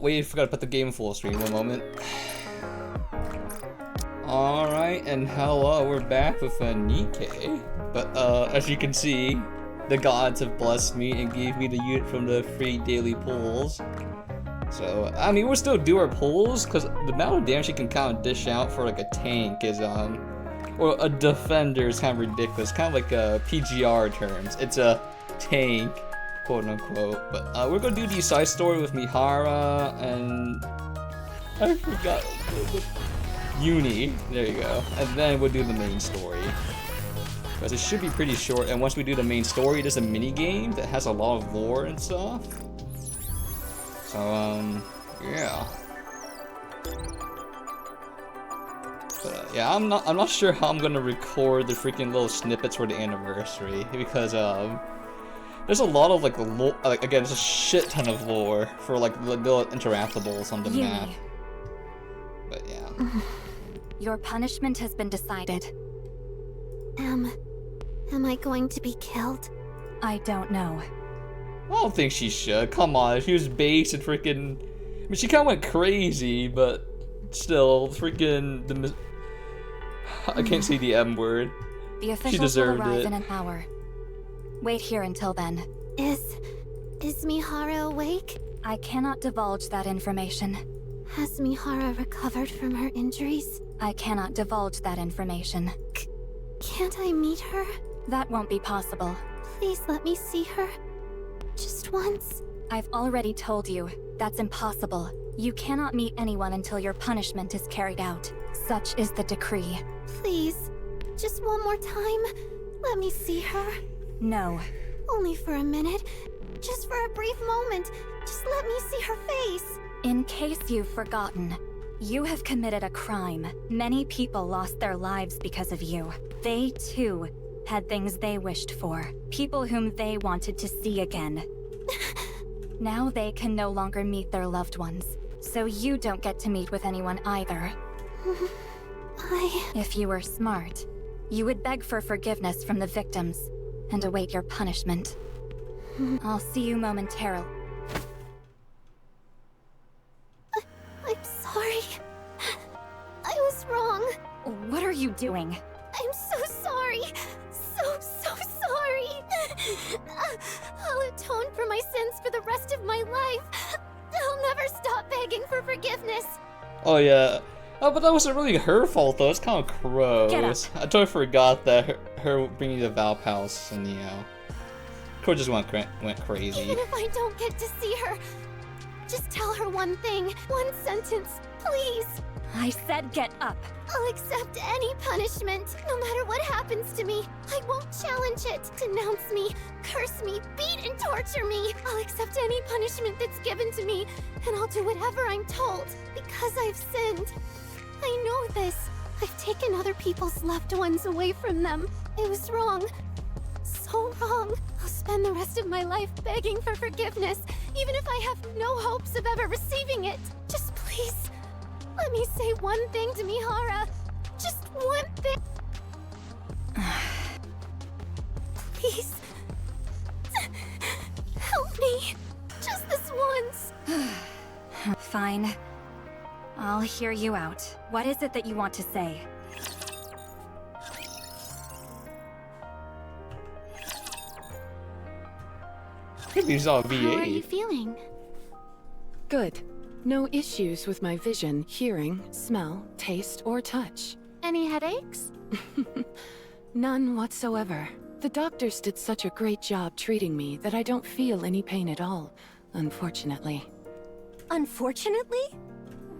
Wait, I forgot to put the game full screen. One moment. Alright, and hello, we're back with Nikkei. But as you can see, the gods have blessed me and gave me the unit from the free daily pulls. So, I mean, we'll still do our pulls, because the amount of damage you can kind of dish out for like a tank is, or a defender is kind of ridiculous. Kind of like PGR terms. It's a tank, quote unquote. But we're gonna do the side story with Mihara and I forgot Yuni. There you go. And then we'll do the main story. Because it should be pretty short, and once we do the main story, there's a mini game that has a lot of lore and stuff. So, yeah. But, yeah, I'm not sure how I'm gonna record the freaking little snippets for the anniversary, because, there's a lot of, like, lore, like, again, there's a shit ton of lore for, like, the little interactables on the map. But, yeah. Your punishment has been decided. Am I going to be killed? I don't know. I don't think she should. Come on, she was based and freaking. I mean, she kind of went crazy, but still, freaking I can't say the M word. The officials She deserved will arrive it. in an hour. Wait here until then. Is Mihara awake? I cannot divulge that information. Has Mihara recovered from her injuries? I cannot divulge that information. Can't I meet her? That won't be possible. Please let me see her. Just once. I've already told you, that's impossible. You cannot meet anyone until your punishment is carried out. Such is the decree. Please, just one more time. Let me see her. No. Only for a minute. Just for a brief moment. Just let me see her face. In case you've forgotten, you have committed a crime. Many people lost their lives because of you. They, too, had things they wished for. People whom they wanted to see again. Now they can no longer meet their loved ones. So you don't get to meet with anyone either. If you were smart, you would beg for forgiveness from the victims and await your punishment. I'll see you momentarily. I'm sorry. I was wrong. What are you doing? I'm so sorry. So sorry. I'll atone for my sins for the rest of my life. I'll never stop begging for forgiveness. Oh yeah. Oh, but that wasn't really her fault though. It's kind of gross. Get up. I totally forgot that her bringing the Valp house and Crow just went crazy. Even if I don't get to see her, just tell her one thing, one sentence, please. I said get up. I'll accept any punishment, no matter what happens to me. I won't challenge it. Denounce me, curse me, beat and torture me. I'll accept any punishment that's given to me, and I'll do whatever I'm told, because I've sinned. I know this. I've taken other people's loved ones away from them. It was wrong. So wrong. I'll spend the rest of my life begging for forgiveness, even if I have no hopes of ever receiving it. Just please, let me say one thing to Mihara. Just one thing. Please. Help me. Just this once. Fine. I'll hear you out. What is it that you want to say? These all How are you V8. feeling? Good. No issues with my vision, hearing, smell, taste, or touch. Any headaches? None whatsoever. The doctors did such a great job treating me that I don't feel any pain at all, unfortunately. Unfortunately?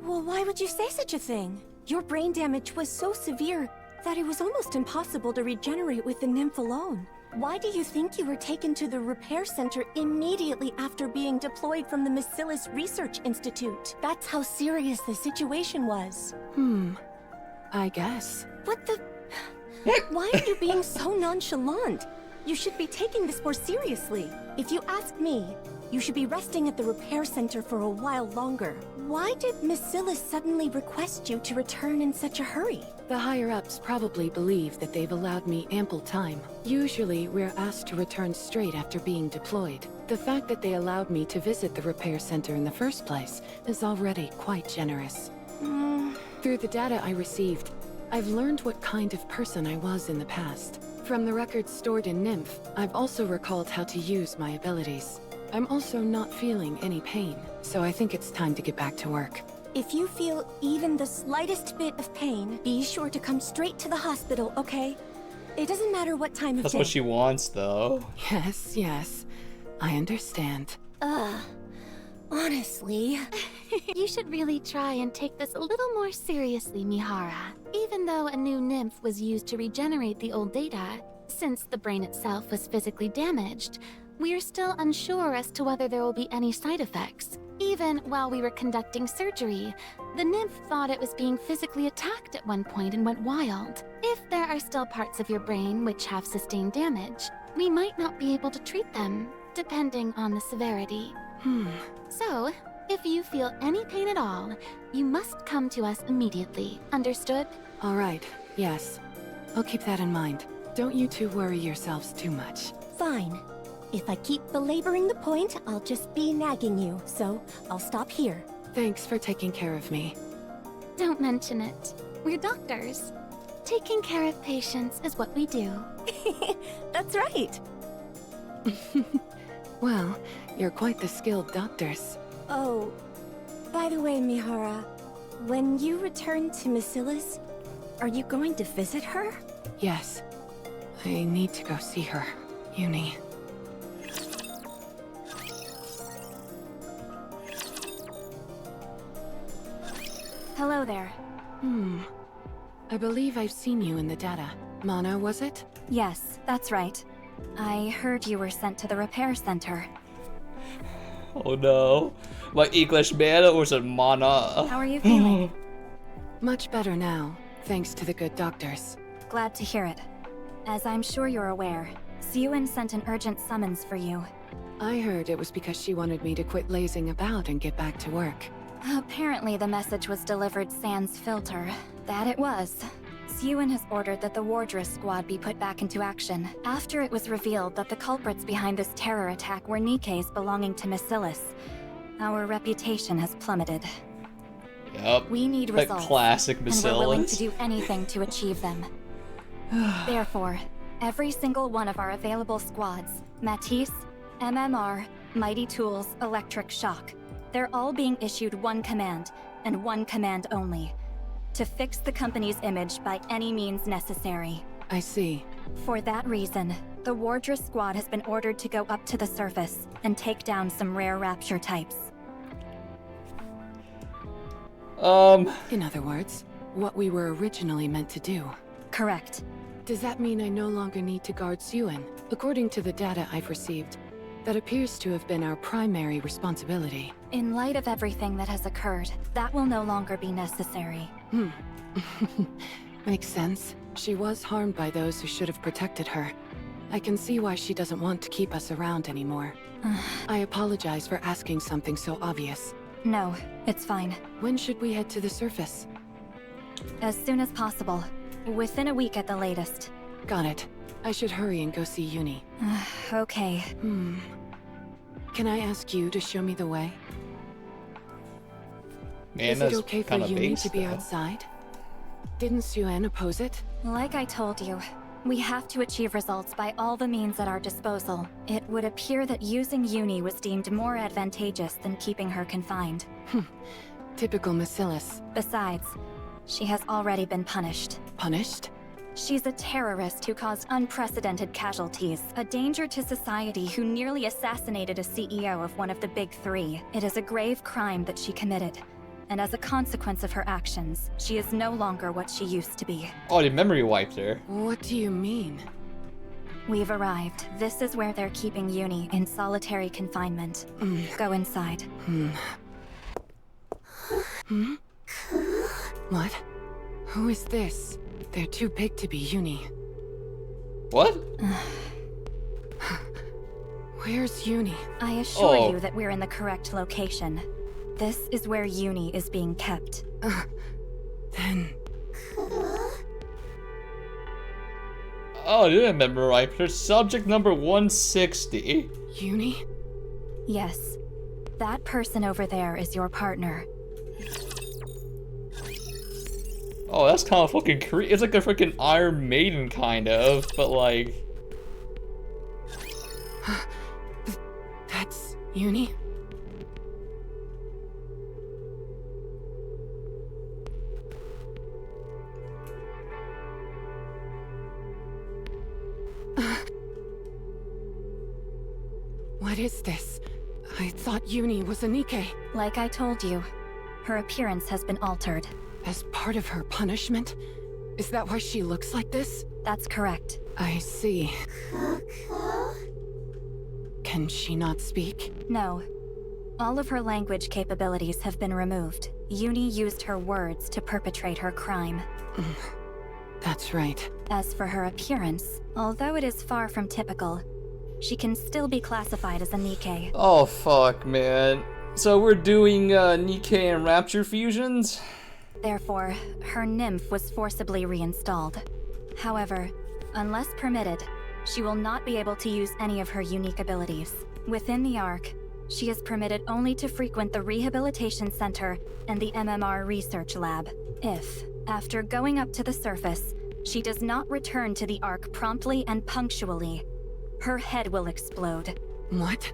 Well, why would you say such a thing? Your brain damage was so severe that it was almost impossible to regenerate with the nymph alone. Why do you think you were taken to the repair center immediately after being deployed from the Bacillus Research Institute? That's how serious the situation was. I guess. What the... Why are you being so nonchalant? You should be taking this more seriously. If you ask me, you should be resting at the repair center for a while longer. Why did Miss Silas suddenly request you to return in such a hurry? The higher-ups probably believe that they've allowed me ample time. Usually, we're asked to return straight after being deployed. The fact that they allowed me to visit the repair center in the first place is already quite generous. Through the data I received, I've learned what kind of person I was in the past. From the records stored in Nymph, I've also recalled how to use my abilities. I'm also not feeling any pain, so I think it's time to get back to work. If you feel even the slightest bit of pain, be sure to come straight to the hospital, okay? It doesn't matter what time of That's day. what she wants, though. Yes, yes. I understand. Honestly. You should really try and take this a little more seriously, Mihara. Even though a new nymph was used to regenerate the old data, since the brain itself was physically damaged, we are still unsure as to whether there will be any side effects. Even while we were conducting surgery, the nymph thought it was being physically attacked at one point and went wild. If there are still parts of your brain which have sustained damage, we might not be able to treat them, depending on the severity. So, if you feel any pain at all, you must come to us immediately. Understood? All right, yes. I'll keep that in mind. Don't you two worry yourselves too much. Fine. If I keep belaboring the point, I'll just be nagging you, so I'll stop here. Thanks for taking care of me. Don't mention it. We're doctors. Taking care of patients is what we do. That's right. Well, you're quite the skilled doctors. Oh, by the way, Mihara, when you return to Miss Silas, are you going to visit her? Yes. I need to go see her. Yuni. Hello there. I believe I've seen you in the data. Mana, was it? Yes, that's right. I heard you were sent to the repair center. Oh no. My English man, or is it Mana? How are you feeling? Much better now, thanks to the good doctors. Glad to hear it. As I'm sure you're aware, Siwin sent an urgent summons for you. I heard it was because she wanted me to quit lazing about and get back to work. Apparently the message was delivered sans filter. That it was. Siwin has ordered that the Wordless squad be put back into action, after it was revealed that the culprits behind this terror attack were Nikes belonging to Miss Silas. Our reputation has plummeted. Yep. We need That results, classic and we're willing to Bacillus. do anything to achieve them. Therefore, every single one of our available squads, Matisse, MMR, Mighty Tools, Electric Shock, they're all being issued one command, and one command only. To fix the company's image by any means necessary. I see. For that reason, the Wordless squad has been ordered to go up to the surface and take down some rare rapture types. In other words, what we were originally meant to do. Correct. Does that mean I no longer need to guard Siwin? According to the data I've received, that appears to have been our primary responsibility. In light of everything that has occurred, that will no longer be necessary. Makes sense. She was harmed by those who should have protected her. I can see why she doesn't want to keep us around anymore. I apologize for asking something so obvious. No, it's fine. When should we head to the surface? As soon as possible. Within a week at the latest. Got it. I should hurry and go see Yuni. Okay. Can I ask you to show me the way? Man, Is that's it okay for kind of Yuni base, to be though. outside? Didn't Siwin oppose it? Like I told you, we have to achieve results by all the means at our disposal. It would appear that using Yuni was deemed more advantageous than keeping her confined. Typical Miss Silas. Besides, she has already been punished. Punished? She's a terrorist who caused unprecedented casualties, a danger to society who nearly assassinated a CEO of one of the big three. It is a grave crime that she committed, and as a consequence of her actions, she is no longer what she used to be. Oh, they memory wiped her. What do you mean? We've arrived. This is where they're keeping Yuni in solitary confinement. Go inside. What? Who is this? They're too big to be Yuni. What? Where's Yuni? I assure Oh. you that we're in the correct location. This is where Yuni is being kept. Then... Oh, I didn't remember right. There's subject number 160. Yuni? Yes. That person over there is your partner. Oh, that's kind of fucking creepy. It's like a freaking Iron Maiden, kind of, but like... That's Yuni? What is this? I thought Yuni was a Nikke. Like I told you, her appearance has been altered. As part of her punishment? Is that why she looks like this? That's correct. I see. Can she not speak? No. All of her language capabilities have been removed. Yuni used her words to perpetrate her crime. That's right. As for her appearance, although it is far from typical, she can still be classified as a Nikke. Oh, fuck, man. So we're doing Nikke and Rapture fusions? Therefore, her nymph was forcibly reinstalled. However, unless permitted, she will not be able to use any of her unique abilities. Within the Ark, she is permitted only to frequent the Rehabilitation Center and the MMR Research Lab. If, after going up to the surface, she does not return to the Ark promptly and punctually, her head will explode. What?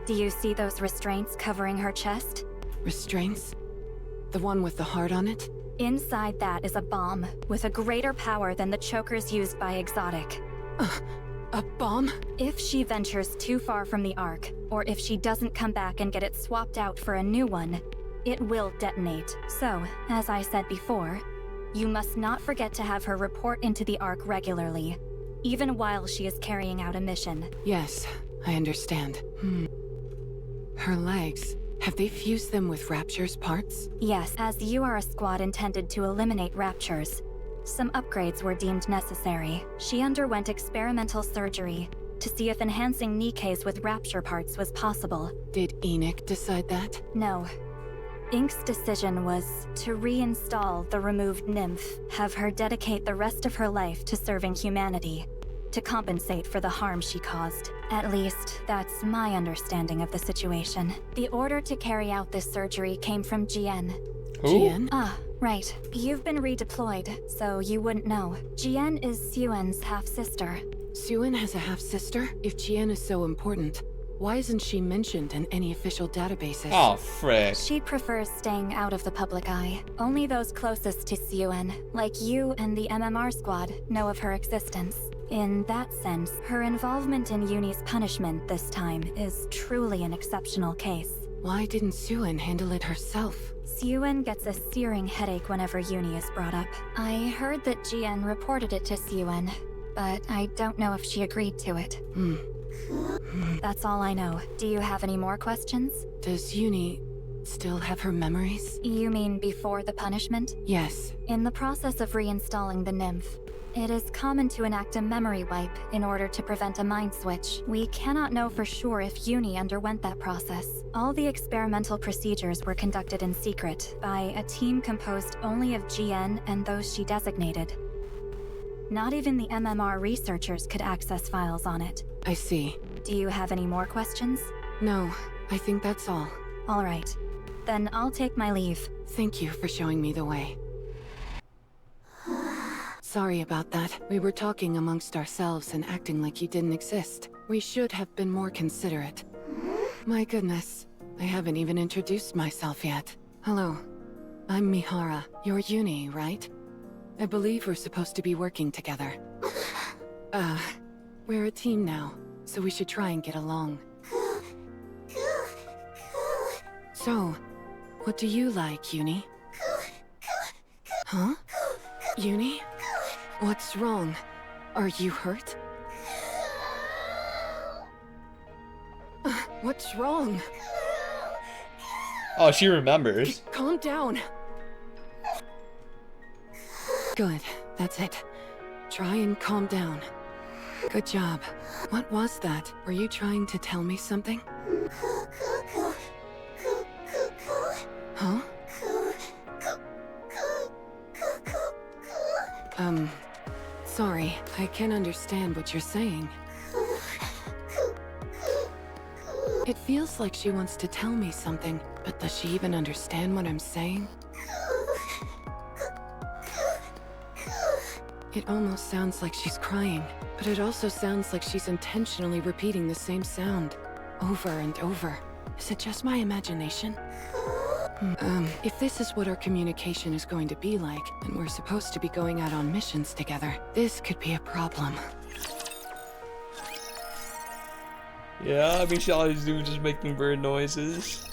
Do you see those restraints covering her chest? Restraints? The one with the heart on it? Inside that is a bomb, with a greater power than the chokers used by Exotic. A bomb? If she ventures too far from the Ark, or if she doesn't come back and get it swapped out for a new one, it will detonate. So, as I said before, you must not forget to have her report into the Ark regularly, even while she is carrying out a mission. Yes, I understand. Her legs, have they fused them with Rapture's parts? Yes, as you are a squad intended to eliminate raptures, some upgrades were deemed necessary. She underwent experimental surgery to see if enhancing Nikke's with rapture parts was possible. Did Enoch decide that? No. Ink's decision was to reinstall the removed nymph, have her dedicate the rest of her life to serving humanity, to compensate for the harm she caused. At least, that's my understanding of the situation. The order to carry out this surgery came from Jien. Who? Jian? Ah, right. You've been redeployed, so you wouldn't know. Jien is Suen's half-sister. Suen has a half-sister? If Jian is so important, why isn't she mentioned in any official databases? Oh, frick. She prefers staying out of the public eye. Only those closest to Suen, like you and the MMR squad, know of her existence. In that sense, her involvement in Yuni's punishment this time is truly an exceptional case. Why didn't Suen handle it herself? Suen gets a searing headache whenever Yuni is brought up. I heard that Jien reported it to Suen, but I don't know if she agreed to it. That's all I know. Do you have any more questions? Does Yuni still have her memories? You mean before the punishment? Yes. In the process of reinstalling the nymph, it is common to enact a memory wipe in order to prevent a mind switch. We cannot know for sure if Yuni underwent that process. All the experimental procedures were conducted in secret by a team composed only of Jien and those she designated. Not even the MMR researchers could access files on it. I see. Do you have any more questions? No, I think that's all. All right. Then I'll take my leave. Thank you for showing me the way. Sorry about that. We were talking amongst ourselves and acting like you didn't exist. We should have been more considerate. My goodness, I haven't even introduced myself yet. Hello, I'm Mihara. You're Yuni, right? I believe we're supposed to be working together. We're a team now, so we should try and get along. So, what do you like, Yuni? Huh? Yuni? What's wrong? Are you hurt? What's wrong? Oh, she remembers. Calm down. Good, that's it. Try and calm down. Good job. What was that? Were you trying to tell me something? Huh? Sorry, I can't understand what you're saying. It feels like she wants to tell me something, but does she even understand what I'm saying? It almost sounds like she's crying, but it also sounds like she's intentionally repeating the same sound over and over. Is it just my imagination? If this is what our communication is going to be like, and we're supposed to be going out on missions together, this could be a problem. Yeah, I mean, she always do just making bird noises.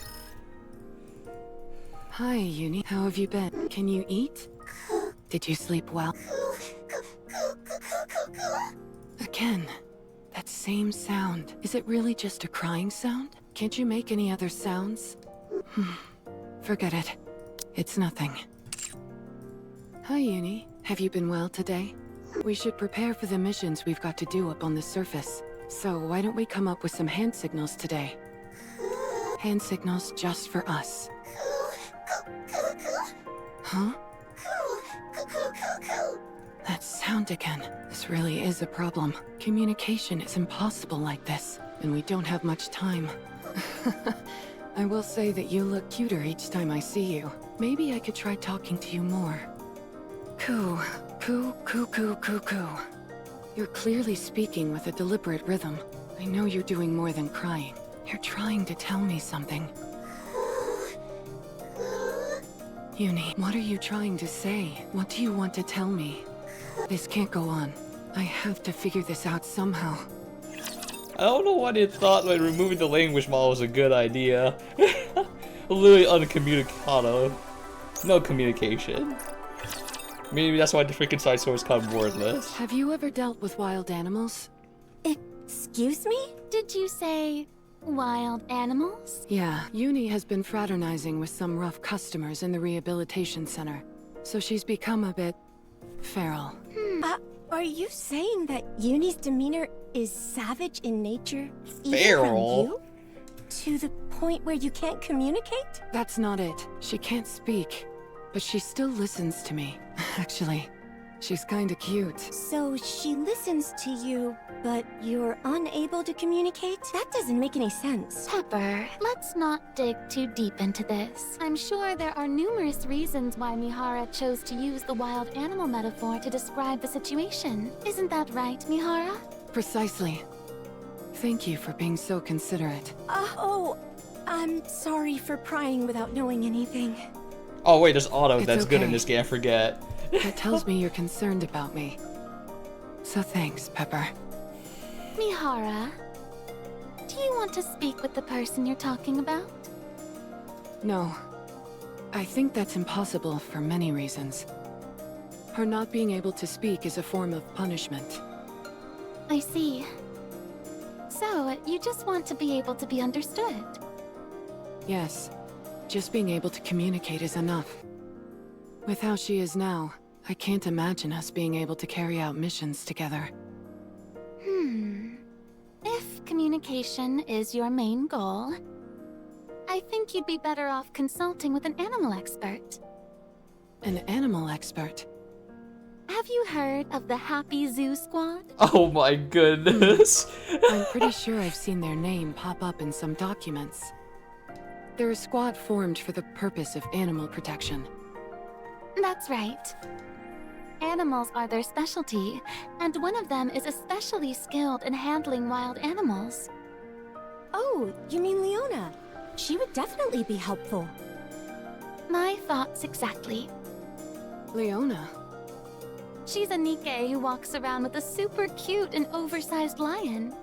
Hi, Yuni. How have you been? Can you eat? Did you sleep well? Again, that same sound. Is it really just a crying sound? Can't you make any other sounds? Forget it. It's nothing. Hi, Yuni. Have you been well today? We should prepare for the missions we've got to do up on the surface. So why don't we come up with some hand signals today? Hand signals just for us. Huh? That sound again. This really is a problem. Communication is impossible like this, and we don't have much time. I will say that you look cuter each time I see you. Maybe I could try talking to you more. Coo, coo, coo, coo, coo, coo. You're clearly speaking with a deliberate rhythm. I know you're doing more than crying. You're trying to tell me something. Yuni, what are you trying to say? What do you want to tell me? This can't go on. I have to figure this out somehow. I don't know why they thought like removing the language model was a good idea. Literally uncommunicado. No communication. Maybe that's why the freaking side story is called Wordless. Have you ever dealt with wild animals? Excuse me? Did you say wild animals? Yeah, Yuni has been fraternizing with some rough customers in the rehabilitation center. So she's become a bit feral. Are you saying that Yuni's demeanor is savage in nature? Even Feral? from you? To the point where you can't communicate? That's not it. She can't speak, but she still listens to me. Actually, she's kinda cute. So she listens to you, but you're unable to communicate? That doesn't make any sense. Pepper, let's not dig too deep into this. I'm sure there are numerous reasons why Mihara chose to use the wild animal metaphor to describe the situation. Isn't that right, Mihara? Precisely. Thank you for being so considerate. I'm sorry for prying without knowing anything. Oh wait, there's auto It's that's good in okay. this game, I forget. That tells me you're concerned about me. So thanks, Pepper. Mihara, do you want to speak with the person you're talking about? No. I think that's impossible for many reasons. Her not being able to speak is a form of punishment. I see. So, you just want to be able to be understood? Yes. Just being able to communicate is enough. With how she is now, I can't imagine us being able to carry out missions together. If communication is your main goal, I think you'd be better off consulting with an animal expert. An animal expert? Have you heard of the Happy Zoo Squad? Oh my goodness. I'm pretty sure I've seen their name pop up in some documents. They're a squad formed for the purpose of animal protection. That's right. Animals are their specialty, and one of them is especially skilled in handling wild animals. Oh, you mean Leona? She would definitely be helpful. My thoughts exactly. Leona? She's a Nikkei who walks around with a super cute and oversized lion.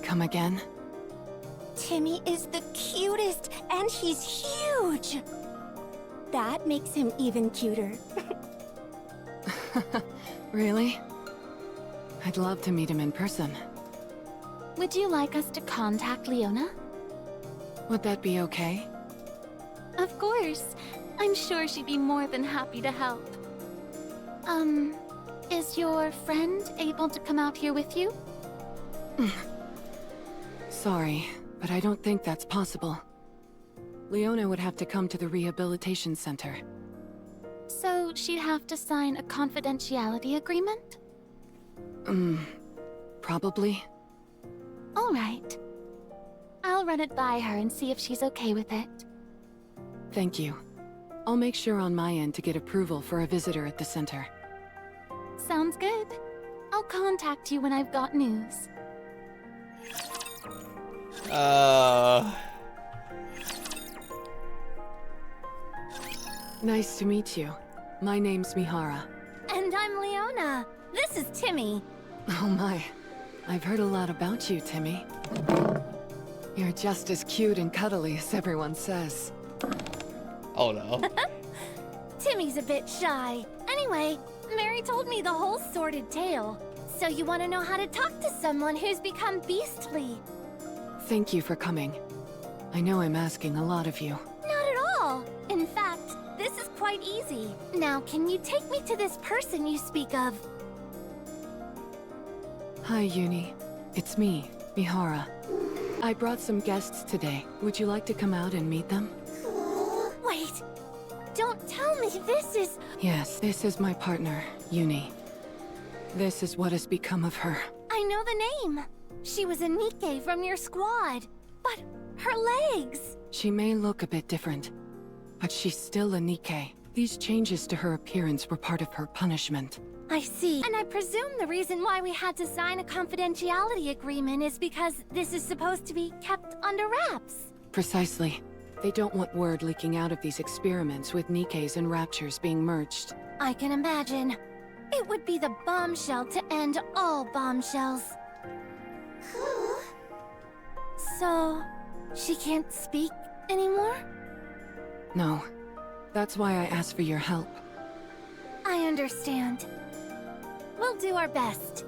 Come again? Timmy is the cutest, and he's huge! That makes him even cuter. Really? I'd love to meet him in person. Would you like us to contact Leona? Would that be okay? Of course. I'm sure she'd be more than happy to help. Is Is your friend able to come out here with you? Sorry, but I don't think that's possible. Leona would have to come to the rehabilitation center. So she'd have to sign a confidentiality agreement? Probably. All right. I'll run it by her and see if she's okay with it. Thank you. I'll make sure on my end to get approval for a visitor at the center. Sounds good. I'll contact you when I've got news. Nice to meet you. My name's Mihara. And I'm Leona. This is Timmy. Oh my. I've heard a lot about you, Timmy. You're just as cute and cuddly as everyone says. Oh no. Timmy's a bit shy. Anyway, Mary told me the whole sordid tale. So you want to know how to talk to someone who's become beastly? Thank you for coming. I know I'm asking a lot of you. Not at all. In fact, this is quite easy. Now, can you take me to this person you speak of? Hi, Yuni. It's me, Mihara. I brought some guests today. Would you like to come out and meet them? Wait. Don't tell me this is... Yes, this is my partner, Yuni. This is what has become of her. I know the name. She was a Nikke from your squad. But her legs... She may look a bit different, but she's still a Nikke. These changes to her appearance were part of her punishment. I see. And I presume the reason why we had to sign a confidentiality agreement is because this is supposed to be kept under wraps. Precisely. They don't want word leaking out of these experiments with Nikkes and Raptures being merged. I can imagine. It would be the bombshell to end all bombshells. So, she can't speak anymore? No. That's why I asked for your help. I understand. We'll do our best.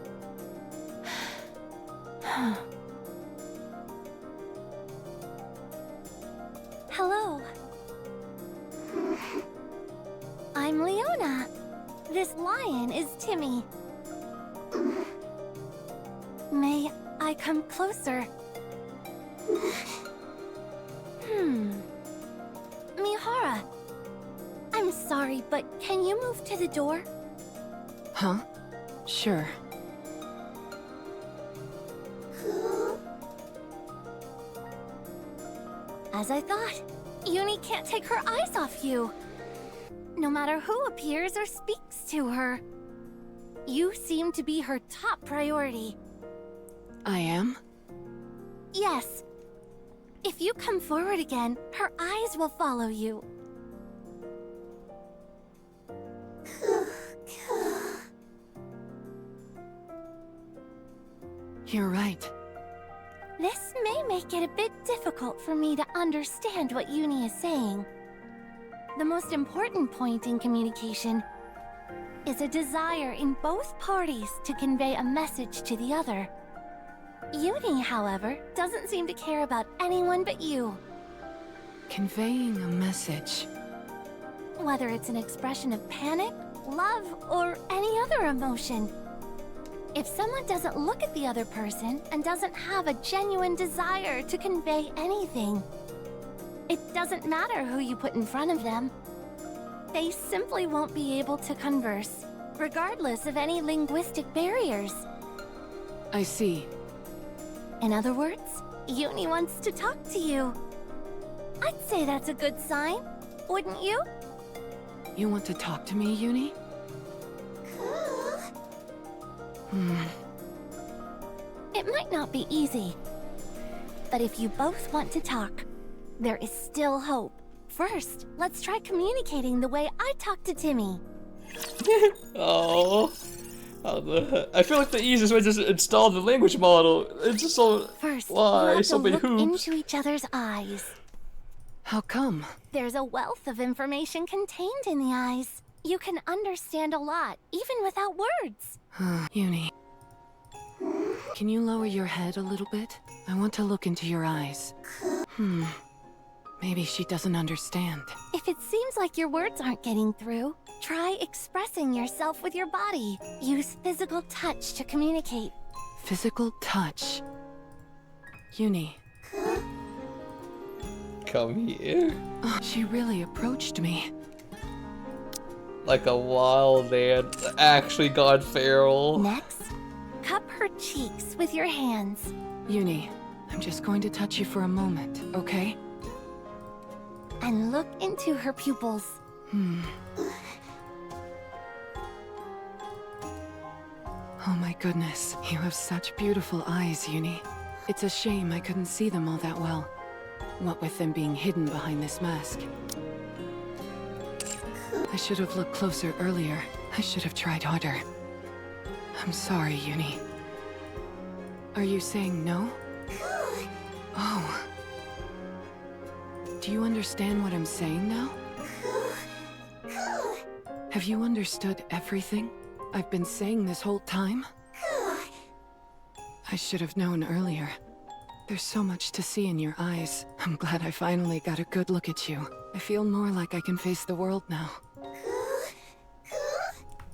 Hello. I'm Leona. This lion is Timmy. May I come closer? Mihara. I'm sorry, but can you move to the door? Huh? Sure. As I thought, Yuni can't take her eyes off you. No matter who appears or speaks to her. You seem to be her top priority. I am? Yes. If you come forward again, her eyes will follow you. You're right. This may make it a bit difficult for me to understand what Yuni is saying. The most important point in communication is a desire in both parties to convey a message to the other. Yuni, however, doesn't seem to care about anyone but you. Conveying a message. Whether it's an expression of panic, love, or any other emotion. If someone doesn't look at the other person and doesn't have a genuine desire to convey anything, it doesn't matter who you put in front of them. They simply won't be able to converse, regardless of any linguistic barriers. I see. In other words, Yuni wants to talk to you. I'd say that's a good sign, wouldn't you? You want to talk to me, Yuni? It might not be easy, but if you both want to talk, there is still hope. First, let's try communicating the way I talk to Timmy. Oh. I feel like the easiest way is just install the language model. It's just so... First, why? you have So to many look hoops. into each other's eyes. How come? There's a wealth of information contained in the eyes. You can understand a lot, even without words. Yuni. Can you lower your head a little bit? I want to look into your eyes. Maybe she doesn't understand. If it seems like your words aren't getting through, try expressing yourself with your body. Use physical touch to communicate. Physical touch. Yuni. Come here. Oh, she really approached me. Like a wild man. Actually gone feral. Next, cup her cheeks with your hands. Yuni, I'm just going to touch you for a moment, okay? And look into her pupils. Oh my goodness, you have such beautiful eyes, Yuni. It's a shame I couldn't see them all that well. What with them being hidden behind this mask. I should have looked closer earlier. I should have tried harder. I'm sorry, Yuni. Are you saying no? Oh. Do you understand what I'm saying now? Have you understood everything I've been saying this whole time? I should have known earlier. There's so much to see in your eyes. I'm glad I finally got a good look at you. I feel more like I can face the world now.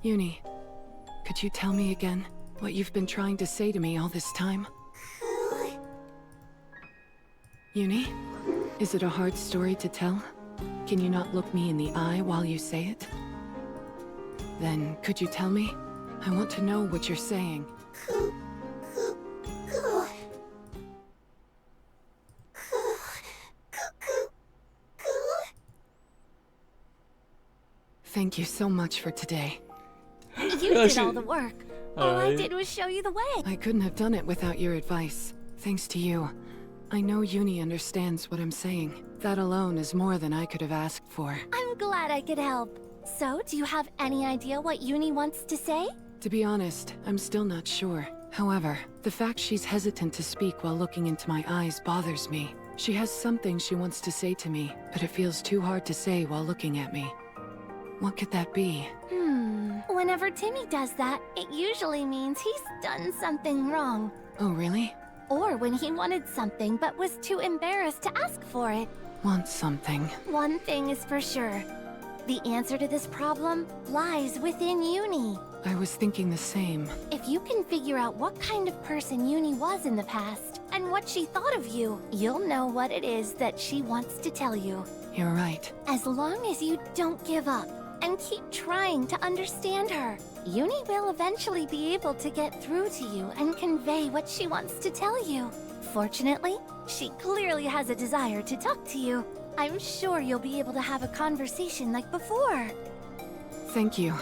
Yuni, could you tell me again what you've been trying to say to me all this time? Yuni, is it a hard story to tell? Can you not look me in the eye while you say it? Then, could you tell me? I want to know what you're saying. Thank you so much for today. You did all the work. All I Alright. did was show you the way. I couldn't have done it without your advice. Thanks to you. I know Yuni understands what I'm saying. That alone is more than I could have asked for. I'm glad I could help. So, do you have any idea what Yuni wants to say? To be honest, I'm still not sure. However, the fact she's hesitant to speak while looking into my eyes bothers me. She has something she wants to say to me, but it feels too hard to say while looking at me. What could that be? Whenever Timmy does that, it usually means he's done something wrong. Oh, really? Or when he wanted something but was too embarrassed to ask for it. Want something? One thing is for sure. The answer to this problem lies within Yuni. I was thinking the same. If you can figure out what kind of person Yuni was in the past, and what she thought of you, you'll know what it is that she wants to tell you. You're right. As long as you don't give up, and keep trying to understand her, Yuni will eventually be able to get through to you and convey what she wants to tell you. Fortunately, she clearly has a desire to talk to you. I'm sure you'll be able to have a conversation like before. Thank you.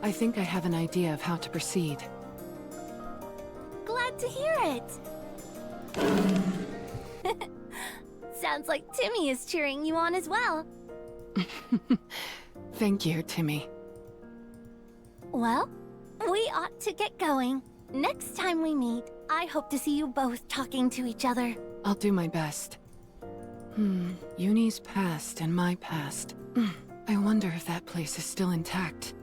I think I have an idea of how to proceed. Glad to hear it. Sounds like Timmy is cheering you on as well. Thank you, Timmy. Well, we ought to get going. Next time we meet, I hope to see you both talking to each other. I'll do my best. Yuni's past and my past. I wonder if that place is still intact.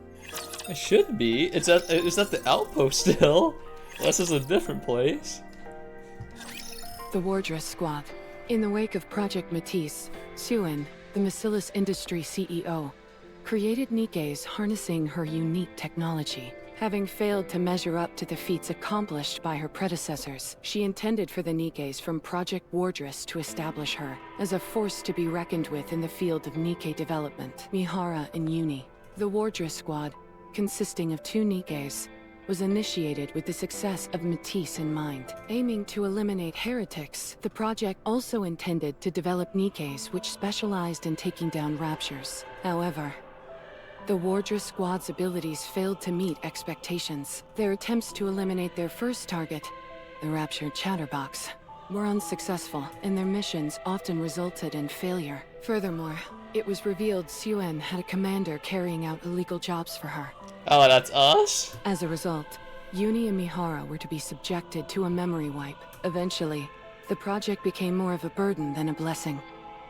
It should be. It's at the outpost still. This is a different place. The Wordless Squad. In the wake of Project Matisse, Suen, the Bacillus Industry CEO, created Nikkei's harnessing her unique technology. Having failed to measure up to the feats accomplished by her predecessors, she intended for the Nikkeis from Project Wordless to establish her as a force to be reckoned with in the field of Nikkei development. Mihara and Yuni, the Wordless Squad, consisting of 2 Nikkeis, was initiated with the success of Matisse in mind. Aiming to eliminate heretics, the project also intended to develop Nikkeis which specialized in taking down raptures. However, the Wordless Squad's abilities failed to meet expectations. Their attempts to eliminate their first target, the Raptured Chatterbox, were unsuccessful, and their missions often resulted in failure. Furthermore, it was revealed Suen had a commander carrying out illegal jobs for her. Oh, that's us? As a result, Yuni and Mihara were to be subjected to a memory wipe. Eventually, the project became more of a burden than a blessing,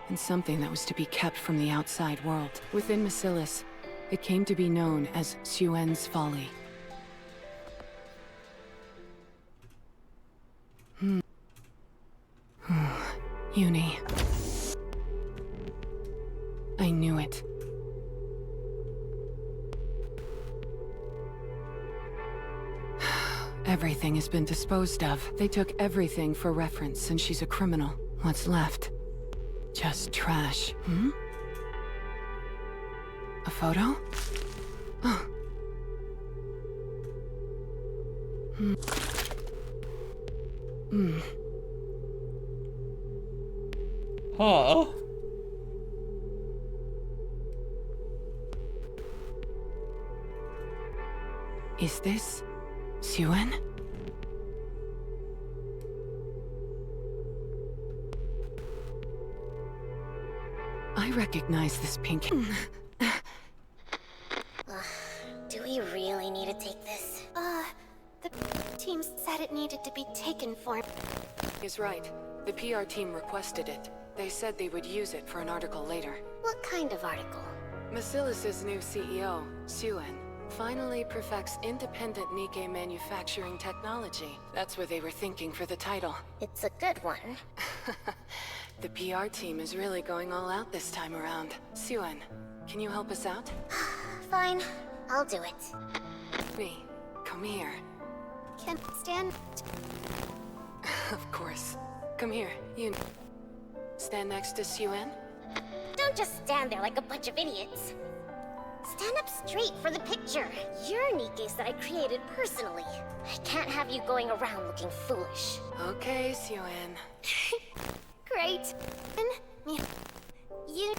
and something that was to be kept from the outside world. Within Bacillus, it came to be known as Suen's Folly. Yuni. I knew it. Everything has been disposed of. They took everything for reference, and she's a criminal. What's left? Just trash. Hmm? A photo? Oh. Hmm. Hmm. Huh? Is this Suen? I recognize this pink. Do we really need to take this? The team said it needed to be taken for... Is right. The PR team requested it. They said they would use it for an article later. What kind of article? Macilis' new CEO, Suen, finally perfects independent Nikkei manufacturing technology. That's what they were thinking for the title. It's a good one. The PR team is really going all out this time around. Suen, can you help us out? Fine, I'll do it. Me, come here. Can't stand... Of course. Come here, Yuni. Stand next to Suen. Don't just stand there like a bunch of idiots. Stand up straight for the picture. You're Nikke's that I created personally. I can't have you going around looking foolish. Okay, Suen. Great. You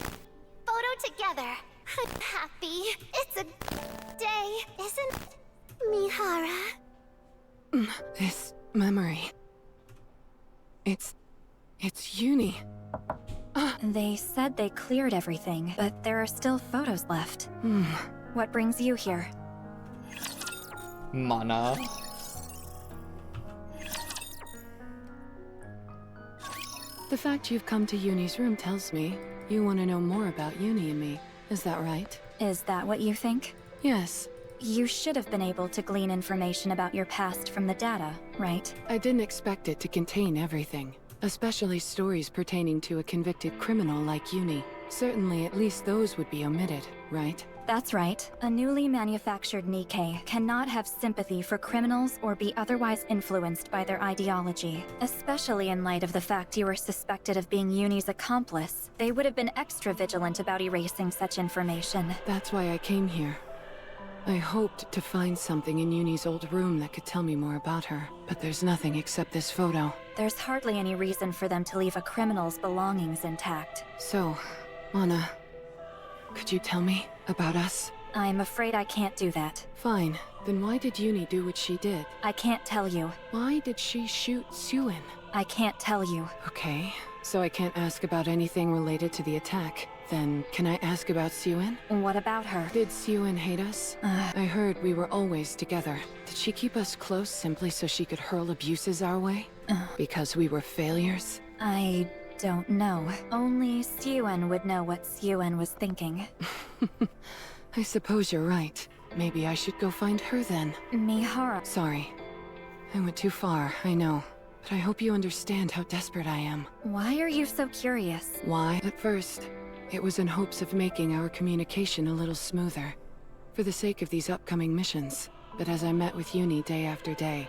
photo together. I'm happy. It's a day, isn't it, Mihara? This memory. It's Yuni. They said they cleared everything, but there are still photos left. What brings you here? Mana. The fact you've come to Yuni's room tells me you want to know more about Yuni and me. Is that right? Is that what you think? Yes. You should have been able to glean information about your past from the data, right? I didn't expect it to contain everything, especially stories pertaining to a convicted criminal like Yuni. Certainly at least those would be omitted, right? That's right. A newly manufactured Nikkei cannot have sympathy for criminals or be otherwise influenced by their ideology. Especially in light of the fact you were suspected of being Yuni's accomplice. They would have been extra vigilant about erasing such information. That's why I came here. I hoped to find something in Yuni's old room that could tell me more about her, but there's nothing except this photo. There's hardly any reason for them to leave a criminal's belongings intact. So, Mana, could you tell me about us? I'm afraid I can't do that. Fine. Then why did Yuni do what she did? I can't tell you. Why did she shoot Suen? I can't tell you. Okay, so I can't ask about anything related to the attack. Then, can I ask about Suen? What about her? Did Suen hate us? I heard we were always together. Did she keep us close simply so she could hurl abuses our way? Because we were failures? I don't know. Only Suen would know what Suen was thinking. I suppose you're right. Maybe I should go find her then. Mihara. Sorry. I went too far, I know. But I hope you understand how desperate I am. Why are you so curious? Why? At first, it was in hopes of making our communication a little smoother. For the sake of these upcoming missions. But as I met with Yuni day after day,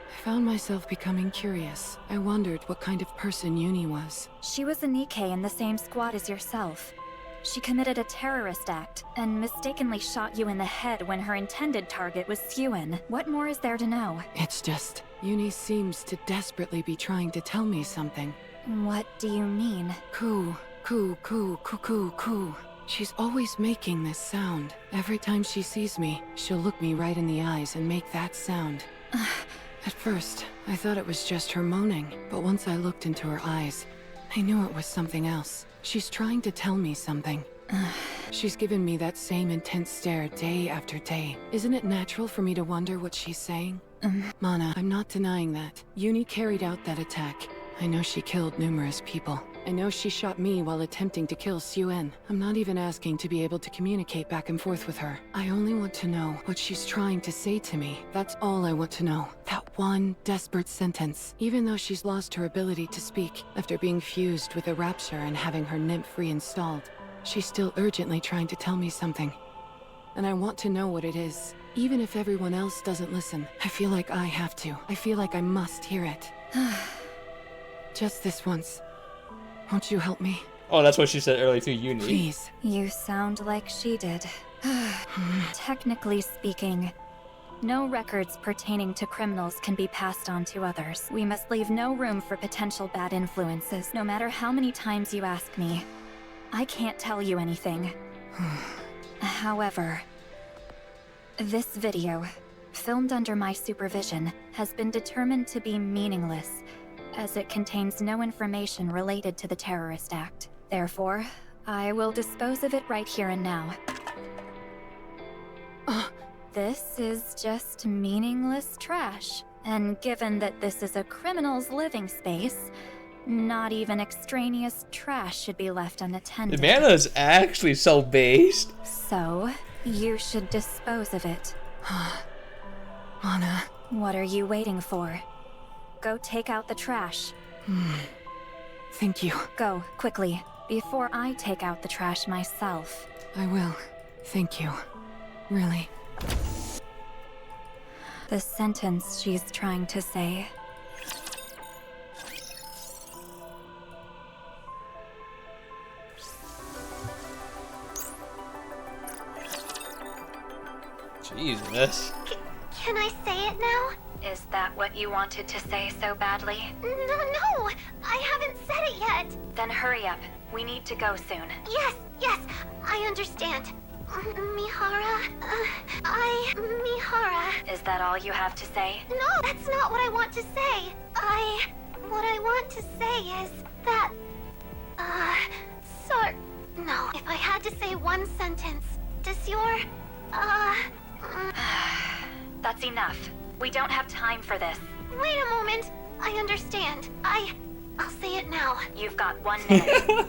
I found myself becoming curious. I wondered what kind of person Yuni was. She was a Nikkei in the same squad as yourself. She committed a terrorist act, and mistakenly shot you in the head when her intended target was Suen. What more is there to know? It's just, Yuni seems to desperately be trying to tell me something. What do you mean? Coo, coo, coo, coo, coo, coo. She's always making this sound. Every time she sees me, she'll look me right in the eyes and make that sound. At first, I thought it was just her moaning, but once I looked into her eyes, I knew it was something else. She's trying to tell me something. She's given me that same intense stare day after day. Isn't it natural for me to wonder what she's saying? Mana, I'm not denying that. Yuni carried out that attack. I know she killed numerous people. I know she shot me while attempting to kill Suen. I'm not even asking to be able to communicate back and forth with her. I only want to know what she's trying to say to me. That's all I want to know. That one desperate sentence. Even though she's lost her ability to speak after being fused with a rapture and having her nymph reinstalled, she's still urgently trying to tell me something. And I want to know what it is. Even if everyone else doesn't listen, I feel like I have to. I feel like I must hear it. Just this once. Won't you help me? Oh, that's what she said earlier to Yuni. Please. You sound like she did. Technically speaking, no records pertaining to criminals can be passed on to others. We must leave no room for potential bad influences, no matter how many times you ask me. I can't tell you anything. However, this video, filmed under my supervision, has been determined to be meaningless, as it contains no information related to the terrorist act. Therefore, I will dispose of it right here and now. This is just meaningless trash. And given that this is a criminal's living space, not even extraneous trash should be left unattended. Amanda is actually so based. So, you should dispose of it. Anna. What are you waiting for? Go take out the trash. Thank you. Go, quickly, before I take out the trash myself. I will. Thank you. Really. The sentence she's trying to say. Jesus. Can I say it now? Is that what you wanted to say so badly? No, I haven't said it yet. Then hurry up. We need to go soon. Yes, I understand. Mihara, Mihara. Is that all you have to say? No, that's not what I want to say. What I want to say is that, no. If I had to say one sentence, does your, That's enough. We don't have time for this. Wait a moment. I understand. I'll say it now. You've got 1 minute.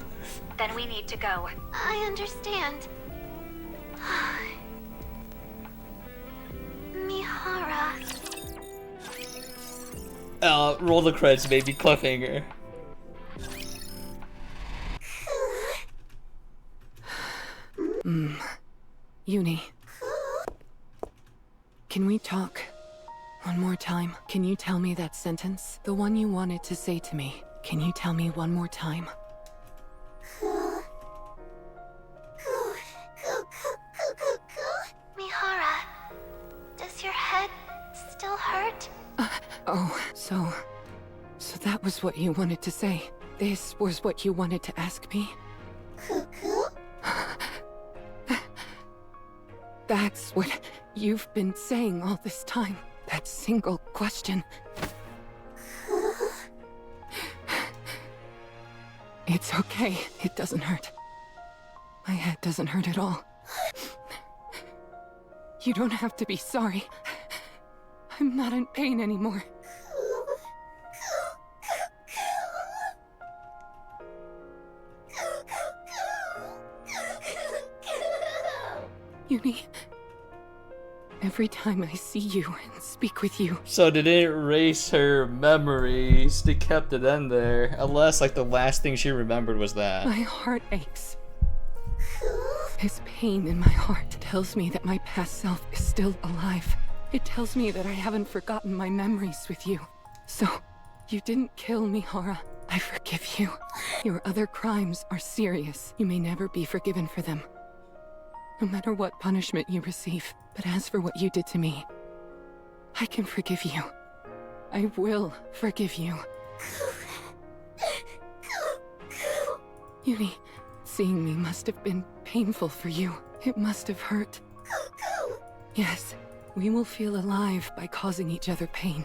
Then we need to go. I understand. Mihara. Roll the credits, baby. Cliffhanger. Yuni. Can we talk? One more time. Can you tell me that sentence? The one you wanted to say to me. Can you tell me one more time? Mihara, does your head still hurt? So that was what you wanted to say. This was what you wanted to ask me? That's what you've been saying all this time. That single question. It's okay. It doesn't hurt. My head doesn't hurt at all. You don't have to be sorry. I'm not in pain anymore. Yuni, every time I see you and speak with you... So did it erase her memories? They kept it in there. Unless, like, the last thing she remembered was that. My heart aches. This pain in my heart tells me that my past self is still alive. It tells me that I haven't forgotten my memories with you. So, you didn't kill Mihara. I forgive you. Your other crimes are serious. You may never be forgiven for them. No matter what punishment you receive. But as for what you did to me, I can forgive you. I will forgive you. Yuni, seeing me must have been painful for you. It must have hurt. Yes, we will feel alive by causing each other pain.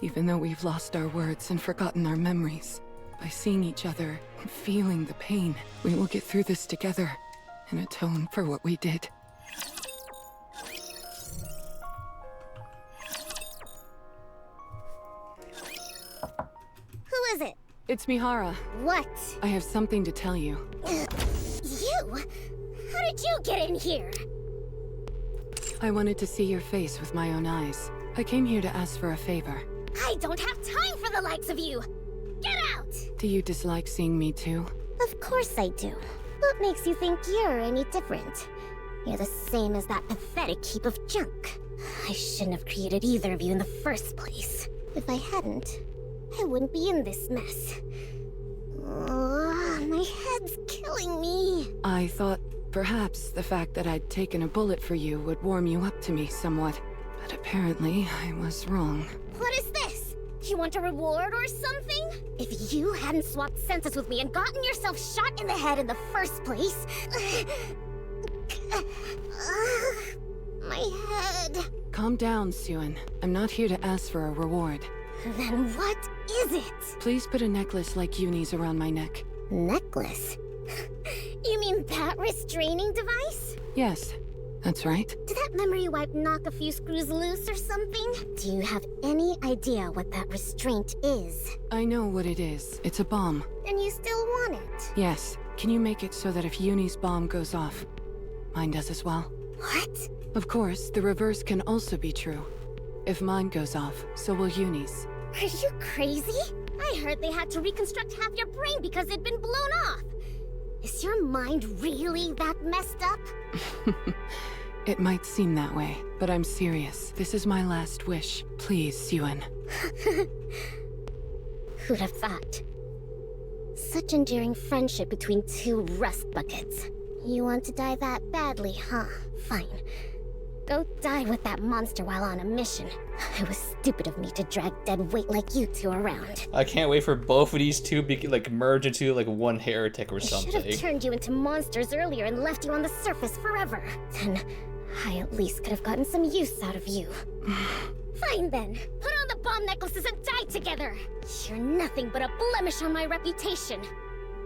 Even though we've lost our words and forgotten our memories. By seeing each other and feeling the pain, we will get through this together and atone for what we did. Who is it? It's Mihara. What? I have something to tell you. You? How did you get in here? I wanted to see your face with my own eyes. I came here to ask for a favor. I don't have time for the likes of you! Get out! Do you dislike seeing me too? Of course I do. What makes you think you're any different? You're the same as that pathetic heap of junk. I shouldn't have created either of you in the first place. If I hadn't, I wouldn't be in this mess. Oh, my head's killing me. I thought perhaps the fact that I'd taken a bullet for you would warm you up to me somewhat. But apparently, I was wrong. What is this? You want a reward or something? If you hadn't swapped senses with me and gotten yourself shot in the head in the first place... my head... Calm down, Suan. I'm not here to ask for a reward. Then what is it? Please put a necklace like Yuni's around my neck. Necklace? You mean that restraining device? Yes, that's right. Did that memory wipe knock a few screws loose or something? Do you have any idea what that restraint is? I know what it is. It's a bomb. And you still want it? Yes. Can you make it so that if Yuni's bomb goes off, mine does as well? What? Of course, the reverse can also be true. If mine goes off, so will Yuni's. Are you crazy? I heard they had to reconstruct half your brain because it'd been blown off. Is your mind really that messed up? It might seem that way, but I'm serious. This is my last wish. Please, Suan. Who'd have thought? Such enduring friendship between two rust buckets. You want to die that badly, huh? Fine. Go die with that monster while on a mission. It was stupid of me to drag dead weight like you two around. I can't wait for both of these two be like merge into like one heretic or I should something. have turned you into monsters earlier and left you on the surface forever. Then I at least could have gotten some use out of you. Fine then. Put on the bomb necklaces and die together. You're nothing but a blemish on my reputation.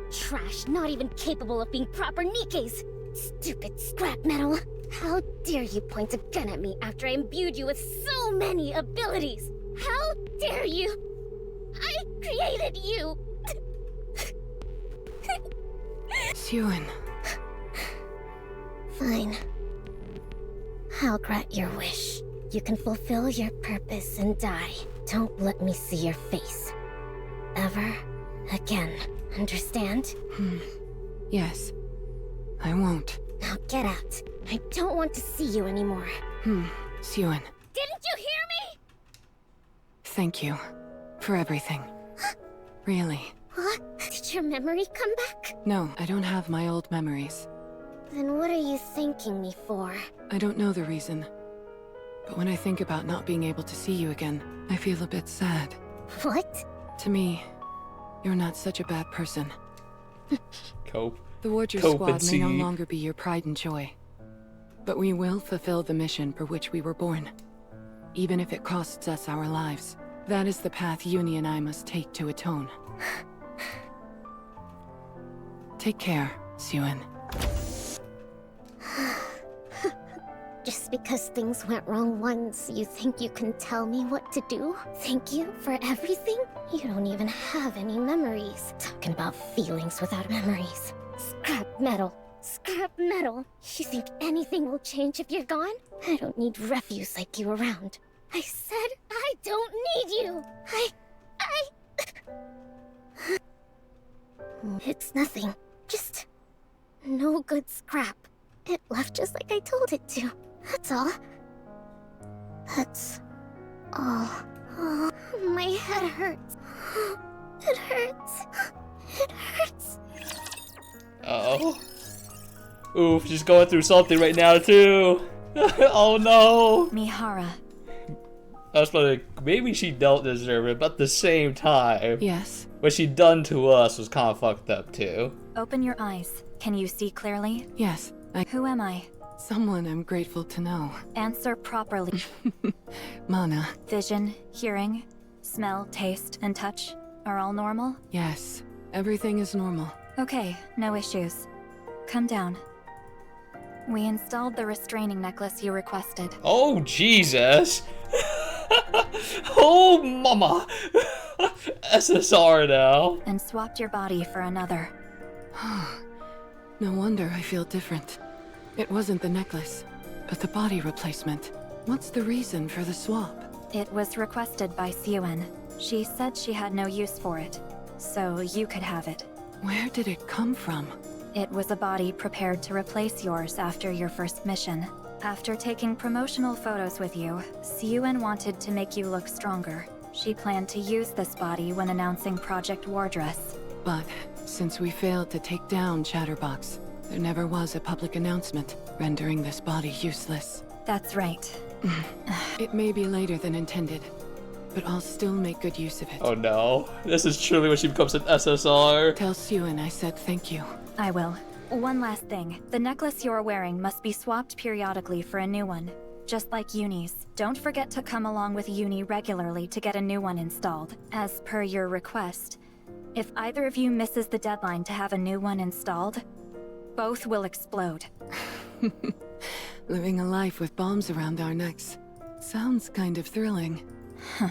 Trash, not even capable of being proper Nikkes. Stupid scrap metal. How dare you point a gun at me after I imbued you with so many abilities? How dare you? I created you. Suan. Fine. I'll grant your wish. You can fulfill your purpose and die. Don't let me see your face. Ever again. Understand? Yes. I won't. Now get out. I don't want to see you anymore. Suan. Didn't you hear me? Thank you. For everything. Really. What? Did your memory come back? No, I don't have my old memories. Then what are you thanking me for? I don't know the reason. But when I think about not being able to see you again, I feel a bit sad. What? To me, you're not such a bad person. Cope. The Warrior Cope Squad and may no see. longer be your pride and joy. But we will fulfill the mission for which we were born. Even if it costs us our lives. That is the path Yuni and I must take to atone. Take care, Suan. Just because things went wrong once, you think you can tell me what to do? Thank you for everything? You don't even have any memories. Talking about feelings without memories. Scrap metal. Scrap metal. You think anything will change if you're gone? I don't need refuse like you around. I said I don't need you. It's nothing. Just no good scrap. It left just like I told it to. That's all. That's all. Oh, my head hurts. It hurts. It hurts. Uh-oh. Oof, she's going through something right now too. Oh no. Mihara, I was like, maybe she don't deserve it, but at the same time, Yes. what she done to us was kind of fucked up too. open your eyes. Can you see clearly? Yes. Who am I? Someone I'm grateful to know. Answer properly. Mana. Vision, hearing, smell, taste, and touch are all normal? Yes. Everything is normal. Okay, no issues. Come down. We installed the restraining necklace you requested. Oh Jesus! Oh mama! SSR now. and swapped your body for another. No wonder I feel different. It wasn't the necklace, but the body replacement. What's the reason for the swap? It was requested by Siuan. She said she had no use for it, so you could have it. Where did it come from? It was a body prepared to replace yours after your first mission. After taking promotional photos with you, Siuan wanted to make you look stronger. She planned to use this body when announcing Project Wordless. But since we failed to take down Chatterbox, there never was a public announcement, rendering this body useless. That's right. It may be later than intended, but I'll still make good use of it. Oh no. This is truly when she becomes an SSR. Tell Siuan I said thank you. I will. One last thing. The necklace you're wearing must be swapped periodically for a new one. Just like Yuni's. Don't forget to come along with Yuni regularly to get a new one installed. As per your request, if either of you misses the deadline to have a new one installed, both will explode. Living a life with bombs around our necks. Sounds kind of thrilling. Huh.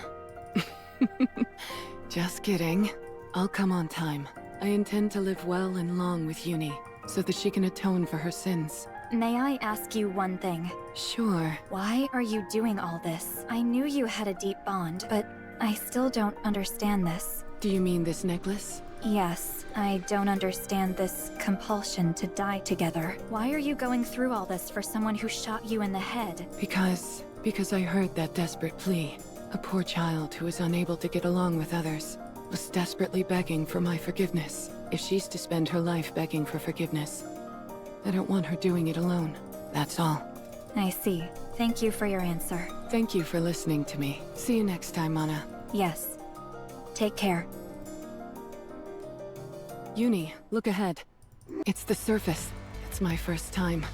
Just kidding. I'll come on time. I intend to live well and long with Yuni, so that she can atone for her sins. May I ask you one thing? Sure. Why are you doing all this? I knew you had a deep bond, but I still don't understand this. Do you mean this necklace? Yes, I don't understand this compulsion to die together. Why are you going through all this for someone who shot you in the head? Because I heard that desperate plea. A poor child who is unable to get along with others was desperately begging for my forgiveness. If she's to spend her life begging for forgiveness, I don't want her doing it alone. That's all. I see. Thank you for your answer. Thank you for listening to me. See you next time, Anna. Yes. Take care. Yuni, look ahead. It's the surface. It's my first time.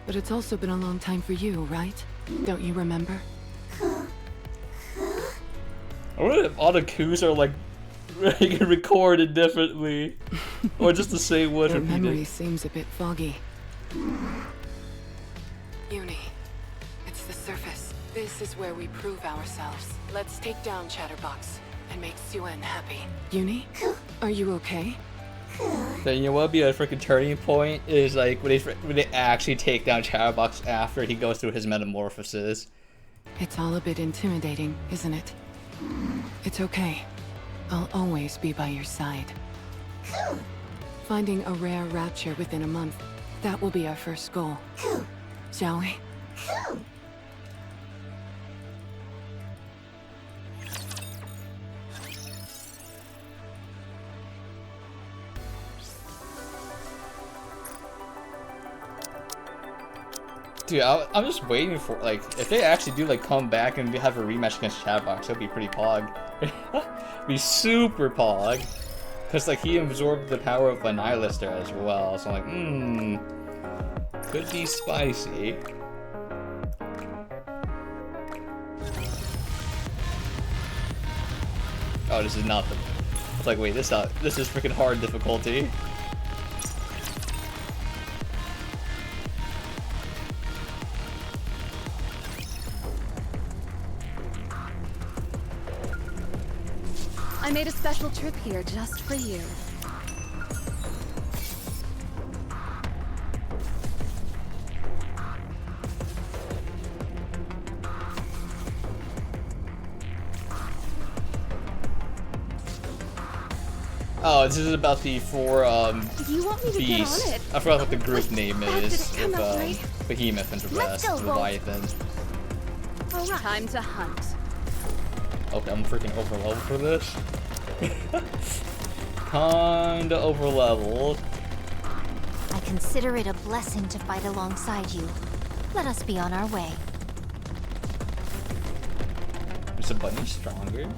But it's also been a long time for you, right? Don't you remember? I wonder if all the coups are like recorded differently. Or just the same word Your memory repeated. seems a bit foggy. Yuni, it's the surface. This is where we prove ourselves. Let's take down Chatterbox and make Siuan happy. Yuni, are you okay? Then you know what would be a freaking turning point is like when they actually take down Chatterbox after he goes through his metamorphosis. It's all a bit intimidating, isn't it? It's okay. I'll always be by your side. Finding a rare rapture within a month, that will be our first goal. Shall we? Dude, I'm just waiting for, like, if they actually do, like, come back and have a rematch against Chatterbox, that'd be pretty pog. Be super pog. Because, like, he absorbed the power of Annihilister as well, so I'm like, could be spicy. Oh, this is not the... It's like, wait, this is freaking hard difficulty. I made a special trip here just for you. Oh, this is about the four You want me to get beasts. on it? I forgot what the group name Did is. it come With out right? Behemoth and the Let's rest, go, Bolt. Leviathan. All right. Time to hunt. Okay, I'm freaking overleveled for this. Kinda overleveled. I consider it a blessing to fight alongside you. Let us be on our way. Is the bunny stronger?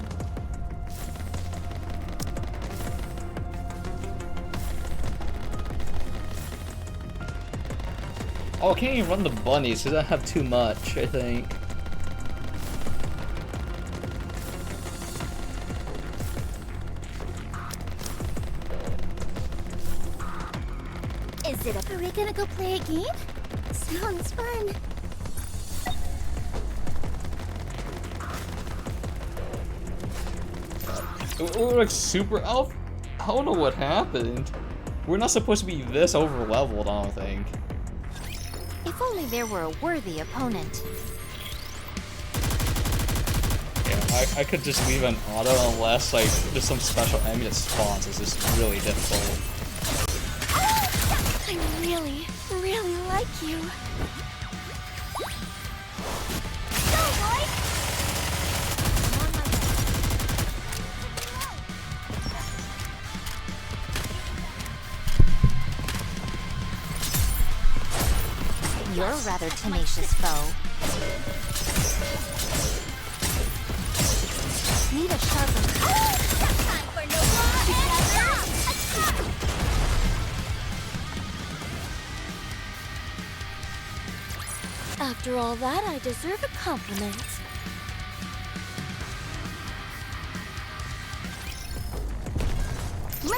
Oh, I can't even run the bunnies because I have too much, I think. Is it Are we gonna go play a game? Sounds fun. We're like super elf. I don't know what happened. We're not supposed to be this over leveled, I don't think. If only there were a worthy opponent. Yeah, I could just leave an auto unless like there's some special enemy that spawns. It's just really difficult. I really, really like you. Go, boy! I'm on my way. You're a rather tenacious foe. Need a sharper. Time for no more. After all that, I deserve a compliment.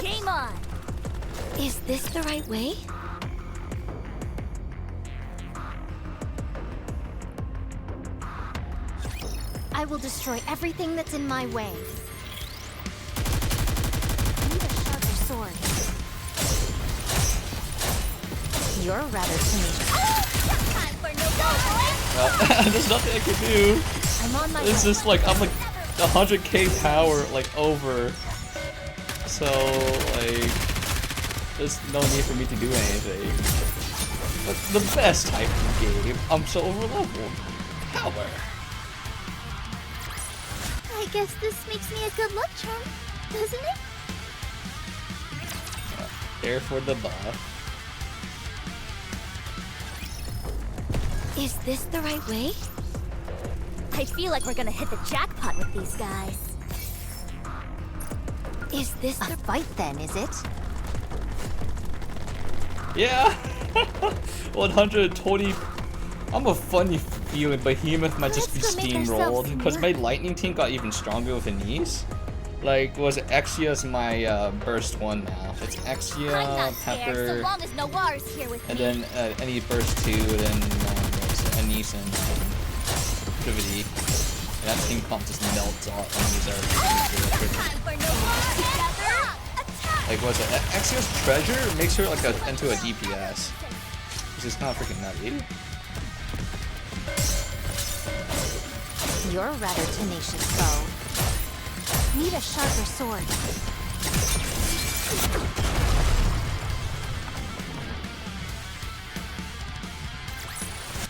Game on! Is this the right way? I will destroy everything that's in my way. I need a sharper sword. You're rather tenacious. Time for no There's nothing I can do. I'm on my way. It's just like I'm like 100k power like over. So like there's no need for me to do anything. But the best type of game, I'm so overleveled. Power. I guess this makes me a good luck charm, doesn't it? There for the buff. Is this the right way? I feel like we're gonna hit the jackpot with these guys. Is this the fight then, is it? Yeah! 120. I'm a funny feeling Behemoth might just be Let's go make ourselves steamrolled some because my work. lightning team got even stronger with Anise. Like, was it Exia's my burst 1 now? It's I'm Exia, not scared, so Pepper, long as Noir's here with and me. then any burst 2, then Anise and Privity. And that team comp just melts off enemies are Time for Noir together! Attack! like, was it Exia's treasure makes her like into a DPS, which is kind of freaking nutty. You're a rather tenacious foe. Need a sharper sword.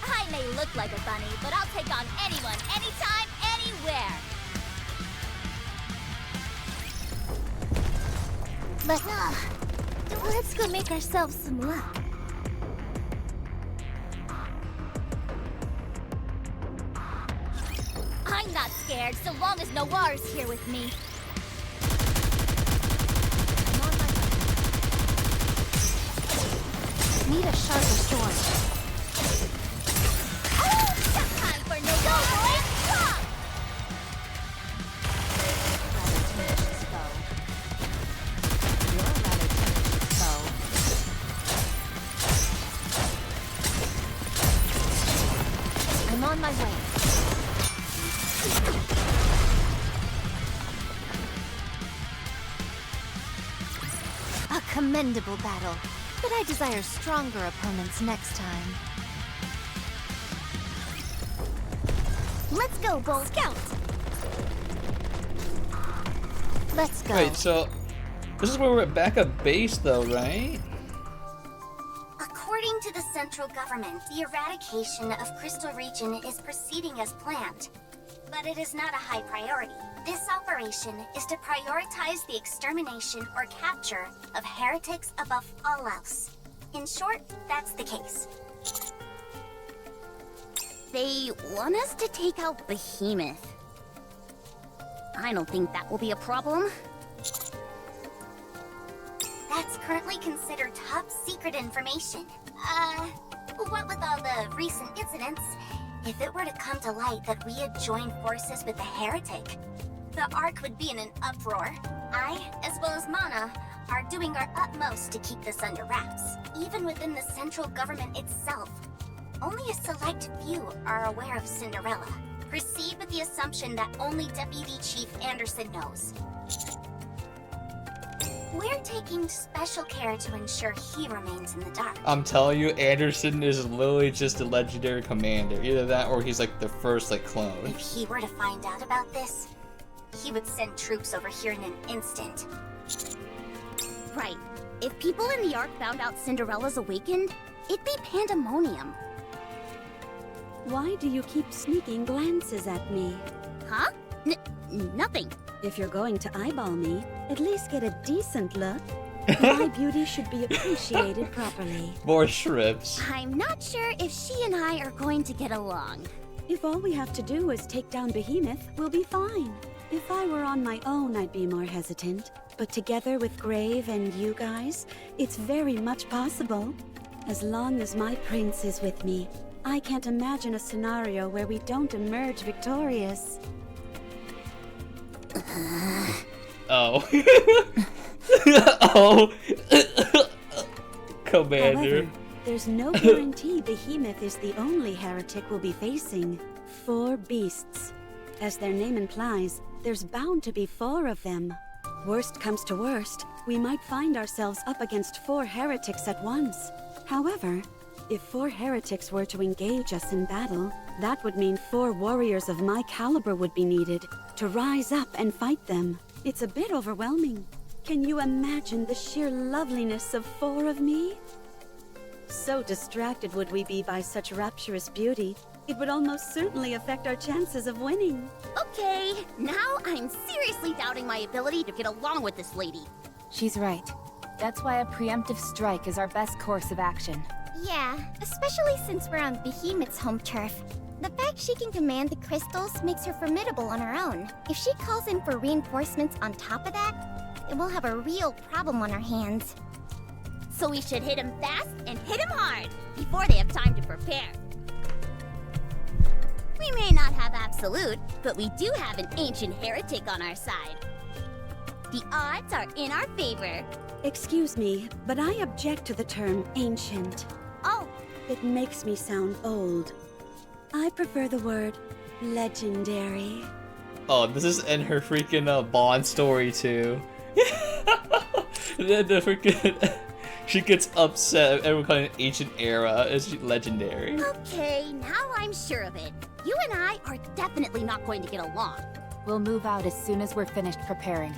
I may look like a bunny, but I'll take on anyone, anytime, anywhere. Let's go make ourselves some luck. I'm not scared, so long as Noir's here with me. I'm on my way. Need a sharper sword. Time for Noir! Rather tenacious foe. You're a rather tenacious foe. I'm on my way. A commendable battle, but I desire stronger opponents next time. Let's go, Bold Scout! Let's go. Wait, so this is where we're back at base though, right? According to the central government, the eradication of Crystal Region is proceeding as planned. But it is not a high priority. This operation is to prioritize the extermination or capture of heretics above all else. In short, that's the case. They want us to take out Behemoth. I don't think that will be a problem. That's currently considered top secret information. What with all the recent incidents, if it were to come to light that we had joined forces with the heretic, the Ark would be in an uproar. I, as well as Mana, are doing our utmost to keep this under wraps. Even within the central government itself, only a select few are aware of Cinderella. Proceed with the assumption that only Deputy Chief Anderson knows. We're taking special care to ensure he remains in the dark. I'm telling you, Anderson is literally just a legendary commander. Either that or he's like the first like clone. If he were to find out about this, he would send troops over here in an instant. Right. If people in the Ark found out Cinderella's awakened, it'd be pandemonium. Why do you keep sneaking glances at me? Huh? Nothing. If you're going to eyeball me, at least get a decent look. My beauty should be appreciated properly. More shrimps. I'm not sure if she and I are going to get along. If all we have to do is take down Behemoth, we'll be fine. If I were on my own, I'd be more hesitant. But together with Grave and you guys, it's very much possible. As long as my prince is with me, I can't imagine a scenario where we don't emerge victorious. Oh. Oh. Commander. However, there's no guarantee Behemoth is the only heretic we'll be facing. 4 beasts. As their name implies, there's bound to be 4 of them. Worst comes to worst, we might find ourselves up against 4 heretics at once. However, if 4 heretics were to engage us in battle, that would mean 4 warriors of my caliber would be needed to rise up and fight them. It's a bit overwhelming. Can you imagine the sheer loveliness of 4 of me? So distracted would we be by such rapturous beauty, it would almost certainly affect our chances of winning. Okay, now I'm seriously doubting my ability to get along with this lady. She's right. That's why a preemptive strike is our best course of action. Yeah, especially since we're on Behemoth's home turf. The fact she can command the crystals makes her formidable on her own. If she calls in for reinforcements on top of that, then we'll have a real problem on our hands. So we should hit him fast and hit him hard, before they have time to prepare. We may not have absolute, but we do have an ancient heretic on our side. The odds are in our favor. Excuse me, but I object to the term ancient. Oh, It makes me sound old. I prefer the word legendary. Oh, this is in her freaking Bond story too. the freaking she gets upset if everyone calling it ancient era is legendary. okay, now I'm sure of it. You and I are definitely not going to get along. We'll move out as soon as we're finished preparing.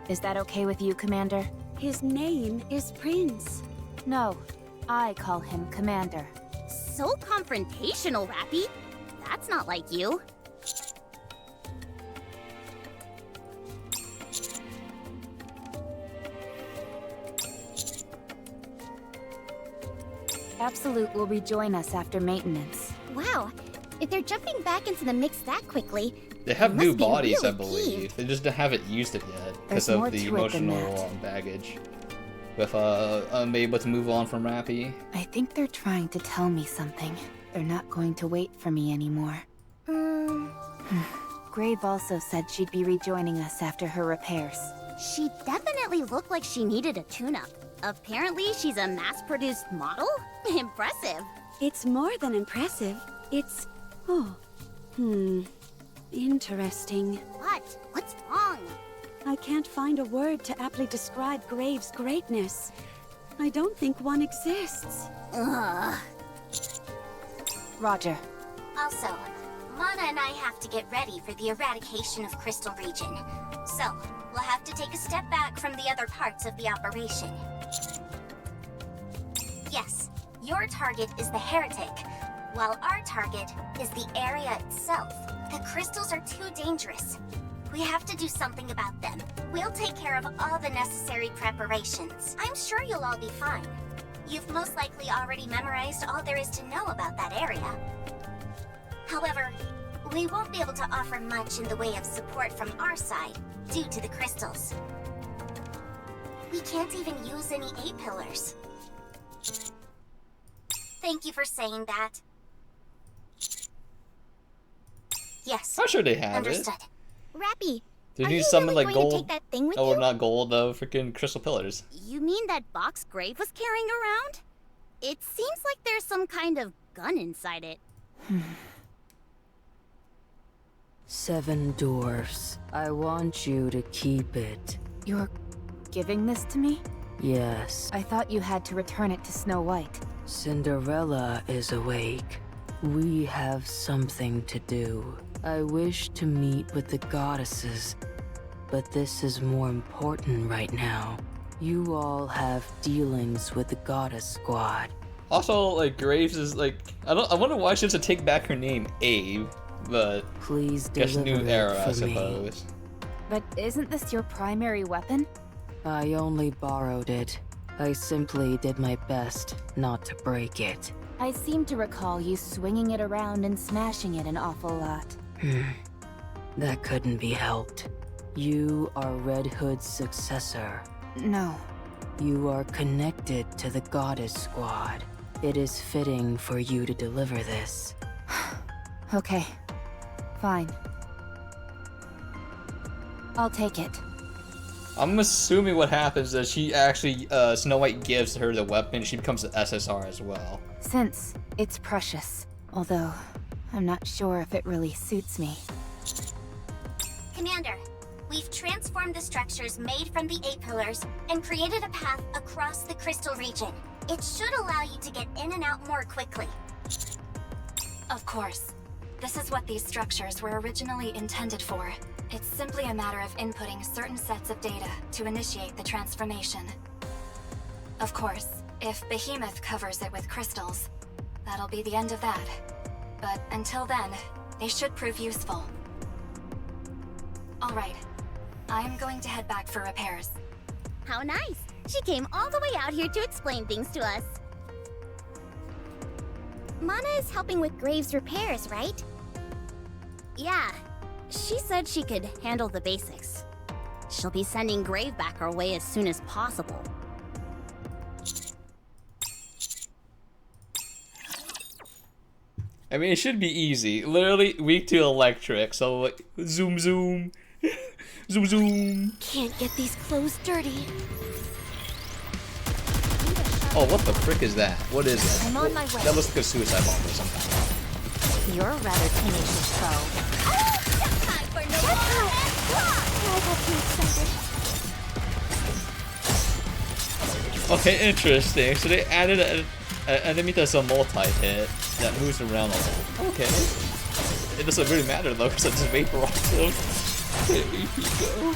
Is that okay with you, Commander? His name is Prince. No, I call him Commander. So confrontational, Rappy. That's not like you. Absolute will rejoin us after maintenance. Wow, if they're jumping back into the mix that quickly, They have must new be bodies, I really believe. keen. They just haven't used it yet because There's more of the to it than emotional that. baggage. With I'm able to move on from Rappy. I think they're trying to tell me something. They're not going to wait for me anymore. Grave also said she'd be rejoining us after her repairs. She definitely looked like she needed a tune-up. Apparently, she's a mass-produced model? Impressive. It's more than impressive. It's... interesting. What? What's wrong? I can't find a word to aptly describe Grave's greatness. I don't think one exists. Ugh. Roger. Also, Mana and I have to get ready for the eradication of Crystal Region. So, we'll have to take a step back from the other parts of the operation. Yes, your target is the heretic, while our target is the area itself. The crystals are too dangerous. We have to do something about them. We'll take care of all the necessary preparations. I'm sure you'll all be fine. You've most likely already memorized all there is to know about that area. However, we won't be able to offer much in the way of support from our side due to the crystals. We can't even use any A-pillars. Thank you for saying that. Yes. I'm sure they have Understood. it. Rappy, They are need you something really like going to gold. take that thing with Oh, you? not gold, freaking crystal pillars. You mean that box Grave was carrying around? It seems like there's some kind of gun inside it. 7 dwarfs. I want you to keep it. You're giving this to me? Yes. I thought you had to return it to Snow White. Cinderella is awake. We have something to do. I wish to meet with the goddesses, but this is more important right now. You all have dealings with the goddess squad. Also, like, Graves is like, I wonder why she has to take back her name, Abe, but Please guess deliver new era, it I for me. suppose. But isn't this your primary weapon? I only borrowed it. I simply did my best not to break it. I seem to recall you swinging it around and smashing it an awful lot. That couldn't be helped. You are Red Hood's successor. No. You are connected to the goddess squad. It is fitting for you to deliver this. Okay. Fine. I'll take it. I'm assuming what happens is she actually, Snow White gives her the weapon, she becomes the SSR as well. Since it's precious. Although, I'm not sure if it really suits me. Commander, we've transformed the structures made from the 8 pillars and created a path across the crystal region. It should allow you to get in and out more quickly. Of course. This is what these structures were originally intended for. It's simply a matter of inputting certain sets of data to initiate the transformation. Of course, if Behemoth covers it with crystals, that'll be the end of that. But until then, they should prove useful. Alright, I'm going to head back for repairs. How nice! She came all the way out here to explain things to us. Mana is helping with Graves' repairs, right? Yeah. She said she could handle the basics. She'll be sending Grave back our way as soon as possible. I mean, it should be easy. Literally, weak to electric, so like, zoom zoom. Zoom zoom. Can't get these clothes dirty. Oh, what the frick is that? What is that? I'm on my way. That looks like a suicide bomb or something. You're a rather tenacious foe. Time for no more. I got too excited. Okay, interesting. So they added an enemy that's a multi-hit that moves around a lot. Okay. It doesn't really matter though, because I just vaporize them. AP go.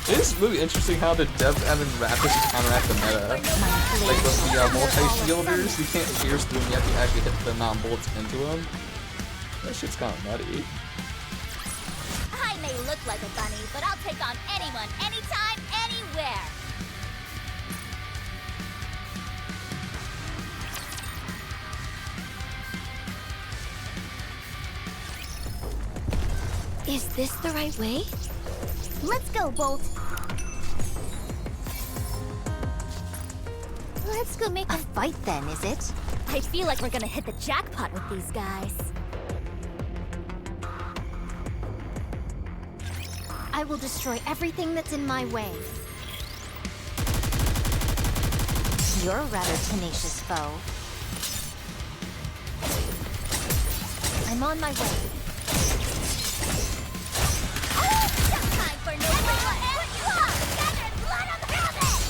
It is really interesting how the Dev and Raptors counteract the meta. Like with the multi-shielders, you can't pierce them, you have to actually hit the amount of bullets into them. That shit's kinda nutty. I may look like a bunny, but I'll take on anyone, anytime, anywhere. Is this the right way? Let's go, Bolt. Let's go make a fight then, is it? I feel like we're gonna hit the jackpot with these guys. I will destroy everything that's in my way. You're a rather tenacious foe. I'm on my way. Time for no more. Together, blood on the helmet.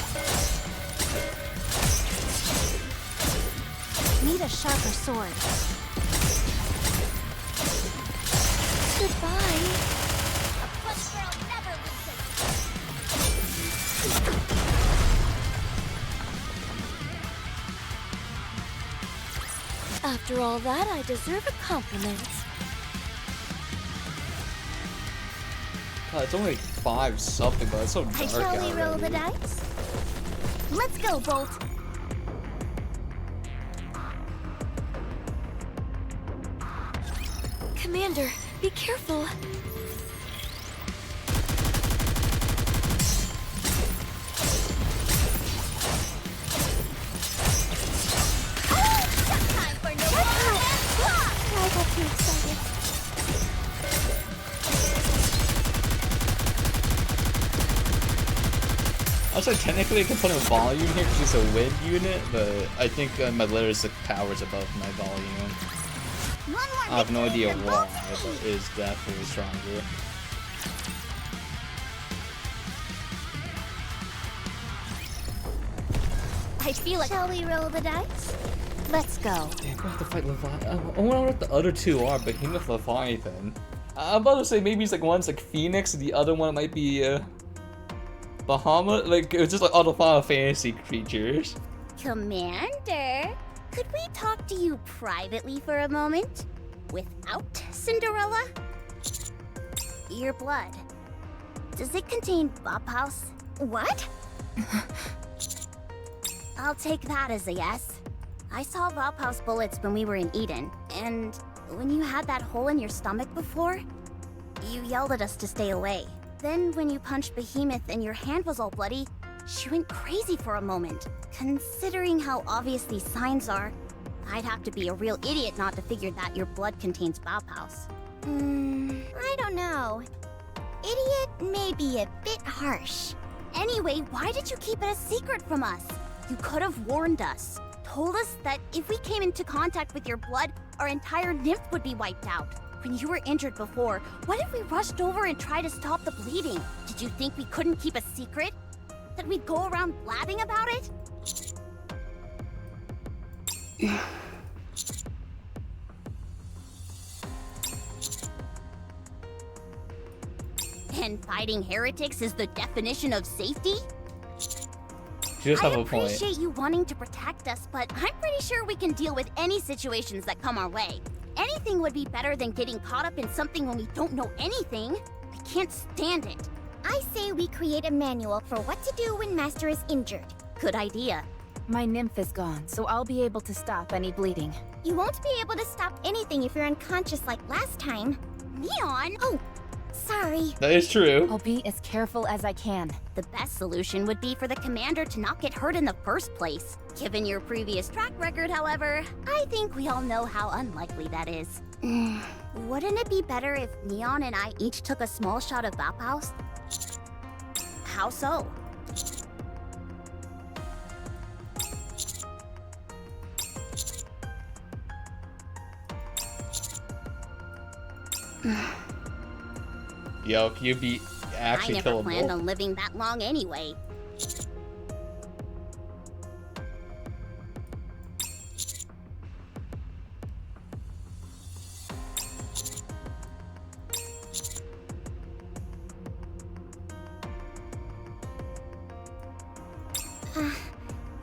Need a sharper sword. Goodbye. A punch girl never loses. After all that, I deserve a compliment. God, it's only 5 something, but it's so dark Shall out we roll the already. dice? Let's go, Bolt. Commander, be careful. Time for no more. I got too excited. Also, technically I can put a volume here because it's a wind unit, but I think my letters power's above my volume. One more I have no victory idea for why, Bolt but and it is definitely stronger. I feel like... Shall we roll the dice? Let's go. Damn, we have to fight Leviathan. I wonder what the other two are, Behemoth, Leviathan. I'm about to say maybe it's like one's like Phoenix, and the other one might be Bahamut. Like it's just like all the Final Fantasy creatures. Commander, could we talk to you privately for a moment? Without Cinderella? Your blood. Does it contain Bauhaus? What? I'll take that as a yes. I saw Bauhaus bullets when we were in Eden, and when you had that hole in your stomach before, you yelled at us to stay away. Then when you punched Behemoth and your hand was all bloody, she went crazy for a moment. Considering how obvious these signs are, I'd have to be a real idiot not to figure that your blood contains Bauhaus. I don't know. Idiot may be a bit harsh. Anyway, why did you keep it a secret from us? You could have warned us. Told us that if we came into contact with your blood, our entire nymph would be wiped out. When you were injured before, what if we rushed over and tried to stop the bleeding? Did you think we couldn't keep a secret? That we'd go around blabbing about it? And fighting heretics is the definition of safety? She does have I a point. appreciate you wanting to protect us, but I'm pretty sure we can deal with any situations that come our way. Anything would be better than getting caught up in something when we don't know anything. I can't stand it. I say we create a manual for what to do when Master is injured. Good idea. My nymph is gone, so I'll be able to stop any bleeding. You won't be able to stop anything if you're unconscious like last time. Neon! Oh, sorry. That is true. I'll be as careful as I can. The best solution would be for the commander to not get hurt in the first place. Given your previous track record, however, I think we all know how unlikely that is. Wouldn't it be better if Neon and I each took a small shot of Bauhaus? How so? Yo, you'd be actually I never planned killable. on living that long anyway.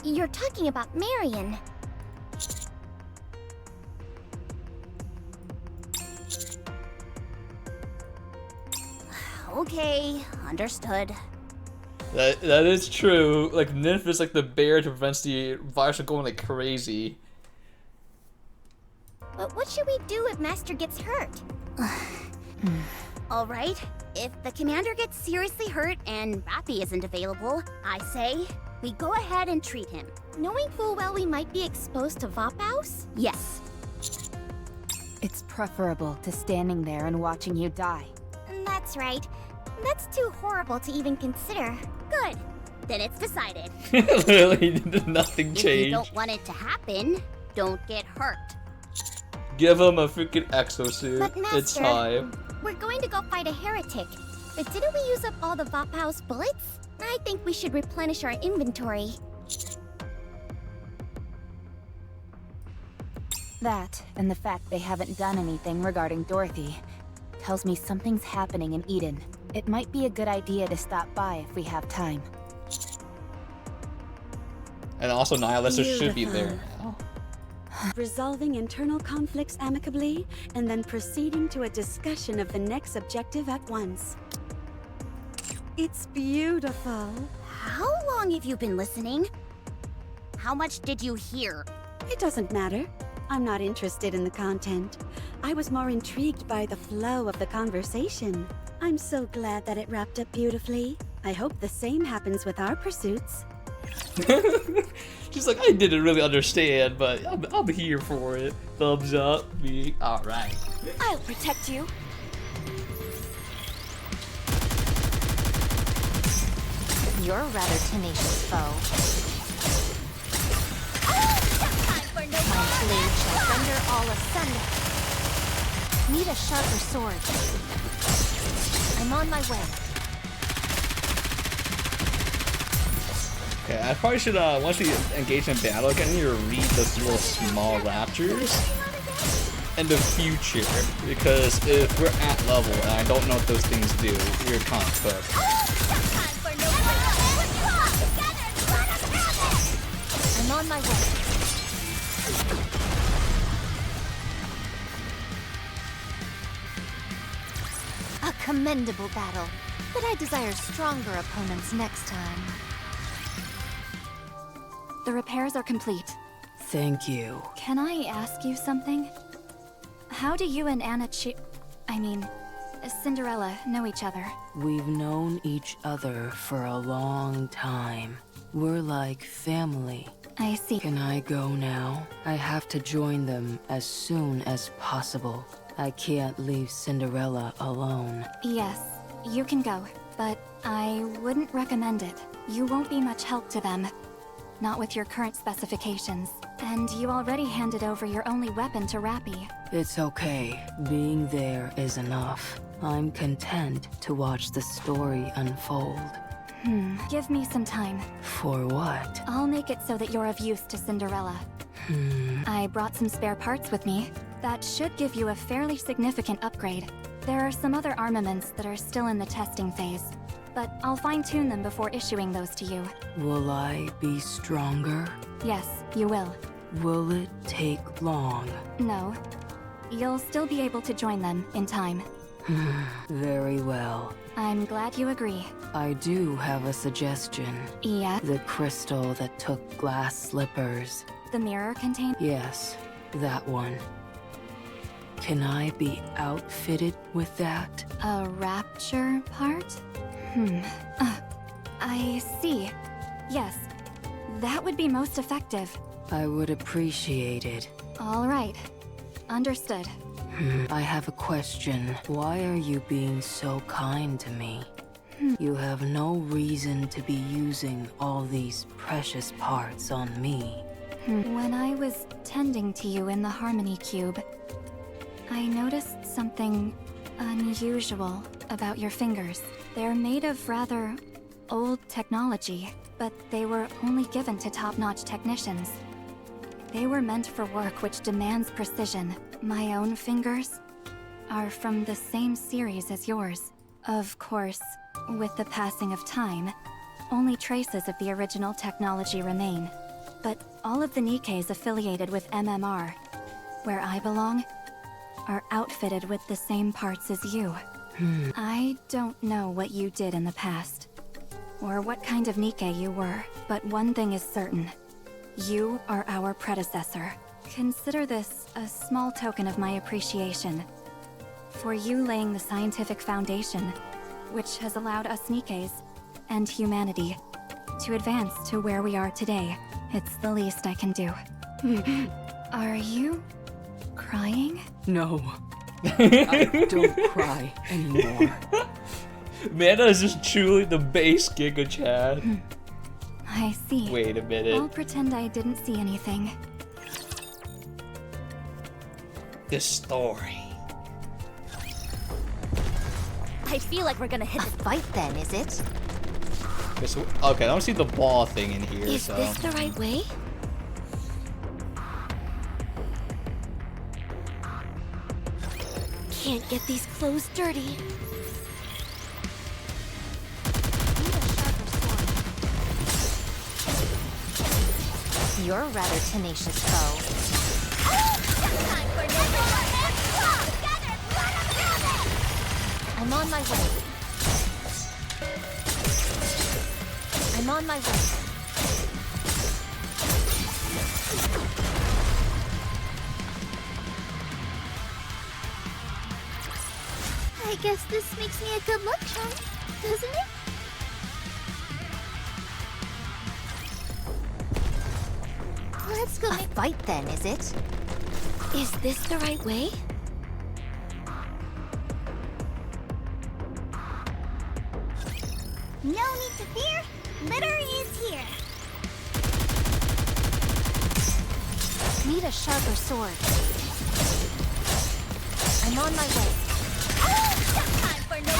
You're talking about Marion. Okay, understood. That is true. Like Nymph is like the barrier to prevent the virus from going like crazy. But what should we do if Master gets hurt? All right, if the commander gets seriously hurt and Rappy isn't available, I say we go ahead and treat him. Knowing full well we might be exposed to Vophaus? Yes. It's preferable to standing there and watching you die. That's right. That's too horrible to even consider. Good. Then it's decided. Literally, nothing If you changed. don't want it to happen, don't get hurt. Give him a freaking exosuit. But It's Master- time. We're going to go fight a heretic. But didn't we use up all the Vophaus bullets? I think we should replenish our inventory. That, and the fact they haven't done anything regarding Dorothy, tells me something's happening in Eden. It might be a good idea to stop by if we have time. And also Nihilester should be there Beautiful. now. Resolving internal conflicts amicably, and then proceeding to a discussion of the next objective at once. It's beautiful. How long have you been listening? How much did you hear? It doesn't matter. I'm not interested in the content. I was more intrigued by the flow of the conversation. I'm so glad that it wrapped up beautifully. I hope the same happens with our pursuits. She's like, I didn't really understand, but I'm here for it. Thumbs up, me. Alright. I'll protect you. You're a rather tenacious foe. Time for no My blade shall render all asunder. Need a sharper sword. I'm on my way. Okay, I probably should, once we engage in battle again, I need to read those little small raptures in the future, because if we're at level and I don't know what those things do, we're kind of cooked. I'm on my way. A commendable battle, but I desire stronger opponents next time. The repairs are complete. Thank you. Can I ask you something? How do you and Cinderella know each other? We've known each other for a long time. We're like family. I see. Can I go now? I have to join them as soon as possible. I can't leave Cinderella alone. Yes, you can go, but I wouldn't recommend it. You won't be much help to them. Not with your current specifications. And you already handed over your only weapon to Rappy. It's okay. Being there is enough. I'm content to watch the story unfold. Give me some time. For what? I'll make it so that you're of use to Cinderella. I brought some spare parts with me. That should give you a fairly significant upgrade. There are some other armaments that are still in the testing phase, but I'll fine-tune them before issuing those to you. Will I be stronger? Yes, you will. Will it take long? No. You'll still be able to join them in time. Very well. I'm glad you agree. I do have a suggestion. Yeah? The crystal that took glass slippers. The mirror contains... Yes, that one. Can I be outfitted with that? A rapture part? I see. Yes, that would be most effective. I would appreciate it. All right. Understood. I have a question. Why are you being so kind to me? You have no reason to be using all these precious parts on me. When I was tending to you in the Harmony Cube, I noticed something unusual about your fingers. They're made of rather old technology, but they were only given to top-notch technicians. They were meant for work which demands precision. My own fingers are from the same series as yours. Of course, with the passing of time, only traces of the original technology remain. But all of the Nikkeis affiliated with MMR, where I belong, are outfitted with the same parts as you. I don't know what you did in the past, or what kind of Nikke you were, but one thing is certain. You are our predecessor. Consider this a small token of my appreciation for you laying the scientific foundation, which has allowed us Nikkeis and humanity to advance to where we are today. It's the least I can do. Are you crying? No. I don't cry anymore. Mana is just truly the base Giga Chad. I see. Wait a minute. I'll pretend I didn't see anything. The story. I feel like we're gonna hit the fight then, is it? Okay, I don't see the ball thing in here, Is so... this the right way? Can't get these clothes dirty. You're a rather tenacious foe. I'm on my way. I'm on my way. I guess this makes me a good luck charm, doesn't it? Let's go. A fight then, is it? Is this the right way? No need to fear. Litter is here. Need a sharper sword. I'm on my way. Time for no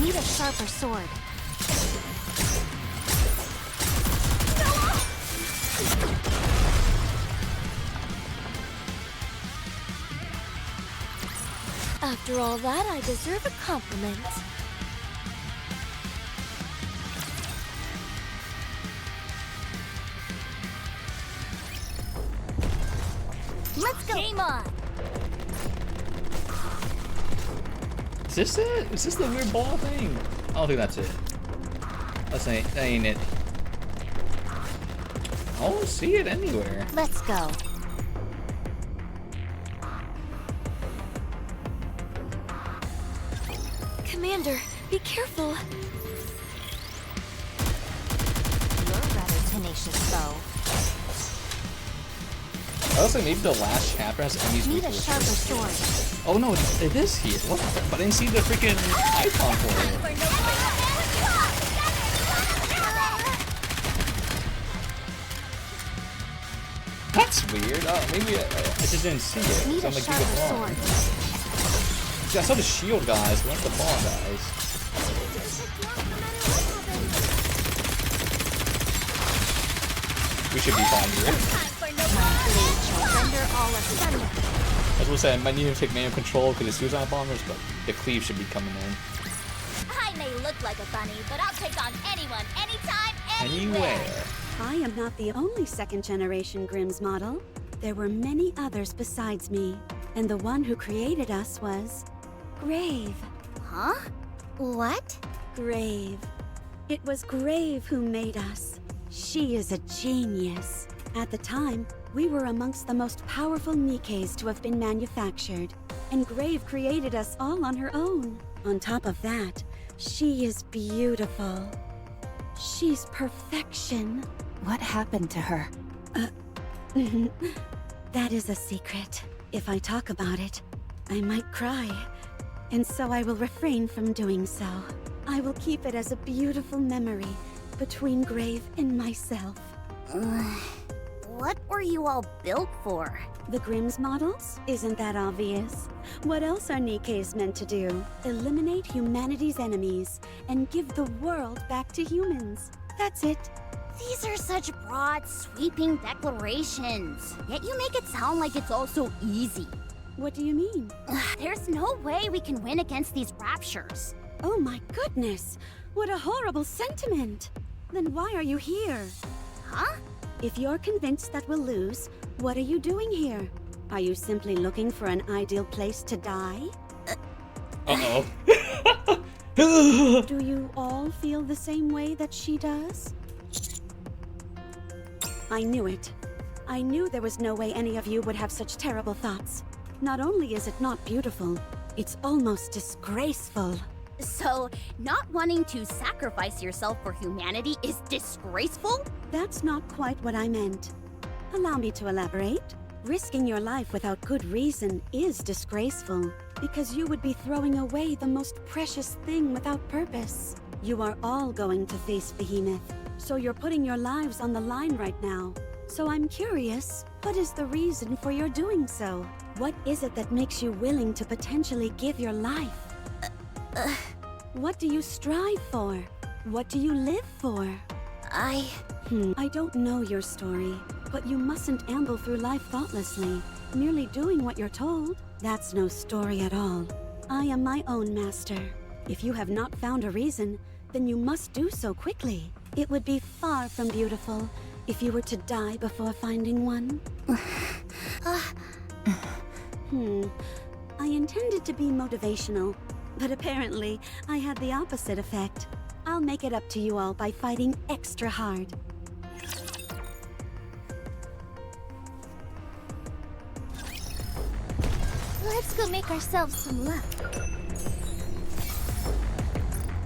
Need a sharper sword. After all that, I deserve a compliment. Let's go. Game on! Is this it? Is this the weird ball thing? I don't think that's it. That ain't it. I don't see it anywhere. Let's go. Commander, be careful. You're rather tenacious, though. I was like, maybe the last chapter has enemies Need a with sharper sword. Oh no, it is here. What? But I didn't see the freaking icon for it. That's weird. Oh, maybe I just didn't see it. Need So a I'm like, sharper keep it wrong. sword. See, I saw the shield guys, but not the ball guys. We should be fine here. As we'll say, I might need to take manual control because it's suicide bombers, but the cleave should be coming in. I may look like a bunny, but I'll take on anyone, anytime, Anywhere. I am not the only second-generation Grimm's model. There were many others besides me, and the one who created us was Grave. Huh? What? Grave. It was Grave who made us. She is a genius. At the time, we were amongst the most powerful Nikes to have been manufactured, and Grave created us all on her own. On top of that, she is beautiful. She's perfection. What happened to her? That is a secret. If I talk about it, I might cry. And so I will refrain from doing so. I will keep it as a beautiful memory between Grave and myself. What were you all built for? The Grimm's models? Isn't that obvious? What else are Nikes meant to do? Eliminate humanity's enemies and give the world back to humans. That's it. These are such broad, sweeping declarations. Yet you make it sound like it's all so easy. What do you mean? There's no way we can win against these raptures. Oh my goodness! What a horrible sentiment! Then why are you here? Huh? If you're convinced that we'll lose, what are you doing here? Are you simply looking for an ideal place to die? Uh-oh. Do you all feel the same way that she does? I knew it. I knew there was no way any of you would have such terrible thoughts. Not only is it not beautiful, it's almost disgraceful. So, not wanting to sacrifice yourself for humanity is disgraceful? That's not quite what I meant. Allow me to elaborate. Risking your life without good reason is disgraceful, because you would be throwing away the most precious thing without purpose. You are all going to face Behemoth, so you're putting your lives on the line right now. So I'm curious, what is the reason for your doing so? What is it that makes you willing to potentially give your life? What do you strive for? What do you live for? I don't know your story, but you mustn't amble through life thoughtlessly, merely doing what you're told. That's no story at all. I am my own master. If you have not found a reason, then you must do so quickly. It would be far from beautiful if you were to die before finding one. I intended to be motivational, but apparently I had the opposite effect. I'll make it up to you all by fighting extra hard. Let's go make ourselves some luck.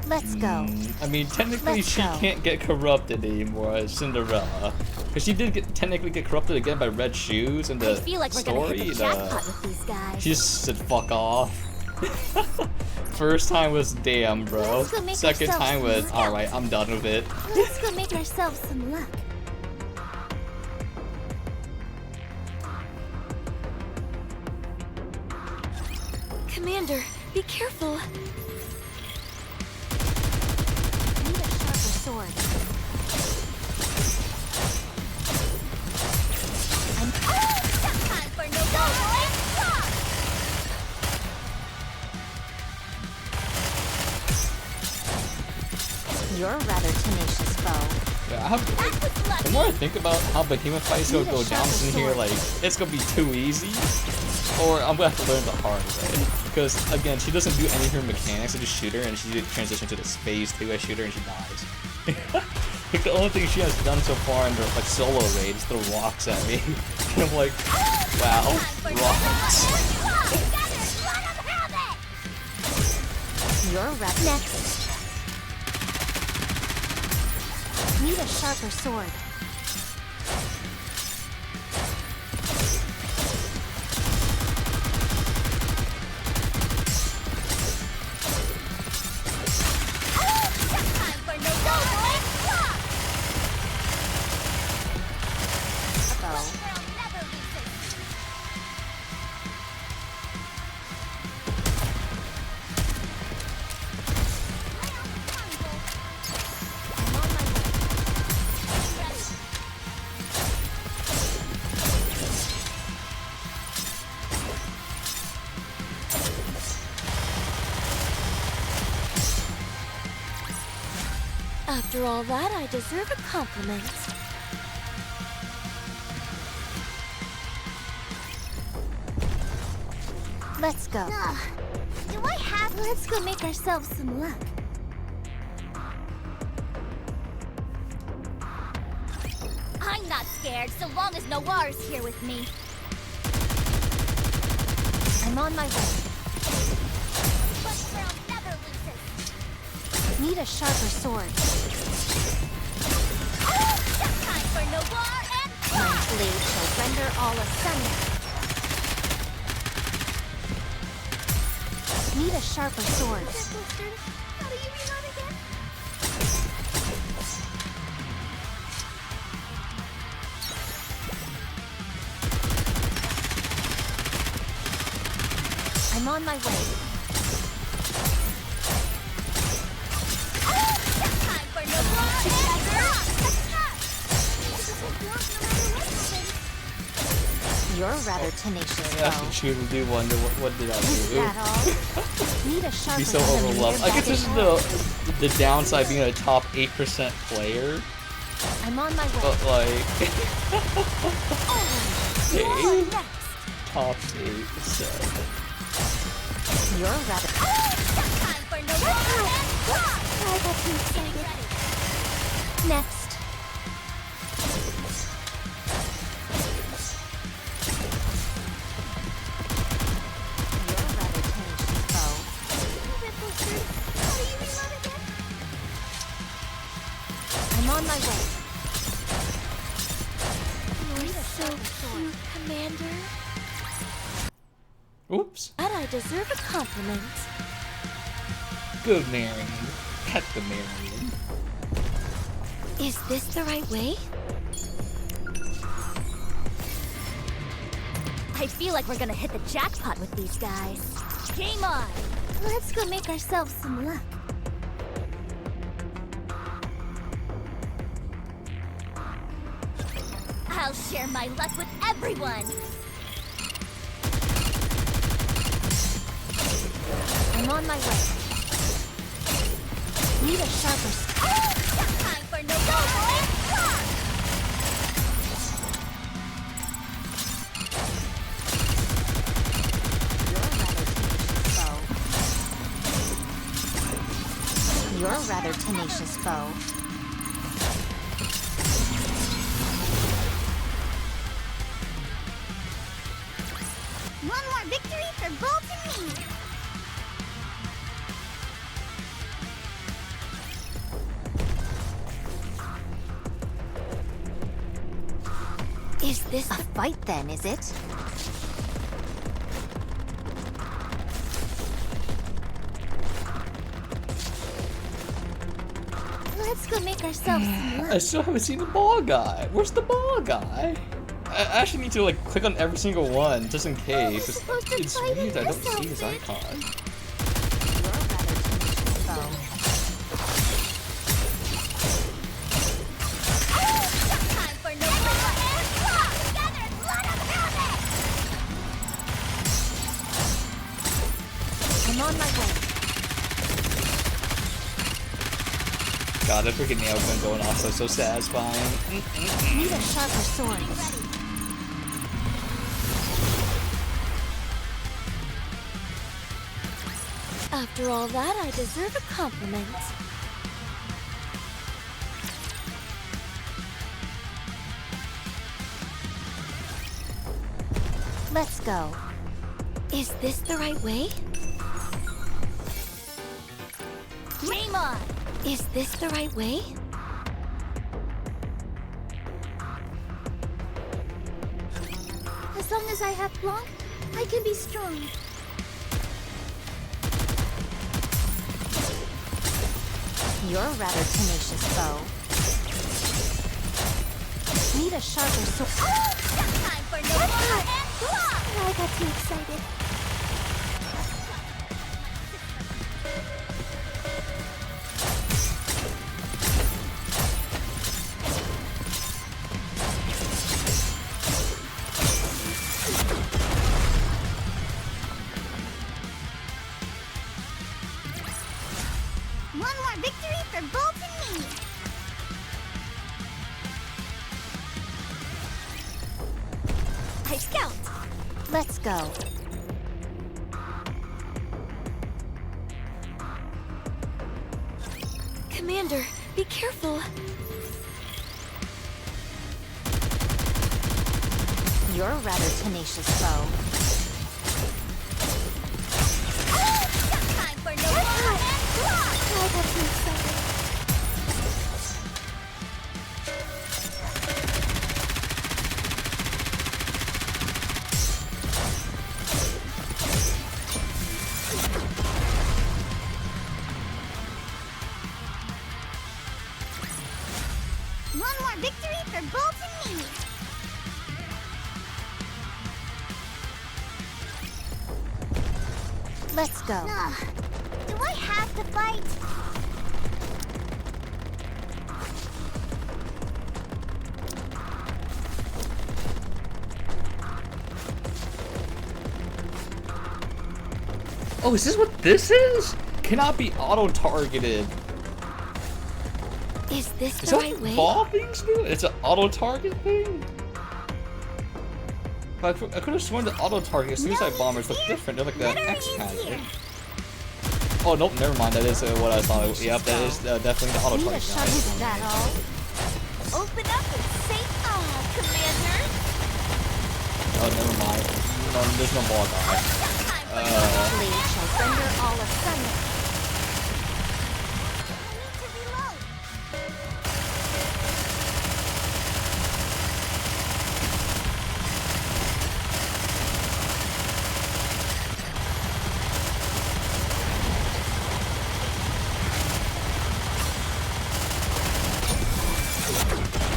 Let's go. I mean, technically she can't get corrupted anymore as Cinderella. Because she did technically get corrupted again by red shoes in the I feel like we're gonna story. hit the jackpot with these guys. She just said fuck off. First time was damn, bro. Let's go make Second ourselves time some was luck. alright, I'm done with it. Let's go make ourselves some luck. Commander, be careful. sword. Time for no You're a rather tenacious foe. Yeah, the more I think about how Behemoth fights gonna go down in here, like, it's gonna be too easy. Or I'm gonna have to learn the hard way. Because, again, she doesn't do any of her mechanics. I just shoot her, and she transitions to the space too. I shoot her, and she dies. Like, the only thing she has done so far in her, like, solo raid is throw rocks at me. And I'm like, wow, rocks. You're right. Next. Need a sharper sword. After all that, I deserve a compliment. Let's go. Do I have? Let's go make ourselves some luck. I'm not scared, so long as Noir's here with me. I'm on my way. But Crown never loses. Need a sharper sword. Time for Noir and My blade shall render all asunder. Need a sharper sword. How do you reload again? I'm on my way. Time for Noir You're a rather tenacious I foe. actually truly do wonder what did I Is do? that all? Need a sharper Be so sword. overwhelmed. I guess this is the downside being a top 8% player. I'm on my way. But like, You're okay, next. top 8%. You're rather. Time for Noir and I got too excited. Next. You're a rather tenacious foe. How do you reload again? I'm on my way. You're so cute, Commander. Oops. And I deserve a compliment. Good Marion. Pet the Marion. Is this the right way? I feel like we're gonna hit the jackpot with these guys. Game on! Let's go make ourselves some luck. I'll share my luck with everyone! I'm on my way. Need a sharper. Time for no boy! You're a rather tenacious foe. One more victory for Bolt and me! Is this a fight then, is it? Let's go make ourselves some luck. I still haven't seen the ball guy. Where's the ball guy? I actually need to like click on every single one just in case. supposed to It's fight weird in I don't this see his outfit. You're a rather tenacious foe. I'm on my way. God, that freaking nail gun going off so satisfying. Need a sharper sword. After all that, I deserve a compliment. Let's go. Is this the right way? Game on! Is this the right way? As long as I have Blanc, I can be strong. You're a rather tenacious foe. Need a sharper sword. Time for no more and block! I got too excited. One more victory for Bolt and me! I scout. Let's go. Commander, be careful. You're a rather tenacious foe. Time for no more and block! I got too excited. One more victory for Bolt and me! Let's go. Do I have to fight? Oh, is this what this is? Cannot be auto-targeted. Is this Is the that right way? ball things do? It's an auto-target thing? I could have sworn the auto-target suicide bombers look different. They're like the X kind of thing. Oh, nope, never mind. That is what I thought. Yep, that is definitely the auto-target. Is that all? Open up and say Commander! Oh, never mind. No, there's no ball guy. Blade shall render all asunder. I need to reload.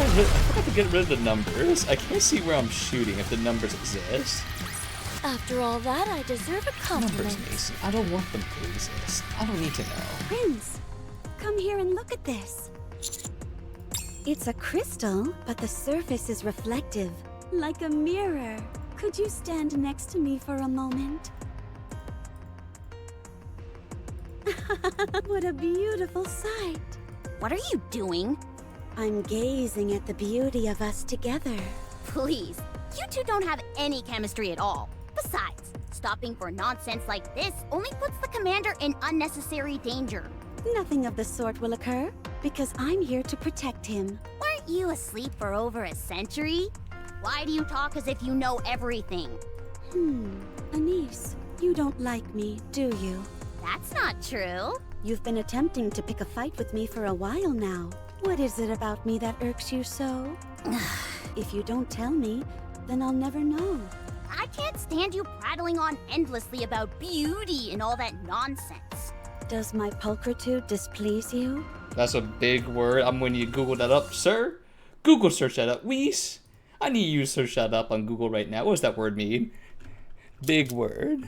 I forgot to get rid of the numbers. I can't see where I'm shooting if the numbers exist. After all that, I deserve a compliment. Numbers, Macy. I don't want them to exist. I don't need to know. Prince, come here and look at this. It's a crystal, but the surface is reflective, like a mirror. Could you stand next to me for a moment? What a beautiful sight. What are you doing? I'm gazing at the beauty of us together. Please, you two don't have any chemistry at all. Besides, stopping for nonsense like this only puts the commander in unnecessary danger. Nothing of the sort will occur, because I'm here to protect him. Weren't you asleep for over a century? Why do you talk as if you know everything? Anise, you don't like me, do you? That's not true. You've been attempting to pick a fight with me for a while now. What is it about me that irks you so? If you don't tell me, then I'll never know. I can't stand you prattling on endlessly about beauty and all that nonsense. Does my pulchritude displease you? That's a big word. I'm when you Google that up, sir. Google search that up, Weiss. I need you to search that up on Google right now. What does that word mean? Big word.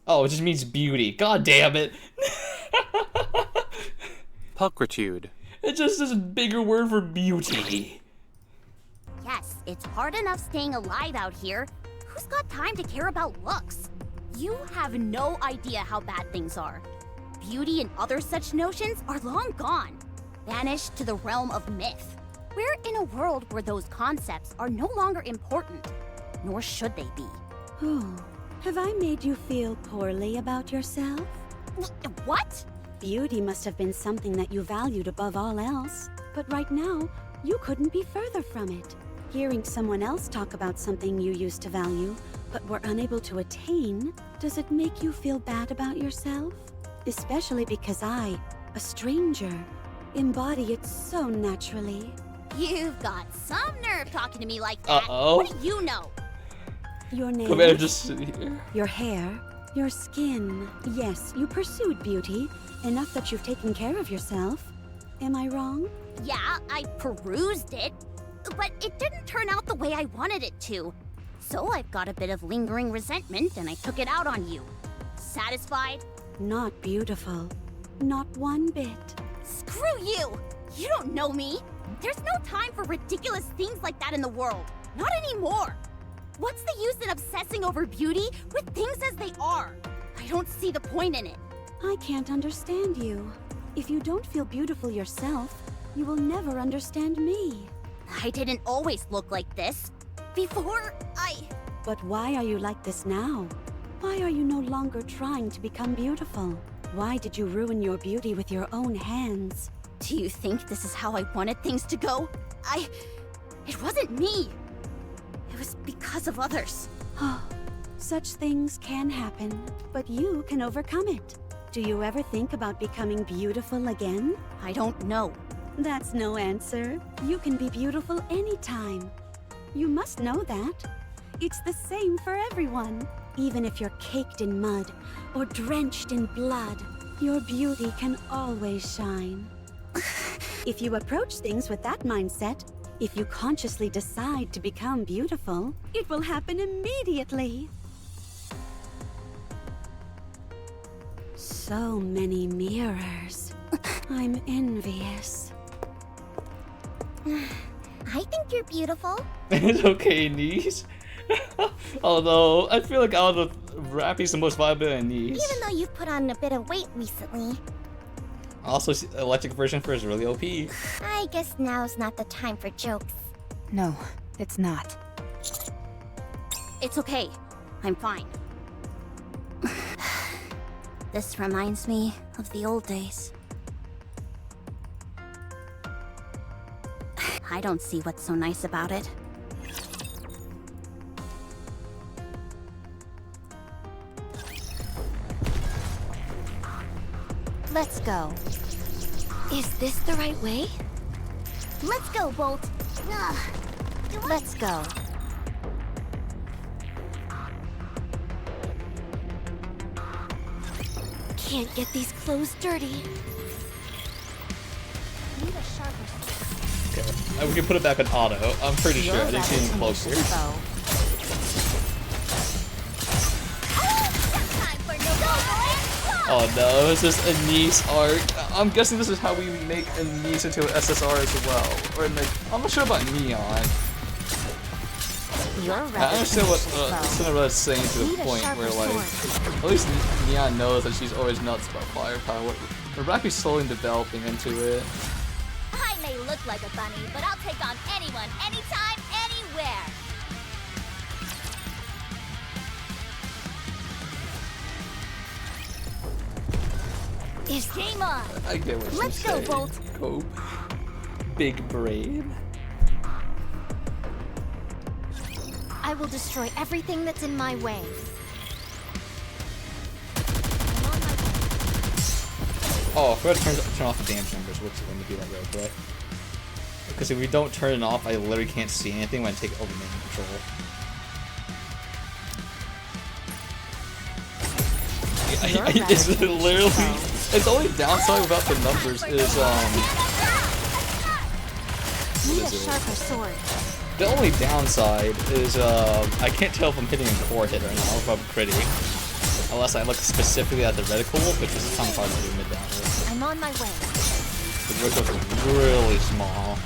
Oh, it just means beauty. God damn it. Pulchritude. It just is a bigger word for beauty. Yes, it's hard enough staying alive out here. Who's got time to care about looks? You have no idea how bad things are. Beauty and other such notions are long gone, vanished to the realm of myth. We're in a world where those concepts are no longer important, nor should they be. Oh, have I made you feel poorly about yourself? What? Beauty must have been something that you valued above all else. But right now, you couldn't be further from it. Hearing someone else talk about something you used to value, but were unable to attain, does it make you feel bad about yourself? Especially because I, a stranger, embody it so naturally. You've got some nerve talking to me like that. Uh-oh. What do you know? Your nails, Come here, just sit here. your hair, your skin. Yes, you pursued beauty, enough that you've taken care of yourself. Am I wrong? Yeah, I perused it, but it didn't turn out the way I wanted it to. So I've got a bit of lingering resentment and I took it out on you. Satisfied? Not beautiful. Not one bit. Screw you! You don't know me! There's no time for ridiculous things like that in the world. Not anymore! What's the use in obsessing over beauty with things as they are? I don't see the point in it. I can't understand you. If you don't feel beautiful yourself, you will never understand me. I didn't always look like this. Before, But why are you like this now? Why are you no longer trying to become beautiful? Why did you ruin your beauty with your own hands? Do you think this is how I wanted things to go? It wasn't me. It was because of others. Such things can happen, but you can overcome it. Do you ever think about becoming beautiful again? I don't know. That's no answer. You can be beautiful anytime. You must know that. It's the same for everyone. Even if you're caked in mud or drenched in blood, your beauty can always shine. If you approach things with that mindset, if you consciously decide to become beautiful, it will happen immediately. So many mirrors. I'm envious. I think you're beautiful. It's okay, niece. Although, I feel like out of the Rappy's the most vibrant niece. Even though you've put on a bit of weight recently. Also, electric version for is really OP. I guess now's not the time for jokes. No, it's not. It's okay. I'm fine. This reminds me of the old days. I don't see what's so nice about it. Let's go. Is this the right way? Let's go, Bolt. Let's go. Can't get these clothes dirty. Need a sharper. Okay, we can put it back on auto. I'm pretty sure. I didn't see him closer. Oh no, is this a niece arc? I'm guessing this is how we make a niece into an SSR as well. Or like, I'm not sure about Neon. I understand what Cinderella's saying to the point where like, at least Neon knows that she's always nuts about firepower. But Rappy's slowly developing into it. I may look like a bunny, but I'll take on anyone, anytime, anywhere. Is game on. I get what Let's she's go, saying. Bolt. Cope. Big brain. I will destroy everything that's in my way. Oh, I forgot to turn off the damage numbers. Whoops, let me do that real quick. Because if we don't turn it off, I literally can't see anything when I take over main control. It's literally... It's the only downside about the numbers is, Need a sharper sword. the only downside is, I can't tell if I'm hitting a core hit or not, or if I'm critting. Unless I look specifically at the reticle, which is kind of hard to do mid-down with. I'm on my way. The reticle's really small.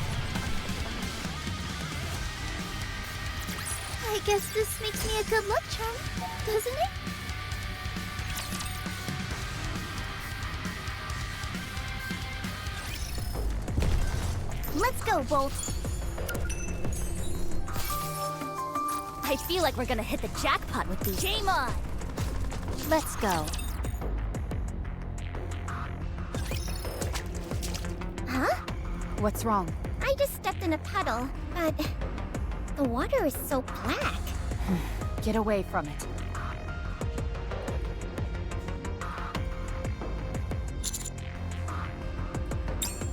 I guess this makes me a good luck charm, doesn't it? Let's go, Bolt. I feel like we're gonna hit the jackpot with these. Game on! Let's go. Huh? What's wrong? I just stepped in a puddle, but the water is so black. Get away from it.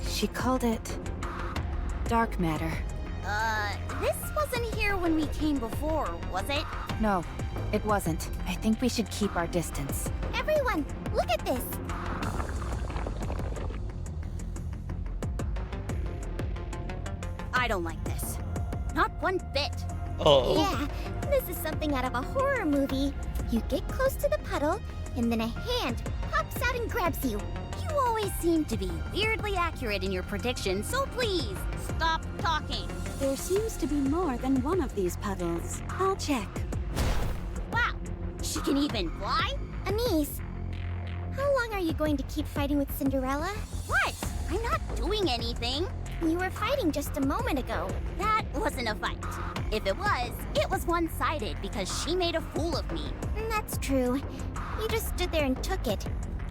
She called it dark matter. This wasn't here when we came before, was it? No, it wasn't. I think we should keep our distance. Everyone, look at this. I don't like this. Not one bit. Oh. Yeah, this is something out of a horror movie. You get close to the puddle, and then a hand pops out and grabs you. You always seem to be weirdly accurate in your predictions, so please, stop talking. There seems to be more than one of these puddles. I'll check. Wow, she can even fly? Anise, how long are you going to keep fighting with Cinderella? What? I'm not doing anything. You were fighting just a moment ago. That wasn't a fight. If it was one-sided because she made a fool of me. That's true. You just stood there and took it,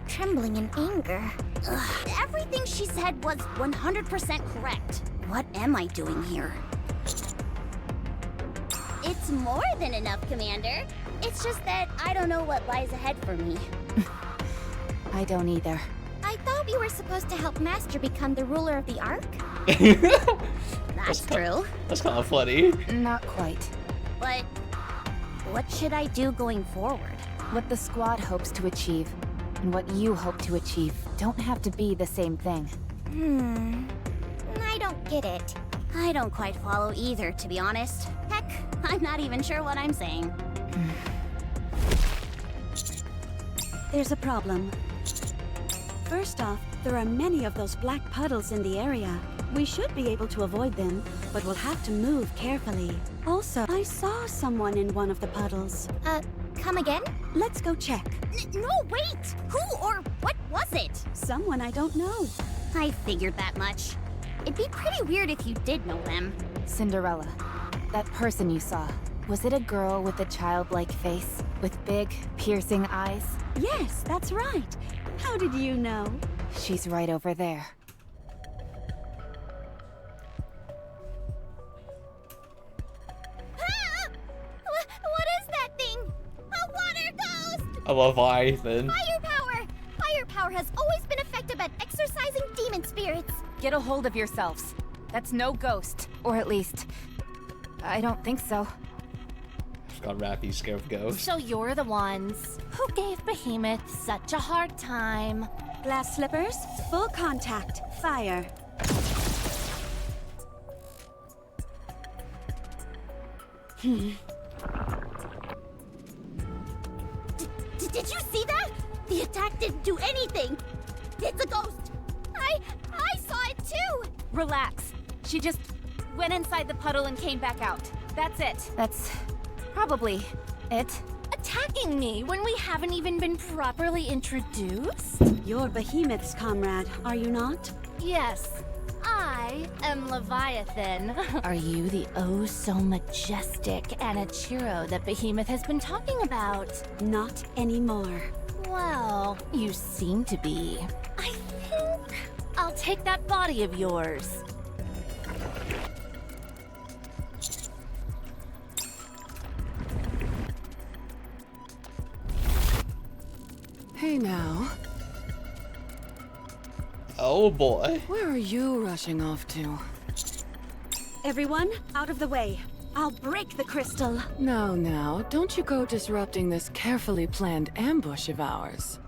trembling in anger. Ugh, everything she said was 100% correct. What am I doing here? It's more than enough, Commander. It's just that I don't know what lies ahead for me. I don't either. I thought we were supposed to help Master become the ruler of the Ark? That's true. That's kind of funny. Not quite. But what should I do going forward? What the squad hopes to achieve and what you hope to achieve don't have to be the same thing. I don't get it. I don't quite follow either, to be honest. Heck, I'm not even sure what I'm saying. There's a problem. First off, there are many of those black puddles in the area. We should be able to avoid them, but we'll have to move carefully. Also, I saw someone in one of the puddles. Come again? Let's go check. No, wait! Who or what was it? Someone I don't know. I figured that much. It'd be pretty weird if you did know them. Cinderella, that person you saw, was it a girl with a childlike face? With big, piercing eyes? Yes, that's right. How did you know? She's right over there. What is that thing? A water ghost! A Leviathan. Firepower! Firepower has always been effective at exorcising demon spirits. Get a hold of yourselves. That's no ghost. Or at least, I don't think so. She's got Rappy scared of ghosts. So you're the ones who gave Behemoth such a hard time. Glass slippers, full contact, fire. Did you see that? The attack didn't do anything. It's a ghost. I saw it too! Relax. She just went inside the puddle and came back out. That's it. That's probably it. Attacking me when we haven't even been properly introduced? You're Behemoth's comrade, are you not? Yes, I am Leviathan. Are you the oh so majestic Anachiro that Behemoth has been talking about? Not anymore. Well, you seem to be. I think I'll take that body of yours. Hey now, Oh boy. where are you rushing off to? Everyone, out of the way. I'll break the crystal. Now, don't you go disrupting this carefully planned ambush of ours.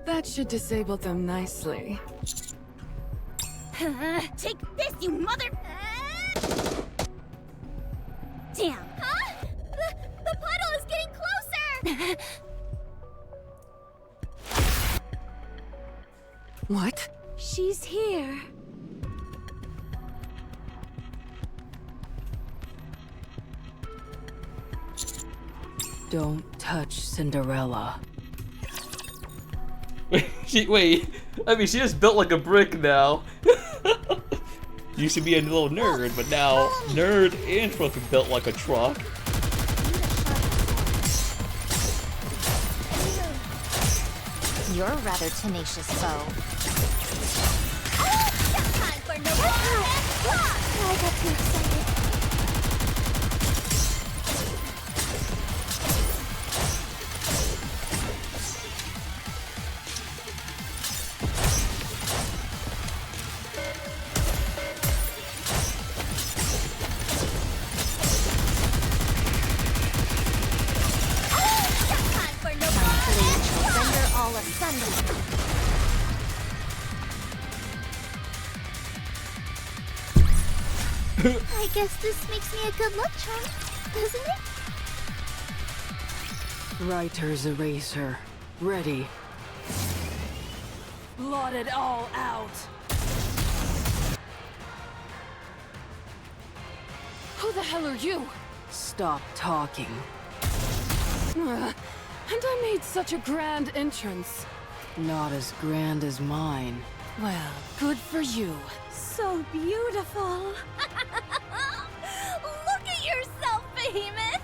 That should disable them nicely. Take this, you mother... Damn. Huh? The puddle is getting closer! What? She's here. Don't touch Cinderella. Wait. I mean, she just built like a brick now. Used to be a little nerd, but now nerd and fucking built like a truck. You're a rather tenacious foe. Time for no I got too excited. I guess this makes me a good luck charm, doesn't it? Writer's eraser. Ready. Blot it all out. Who the hell are you? Stop talking. And I made such a grand entrance. Not as grand as mine. Well, good for you. So beautiful. Look at yourself, Behemoth!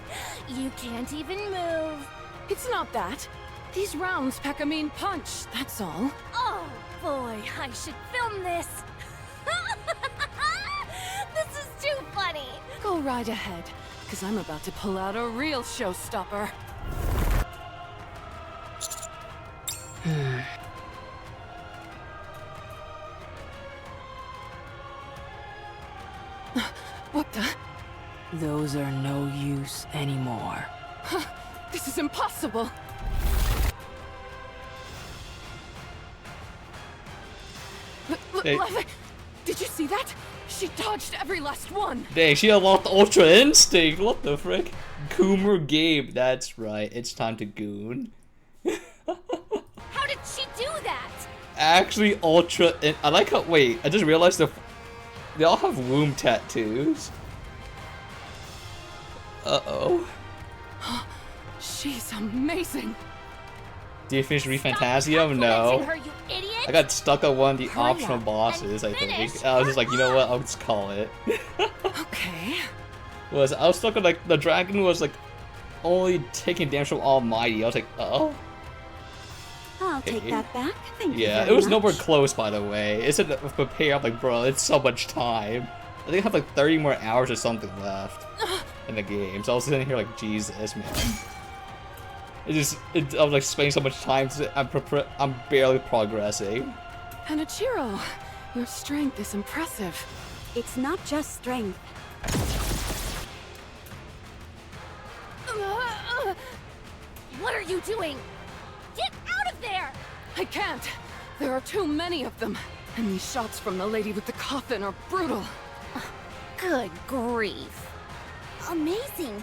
You can't even move. It's not that. These rounds pack a mean punch, that's all. Oh boy, I should film this. This is too funny. Go right ahead, because I'm about to pull out a real showstopper. What the? Those are no use anymore. This is impossible! Hey. Did you see that? She dodged every last one! Dang, she unlocked Ultra Instinct! What the frick? Goomer Gabe, that's right. It's time to goon. How did she do that? Actually, I like how. Wait, I just realized they all have womb tattoos. Uh-oh. She's amazing! Do you finish Refantasio? No. Her, you idiot. I got stuck on one of the Hurry optional up bosses, I and think. finish. I was just like, you know what? I'll just call it. Okay. I was stuck on like the dragon was like only taking damage from Almighty. I was like, oh. I'll take that back. Thank you. Yeah, very it was much. nowhere close, by the way. It said prepare. I'm like, bro, it's so much time. I think I have like 30 more hours or something left in the game. So I was sitting here like, Jesus, man. I was like spending so much time. I'm barely progressing. Hanichiro, your strength is impressive. It's not just strength. What are you doing? Get out of there! I can't. There are too many of them. And these shots from the lady with the coffin are brutal. Good grief. Amazing.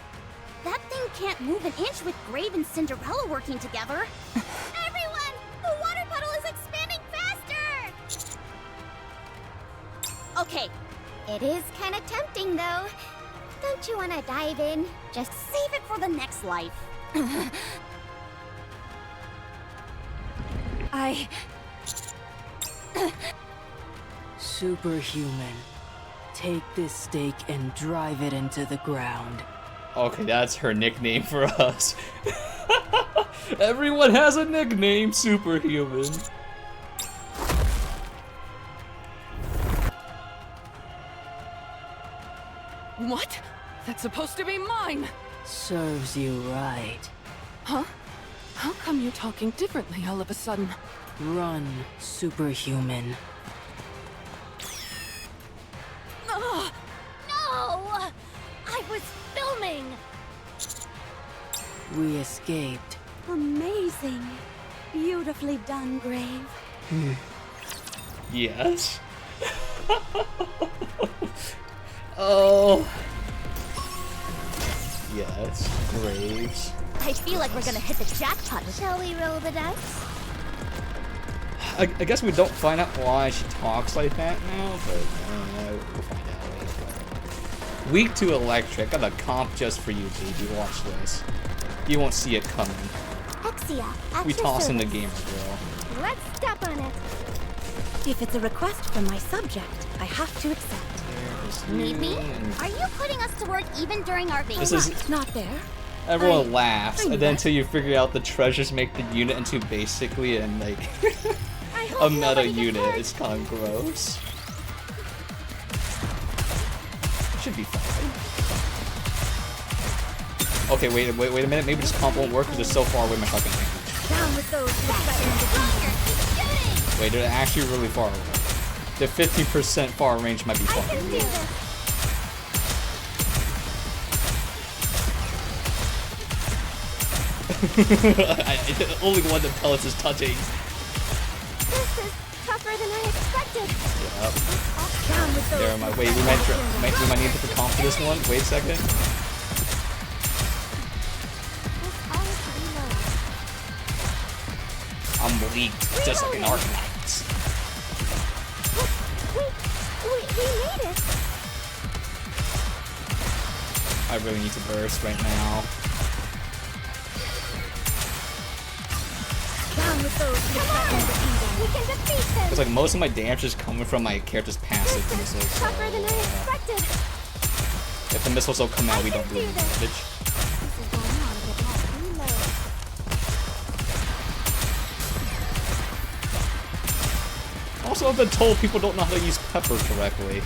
That thing can't move an inch with Grave and Cinderella working together. Everyone! The water puddle is expanding faster! Okay. It is kind of tempting, though. Don't you want to dive in? Just save it for the next life. Superhuman. Take this stake and drive it into the ground. Okay, that's her nickname for us. Everyone has a nickname, Superhuman. What? That's supposed to be mine! Serves you right. Huh? How come you're talking differently all of a sudden? Run, Superhuman. No! I was filming! We escaped. Amazing. Beautifully done, Grave. Yes. Oh. Yes, Graves. I feel like we're gonna hit the jackpot. Shall we roll the dice? I guess we don't find out why she talks like that now, but we'll find out later. Weak to electric. Got a comp just for you, baby. Watch this. You won't see it coming. Exia, at We your toss in the service. gamer girl. Let's step on it. If it's a request from my subject, I have to accept. Need me? And Are you putting us to work even during our this vacation? is Not there. everyone laughs, I and then until you figure out the treasures make the unit into basically and like I hope a meta nobody gets unit. hurt. It's kind of gross. Should be fine. Okay, wait a minute. Maybe this comp won't work because it's so far away my fucking range. Down with those who threaten the kingdom. Wait, they're actually really far away. The 50% far range might be I fucking can do weird. this. Only one that pellets is touching. This is tougher than I expected. Yep. Down with those There, my who wait. We threaten might need to put comp for this one. Wait a second. I'm leaked, just like an Arcanite. We made it. I really need to burst right now. Down with those who threaten the kingdom. We can defeat them. Because like most of my damage is coming from my character's passive This missiles. is tougher than I expected. If the missiles don't come out, we don't do any damage. This is going on a bit more reload. Also, I've been told people don't know how to use pepper correctly.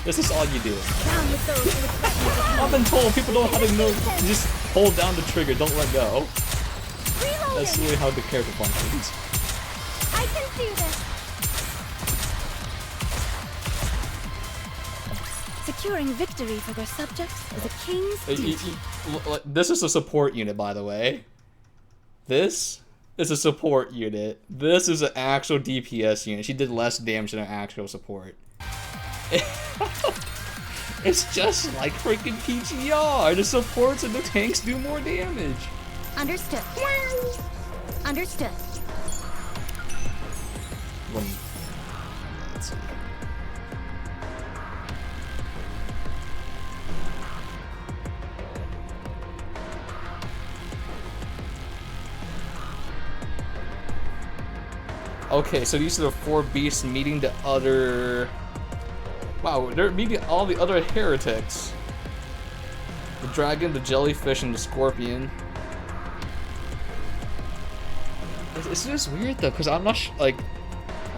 This is all you do. Down with those who threaten the kingdom. I've been told people don't know how to know. Just hold down the trigger, don't let go. Reloading. That's really how the character functions. I can do this. Securing victory for their subjects is a king's duty. This is a support unit, by the way. This is a support unit. This is an actual DPS unit. She did less damage than an actual support. It's just like freaking PGR. The supports and the tanks do more damage. Understood. Understood. Let's see. Okay, so these are the 4 beasts meeting the other... Wow, they're meeting all the other heretics. The dragon, the jellyfish, and the scorpion. It's just weird though, because I'm not I'm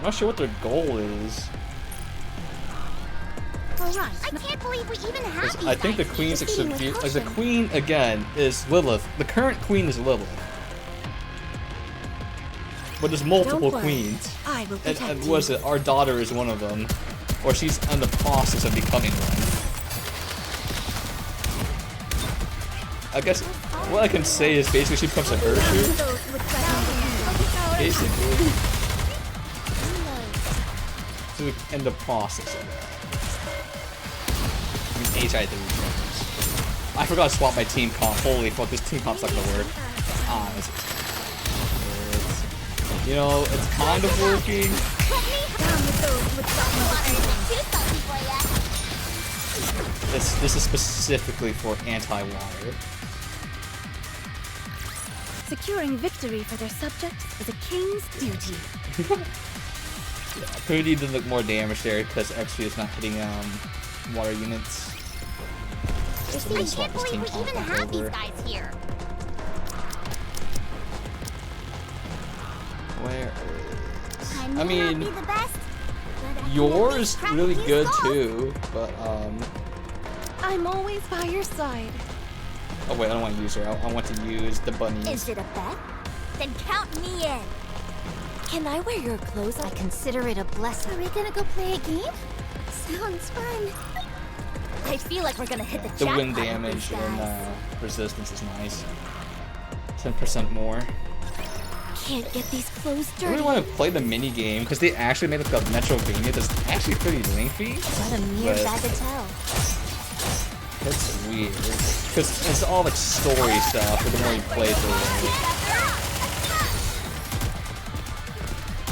not sure what their goal is. Alright. I can't believe we even have these I think the guys. queen's Defeating with severe. Like the caution. queen again is Lilith. The current queen is Lilith. But there's multiple Don't worry. queens. I will And protect what is you. it? Our daughter is one of them, or she's in the process of becoming one. I guess what I can say is basically she becomes a Urshu. Those who threaten the kingdom. Basically. So we're in the process of that. I mean, HI 3 characters. I forgot to swap my team comp. Holy fuck, this team comp's not gonna work. This is... You know, it's kind of working. Down with those who threaten the kingdom. This is specifically for anti-water. Securing victory for their subjects is a king's duty. Could need to look more damage there because XP is not hitting water units. I can't believe we even have these guys here. Where is... I I may mean, not be the best, but I can at yours least crack really these good skulls. too, but I'm always by your side. oh wait, I don't want to use her. I want to use the bunnies. Is it a bet? Then count me in. Can I wear your clothes? I consider it a blessing. Are we gonna go play a game? Sounds fun. I feel like we're gonna hit the The jackpot wind with damage these and guys. resistance is nice. 10% more. Can't get these clothes I dirty. really want to play the mini game because they actually made like a Metrovania that's actually pretty lengthy. What a mere But- bagatelle. It's weird because it's all like story stuff. But the more you play through it,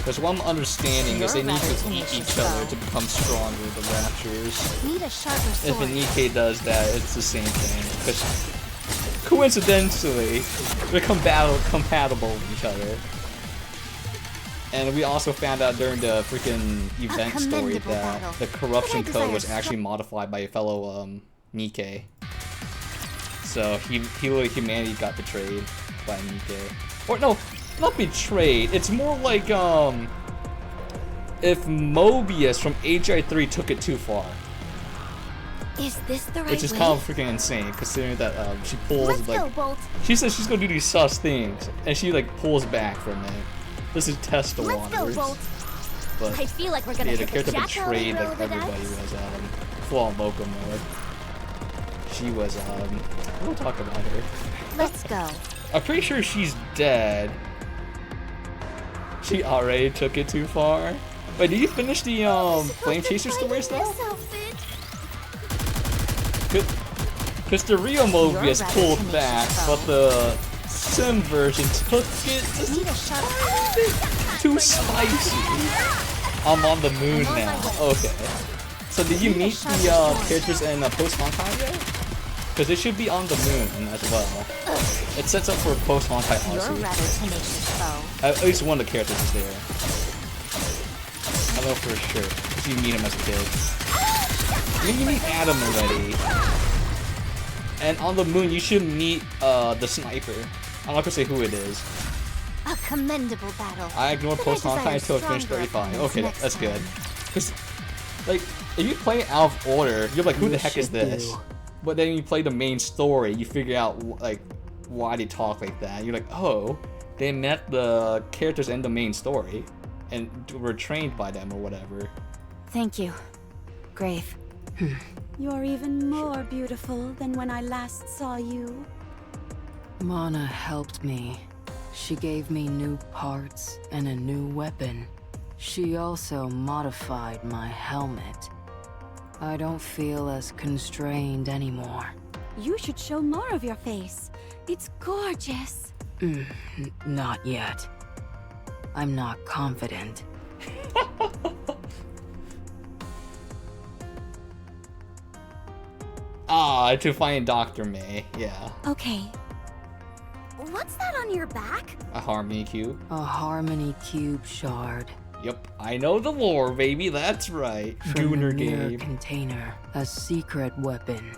Because what I'm understanding is they need to eat each other to become stronger, the Raptures. Need a sharper sword. If Nike does that, it's the same thing. Because coincidentally, they're compatible with each other. And we also found out during the freaking event story that the corruption code was actually modified by a fellow Nike. So humanity got betrayed by Nike. Or no, not betrayed. It's more like if Mobius from HI3 took it too far. Is this the right Which is way? kind of freaking insane, considering that she pulls Let's like go, Bolt. she says she's gonna do these sus things, and she like pulls back from it. This is test the Let's go, waters. Bolt. But I feel like we're gonna yeah, the hit the character jackal and betrayed roll like the everybody dice. was full on loco mode. She was we'll talk about her. Let's go. I'm pretty sure she's dead. She already took it too far. Wait, did you finish the Flame Chaser story stuff? Because the real Mobius pulled back, but the sim version took it just too spicy. I'm on the moon now. Okay. So did you meet the characters in Post Honkai yet? Because they should be on the moon as well. It sets up for Post Honkai, honestly. At least one of the characters is there. I know for sure, because you meet him as a kid. I mean, you meet Adam already. And on the moon, you should meet the sniper. I'm not gonna say who it is. A commendable battle. I ignored Post Honkai until I finished 35. Okay, that's good. Because, like, if you play out of order, you're like, who the heck is this? But then you play the main story, you figure out, like, why they talk like that. You're like, oh, they met the characters in the main story and were trained by them or whatever. Thank you, Grave. You're even more beautiful than when I last saw you. Mana helped me. She gave me new parts and a new weapon. She also modified my helmet. I don't feel as constrained anymore. You should show more of your face. It's gorgeous. Not yet. I'm not confident. Ah, to find Dr. May, yeah. Okay. What's that on your back? A Harmony Cube. A Harmony Cube shard. Yep, I know the lore, baby, that's right. From Gooner the mirror game. container. A secret weapon.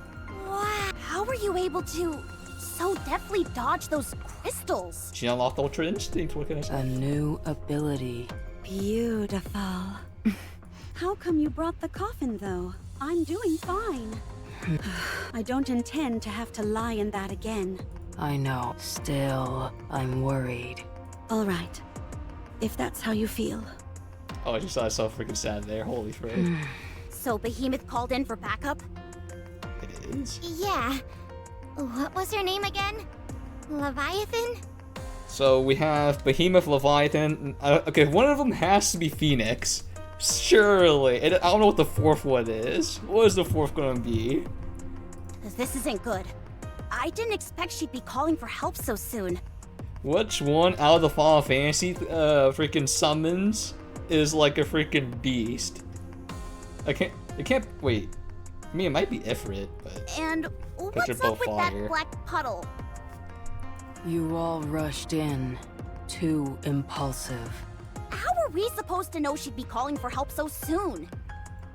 Wow. How were you able to so deftly dodge those crystals? She unlocked Ultra Instinct, what can I say? A new ability. Beautiful. How come you brought the coffin, though? I'm doing fine. I don't intend to have to lie in that again. I know. Still, I'm worried. All right. If that's how you feel. Oh, I just saw so freaking sad there, holy frick. So Behemoth called in for backup? It is. Yeah. What was her name again? Leviathan? So we have Behemoth, Leviathan. Okay, one of them has to be Phoenix. Surely. And I don't know what the fourth one is. What is the fourth gonna be? This isn't good. I didn't expect she'd be calling for help so soon. Which one out of the Final Fantasy freaking summons is like a freaking beast? It can't, wait. I mean, it might be Ifrit, but... And they're what's up both with fire. that black puddle? You all rushed in. Too impulsive. How were we supposed to know she'd be calling for help so soon?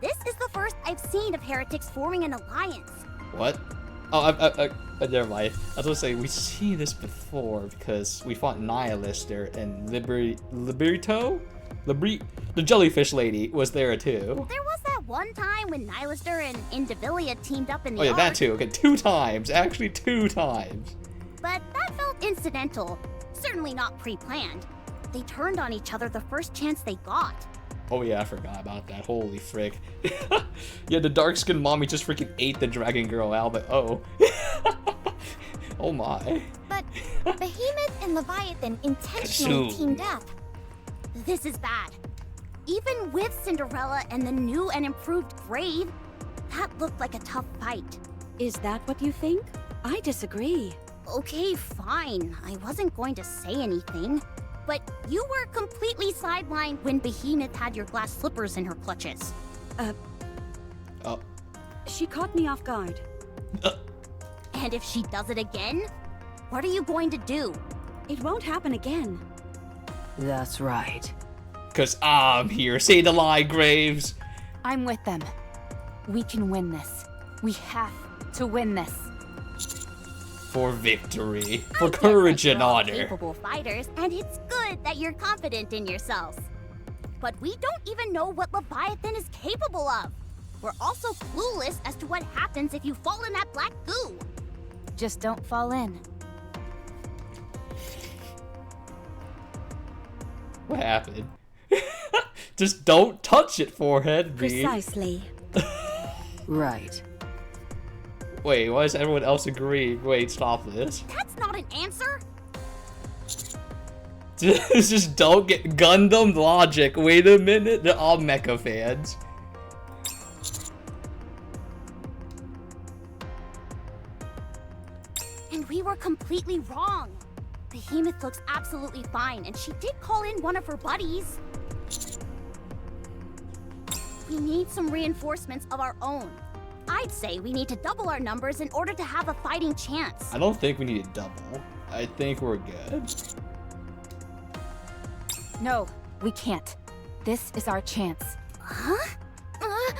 This is the first I've seen of heretics forming an alliance. What? Oh, never mind. I was gonna say, we've seen this before because we fought Nihilist there and Liberto? The jellyfish lady was there too. There was that one time when Nihilister and Indivilia teamed up in the Oh yeah, that Ark, too. Okay, 2 times. Actually, 2 times. but that felt incidental. Certainly not pre-planned. They turned on each other the first chance they got. Oh yeah, I forgot about that. Holy frick. Yeah, the dark-skinned mommy just freaking ate the dragon girl out, but oh. Oh my. But Behemoth and Leviathan intentionally Consumed. teamed up. This is bad. Even with Cinderella and the new and improved Grave, that looked like a tough fight. Is that what you think? I disagree. Okay, fine. I wasn't going to say anything. but you were completely sidelined when Behemoth had your glass slippers in her clutches. Oh. She caught me off guard. And if she does it again, what are you going to do? It won't happen again. That's right. 'Cause I'm here. Say the lie, Graves. I'm with them. We can win this. We have to win this. For victory. For courage and You're all honor. capable fighters, and it's good that you're confident in yourselves. But we don't even know what Leviathan is capable of. We're also clueless as to what happens if you fall in that black goo. Just don't fall in. What happened? Just don't touch it, forehead. Reed. Precisely. Right. Wait, why is everyone else agreeing? Wait, stop this. That's not an answer. Just don't get Gundam logic. Wait a minute, they're all mecha fans. And we were completely wrong. Behemoth looks absolutely fine, and she did call in one of her buddies. We need some reinforcements of our own. I'd say we need to double our numbers in order to have a fighting chance. I don't think we need to double. I think we're good. No, we can't. This is our chance. Huh?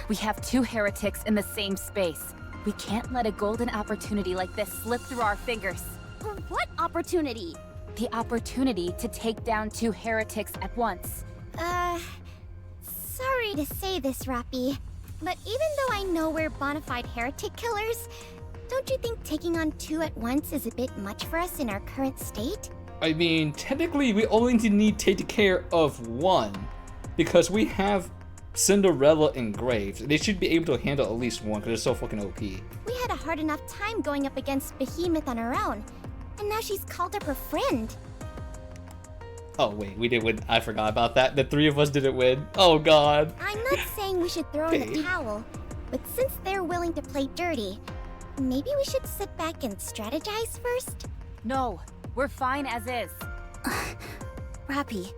We have two heretics in the same space. We can't let a golden opportunity like this slip through our fingers. What opportunity? The opportunity to take down two heretics at once. Sorry to say this, Rappy, but even though I know we're bona fide heretic killers, don't you think taking on two at once is a bit much for us in our current state? I mean, technically, we only need to take care of one, because we have Cinderella and Graves. They should be able to handle at least one, because they're so fucking OP. We had a hard enough time going up against Behemoth on our own, and now she's called up her friend. Oh wait, we did win. I forgot about that. The three of us didn't win. Oh god. I'm not saying we should throw in the Babe. towel, but since they're willing to play dirty, maybe we should sit back and strategize first? No, we're fine as is. Rappy,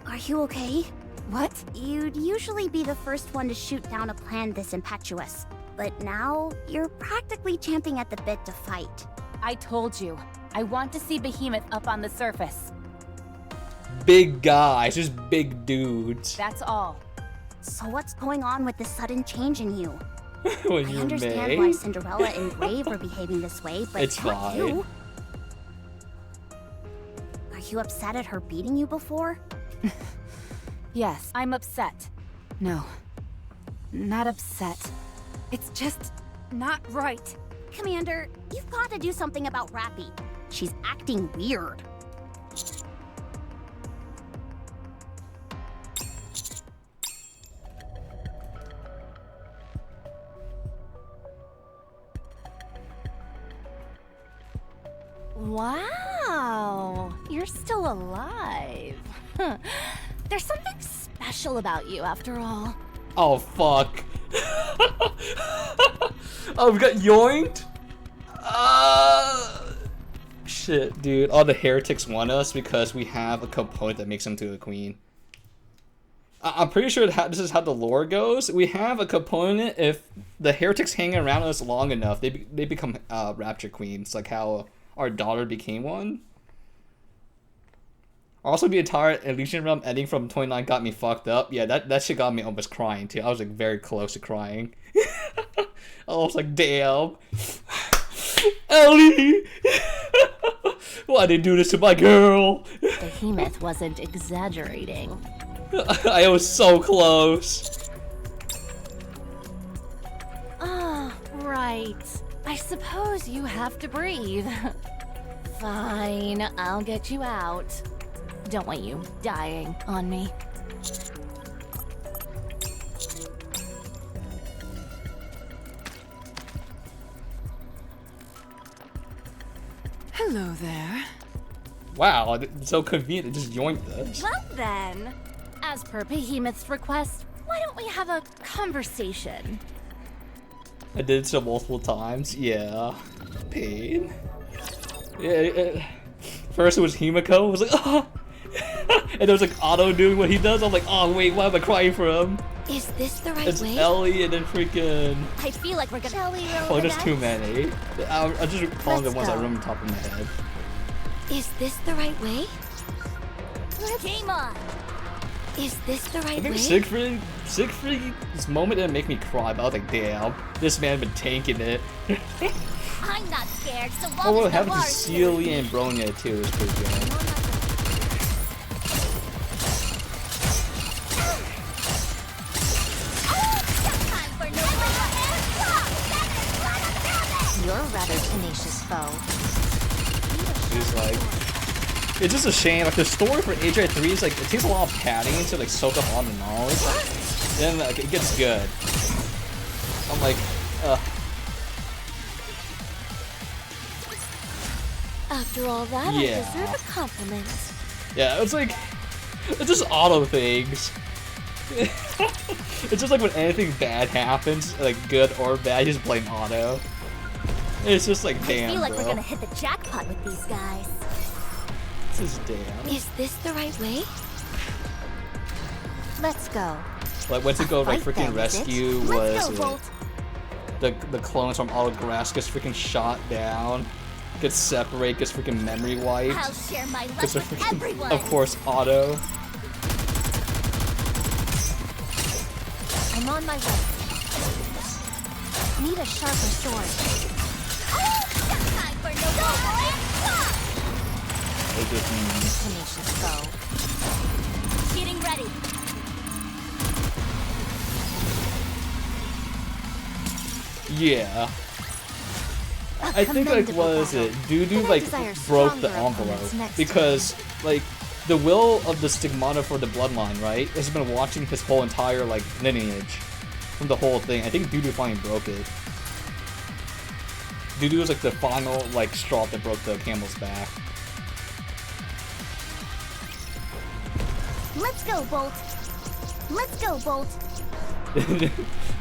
are you okay? What? You'd usually be the first one to shoot down a plan this impetuous, but now you're practically champing at the bit to fight. I told you. I want to see Behemoth up on the surface. Big guys, just big dudes. That's all. So what's going on with this sudden change in you? When I you're understand May. why Cinderella and Grave are behaving this way, but It's not fine. you. Are you upset at her beating you before? Yes, I'm upset. No, not upset. It's just not right. Commander, you've got to do something about Rappy. She's acting weird. Wow, you're still alive. Huh. There's something special about you, after all. Oh fuck. Oh, we got yoinked? Shit, dude. All the heretics want us because we have a component that makes them to a queen. I'm pretty sure this is how the lore goes. We have a component, if the heretics hang around us long enough, they become rapture queens, like how our daughter became one. Also, the entire Elysian Realm ending from 29 got me fucked up. Yeah, that shit got me almost crying too. I was like very close to crying. I was like, damn. Ellie! Why did they do this to my girl? Behemoth wasn't exaggerating. I was so close. Ah, right. I suppose you have to breathe. Fine, I'll get you out. Don't want you dying on me. Hello there. Wow, it's so convenient to just join this. Well then, as per Behemoth's request, why don't we have a conversation? I did so multiple times. Yeah. Pain. Yeah. First it was Himiko. I was like, oh. And there's like Otto doing what he does. I'm like, oh wait, why am I crying for him? Is this the right It's way? Ellie and then freaking. I feel like we're gonna. Shall we roll Oh, the there's too dice? many. I'll just call the Let's ones I go. remember top of my head. Is this the right way? Game on! Is this the right I think way? Siegfried's moment didn't make me cry, but I was like, damn, this man been tanking it. I'm not scared, so long Oh, well, as having Navarre is here. Celia and Bronya too is pretty good. Time for no You're a rather tenacious foe. She's like, it's just a shame. Like the story for Age 3 is like it takes a lot of padding to like soak up all the knowledge. Then like it gets good. I'm like, After all that, Yeah. I deserve a compliment. yeah, it's like, it's just auto things. It's just like when anything bad happens, like good or bad, you just blame Otto. It's just like, I damn, feel like bro. we're gonna hit the jackpot with these guys. This is damn. Is this the right way? Let's go. Like went to go like Fight freaking them, is it? rescue Let's was go, Bolt. the clones from all grass gets freaking shot down, gets separated, gets freaking memory wiped. I'll share my luck Because with freaking, everyone. of course, Otto. I'm on my way. Need a sharper sword. Time for no more. It just, Tenacious foe. Getting ready. yeah. I think like was it Dudu But I like desire broke the stronger opponents envelope next because like the will of the stigmata for the bloodline, right, has been watching his whole entire like lineage from the whole thing. I think Dudu finally broke it. Dudu was like the final like straw that broke the camel's back. Let's go, Bolt. Let's go, Bolt.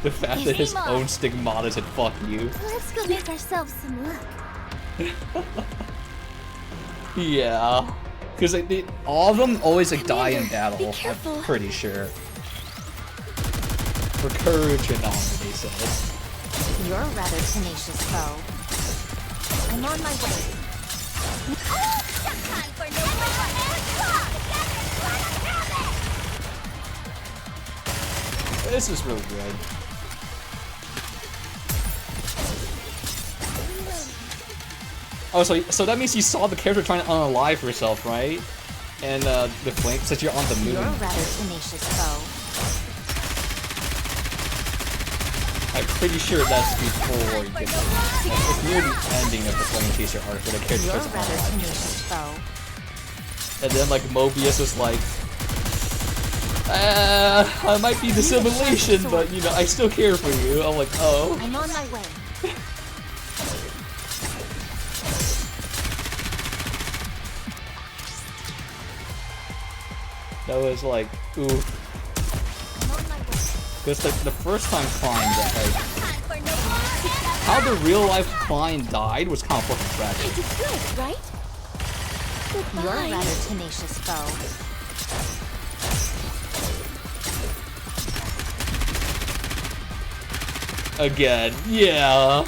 The fact that his own stigmata said "fuck you." Let's go make ourselves some luck. Yeah, because like all of them always like die in battle. be careful. I'm pretty sure. For courage and honor, they said. You're a rather tenacious foe. I'm on my way. Time for no more. This is really good. Oh, so that means you saw the character trying to unalive herself, right? And the flame says you're on the moon. You're a rather tenacious foe. I'm pretty sure that's before you get it's near the ending of the Flame Chaser arc where the character You're a starts rather unalive. tenacious foe. And then like Mobius is like, I might be the simulation, but you know, I still care for you. I'm like, oh. I'm on my way. That was like, ooh. Because like the first time Klein died, like, how the real life Klein died was kind of fucking tragic. It's good, right? You're a Goodbye. rather tenacious foe. Again, yeah.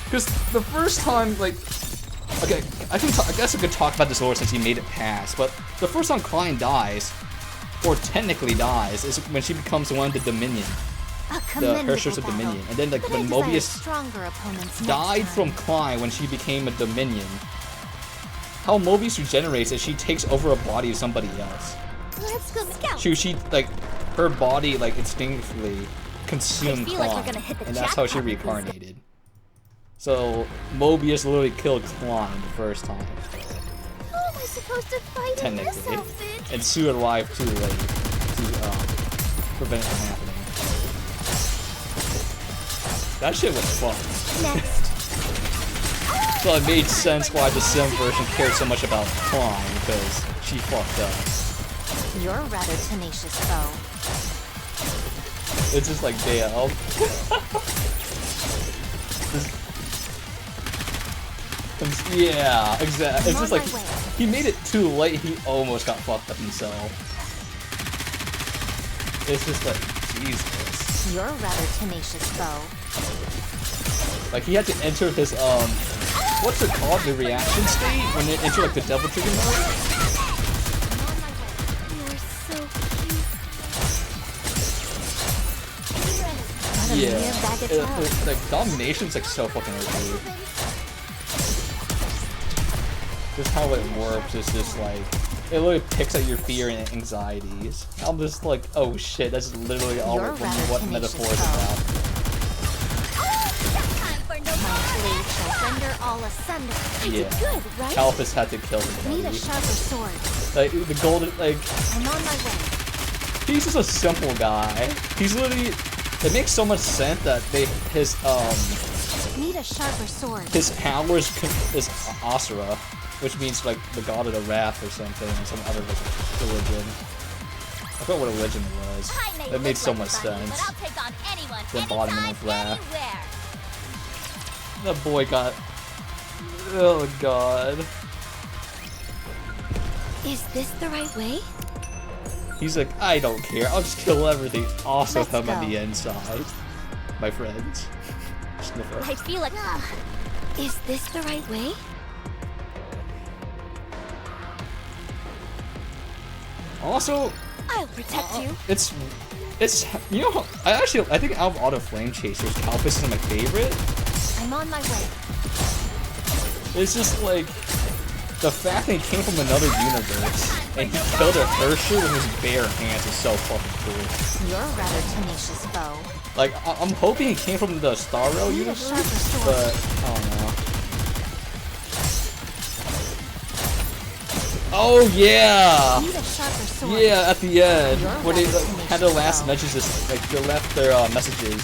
Because the first time, like, okay, I guess I could talk about this lore since he made it past, but the first time Klein dies, or technically dies, is when she becomes one of the Dominion, the Hershers of Dominion. And then like But when I desire Mobius stronger opponents next died time. from Klein when she became a Dominion, how Mobius regenerates is she takes over a body of somebody else. Let's go scout. She like, her body like instinctively consumed I feel like we're Klein, gonna hit the and that's how she jackpot with these guys. reincarnated. So Mobius literally killed Klein the first time, How am I supposed to fight in this technically, outfit? and Sue arrived too late to prevent it from happening. That shit was fun. Next. So it made sense why the Sim version cared so much about Klein, because she fucked up. You're a rather tenacious foe. It's just like, damn. Yeah, exactly. It's just like he made it too late. He almost got fucked up himself. It's just like Jesus. You're a rather tenacious foe. Like he had to enter this what's it called? The reaction state when they enter like the devil trigger mode. You're so cute. Yeah. Like domination's like so fucking OP. Just how it works is just like it literally picks at your fear and anxieties. I'm just like, oh shit, that's literally all what metaphor is about. Yeah. Good, right? Calphus had to kill Need a everybody. sharper sword. Like the golden, like I'm on my way. he's just a simple guy. He's literally. It makes so much sense that his Need a sharper sword. powers is Asura, which means like the god of the wrath or something, or some other like religion. I forgot what religion it was. It made so much sense. The embodiment of wrath. That boy got. Oh god. Is this the right way? He's like, I don't care. I'll just kill everything. Also Let's come on go. the inside, my friends. Sniffer. I feel like. Is this the right way? Also, I'll protect you. it's you know I think out of all the flame chasers, Calphus is my favorite. I'm on my way. It's just like the fact that he came from another universe and he killed a Hersher with his bare hands is so fucking cool. You're a rather tenacious foe. Like I'm hoping he came from the Star Rail universe, but I don't know. Oh yeah! Need a sharper sword. Yeah, at the end, when they had their last messages, like they left their messages.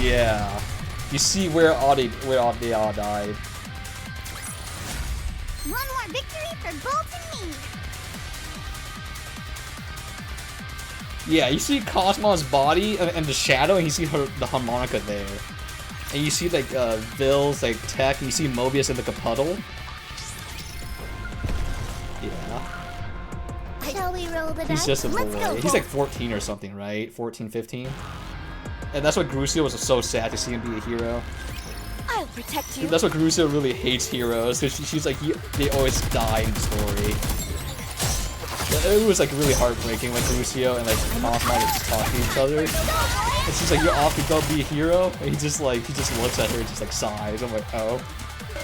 Yeah, you see where they all died. One more victory for Bolt and me. Yeah, you see Cosmo's body and the shadow, and you see the harmonica there. And you see like Vill's like tech, and you see Mobius in like a puddle. Yeah. Shall we roll the dice? He's just a Let's boy. go, He's like Bolt. 14 or something, right? 14, 15? And that's what Grusio was so sad to see him be a hero. I'll protect you. That's what Grusio really hates heroes, because she's like, they always die in the story. It was like really heartbreaking when Grusio and like Cosmo would just talk to each other. And she's like, you're off to go be a hero? And he just looks at her and just like sighs. I'm like, oh.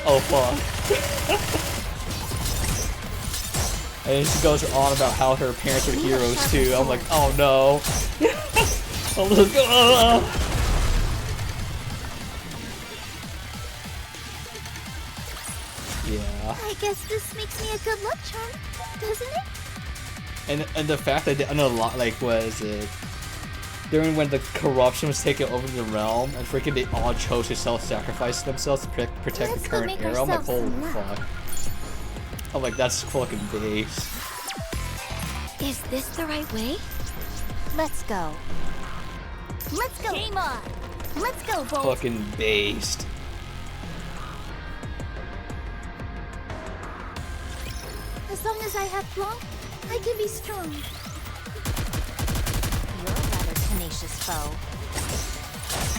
Oh fuck. And she goes on about how her parents are heroes too. I'm like, oh no. I'm like, ugh. Yeah. I guess this makes me a good luck charm, doesn't it? And the fact that they, I know a lot, like, what is it? During when the corruption was taking over the realm, and freaking they all chose to self-sacrifice themselves to protect Let's the go current make era. I'm like, ourselves holy some luck. fuck. I'm like, that's fucking base. Is this the right way? Let's go. Let's go. Game on. Let's go, Bolt. Fucking based. As long as I have Blanc, I can be strong. You're a rather tenacious foe.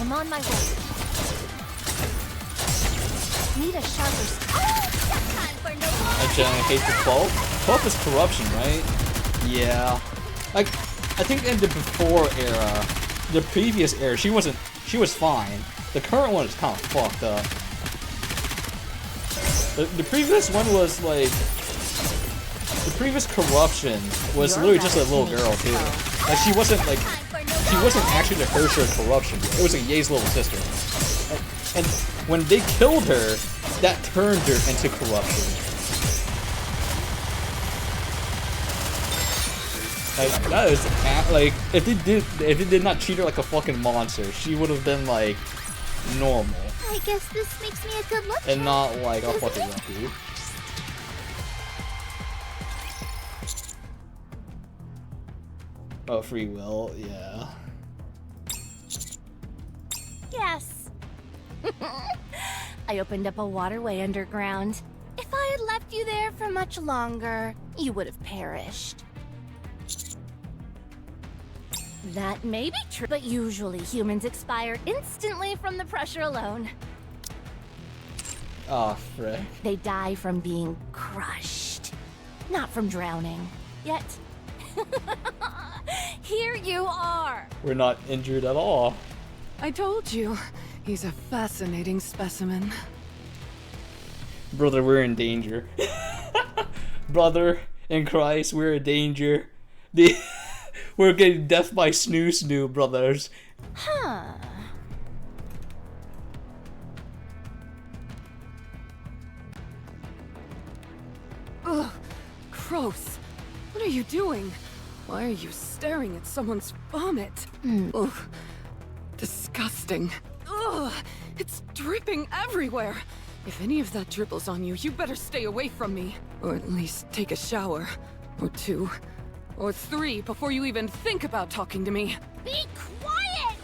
I'm on my way. Need a sharper I generally hate the 12. 12 is corruption, right? Yeah. Like, I think in the before era, the previous era, she was fine. The current one is kind of fucked up. The previous one was like, the previous corruption was literally just a little girl too. Like she wasn't actually the Hersher corruption. It was like Ye's little sister. And when they killed her, that turned her into corruption. Like that is like if they did not treat her like a fucking monster, she would have been like normal I guess this makes me a good luck and charm. not like I'll fucking wreck you. Oh, free will, yeah. Yes. I opened up a waterway underground. If I had left you there for much longer, you would have perished. That may be true, but usually humans expire instantly from the pressure alone. Oh, frick. They die from being crushed, not from drowning. Yet, here you are! We're not injured at all. I told you, he's a fascinating specimen. Brother, we're in danger. Brother, in Christ, we're in danger. We're getting death by snoo, brothers. Huh. Ugh, gross. What are you doing? Why are you staring at someone's vomit? Ugh, disgusting. Ugh, it's dripping everywhere. If any of that dribbles on you, you better stay away from me. Or at least take a shower. Or 2. Or 3 before you even think about talking to me. Be quiet!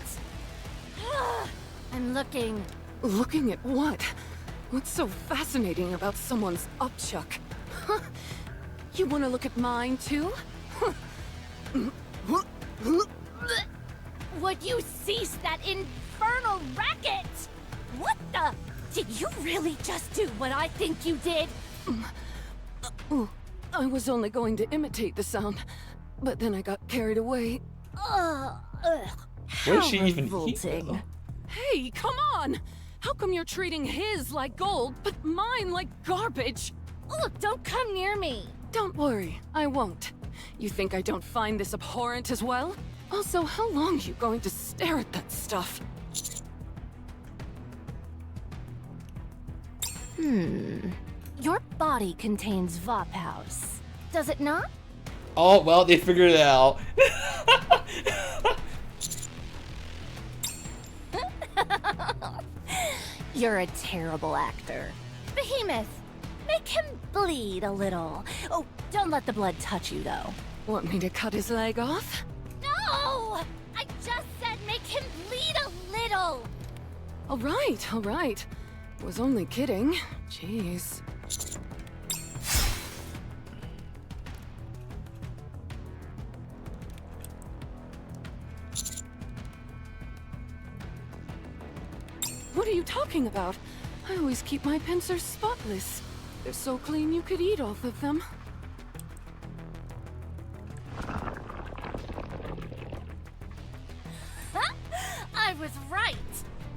I'm looking. Looking at what? What's so fascinating about someone's upchuck? Huh? You want to look at mine too? Would you cease that infernal racket? What the? Did you really just do what I think you did? I was only going to imitate the sound, but then I got carried away. Ugh. What does she even eat, revolting. though? Hey, come on! How come you're treating his like gold, but mine like garbage? Look, don't come near me. Don't worry, I won't. You think I don't find this abhorrent as well? Also, how long are you going to stare at that stuff? Your body contains Vophouse, does it not? Oh, well, they figured it out. You're a terrible actor. Behemoth, make him bleed a little. Oh, don't let the blood touch you, though. Want me to cut his leg off? No! I just said make him bleed a little! All right. Was only kidding. Jeez. What are you talking about? I always keep my pincers spotless. They're so clean you could eat off of them. I was right!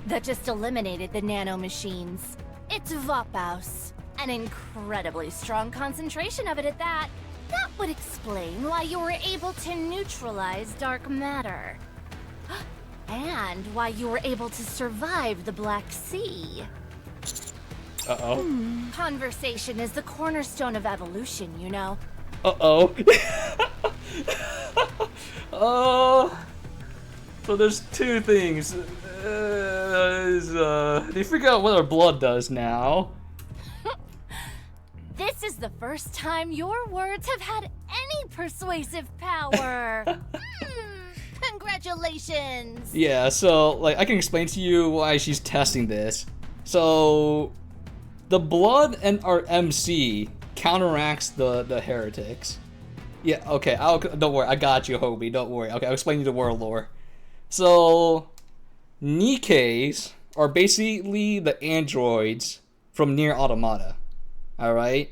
That just eliminated the nanomachines. It's Vophouse. An incredibly strong concentration of it at that. That would explain why you were able to neutralize dark matter. And why you were able to survive the Black Sea. Uh-oh. Conversation is the cornerstone of evolution, you know. Uh-oh. So there's two things. They figure out what our blood does now. This is the first time your words have had any persuasive power. Congratulations. Yeah, so, like, I can explain to you why she's testing this. So, the blood and our MC counteracts the heretics. Yeah, okay, don't worry, I got you, Hobie, don't worry. Okay, I'll explain you the world lore. So, Nikes are basically the androids from Nier Automata. Alright?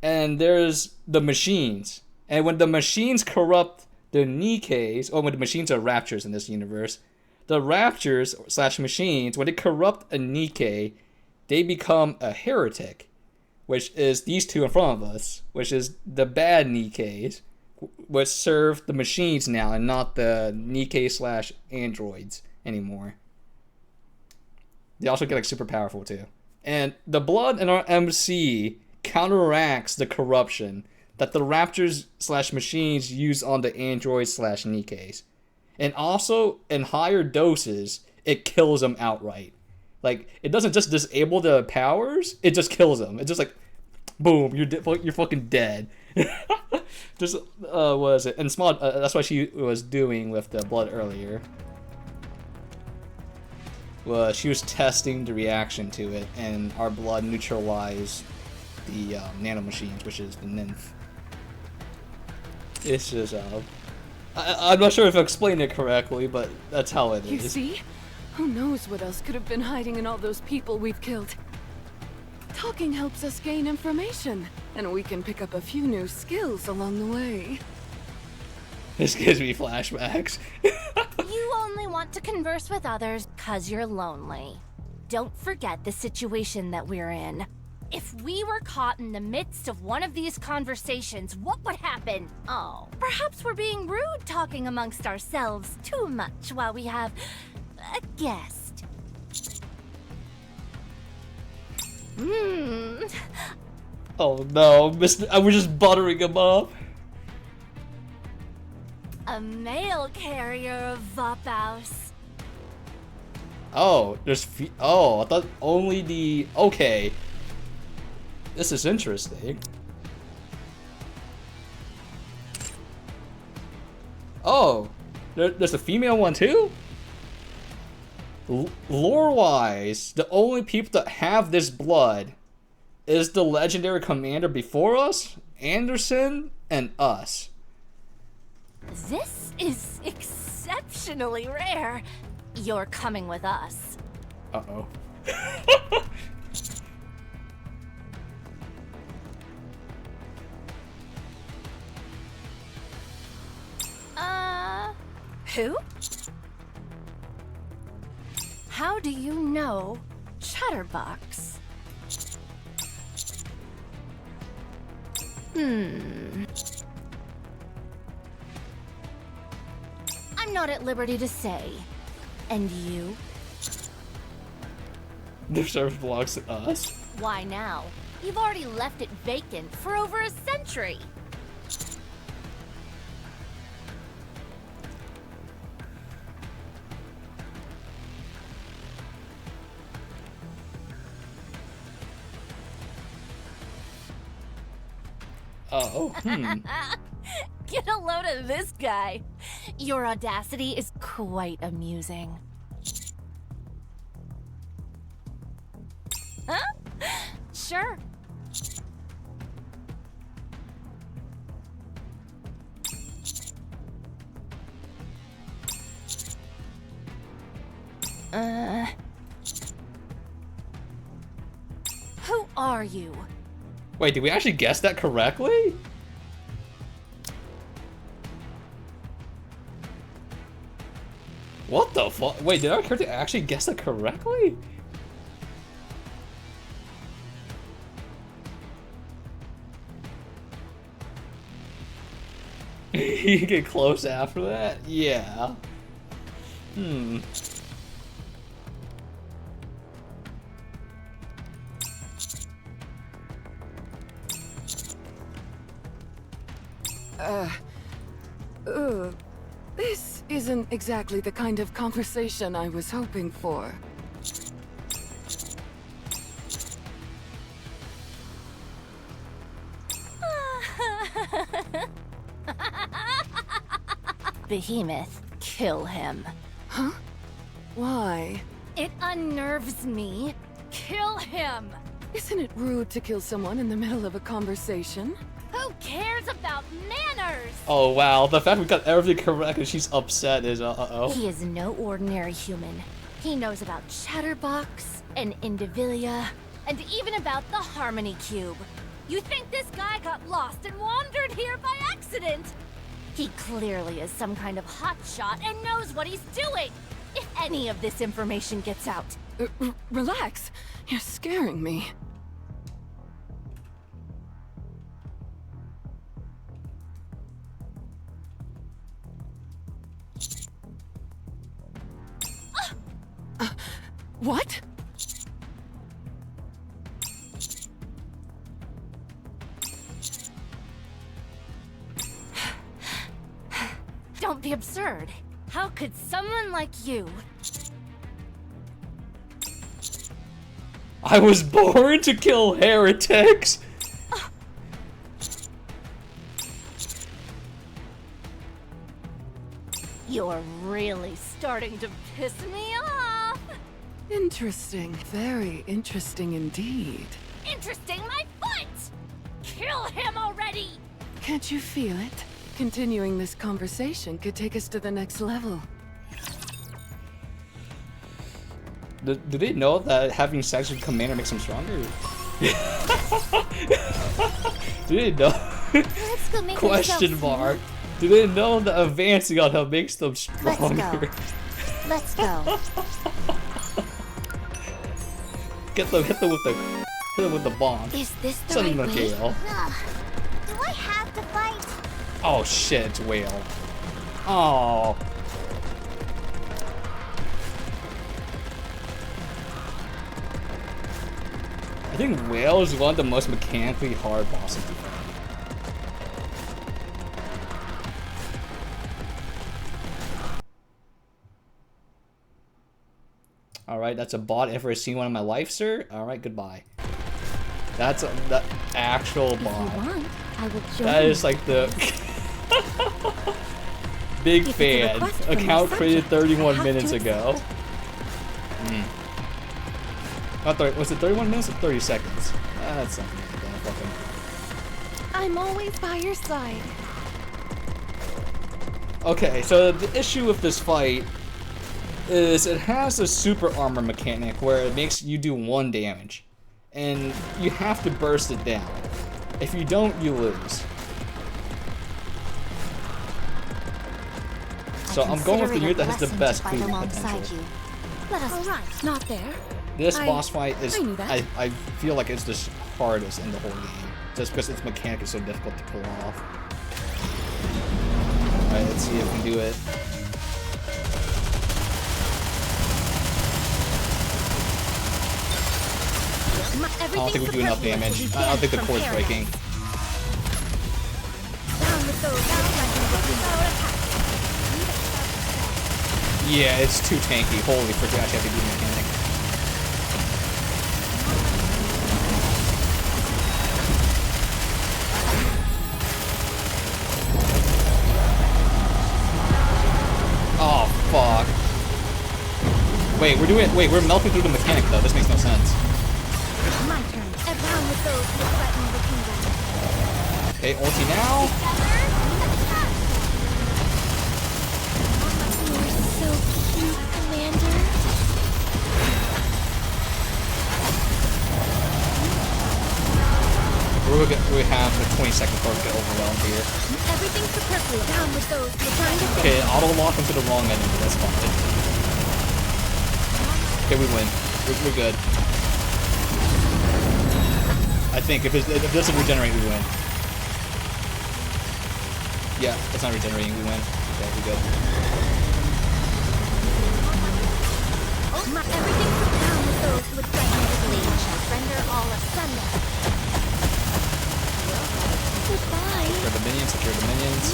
And there's the machines. And when the machines corrupt the Nikes, or when the machines are raptures in this universe, the raptures / machines, when they corrupt a Nike, they become a heretic, which is these two in front of us, which is the bad Nikes, which serve the machines now and not the Nike / androids anymore. They also get like super powerful too. And the blood in our MC counteracts the corruption that the raptors / machines use on the androids / Nikes. And also, in higher doses, it kills them outright. Like, it doesn't just disable the powers, it just kills them. It's just like, boom, you're fucking dead. Just, what is it? And small, that's what she was doing with the blood earlier. was she was testing the reaction to it, and our blood neutralized the nanomachines, which is the nymph. It's just, I'm not sure if I explained it correctly, but that's how it is. You see? Who knows what else could have been hiding in all those people we've killed? Talking helps us gain information, and we can pick up a few new skills along the way. This gives me flashbacks. You only want to converse with others because you're lonely. Don't forget the situation that we're in. If we were caught in the midst of one of these conversations, what would happen? Oh, perhaps we're being rude talking amongst ourselves too much while we have a guest. Oh no, we're just buttering him up. A mail carrier of Voppaus. Oh, I thought only the... Okay. This is interesting. Oh, there's a female one too? Lore-wise, the only people that have this blood is the legendary commander before us, Anderson, and us. This is exceptionally rare. You're coming with us. Uh-oh. Who? How do you know Chatterbox? I'm not at liberty to say. And you? The service belongs to us. Why now? You've already left it vacant for over a century. Oh, Get a load of this guy. Your audacity is quite amusing. Huh? Sure. Who are you? wait, did we actually guess that correctly? What the fuck? Wait, did our character actually guess that correctly? You get close after that? Yeah. This isn't exactly the kind of conversation I was hoping for. Behemoth, kill him. Huh? Why? It unnerves me. Kill him! Isn't it rude to kill someone in the middle of a conversation? Who cares about manners? Oh wow, the fact we got everything correct and she's upset is uh-oh. He is no ordinary human. He knows about Chatterbox and Indivilia, and even about the Harmony Cube. You think this guy got lost and wandered here by accident? He clearly is some kind of hotshot and knows what he's doing. If any of this information gets out. Relax. You're scaring me. What? Don't be absurd. How could someone like you... I was born to kill heretics! You're really starting to piss me off. Interesting. Very interesting indeed. Interesting, my foot! Kill him already! Can't you feel it? Continuing this conversation could take us to the next level. Do they know that having sex with Commander makes them stronger? Do they know? Let's go make Question mark. Do they know that advancing on him makes them stronger? Let's go. Hit them with the bomb. Is this the Send right them to way? jail. Do I have to fight? Oh shit, it's Whale. Oh. I think Whale is one of the most mechanically hard bosses to fight. Alright, that's a bot. Ever seen one in my life, sir? Alright, goodbye. That's the actual bot. If you want, I will join. That is like the big If it's a fan. request from Account the created subject, 31 I have minutes to ago. Not 30, was it 31 minutes or 30 seconds? That's something like that. Fucking. I'm always by your side. Okay, so the issue with this fight is it has a super armor mechanic where it makes you do 1 damage. And you have to burst it down. If you don't, you lose. So I'm going with the unit that has the best cleaving potential. Let us Not there. This boss fight is, I knew that. I feel like it's the hardest in the whole game. Just because its mechanic is so difficult to pull off. Alright, let's see if we can do it. I don't think we do enough damage. I don't think the cord's breaking. Yeah, it's too tanky. Holy frick, I actually have to do mechanic. Oh, fuck. Wait, we're melting through the mechanic though. This makes no sense. my turn. Around with those who threaten the kingdom. Okay, ulti now. You're so cute, Commander. We have a 20-second card to get overwhelmed here. Everything's superfluous. Down with those who are trying to Okay, auto lock into the wrong enemy. That's fine. Okay, we win. We're good. I think if it doesn't regenerate, we win. Yeah, it's not regenerating. We win. Okay, we're good. Everything's down with those who would threaten the bleach. Render all asunder. Goodbye. Secure the minions. Secure the minions.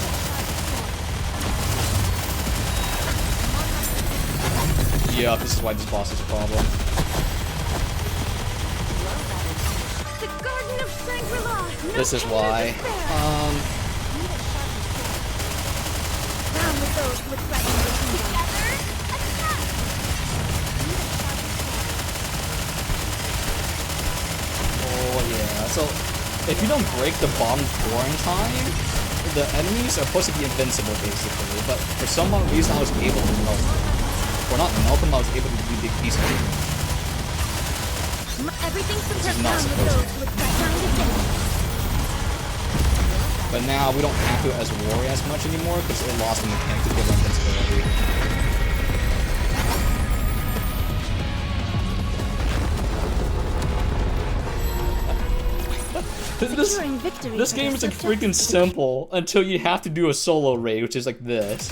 Yeah, this is why this boss is a problem. The Garden of Shangri-La. This is why. Down with those who would threaten the kingdom. Together, attack! Oh yeah. So if you don't break the bomb door in time, the enemies are supposed to be invincible basically. But for some odd reason, I was able to melt them. Or not melt them, I was able to do big pieces of them. Everything's This is superfluous. not Down with supposed those to. who would threaten the kingdom. But now we don't have to as worry as much anymore because it lost the mechanic to give them invincibility. This game is like freaking simple until you have to do a solo raid, which is like this.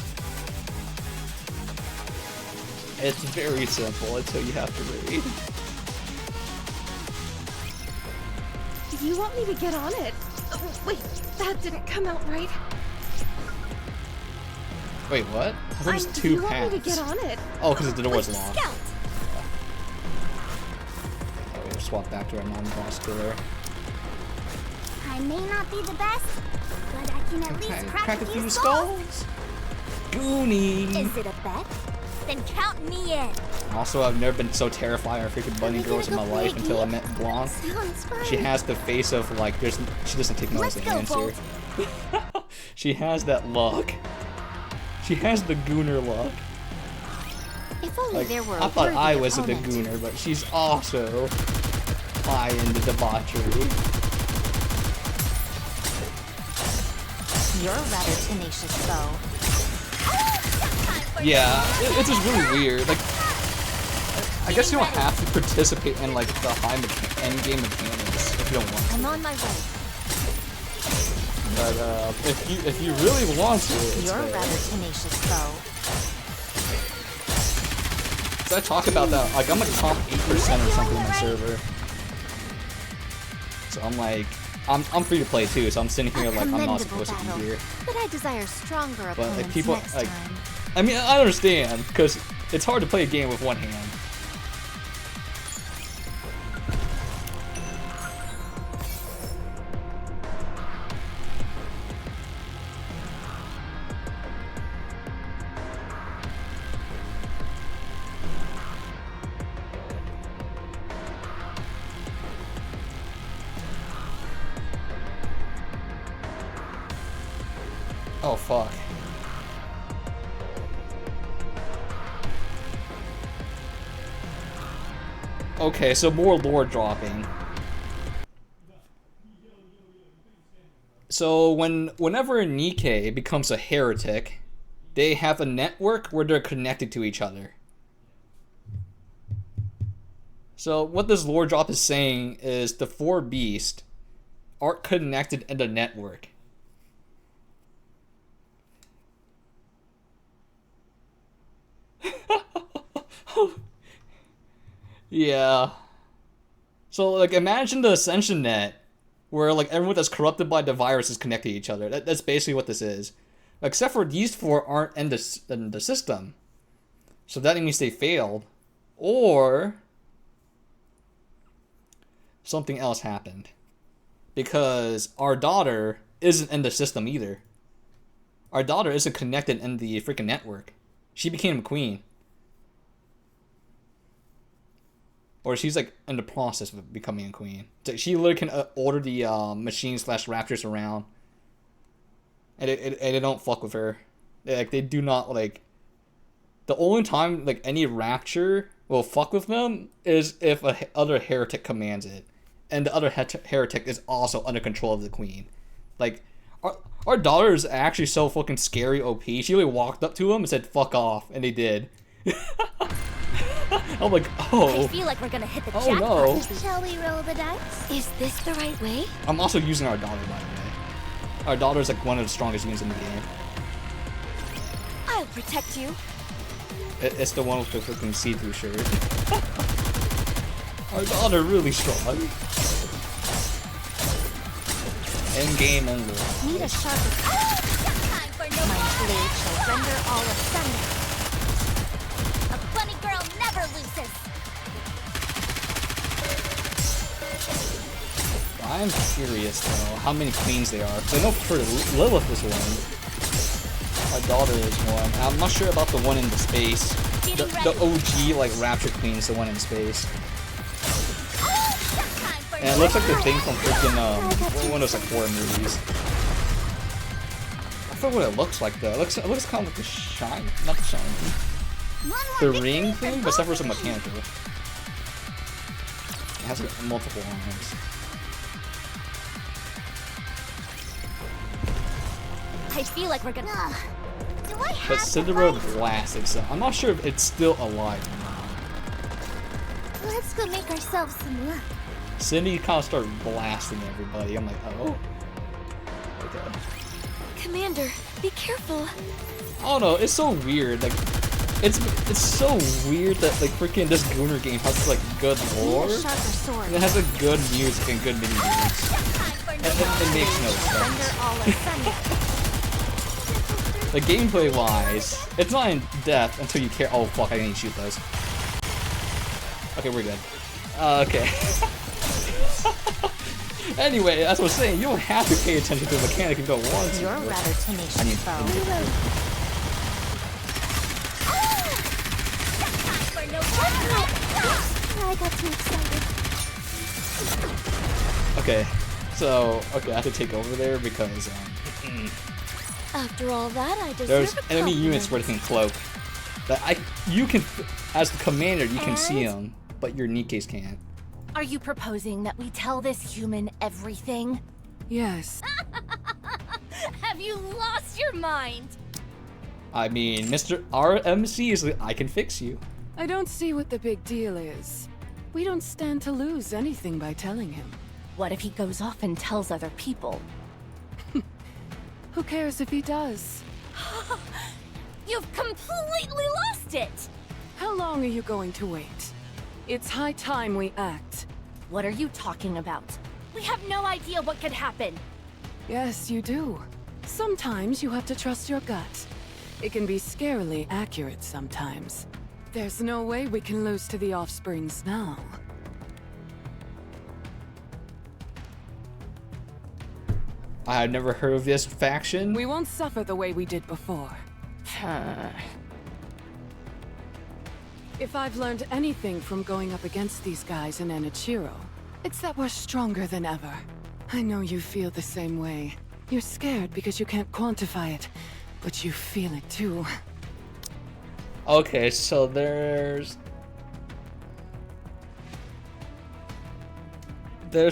It's very simple until you have to raid. You want me to get on it? Oh, wait, that didn't come out right. Wait, what? I thought it was two You want me to paths. get on it? Oh, because the door was locked. Scout. Oh, we'll swap back to our non-boss killer. I may not be the best, but I can at least crack a few skulls. Goonie! Is it a bet? Then count me in. Also, I've never been so terrified of freaking bunny girls in my life until I met Blanc. She has the face of like, she doesn't take no as an answer. She has that look. She has the gooner look. If only Like, there were I thought I was the opponent. gooner, but she's also high in the debauchery. You're a rather tenacious foe. Yeah, it's just really weird. Like, I guess you don't have to participate in like the high endgame mechanics if you don't want to. I'm on my way. But if you really want to, it's You're a there. rather tenacious foe. So I talk about that, like I'm a top 8% or something on the server. So I'm like, I'm free to play too, so I'm sitting here like I'm not supposed to be here. But I desire stronger But opponents like people, next like, time. I mean I understand, because it's hard to play a game with one hand. Oh fuck. Okay, so more lore dropping. So whenever a Nikkei becomes a heretic, they have a network where they're connected to each other. So what this lore drop is saying is the four beasts aren't connected in the network. Yeah. So like imagine the Ascension net where like everyone that's corrupted by the virus is connected to each other. That's basically what this is. Except for these four aren't in the system. So that means they failed. Or something else happened. Because our daughter isn't in the system either. Our daughter isn't connected in the freaking network. She became a queen. Or she's like in the process of becoming a queen. So she literally can order the machine/raptors around. And they don't fuck with her. They do not like. The only time like any rapture will fuck with them is if a other heretic commands it. And the other heretic is also under control of the queen. Like, our daughter is actually so fucking scary OP. She really walked up to him and said, "Fuck off," and they did. I'm like, oh. I feel like we're gonna hit the Oh, jackpot. no. Shall we roll the dice? Is this the right way? I'm also using our daughter, by the way. Our daughter is like one of the strongest units in the game. I'll protect you. It's the one with the freaking see-through shirt. Our daughter really strong. End game ender. Need a sharper. Time for no my blade shall render all asunder. A bunny girl never loses. I'm curious though how many queens there are. 'Cause I know for Lilith is one. Our daughter is one. I'm not sure about the one in the space. The OG like Rapture Queen's the one in space. And it looks like the thing from freaking one of those like horror movies. I forget what it looks like though. It looks kind of like the shine, not the shine. The ring thing, but except for some mechanical. It has like, multiple arms. I feel like we're gonna. Do I have But to Cinderella fight? blasted, so I'm not sure if it's still alive or not. Let's go make ourselves some luck. Cindy kind of started blasting everybody. I'm like, oh. Okay. Commander, be careful. I don't know, it's so weird. Like, it's so weird that like freaking this Gooner game has like good lore, Need a sharper sword. and it has like good music and good mini games. It makes no sense. Render all asunder. Like gameplay wise, it's not in depth until you care. Oh fuck, I need to shoot those. Okay, we're good. Okay. Anyway, that's what I'm saying. You don't have to pay attention to the mechanic if you don't want to. You're a rather tenacious I need foe. got too excited. Okay, so I have to take over there because After all that, I deserve there's a enemy units compliment. where they can cloak. That you can, as the commander, you can see them, but your Nikes can't. Are you proposing that we tell this human everything? Yes. Have you lost your mind? I mean, Mr. RMC is like, I can fix you. I don't see what the big deal is. We don't stand to lose anything by telling him. What if he goes off and tells other people? Who cares if he does? You've completely lost it! How long are you going to wait? It's high time we act. What are you talking about? We have no idea what could happen. Yes, you do. Sometimes you have to trust your gut. It can be scarily accurate sometimes. There's no way we can lose to the Offsprings now. I've never heard of this faction. We won't suffer the way we did before. If I've learned anything from going up against these guys in Enichiro, it's that we're stronger than ever. I know you feel the same way. You're scared because you can't quantify it, but you feel it too. Okay, so there's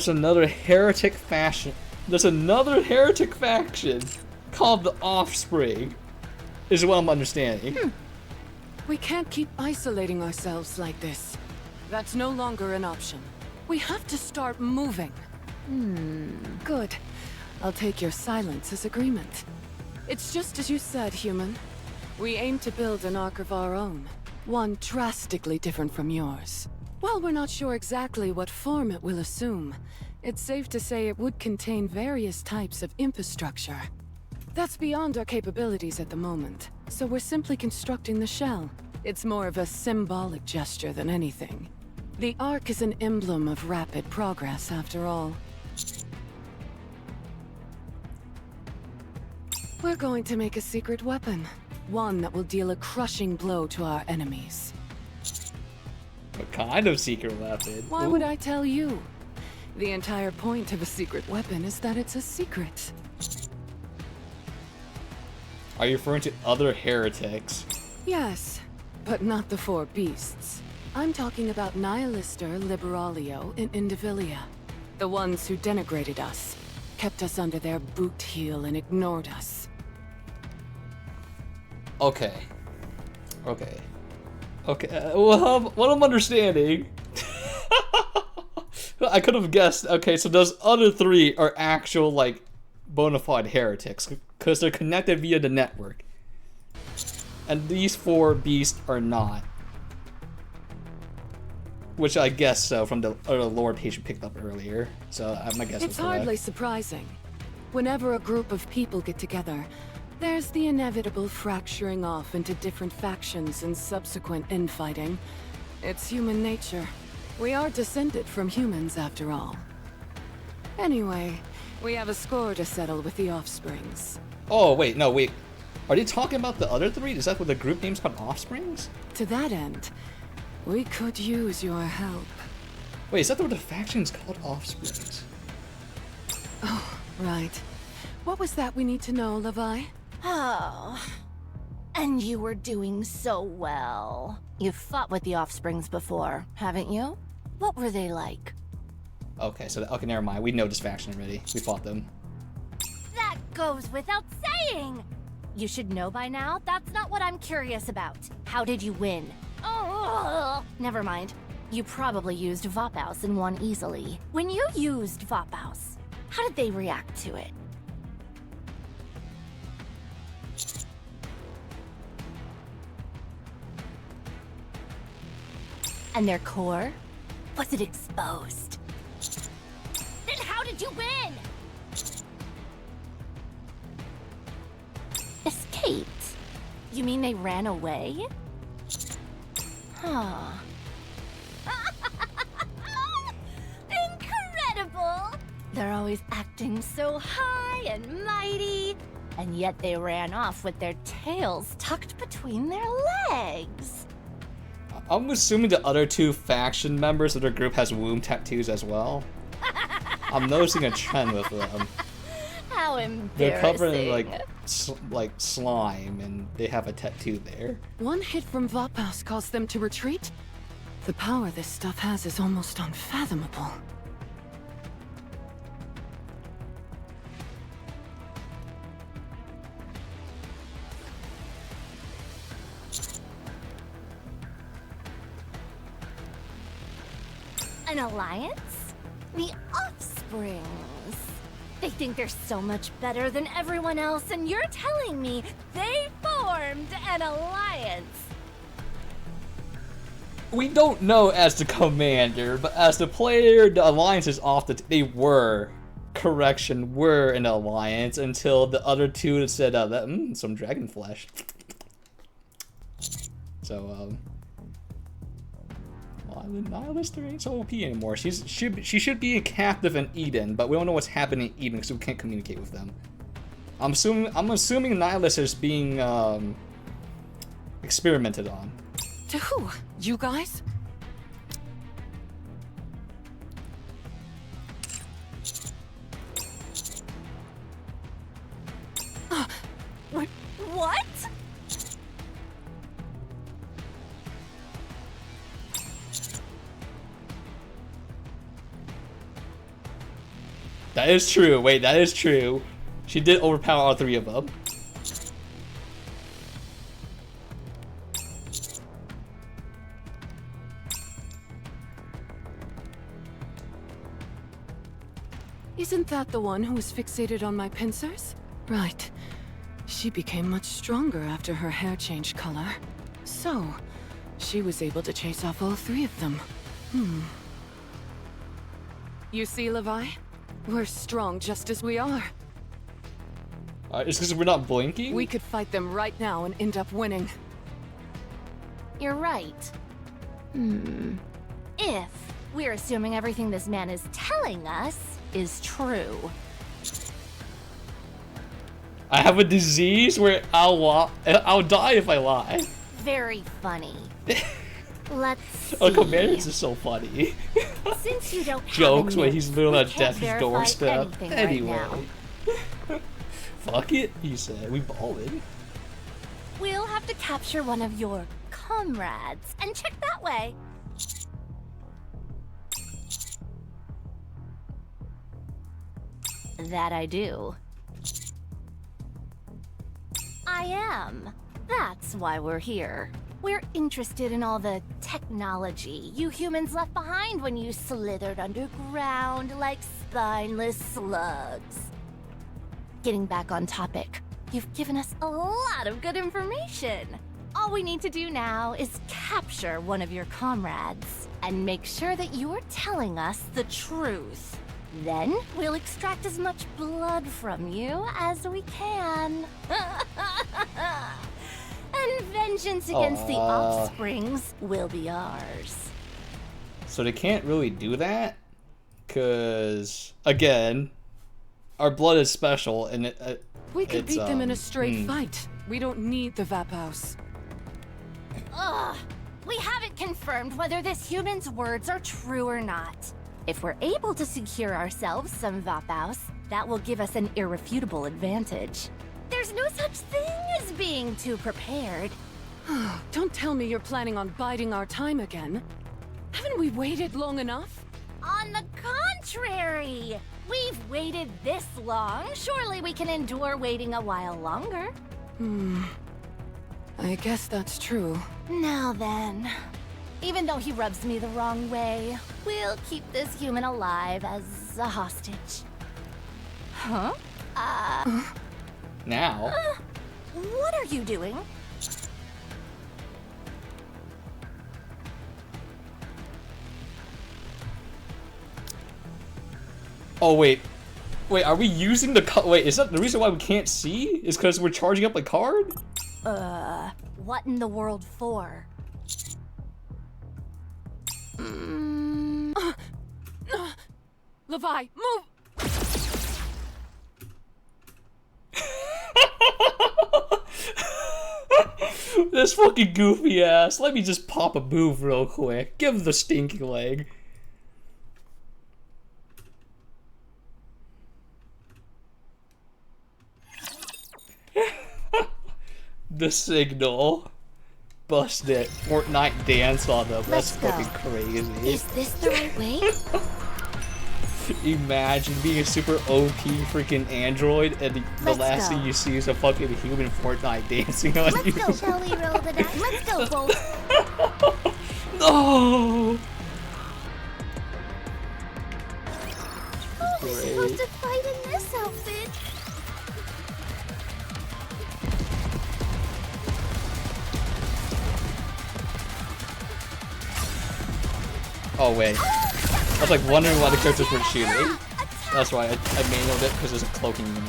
another heretic faction. There's another heretic faction called the Offspring, is what I'm understanding. We can't keep isolating ourselves like this. That's no longer an option. We have to start moving. Good. I'll take your silence as agreement. It's just as you said, human. We aim to build an ark of our own. One drastically different from yours. While we're not sure exactly what form it will assume, it's safe to say it would contain various types of infrastructure. That's beyond our capabilities at the moment, so we're simply constructing the shell. It's more of a symbolic gesture than anything. The Ark is an emblem of rapid progress, after all. We're going to make a secret weapon. One that will deal a crushing blow to our enemies. What kind of secret weapon? Why would I tell you? The entire point of a secret weapon is that it's a secret. Are you referring to other heretics? Yes, but not the four beasts. I'm talking about Nihilister, Liberalio, and Indivilia. The ones who denigrated us, kept us under their boot heel and ignored us. Okay. Well, what I'm understanding, I could have guessed. Okay, so those other three are actual, like, bona fide heretics, because they're connected via the network. And these four beasts are not. Which I guess so from the lore page we picked up earlier. So my guess was It's correct. hardly surprising. Whenever a group of people get together, there's the inevitable fracturing off into different factions and subsequent infighting. It's human nature. We are descended from humans, after all. Anyway, we have a score to settle with the Offsprings. Oh, wait. Are they talking about the other three? Is that what the group name's called? Offsprings? To that end, we could use your help. Wait, is that what the faction's called? Offsprings? Oh, right. What was that we need to know, Levi? Oh. And you were doing so well. You've fought with the Offsprings before, haven't you? What were they like? Okay, okay, never mind. We know this faction already. We fought them. That goes without saying! You should know by now, that's not what I'm curious about. How did you win? Oh, never mind. You probably used Voppaus and won easily. When you used Voppaus, how did they react to it? And their core? Was it exposed? Then how did you win? Escaped? You mean they ran away? Huh. Incredible! They're always acting so high and mighty, and yet they ran off with their tails tucked between their legs. I'm assuming the other two faction members of their group has womb tattoos as well. I'm noticing a trend with them. How embarrassing. They're covered in like slime, and they have a tattoo there. One hit from Vophouse caused them to retreat? The power this stuff has is almost unfathomable. An alliance? The Offsprings. They think they're so much better than everyone else, and you're telling me they formed an alliance? We don't know as the commander, but as the player, the alliance is off they were an alliance until the other two said some dragon flesh. So well, the Nihilist ain't so OP anymore. She should be a captive in Eden, but we don't know what's happening in Eden because we can't communicate with them. I'm assuming Nihilist is being experimented on. To who? You guys? What? That is true. Wait, that is true. She did overpower all three of them. Isn't that the one who was fixated on my pincers? Right. She became much stronger after her hair changed color. So, she was able to chase off all three of them. You see, Levi? We're strong just as we are. It's because we're not blinking? We could fight them right now and end up winning. You're right. If we're assuming everything this man is telling us is true. I have a disease where I'll die if I lie. Very funny. Let's see. Oh, Commanders is so funny. Since you don't have jokes a when nip, he's literally we at can't death's verify doorstep. anything right Anyway. now. Fuck it, he said. We ballin'. We'll have to capture one of your comrades and check that way. That I do. I am. That's why we're here. We're interested in all the technology you humans left behind when you slithered underground like spineless slugs. Getting back on topic, you've given us a lot of good information. All we need to do now is capture one of your comrades and make sure that you're telling us the truth. Then we'll extract as much blood from you as we can. And vengeance against the Offsprings will be ours. So they can't really do that? Because, again, our blood is special, and we could beat them in a straight fight. We don't need the Vophouse. Ugh! We haven't confirmed whether this human's words are true or not. If we're able to secure ourselves some Vophouse, that will give us an irrefutable advantage. There's no such thing as being too prepared. Don't tell me you're planning on biding our time again. Haven't we waited long enough? On the contrary! We've waited this long. Surely we can endure waiting a while longer. I guess that's true. Now then. Even though he rubs me the wrong way, we'll keep this human alive as a hostage. Huh? Now? What are you doing? Oh, wait. Wait, are we using the wait, is that the reason why we can't see? Is because we're charging up the card? What in the world for? Levi, move! this fucking goofy ass. Let me just pop a move real quick. Give him the stinky leg. The signal. Bust it. Fortnite dance on them. That's fucking crazy. Is this the right way? Imagine being a super OP freaking android and the last thing you see is a fucking human Fortnite dancing on you. Let's go, shall we roll the dice? Let's go, Bolt. No! Oh, we're supposed to fight in this outfit. Oh wait. I was like wondering why the characters weren't shooting. That's why I manualed it, because there's a cloaking unit.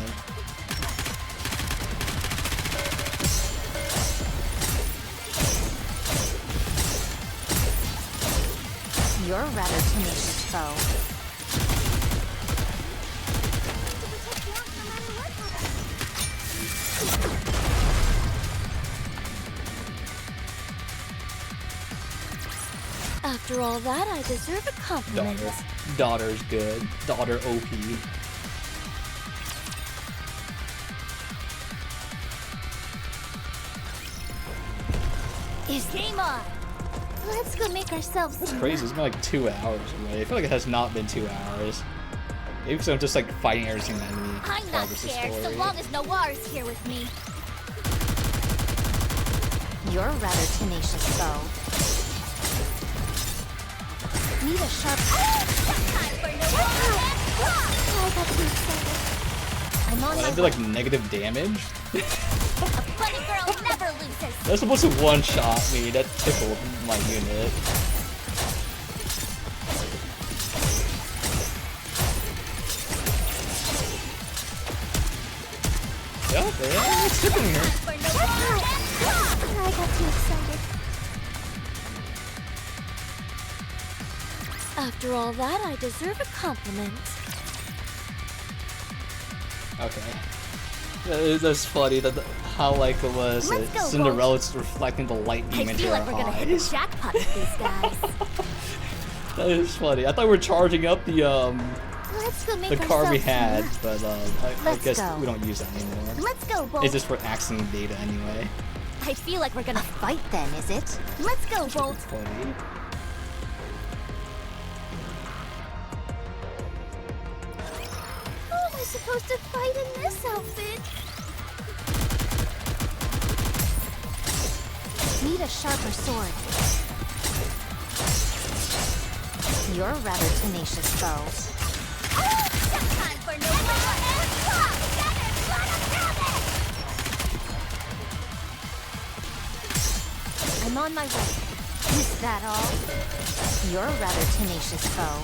You're a rather tenacious foe. After all that, I deserve a compliment. Daughter's good. Daughter OP. Is game on. Let's go make ourselves. That's crazy. It's been like 2 hours away. I feel like it has not been 2 hours. Maybe because I'm just like fighting every single enemy. I'm not scared so long as Noir is here with me. You're a rather tenacious foe. Need a sharp. I got too excited. I'm on I my did like negative damage. A bunny girl never loses. That's supposed to one-shot me. That tickled my unit. Yeah, yeah, it's tickling her. I got too excited. After all that, I deserve a compliment. Okay. That's funny that how like it was Cinderella's reflecting the light beam into her I feel like we're gonna hit the jackpot with these guys. That is funny. I thought we were charging up the Let's go make the car we had, ourselves but I guess we don't use that anymore. Let's go, Bolt. It's just for accessing data anyway. I feel like we're gonna fight then, is it? Let's go, Bolt. Funny. How am I supposed to fight in this outfit? Need a sharper sword. You're a rather tenacious foe. Time for no I'm on my way. Is that all? You're a rather tenacious foe.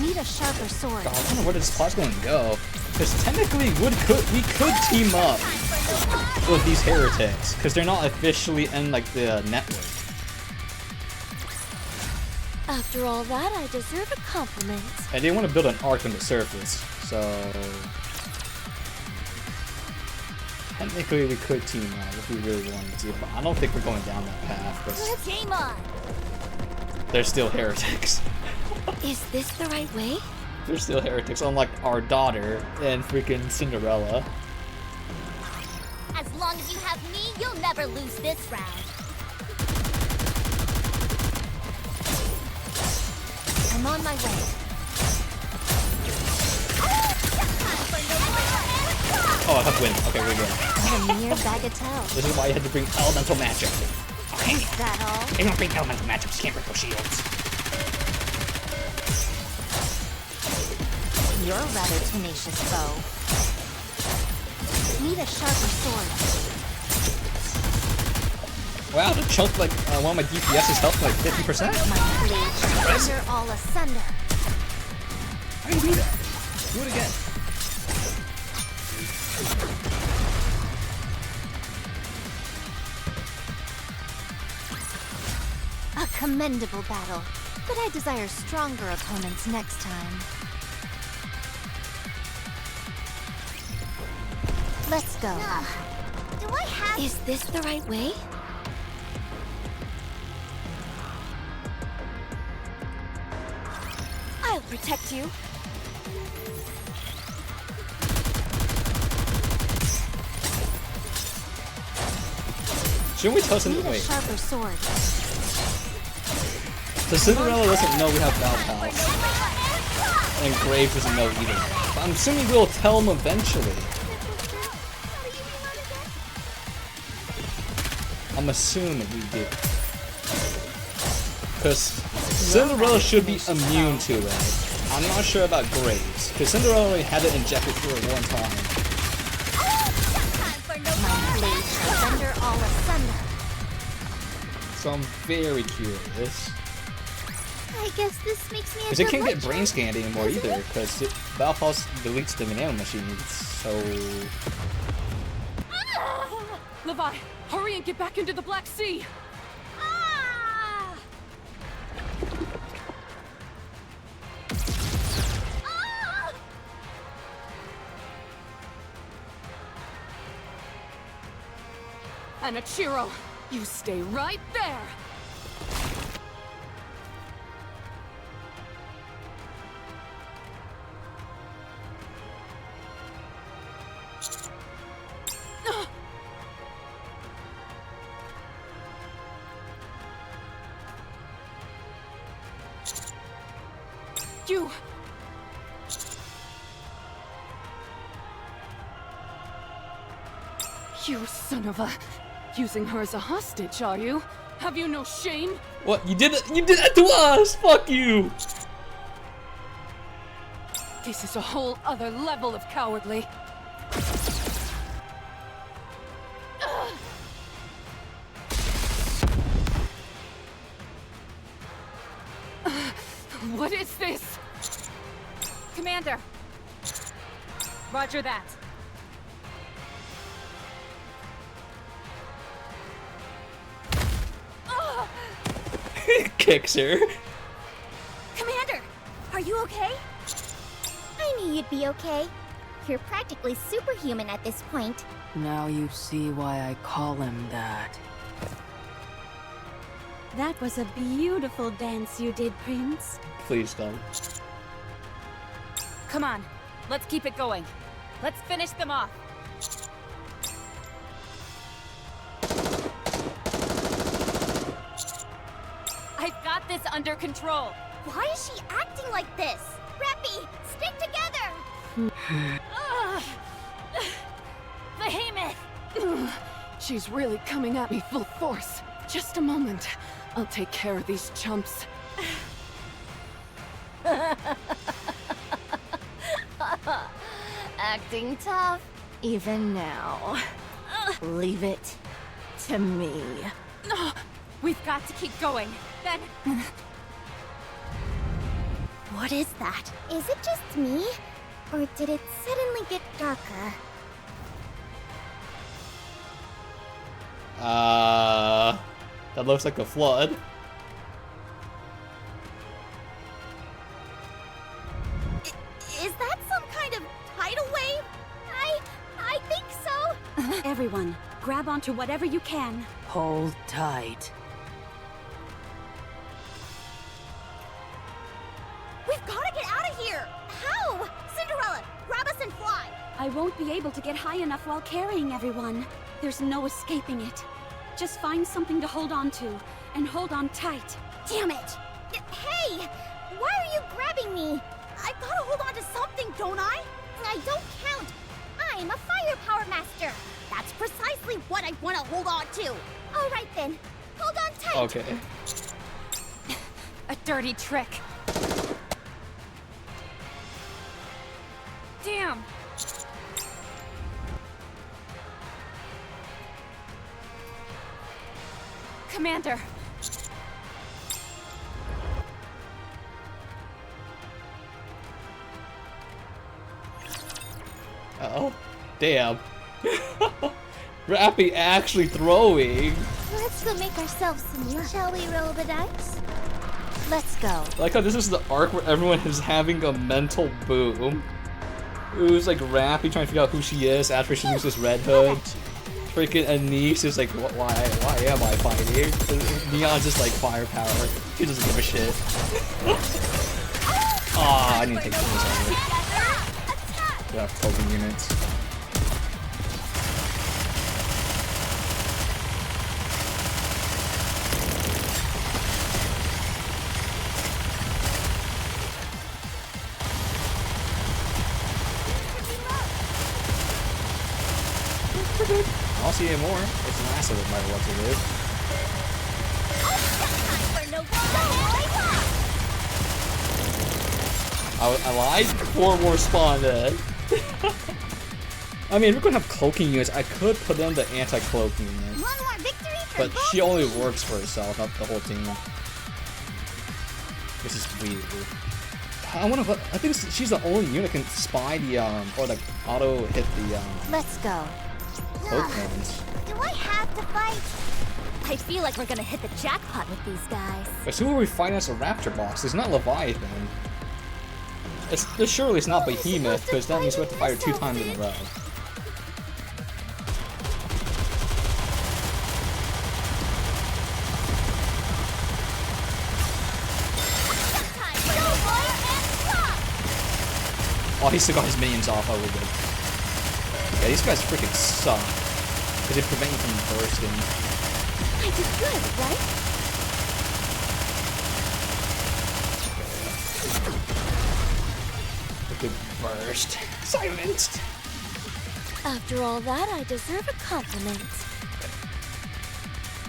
Need a sharper sword. God, I don't know where this plot's going to go. Because technically, we could team up with these heretics, because they're not officially in like the network. After all that, I deserve a compliment. And they want to build an arc on the surface, so technically we could team up if we really wanted to, but I don't think we're going down that path because game on. they're still heretics. Is this the right way? They're still heretics, unlike our daughter and freaking Cinderella. As long as you have me, you'll never lose this round. I'm on my way. Oh, I have to win. Okay, we're good. What a mere bagatelle. This is why you had to bring elemental matchup. Okay. Is that all? If you don't bring elemental matchups, you can't break those shields. You're a rather tenacious foe. Need a sharper sword. Wow, the chunk like one of my DPS's health like 50%. My blade render all asunder. How do you do that? Do it again. A commendable battle, but I desire stronger opponents next time. Let's go. Do I have... Is this the right way? I'll protect you. Shouldn't we tell Cinderella? Wait. Sharper sword. So Cinderella doesn't know we have Valpals. And Graves doesn't know either. But I'm assuming we'll tell him eventually. I'm assuming we do. Because Cinderella should be immune to it. I'm not sure about Graves. Because Cinderella only had it injected through her one time. Thunder all asunder. So I'm very curious. I guess this makes me a Because it good can't get witcher. brain scanned anymore either. Because Valpals deletes the nanomachines. So... Levi, hurry and get back into the Black Sea! And Ichiro, you stay right there! You... You son of a... Using her as a hostage, are you? Have you no shame? What? You did it? You did that to us! Fuck you! This is a whole other level of cowardly. What is this? Commander! Roger that. Kicks her. Commander, are you okay? I knew you'd be okay. You're practically superhuman at this point. Now you see why I call him that. That was a beautiful dance you did, Prince. Please don't. Come on, let's keep it going. Let's finish them off. I've got this under control. Why is she acting like this? Rappy, stick together! Behemoth! She's really coming at me full force. Just a moment. I'll take care of these chumps. Acting tough, even now. Leave it to me. We've got to keep going. Then... What is that? Is it just me? Or did it suddenly get darker? That looks like a flood. Is that some kind of tidal wave? I think so. Everyone, grab onto whatever you can. Hold tight. We've gotta get out of here! How? Cinderella, grab us and fly! I won't be able to get high enough while carrying everyone. There's no escaping it. Just find something to hold on to, and hold on tight. Damn it! Hey! Why are you grabbing me? I've gotta hold on to something, don't I? I don't count. I'm a firepower master. That's precisely what I want to hold on to. All right then. Hold on tight. Okay. A dirty trick. Damn! Commander! Uh-oh. Damn. Rappy actually throwing. Let's go make ourselves some lunch. Shall we roll the dice? Let's go. I like how this is the arc where everyone is having a mental boom. It was like Rappy trying to figure out who she is after she uses Red Hood. Freaking Anise is like, why am I fighting? Neon's just like firepower. He doesn't give a shit. Aw, I need to take this over. Yeah, cloaking units. I'll see you more. It's massive no matter what it is. I lied? 4 more spawn dead. I mean, if we're gonna have cloaking units, I could put in the anti-cloaking unit. One more victory for But she only works for herself, not the whole team. This is weird. I think she's the only unit that can spy the, or like auto hit the, Let's go. cloak ones. Do I have to fight? I feel like we're gonna hit the jackpot with these guys. But who are we fighting as a Raptor boss? It's not Leviathan. Surely it's not Behemoth, because that means we have to fight her 2 times in a row. Oh, he still got his minions off. Oh, we're good. Yeah, these guys freaking suck. Because they prevent you from bursting. I did good, right? Good burst. Silenced. After all that, I deserve a compliment.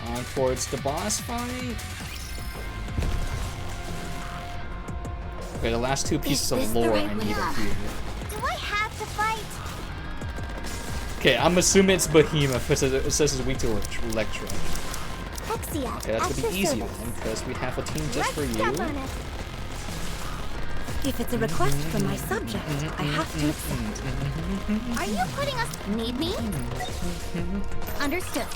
On towards the boss fight. Okay, the last 2 pieces of lore I need are here. Do I have to fight? Okay, I'm assuming it's Behemoth because it says it's weak to Electro. Hexia, Okay, that's gonna be easier then, because we have a team just for you. If it's a request from my subject, I have to accept. Are you putting us... Need me? Understood.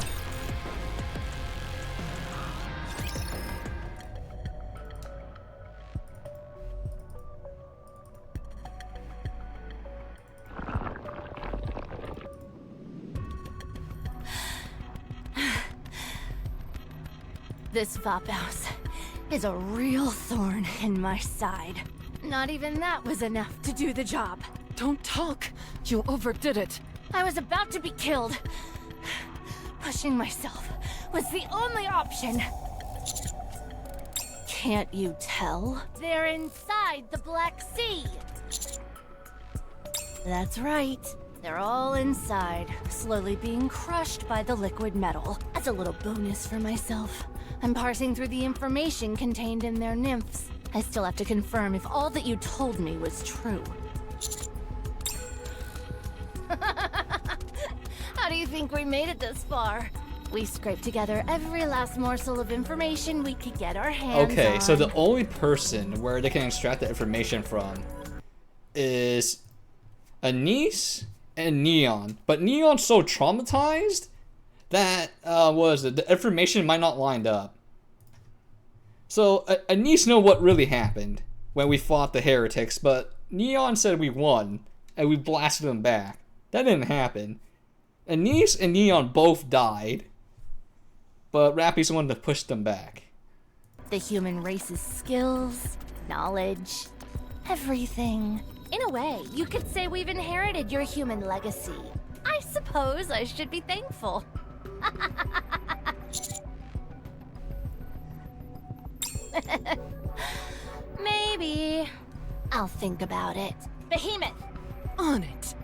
This Vophouse is a real thorn in my side. Not even that was enough to do the job. Don't talk. You overdid it. I was about to be killed. Pushing myself was the only option. Can't you tell? They're inside the Black Sea. That's right. They're all inside, slowly being crushed by the liquid metal. As a little bonus for myself, I'm parsing through the information contained in their nymphs. I still have to confirm if all that you told me was true. How do you think we made it this far? We scraped together every last morsel of information we could get our hands on. Okay, so the only person where they can extract the information from is Anise and Neon. But Neon's so traumatized that, the information might not line up. So, Anise know what really happened when we fought the heretics, but Neon said we won, and we blasted them back. That didn't happen. Anise and Neon both died, but Rappy's the one that pushed them back. The human race's skills, knowledge, everything. In a way, you could say we've inherited your human legacy. I suppose I should be thankful. Maybe. I'll think about it. Behemoth! On it.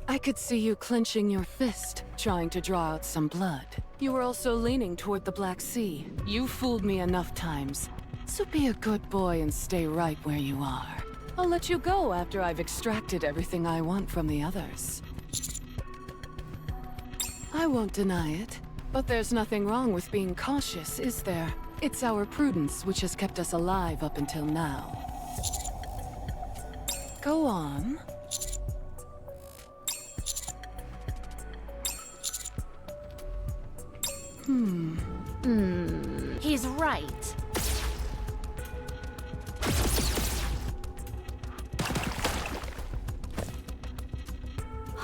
I could see you clenching your fist, trying to draw out some blood. You were also leaning toward the Black Sea. You fooled me enough times. So be a good boy and stay right where you are. I'll let you go after I've extracted everything I want from the others. I won't deny it, but there's nothing wrong with being cautious, is there? It's our prudence which has kept us alive up until now. Go on. He's right.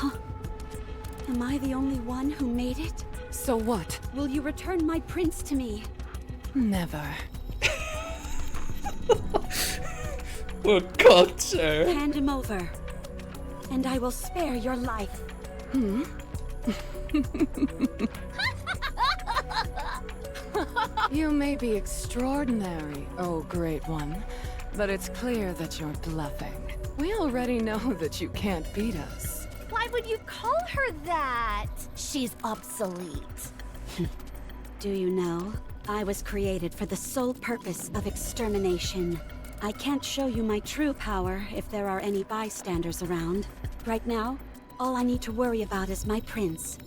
Am I the only one who made it? So what? Will you return my prince to me? Never. We're cooked, sir. Hand him over, and I will spare your life. You may be extraordinary, oh great one, but it's clear that you're bluffing. We already know that you can't beat us. Why would you call her that? She's obsolete. Do you know? I was created for the sole purpose of extermination. I can't show you my true power if there are any bystanders around. Right now, all I need to worry about is my prince.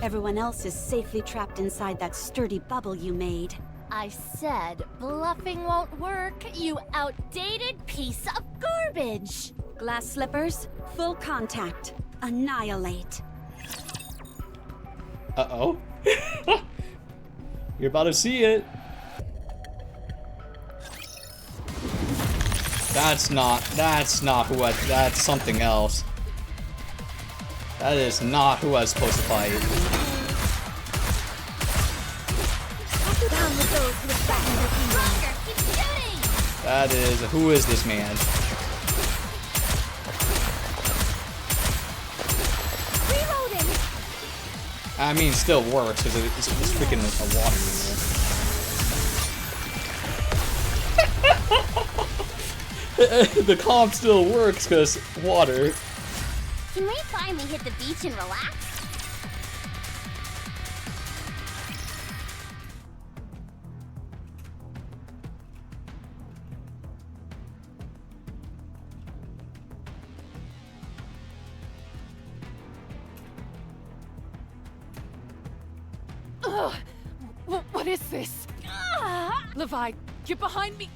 Everyone else is safely trapped inside that sturdy bubble you made. I said bluffing won't work, you outdated piece of garbage. Glass slippers, full contact. Annihilate. Uh-oh. You're about to see it. That's not who that's something else. That is not who I was supposed to fight. Down with those who attack the stronger. Keep shooting. That is, who is this man? Reloading. I mean, still works because it's freaking a water unit. The comp still works because water. Can we finally hit the beach and relax? Ugh! What is this? Levi, get behind me!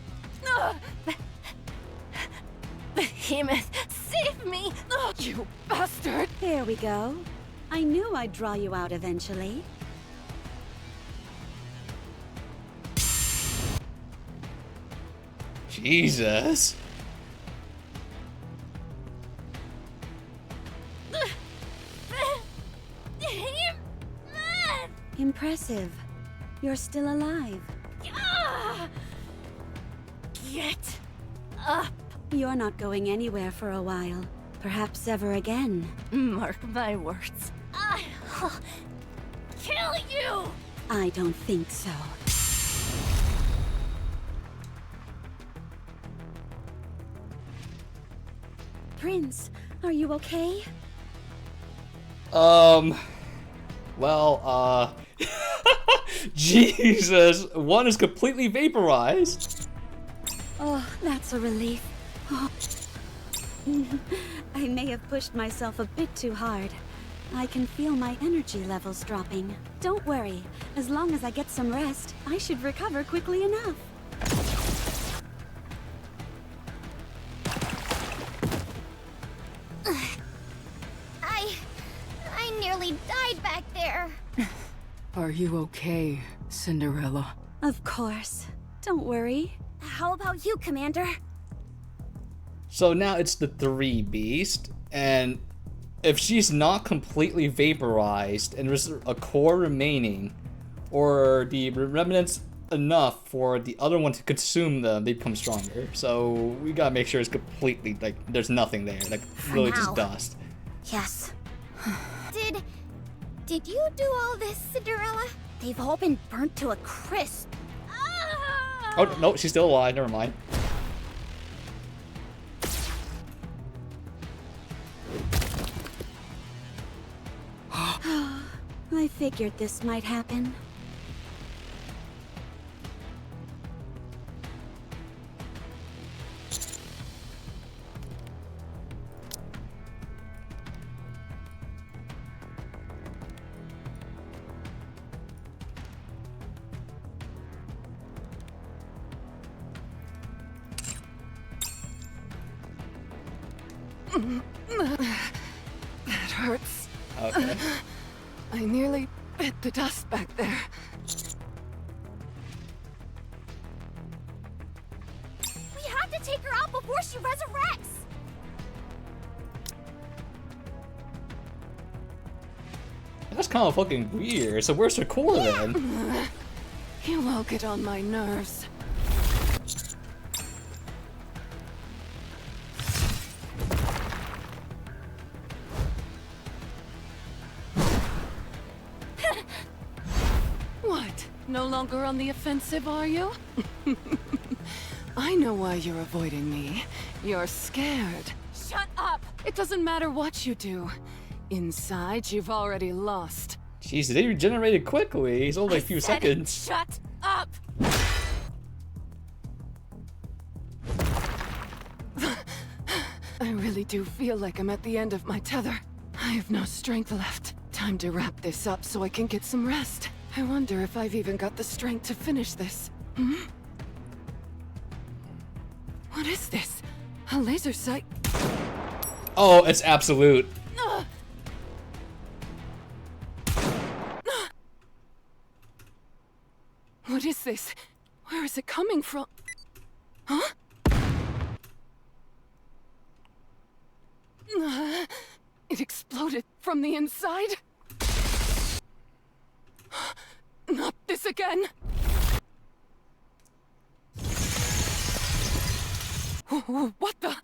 Behemoth, save me! You bastard! There we go. I knew I'd draw you out eventually. Jesus. Impressive. You're still alive. Get up! You're not going anywhere for a while. Perhaps ever again. Mark my words. I'll kill you! I don't think so. Prince, are you okay? Well, Jesus, one is completely vaporized. Oh, that's a relief. Oh. I may have pushed myself a bit too hard. I can feel my energy levels dropping. Don't worry, as long as I get some rest, I should recover quickly enough. I nearly died back there. Are you okay, Cinderella? Of course. Don't worry. How about you, Commander? So now it's the 3 beast, and if she's not completely vaporized and there's a core remaining, or the remnants enough for the other one to consume them, they become stronger. So we gotta make sure it's completely, like, there's nothing there, like, really just dust. Yes. Did you do all this, Cinderella? They've all been burnt to a crisp. Oh, no, she's still alive, never mind. I figured this might happen. That hurts. Okay. I nearly bit the dust back there. We have to take her out before she resurrects. That's kind of fucking weird. So where's her core then? You all get on my nerves. What? No longer on the offensive, are you? I know why you're avoiding me. You're scared. Shut up! It doesn't matter what you do. Inside, you've already lost. Jeez, they regenerated quickly. It's only a few seconds. Shut up! I really do feel like I'm at the end of my tether. I have no strength left. Time to wrap this up so I can get some rest. I wonder if I've even got the strength to finish this. What is this? A laser sight? Oh, it's absolute. What is this? Where is it coming from? Huh? It exploded from the inside? Not this again! What the?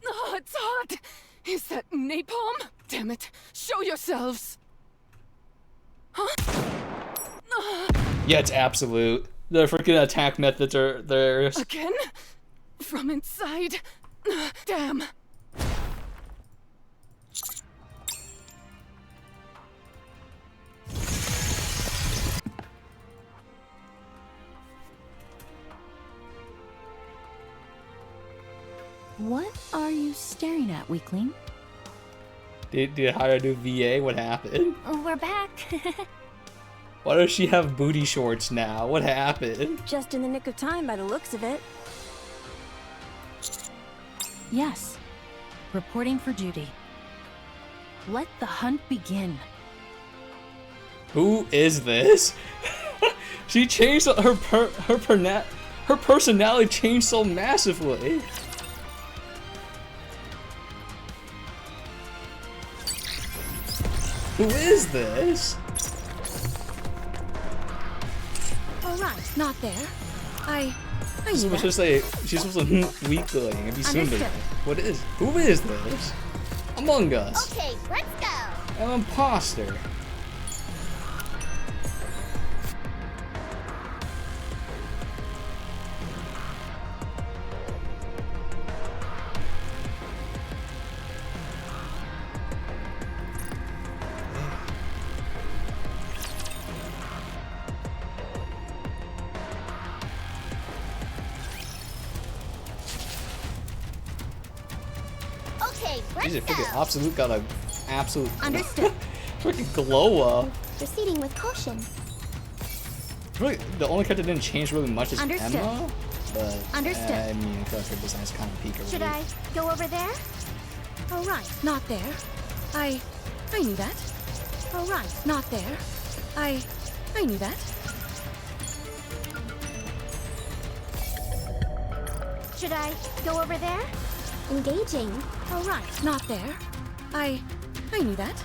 Oh, it's hot! Is that napalm? Damn it! Show yourselves! Huh? Yeah, it's absolute. The freaking attack methods are theirs. Again? From inside? Damn. What are you staring at, weakling? Did hire a new VA? What happened? We're back. Why does she have booty shorts now? What happened? Just in the nick of time by the looks of it. Yes. Reporting for duty. Let the hunt begin. Who is this? She changed her personality changed so massively. Who is this? Alright, not there. I She's supposed to say she's supposed to weakling and be soon. What is? Who is this? Among Us. Okay, let's go. An imposter. Let's Jesus, freaking go. Absolute got a absolute Understood. freaking glow up. Proceeding with caution. Really, the only character that didn't change really much is Understood. Emma. But Understood. I mean, I feel like her design's kind of peak. Should I go over there? Alright, not there. I knew that. Alright, not there. I knew that. Should I go over there? Engaging. Alright, not there. I knew that.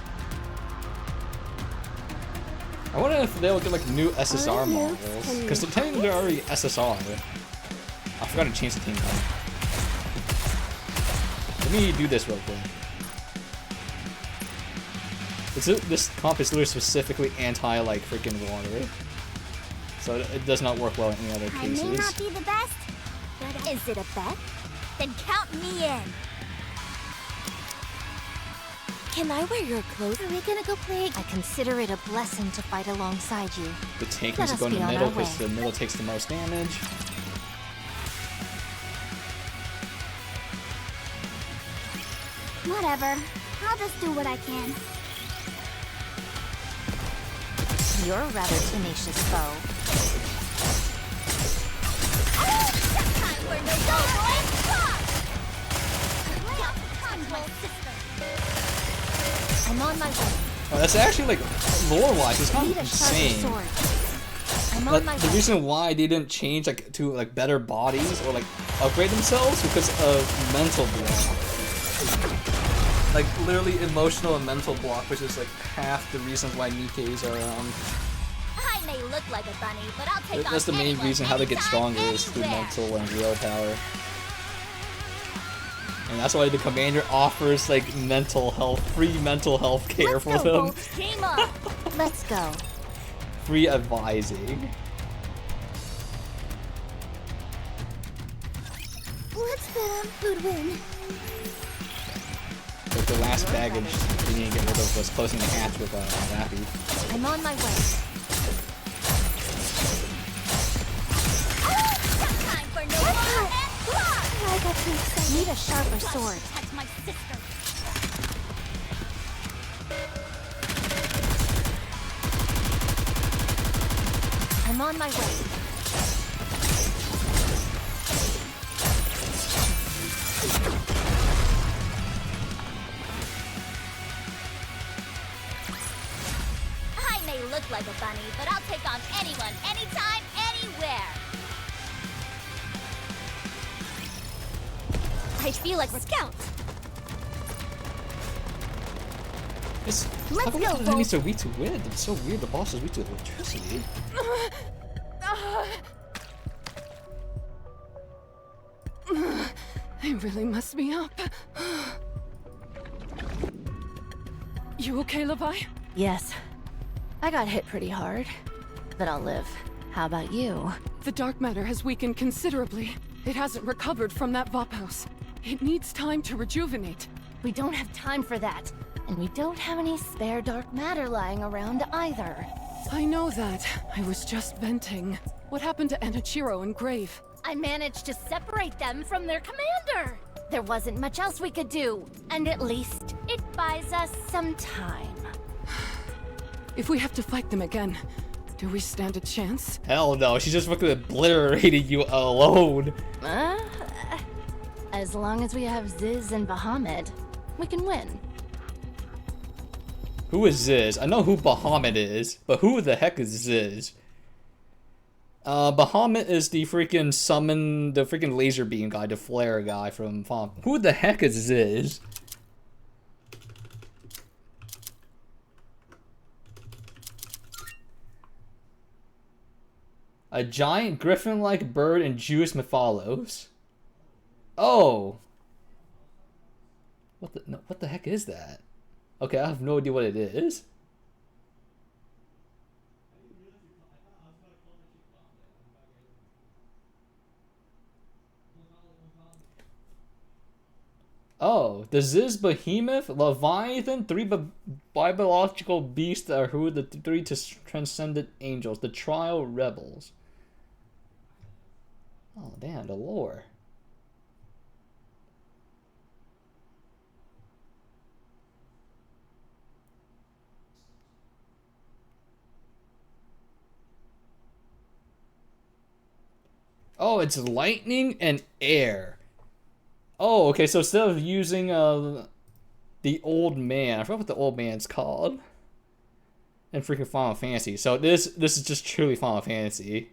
I wonder if they'll get like new SSR models, because technically they're already SSR. I forgot to change the team type. Let me do this real quick. This comp is literally specifically anti like freaking water, so it does not work well in any other cases. I may not be the best, but is it a bet? Then count me in. Can I wear your clothes? Are we gonna go play? I consider it a blessing to fight alongside you. The tank Let needs to us go in be the on middle our because way. the middle takes the most damage. Whatever. I'll just do what I can. You're a rather tenacious foe. I'm on my way. Oh, that's actually like lore-wise, it's kind Need of a sharper insane. sword. I'm on But my the way. reason why they didn't change like to like better bodies or like upgrade themselves because of mental block. like literally emotional and mental block, which is like half the reasons why Nikkei's are I may look like a bunny, but I'll take on that's the main anyone, reason how they get anytime, stronger is through anywhere. mental and willpower. And that's why the commander offers like mental health, free mental health care for them. Game on. Let's go. Free advising. Let's bet on who'd win. Like the last baggage we need to get rid of was closing the hatch with Zappy. I'm on my way. Time for no more. I got too excited. Need a sharper sword. That's my sister. I'm on my way. I may look like a bunny, but I'll take on anyone, anytime, anywhere. I feel like we're scouts. Let's go, the enemies are weak to wind. It's so weird. The boss is weak to electricity. They really messed me up. You okay, Levi? Yes. I got hit pretty hard, but I'll live. How about you? The dark matter has weakened considerably. It hasn't recovered from that Vop house. It needs time to rejuvenate. We don't have time for that. And we don't have any spare dark matter lying around either. I know that. I was just venting. What happened to Enichiro and Grave? I managed to separate them from their commander. There wasn't much else we could do. And at least it buys us some time. If we have to fight them again, do we stand a chance? Hell no, she just fucking obliterated you alone. As long as we have Ziz and Bahamut, we can win. Who is Ziz? I know who Bahamut is, but who the heck is Ziz? Bahamut is the freaking summon, the freaking laser beam guy, the flare guy from Final. Who the heck is Ziz? A giant griffin-like bird in Jewish mythos. Oh. What the heck is that? Okay, I have no idea what it is. Oh, the Ziz Behemoth, Leviathan, three biological beasts are who the three transcendent angels, the Trial Rebels. Oh, damn, the lore. Oh, it's lightning and air. Oh, okay, so instead of using the old man, I forgot what the old man's called in freaking Final Fantasy. So this is just truly Final Fantasy.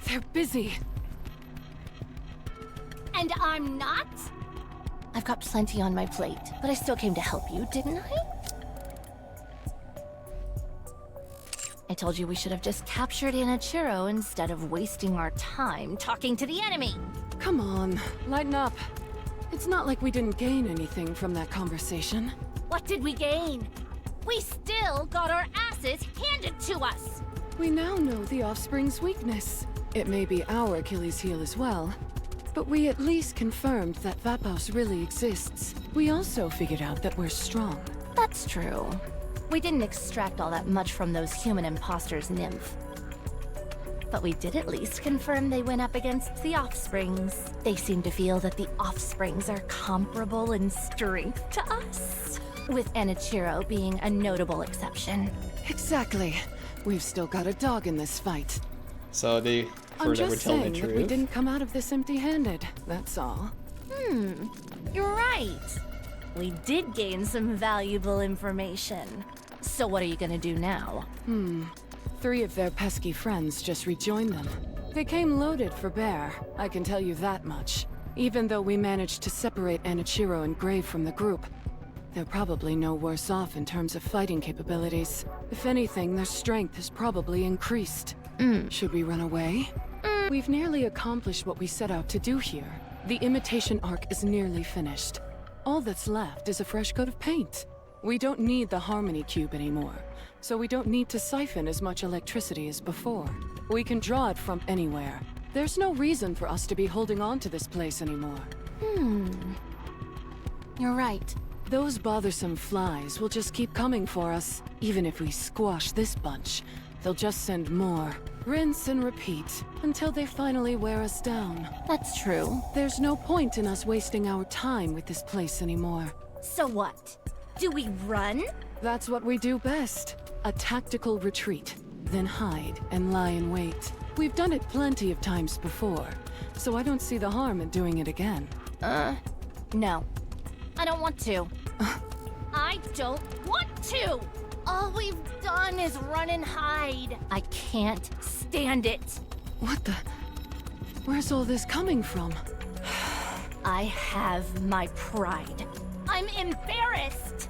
They're busy. And I'm not? I've got plenty on my plate, but I still came to help you, didn't I? I told you we should have just captured Enichiro instead of wasting our time talking to the enemy. Come on, lighten up. It's not like we didn't gain anything from that conversation. What did we gain? We still got our asses handed to us. We now know the Offspring's weakness. It may be our Achilles heel as well, but we at least confirmed that Vapos really exists. We also figured out that we're strong. That's true. We didn't extract all that much from those human imposters, Nymph. But we did at least confirm they went up against the Offsprings. They seem to feel that the Offsprings are comparable in strength to us, with Enichiro being a notable exception. Exactly. We've still got a dog in this fight. So they I'm heard that we're just telling saying the that we truth. didn't come out of this empty-handed, that's all. You're right. We did gain some valuable information. So what are you gonna do now? 3 of their pesky friends just rejoined them. They came loaded for bear, I can tell you that much. Even though we managed to separate Enichiro and Grave from the group, They're probably no worse off in terms of fighting capabilities. If anything, their strength has probably increased. Should we run away? We've nearly accomplished what we set out to do here. The imitation arc is nearly finished. All that's left is a fresh coat of paint. We don't need the Harmony Cube anymore, so we don't need to siphon as much electricity as before. We can draw it from anywhere. There's no reason for us to be holding on to this place anymore. You're right. Those bothersome flies will just keep coming for us. Even if we squash this bunch, they'll just send more. Rinse and repeat, until they finally wear us down. That's true. There's no point in us wasting our time with this place anymore. So what? Do we run? That's what we do best. A tactical retreat, then hide and lie in wait. We've done it plenty of times before, so I don't see the harm in doing it again. No. I don't want to. I don't want to! All we've done is run and hide. I can't stand it. What the? Where's all this coming from? I have my pride. I'm embarrassed.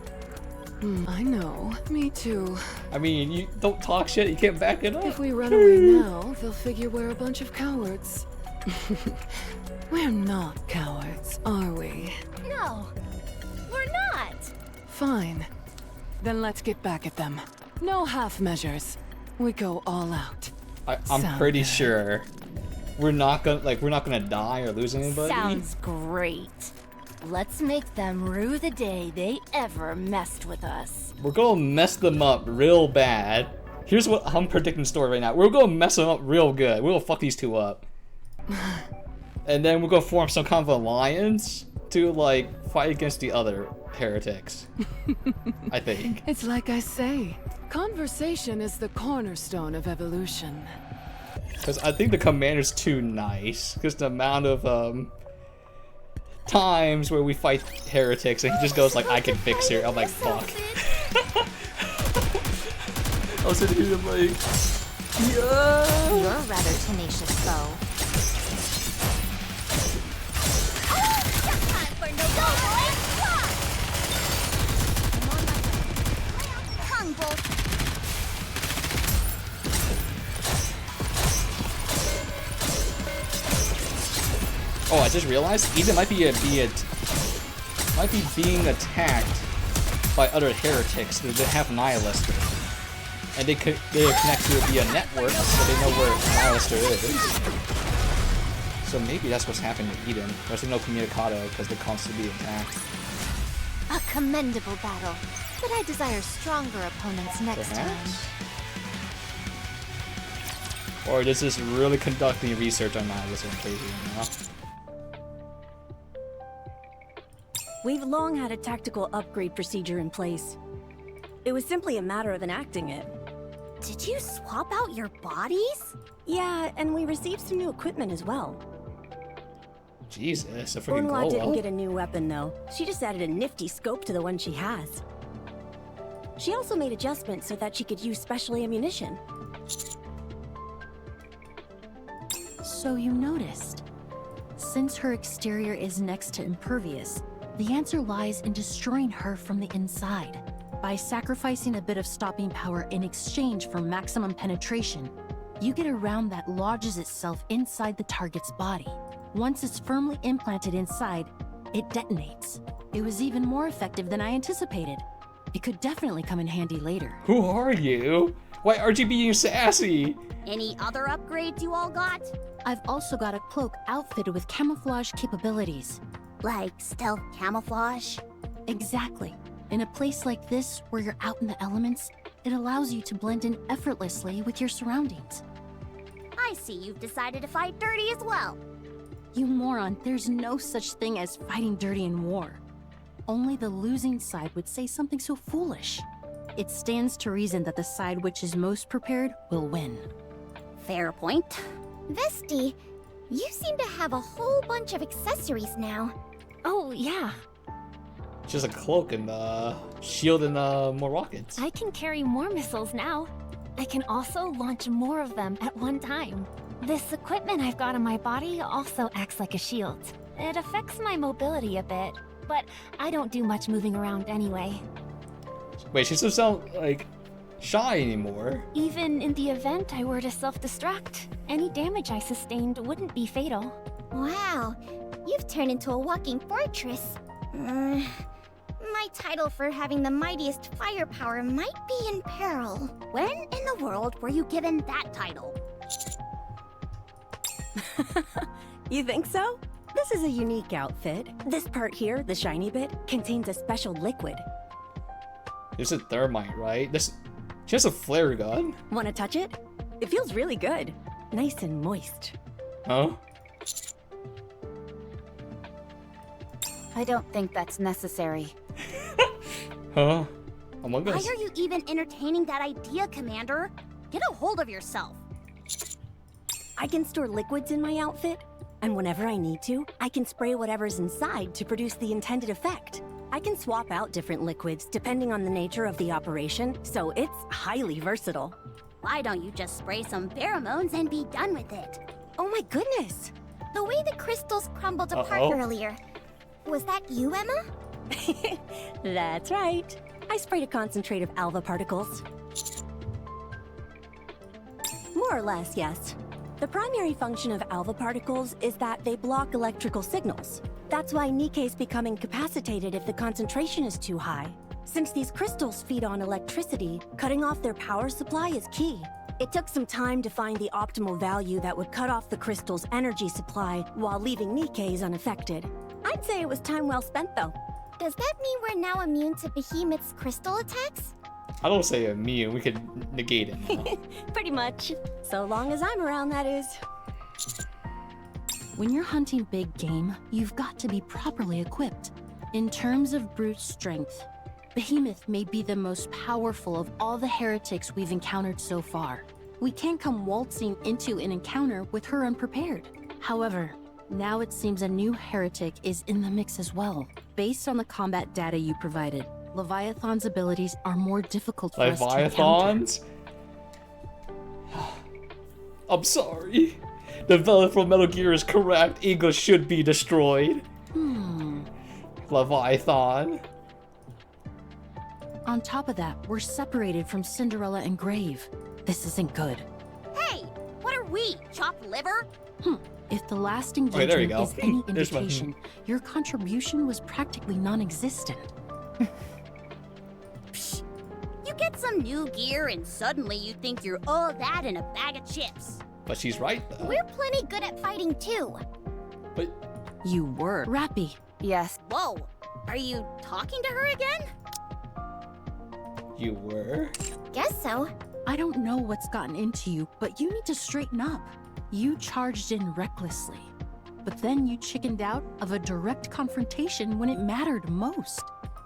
I know. Me too. I mean, you don't talk shit, you can't back it up. If we run away now, they'll figure we're a bunch of cowards. We're not cowards, are we? No, we're not. Fine. Then let's get back at them. No half measures. We go all out. I'm pretty sure we're not gonna die or lose anybody. Sounds great. Let's make them rue the day they ever messed with us. We're gonna mess them up real bad. Here's what I'm predicting the story right now. We're gonna mess them up real good. We're gonna fuck these two up. And then we're gonna form some kind of alliance to like fight against the other heretics. I think. It's like I say, conversation is the cornerstone of evolution. Because I think the commander's too nice. Because the amount of times where we fight heretics and he just goes like, I can fix her. I'm like, fuck. I was sitting here like, yeah. You're a rather tenacious foe. Oh, I just realized Eden might be being attacked by other heretics that have Nihilister, and they're connected via network, so they know where Nihilister is. So maybe that's what's happening to Eden. There's no communicado because they're constantly being attacked. A commendable battle, but I desire stronger opponents next time. Or this is really conducting research on Nihilister and crazy, you know? We've long had a tactical upgrade procedure in place. It was simply a matter of enacting it. Did you swap out your bodies? Yeah, and we received some new equipment as well. Jesus, a freaking Unwa didn't glow get a new weapon though. She just added a nifty scope to the one she has. She also made adjustments so that she could use special ammunition. So you noticed. Since her exterior is next to impervious, the answer lies in destroying her from the inside. By sacrificing a bit of stopping power in exchange for maximum penetration, you get a round that lodges itself inside the target's body. Once it's firmly implanted inside, it detonates. It was even more effective than I anticipated. It could definitely come in handy later. Who are you? Why aren't you being sassy? Any other upgrades you all got? I've also got a cloak outfitted with camouflage capabilities. Like stealth camouflage? Exactly. In a place like this, where you're out in the elements, it allows you to blend in effortlessly with your surroundings. I see you've decided to fight dirty as well. You moron, there's no such thing as fighting dirty in war. Only the losing side would say something so foolish. It stands to reason that the side which is most prepared will win. Fair point. Vesti, you seem to have a whole bunch of accessories now. Oh, yeah. Just a cloak and shield and more rockets. I can carry more missiles now. I can also launch more of them at one time. This equipment I've got on my body also acts like a shield. It affects my mobility a bit, but I don't do much moving around anyway. Wait, she doesn't sound like shy anymore. Even in the event I were to self-destruct, any damage I sustained wouldn't be fatal. Wow, you've turned into a walking fortress. My title for having the mightiest firepower might be in peril. When in the world were you given that title? You think so? This is a unique outfit. This part here, the shiny bit, contains a special liquid. There's a thermite, right? She has a flare gun. Wanna touch it? It feels really good. Nice and moist. Huh? I don't think that's necessary. Huh? Among Us? Why are you even entertaining that idea, Commander? Get a hold of yourself. I can store liquids in my outfit, and whenever I need to, I can spray whatever's inside to produce the intended effect. I can swap out different liquids depending on the nature of the operation, so it's highly versatile. Why don't you just spray some pheromones and be done with it? Oh my goodness! The way the crystals crumbled apart earlier. Was that you, Emma? That's right. I sprayed a concentrate of alpha particles. More or less, yes. The primary function of alpha particles is that they block electrical signals. That's why Nikkei's become incapacitated if the concentration is too high. Since these crystals feed on electricity, cutting off their power supply is key. It took some time to find the optimal value that would cut off the crystal's energy supply while leaving Nikkei's unaffected. I'd say it was time well spent, though. Does that mean we're now immune to Behemoth's crystal attacks? I don't say immune. We could negate it now. Pretty much. So long as I'm around, that is. When you're hunting big game, you've got to be properly equipped. In terms of brute strength, Behemoth may be the most powerful of all the heretics we've encountered so far. We can't come waltzing into an encounter with her unprepared. However, now it seems a new heretic is in the mix as well. Based on the combat data you provided, Leviathan's abilities are more difficult for us to encounter. Leviathans? I'm sorry. The villain from Metal Gear is correct. Ego should be destroyed. Leviathan. On top of that, we're separated from Cinderella and Grave. This isn't good. Hey, what are we, chopped liver? If the last Okay, there you engagement go. is any There's one. indication, your contribution was practically non-existent. You get some new gear and suddenly you think you're all that in a bag of chips. But she's right, though. We're plenty good at fighting, too. But You were. Rappy. Yes. Whoa, are you talking to her again? you were? Guess so. I don't know what's gotten into you, but you need to straighten up. You charged in recklessly, but then you chickened out of a direct confrontation when it mattered most.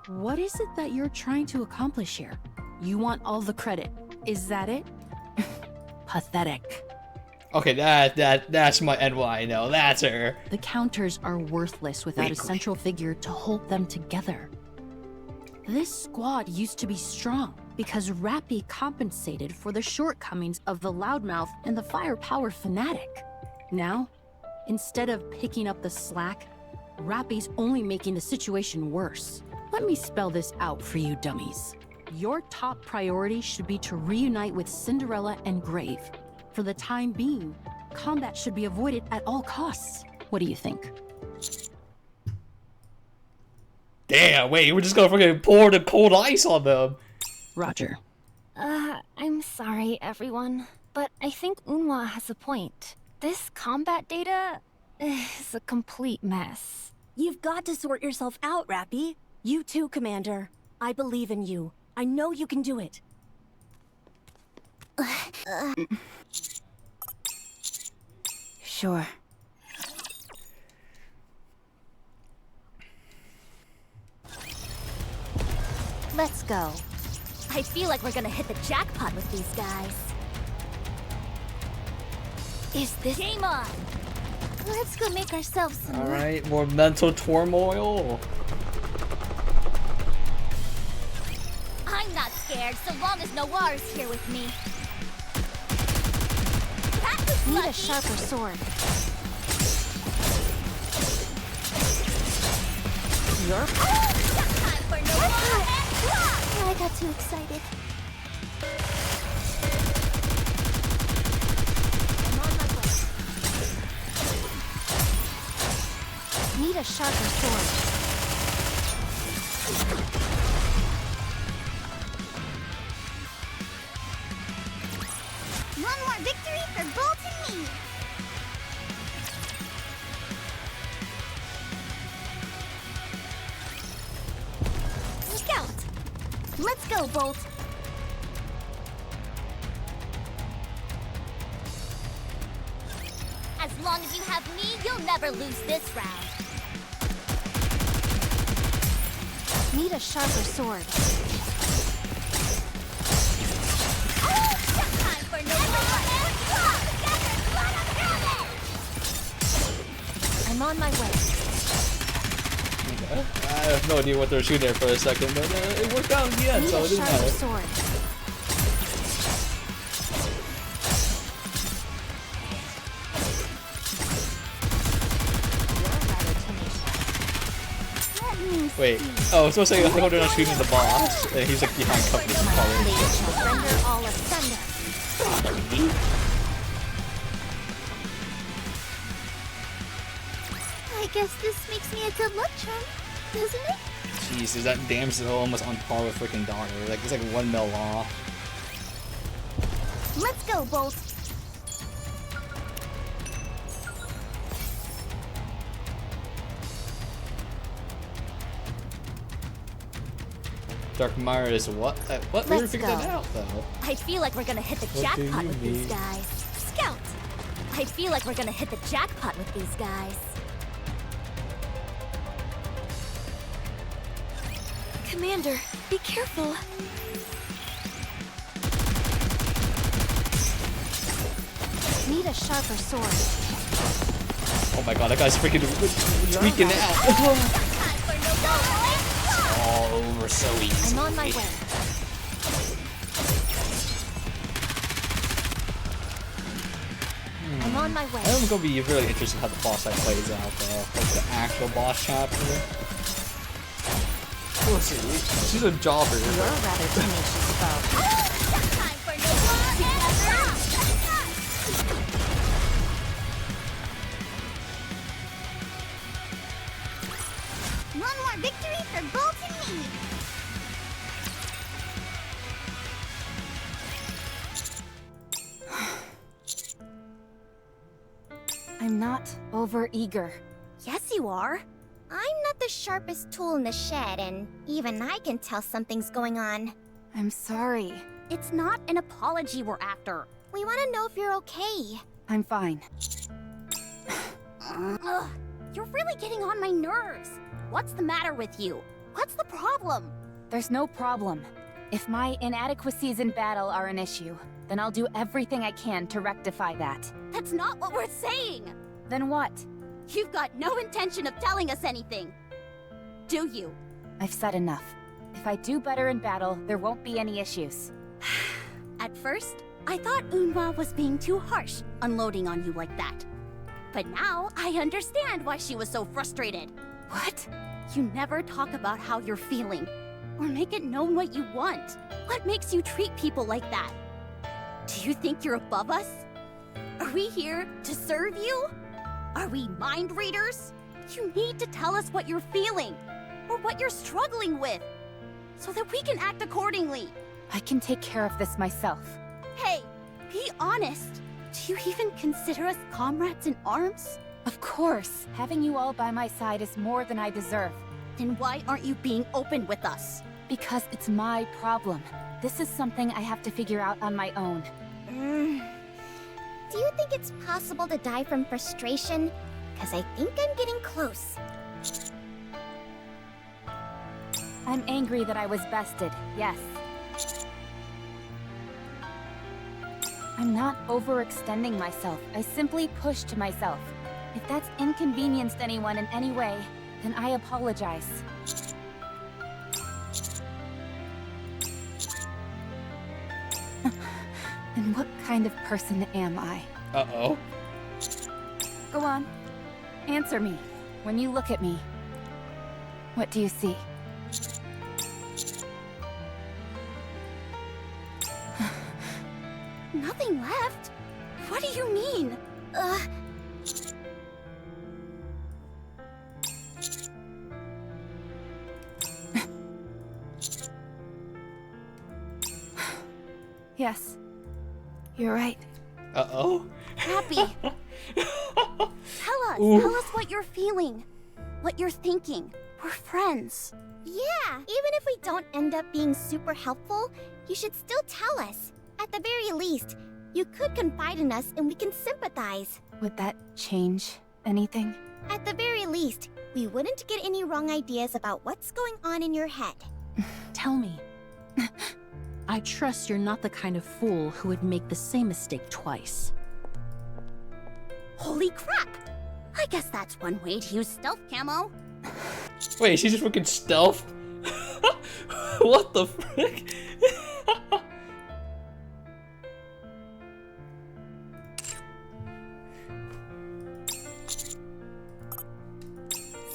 What is it that you're trying to accomplish here? You want all the credit. Is that it? Pathetic. Okay, that's my NY. No, that's her. The counters are worthless without a Wait. central figure to hold them together. This squad used to be strong because Rappy compensated for the shortcomings of the loudmouth and the firepower fanatic. Now, instead of picking up the slack, Rappy's only making the situation worse. Let me spell this out for you dummies. Your top priority should be to reunite with Cinderella and Grave. For the time being, combat should be avoided at all costs. What do you think? Damn, wait, we're just gonna fucking pour the cold ice on them. Roger. I'm sorry, everyone, but I think Unwa has a point. This combat data is a complete mess. You've got to sort yourself out, Rappy. You too, Commander. I believe in you. I know you can do it. Sure. Let's go. I feel like we're gonna hit the jackpot with these guys. Is this game on? Let's go make ourselves some All right, more mental turmoil. I'm not scared so long as Noir is here with me. That was Need lucky. a sharper sword. I got too excited. Need a sharper sword. One more victory for Bolt and me. Scout, let's go, Bolt. As long as you have me, you'll never lose this round. Need a sharper sword. Time for no I'm on my way. Okay. I have no idea what they're shooting there for a second, but it worked out in the end, Need so a it didn't sharper matter. sword. Wait. Oh, I was supposed to say I thought they're not shooting the boss, and he's like behind companies and Render all asunder. I guess this makes me a good luck charm, doesn't it? Jeez, is that damage almost on par with freaking Daughter? Like it's like 1 mil off. Let's go, Bolt. Dark Mara is what? What? We never Let's figured go. that out though. I feel like we're gonna hit the What do jackpot you with these mean? guys. Scout! I feel like we're gonna hit the jackpot with these guys. Commander, be careful. Need a sharper sword. Oh my god, that guy's freaking tweaking out. All over so easy. I'm on my way. I'm on my way. I'm gonna be really interested how the boss fight plays out though. Like the actual boss chapter. We'll see. She's a jobber. You're a rather tenacious foe. One more victory for Bolt and me. I'm not over-eager. Yes, you are. I'm not the sharpest tool in the shed, and even I can tell something's going on. I'm sorry. It's not an apology we're after. We want to know if you're okay. I'm fine. Ugh, you're really getting on my nerves. What's the matter with you? What's the problem? There's no problem. If my inadequacies in battle are an issue, then I'll do everything I can to rectify that. That's not what we're saying. Then what? You've got no intention of telling us anything. Do you? I've said enough. If I do better in battle, there won't be any issues. At first, I thought Unwa was being too harsh, unloading on you like that. But now, I understand why she was so frustrated. What? You never talk about how you're feeling, or make it known what you want. What makes you treat people like that? Do you think you're above us? Are we here to serve you? Are we mind readers? You need to tell us what you're feeling, or what you're struggling with, so that we can act accordingly. I can take care of this myself. Hey, be honest. Do you even consider us comrades in arms? Of course. Having you all by my side is more than I deserve. Then why aren't you being open with us? Because it's my problem. This is something I have to figure out on my own. Do you think it's possible to die from frustration? Because I think I'm getting close. I'm angry that I was bested, yes. I'm not overextending myself. I simply pushed myself. If that's inconvenienced anyone in any way, then I apologize. And what kind of person am I? Uh-oh. Go on. Answer me. When you look at me. What do you see? Nothing left? What do you mean? Yes. You're right. Uh-oh. Happy. Tell us. Ooh. Tell us what you're feeling. What you're thinking. We're friends. Yeah, even if we don't end up being super helpful, you should still tell us. At the very least, you could confide in us and we can sympathize. Would that change anything? At the very least, we wouldn't get any wrong ideas about what's going on in your head. Tell me. I trust you're not the kind of fool who would make the same mistake twice. Holy crap! I guess that's one way to use stealth camo. Wait, she's just freaking stealth? What the frick?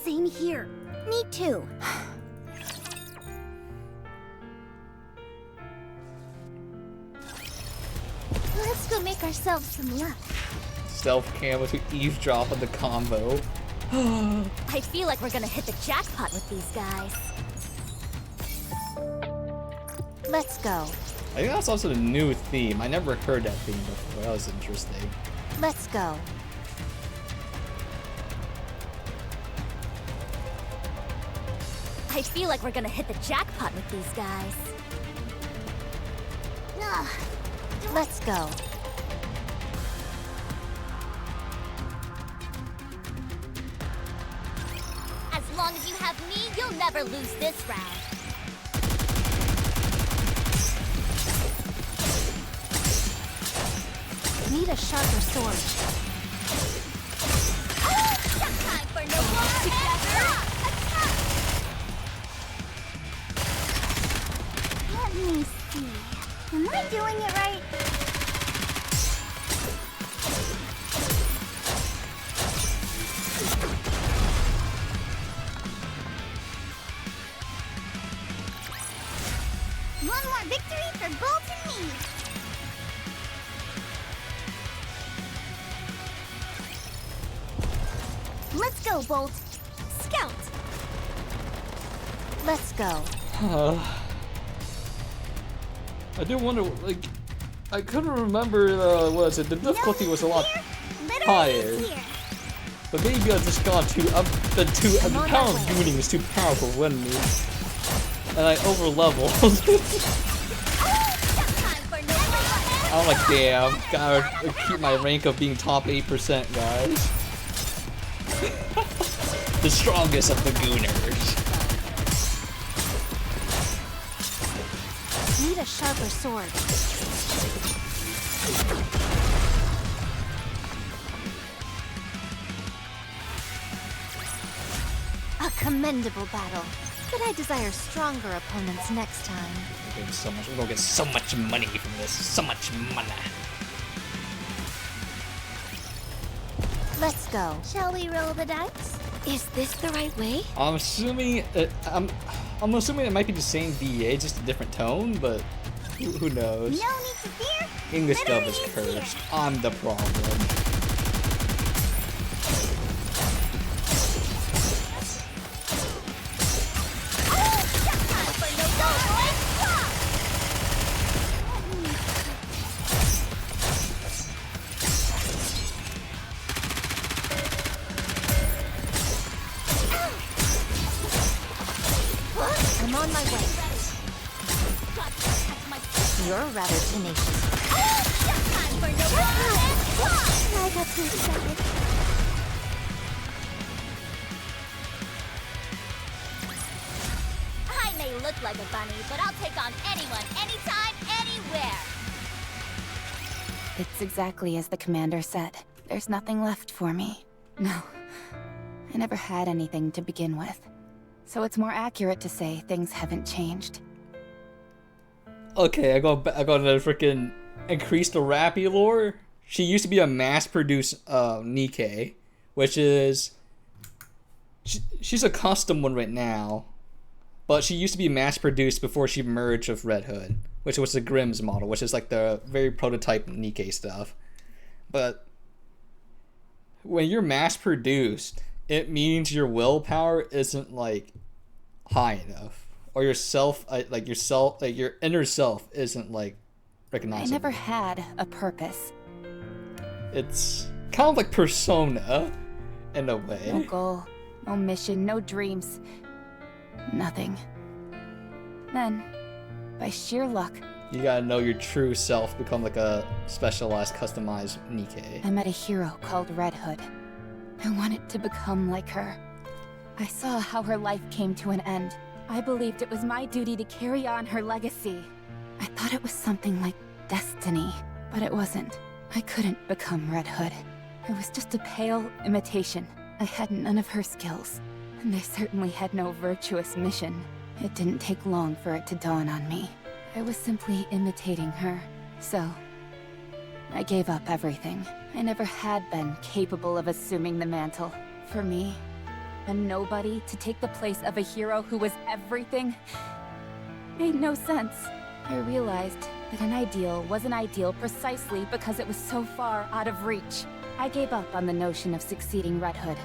Same here. Me too. Let's go make ourselves some lunch. Stealth camo to eavesdrop on the combo. I feel like we're gonna hit the jackpot with these guys. Let's go. I think that's also the new theme. I never heard that theme before. That was interesting. Let's go. I feel like we're gonna hit the jackpot with these guys. Let's go. As long as you have me, you'll never lose this round. Need a sharper sword. Time for no more together. Let me see. Am I doing it right? One more victory for Bolt and me. Let's go, Bolt. Scout. Let's go. I do wonder, like, I couldn't remember, what was it? The difficulty was a lot higher. But maybe I just got too the power of gooning was too powerful for me. And I over leveled. I'm like, damn, gotta keep my rank of being top 8%, guys. The strongest of the gooners. Need a sharper sword. A commendable battle. But I desire stronger opponents next time. We're gonna get so much money from this. So much money. Let's go. Shall we roll the dice? Is this the right way? I'm assuming I'm assuming it might be the same VA, just a different tone, but who knows? No need to fear. English dub is cursed. I'm the problem. I'm on my way. You're rather tenacious. I got too excited. I may look like a bunny, but I'll take on anyone, anytime, anywhere. It's exactly as the commander said. There's nothing left for me. No. I never had anything to begin with. So it's more accurate to say things haven't changed. Okay, I got another freaking increase the Rappy lore. She used to be a mass-produced Nikkei, which is she's a custom one right now, but she used to be mass-produced before she merged with Red Hood, which was the Grimm's model, which is like the very prototype Nikke stuff. But when you're mass-produced, it means your willpower isn't like high enough, or your inner self isn't like recognizable. I never had a purpose. It's kind of like Persona in a way. No goal, no mission, no dreams. Nothing. Then, by sheer luck, you gotta know your true self, become like a specialized, customized Nikke. I met a hero called Red Hood. I wanted to become like her. I saw how her life came to an end. I believed it was my duty to carry on her legacy. I thought it was something like destiny, but it wasn't. I couldn't become Red Hood. I was just a pale imitation. I had none of her skills, and I certainly had no virtuous mission. It didn't take long for it to dawn on me. I was simply imitating her. So, I gave up everything. I never had been capable of assuming the mantle. For me, a nobody to take the place of a hero who was everything made no sense. I realized that an ideal was an ideal precisely because it was so far out of reach. I gave up on the notion of succeeding Red Hood.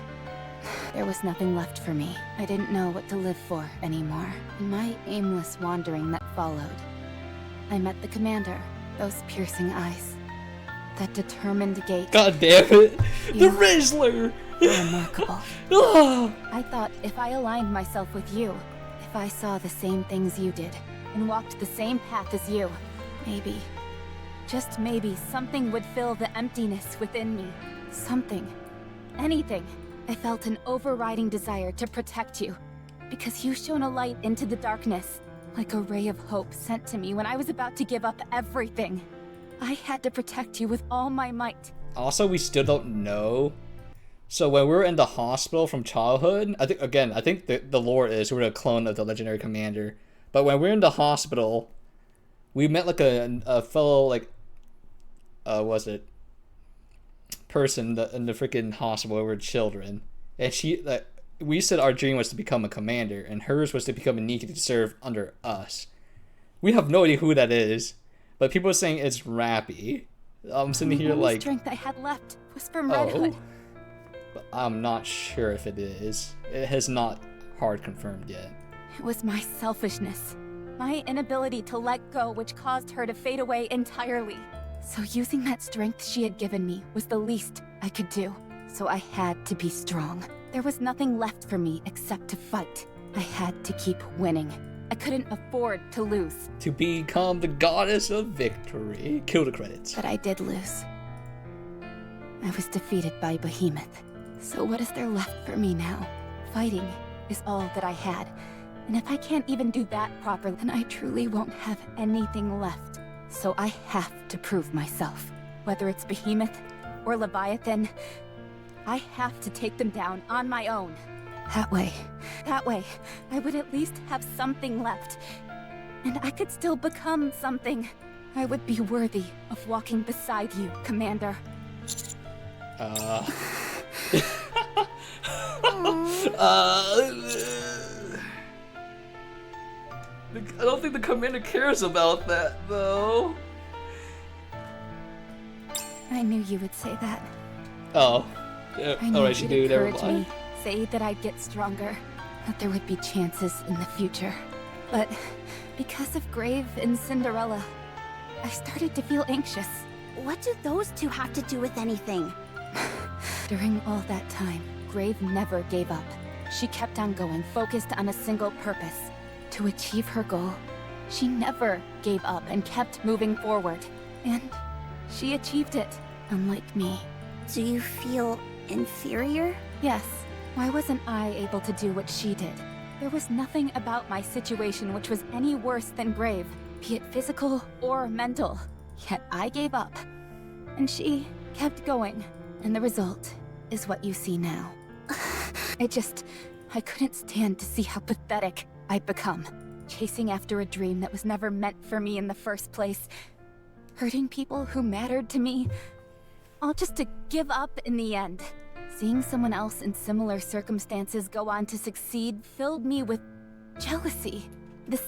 There was nothing left for me. I didn't know what to live for anymore. In my aimless wandering that followed, I met the commander. Those piercing eyes. That determined gait. God damn it! The Rizzler! Remarkable. I thought if I aligned myself with you, if I saw the same things you did, and walked the same path as you, maybe, just maybe, something would fill the emptiness within me. Something. Anything. I felt an overriding desire to protect you, because you shone a light into the darkness, like a ray of hope sent to me when I was about to give up everything. I had to protect you with all my might. Also, we still don't know. So when we were in the hospital from childhood, I think the lore is we're a clone of the legendary commander. But when we're in the hospital, we met like a fellow like, person in the freaking hospital where we were children, and we said our dream was to become a commander, and hers was to become a Nikke to serve under us. We have no idea who that is, but people are saying it's Rappy. I'm sitting here like, the strength I had left was from Red Hood. But I'm not sure if it is. It has not hard confirmed yet. It was my selfishness, my inability to let go, which caused her to fade away entirely. So using that strength she had given me was the least I could do. So I had to be strong. There was nothing left for me except to fight. I had to keep winning. I couldn't afford to lose. To become the goddess of victory. Kill the credits. But I did lose. I was defeated by Behemoth. So what is there left for me now? Fighting is all that I had. And if I can't even do that properly, then I truly won't have anything left. So I have to prove myself. Whether it's Behemoth or Leviathan, I have to take them down on my own. That way, I would at least have something left. And I could still become something. I would be worthy of walking beside you, Commander. I don't think the commander cares about that, though. I knew you would say that. Oh. I knew Alright, you do. Never encourage mind. me, say that I'd get stronger, that there would be chances in the future. But because of Grave and Cinderella, I started to feel anxious. What do those two have to do with anything? During all that time, Grave never gave up. She kept on going, focused on a single purpose. To achieve her goal, she never gave up and kept moving forward. And she achieved it, unlike me. Do you feel inferior? Yes. Why wasn't I able to do what she did? There was nothing about my situation which was any worse than Grave, be it physical or mental. Yet I gave up. And she kept going. And the result is what you see now. I couldn't stand to see how pathetic I'd become. Chasing after a dream that was never meant for me in the first place. Hurting people who mattered to me. All just to give up in the end. Seeing someone else in similar circumstances go on to succeed filled me with jealousy. This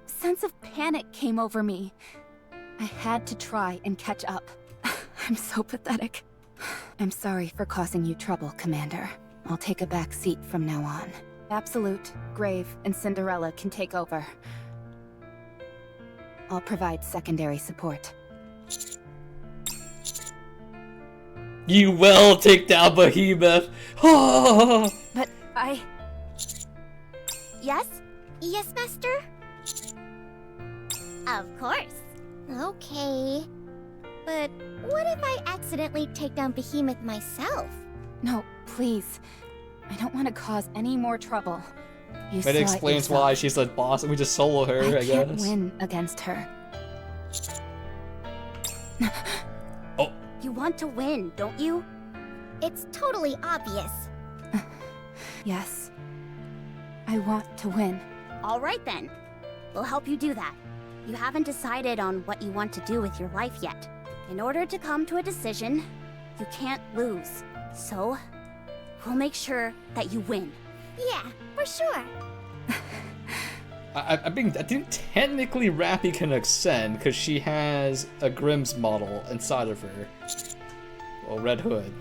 sense of panic came over me. I had to try and catch up. I'm so pathetic. I'm sorry for causing you trouble, Commander. I'll take a back seat from now on. Absolute, Grave, and Cinderella can take over. I'll provide secondary support. You will take down Behemoth! But I... Yes? Yes, Master? Of course. Okay. But what if I accidentally take down Behemoth myself? No, please. I don't want to cause any more trouble. You That explains why she's the boss and we just solo her, I guess. I can't win against her. Oh. You want to win, don't you? It's totally obvious. Yes. I want to win. All right then. We'll help you do that. You haven't decided on what you want to do with your life yet. In order to come to a decision, you can't lose. So, we'll make sure that you win. Yeah, for sure. I think technically Rappy can ascend because she has a Grimm's model inside of her. Well, Red Hood.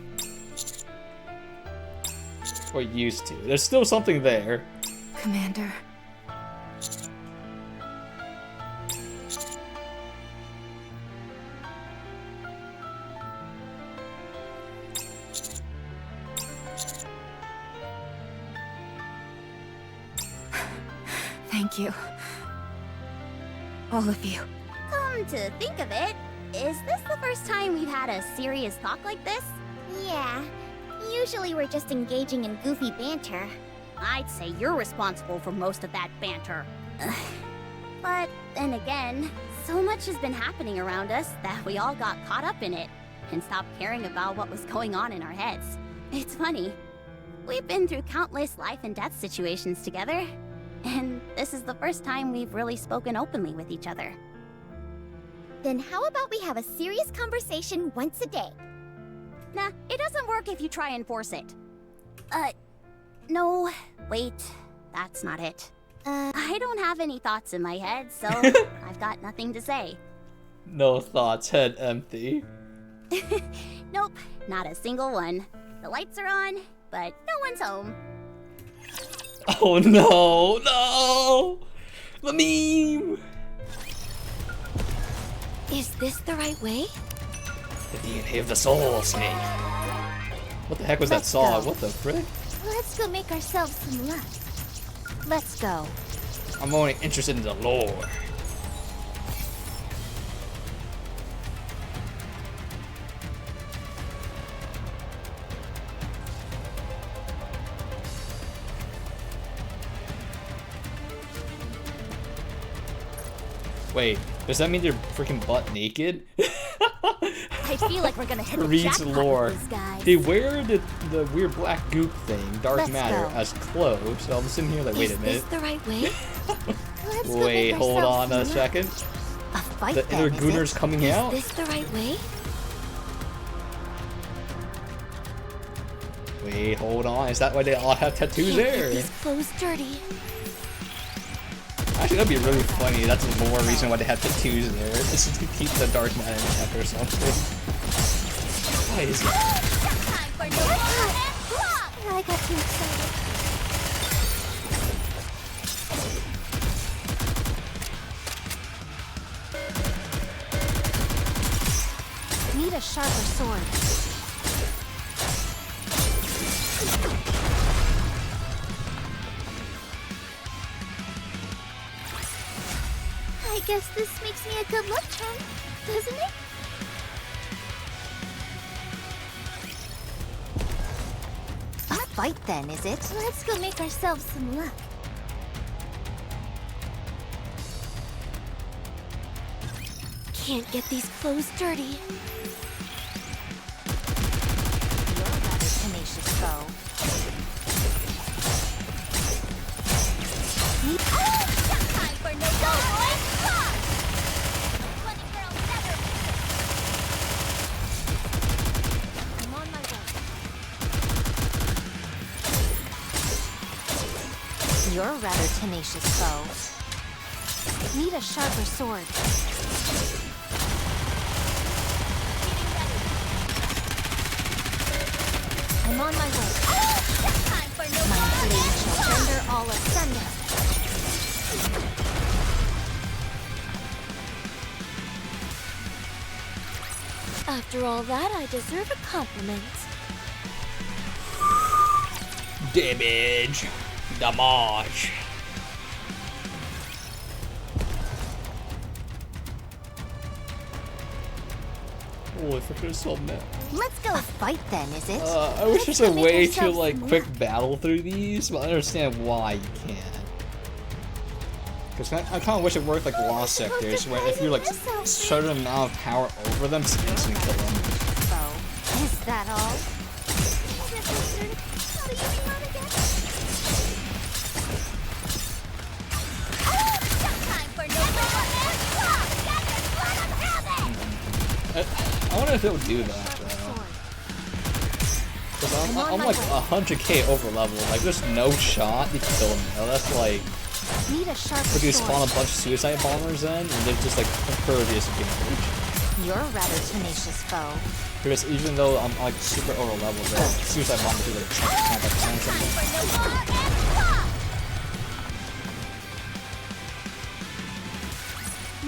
Or used to. There's still something there. Commander. Thank you. All of you. Come to think of it, is this the first time we've had a serious talk like this? Yeah. Usually we're just engaging in goofy banter. I'd say you're responsible for most of that banter. But then again, so much has been happening around us that we all got caught up in it and stopped caring about what was going on in our heads. It's funny. We've been through countless life and death situations together, and this is the first time we've really spoken openly with each other. Then how about we have a serious conversation once a day? Nah, it doesn't work if you try and force it. No, wait, that's not it. I don't have any thoughts in my head, so I've got nothing to say. No thoughts, head empty. Nope, not a single one. The lights are on, but no one's home. Oh no, no! The meme! Is this the right way? The DNA of the Soul Snake. What the heck was that song? What the frick? Let's go make ourselves some luck. Let's go. I'm only interested in the lore. Wait, does that mean they're freaking butt naked? I feel like we're gonna hit the Reads jackpot lore. with these guys. They wear the weird black goop thing, dark Let's matter, go. as clothes. So I'm sitting here like, wait a minute. Is this the right way? Let's go Wait, make hold ourselves on a some luck. second. A fight The then, inner is Gooner's it? coming out? Is this the right way? Wait, hold on. Is that why they all have tattoos Can't get there? these clothes dirty. Actually, that'd be really funny. That's the more reason why they have tattoos there. This is to keep the dark matter in check or something. Why is that? I got too excited. Need a sharper sword. I guess this makes me a good luck charm, doesn't it? A fight then, is it? Let's go make ourselves some luck. Can't get these clothes dirty. You're a rather tenacious foe. Time for no boy! Bunny girl never. I'm on my way. You're a rather tenacious foe. Need a sharper sword. I'm on my way. Time for no My more blade shall render all asunder. After all that, I deserve a compliment. Damage. Damage. Holy frick, it's so mad. Let's go fight then, is it? I wish there's a way to like quick battle through these, but I understand why you can't. Because I kind of wish it worked like Lost Sectors, where if you're like certain amount of power over them, it's instant kill them. So, is that all? I wonder if it would do that, though. Because I'm like 100k over level. Like, there's no shot you can kill them now. That's like. Need a sharper Could you sword. spawn a bunch of suicide bombers in, and they're just like impervious to damage. You're a rather tenacious foe. Because even though I'm like super over level, the suicide bombers do like 25% or something.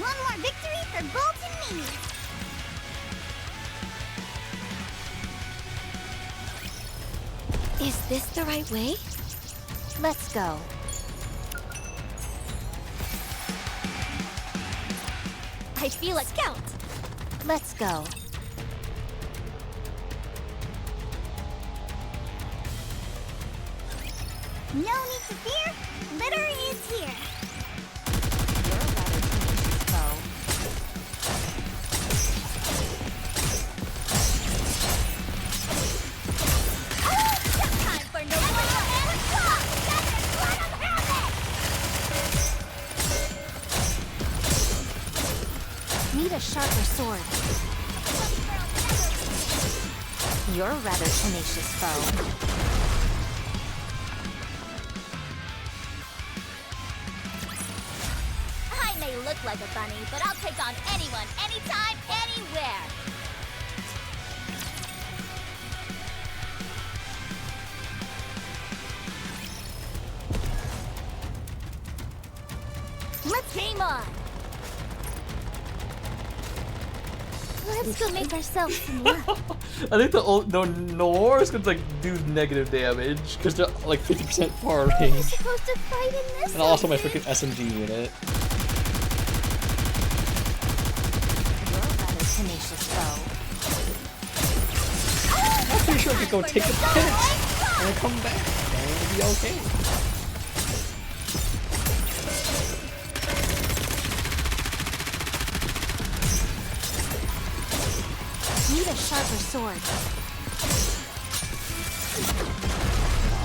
One more victory for Bolt and Mimi. Is this the right way? Let's go. I feel a scout. Let's go. No need to fear. Litter is here. You're a rather tenacious foe. Time for no Need a sharper sword. You're a rather tenacious foe. I may look like a bunny, but I'll take on anyone, anytime, anywhere. Let's game on. Let's go make ourselves some luck. I think the Nor is gonna like do negative damage because they're like 50% far range. Supposed to fight in this. And also my freaking SMG unit. You're a rather tenacious foe. I'm pretty sure I could go take the pit and then come back and it'll be okay. Need a sharper sword.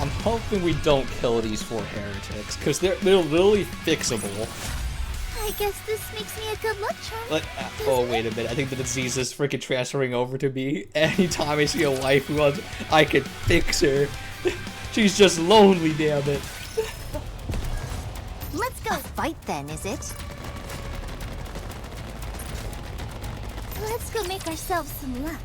I'm hoping we don't kill these 4 heretics because they're literally fixable. I guess this makes me a good luck charm. Like, oh wait a minute, I think the disease is freaking transferring over to me. Anytime I see a wife who wants, I can fix her. She's just lonely, damn it. Let's go fight then, is it? Let's go make ourselves some luck.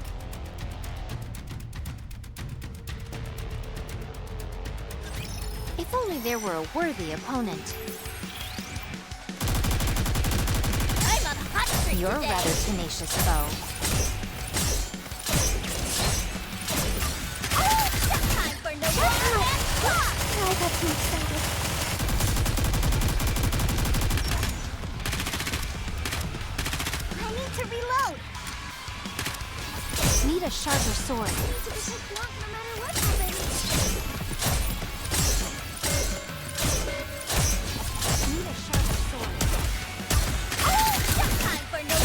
If only there were a worthy opponent. I'm on a hot streak You're a today. rather tenacious foe. Time for no more. I got too excited. I need to reload. Need a sharper sword. I need to protect Blanc no matter what happens. Need a sharper sword. Time for no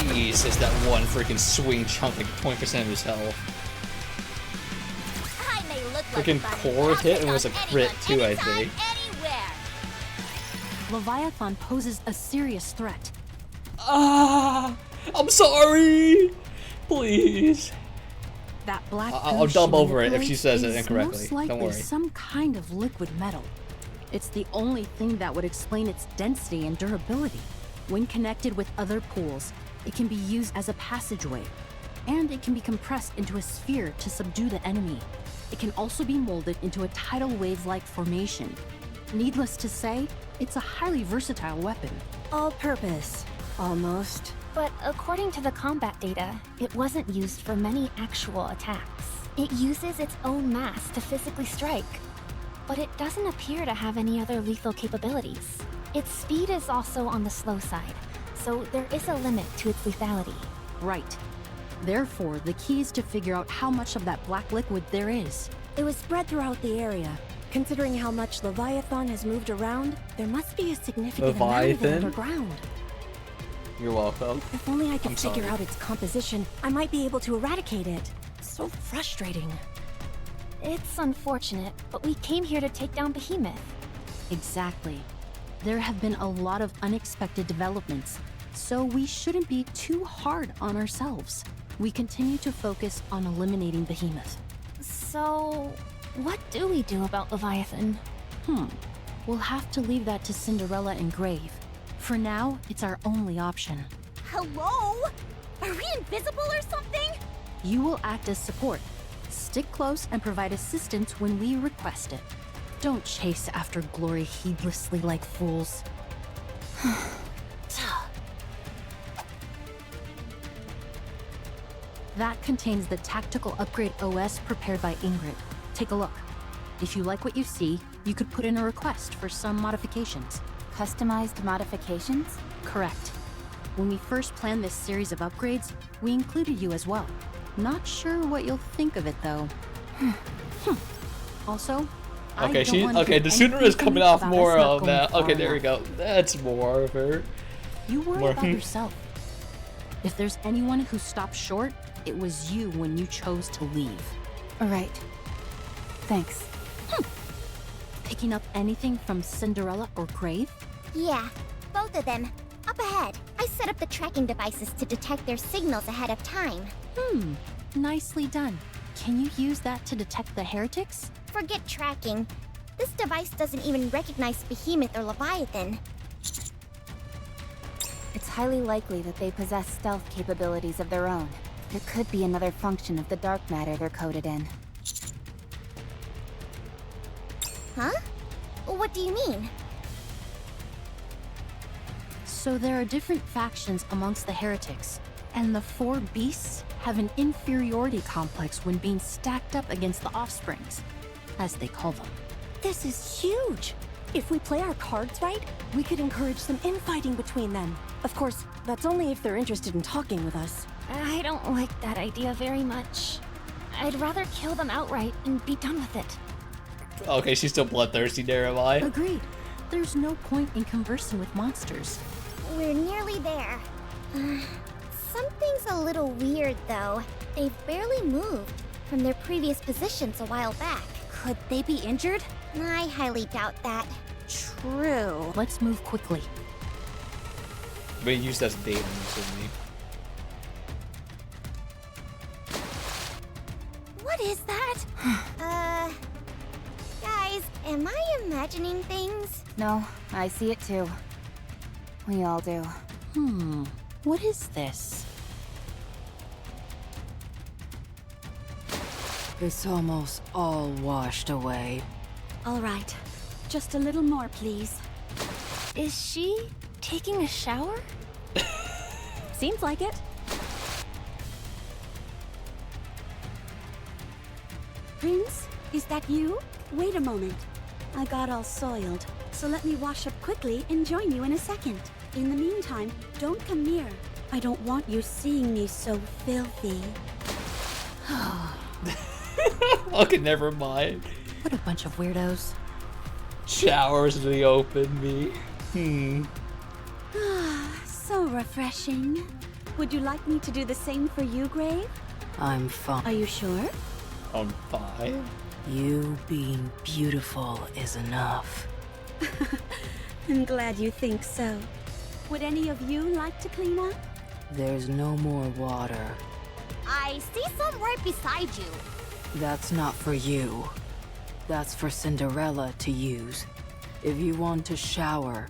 more. Jesus, that one freaking swing chunk like 20% of his health. I may look Freaking like a bunny, core but I'll hit take and it was a on crit anyone, too, I anytime, think. Anywhere. Leviathan poses a serious threat. Ah, I'm sorry. Please. That black I'll goo dub she over it if she manipulates says it is incorrectly. Most likely Don't worry. some kind of liquid metal. It's the only thing that would explain its density and durability. When connected with other pools, it can be used as a passageway, and it can be compressed into a sphere to subdue the enemy. It can also be molded into a tidal wave-like formation. Needless to say, it's a highly versatile weapon. All-purpose, almost. But according to the combat data, it wasn't used for many actual attacks. It uses its own mass to physically strike, but it doesn't appear to have any other lethal capabilities. Its speed is also on the slow side, so there is a limit to its lethality. Right. Therefore, the key is to figure out how much of that black liquid there is. It was spread throughout the area. Considering how much Leviathan has moved around, there must be a significant amount of it Leviathan? underground. You're welcome. If only I could I'm figure sorry. out its composition, I might be able to eradicate it. So frustrating. It's unfortunate, but we came here to take down Behemoth. Exactly. There have been a lot of unexpected developments, so we shouldn't be too hard on ourselves. We continue to focus on eliminating Behemoth. So, what do we do about Leviathan? We'll have to leave that to Cinderella and Grave. For now, it's our only option. Hello? Are we invisible or something? You will act as support. Stick close and provide assistance when we request it. Don't chase after glory heedlessly like fools. That contains the tactical upgrade OS prepared by Ingrid. Take a look. If you like what you see, you could put in a request for some modifications. Customized modifications? Correct. When we first planned this series of upgrades, we included you as well. Not sure what you'll think of it, though. Also, Okay, the anything Sooner is coming off about more us not of going that. far Okay, there we enough. go. That's more of her. You worry More- about yourself. If there's anyone who stopped short, it was you when you chose to leave. Right. Thanks. Picking up anything from Cinderella or Grave? Yeah, both of them. Up ahead. I set up the tracking devices to detect their signals ahead of time. Nicely done. Can you use that to detect the heretics? Forget tracking. This device doesn't even recognize Behemoth or Leviathan. It's highly likely that they possess stealth capabilities of their own. There could be another function of the dark matter they're coded in. Huh? What do you mean? So there are different factions amongst the heretics, and the four beasts have an inferiority complex when being stacked up against the offsprings, as they call them. This is huge! If we play our cards right, we could encourage some infighting between them. Of course, that's only if they're interested in talking with us. I don't like that idea very much. I'd rather kill them outright and be done with it. Okay, she's still bloodthirsty, there am I. Agreed. There's no point in conversing with monsters. We're nearly there. Something's a little weird, though. They've barely moved from their previous positions a while back. Could they be injured? I highly doubt that. True. Let's move quickly. Being used as bait, I'm assuming. What is that? Guys, am I imagining things? No, I see it too. We all do. What is this? It's almost all washed away. All right. Just a little more, please. Is she taking a shower? Seems like it. Prince, is that you? Wait a moment. I got all soiled, so let me wash up quickly and join you in a second. In the meantime, don't come near. I don't want you seeing me so filthy. Okay, never mind. What a bunch of weirdos. Showers in the open, me. So refreshing. Would you like me to do the same for you, Grave? I'm Are fine. you sure? I'm fine. You being beautiful is enough. I'm glad you think so. Would any of you like to clean up? There's no more water. I see some right beside you. That's not for you. That's for Cinderella to use. If you want to shower,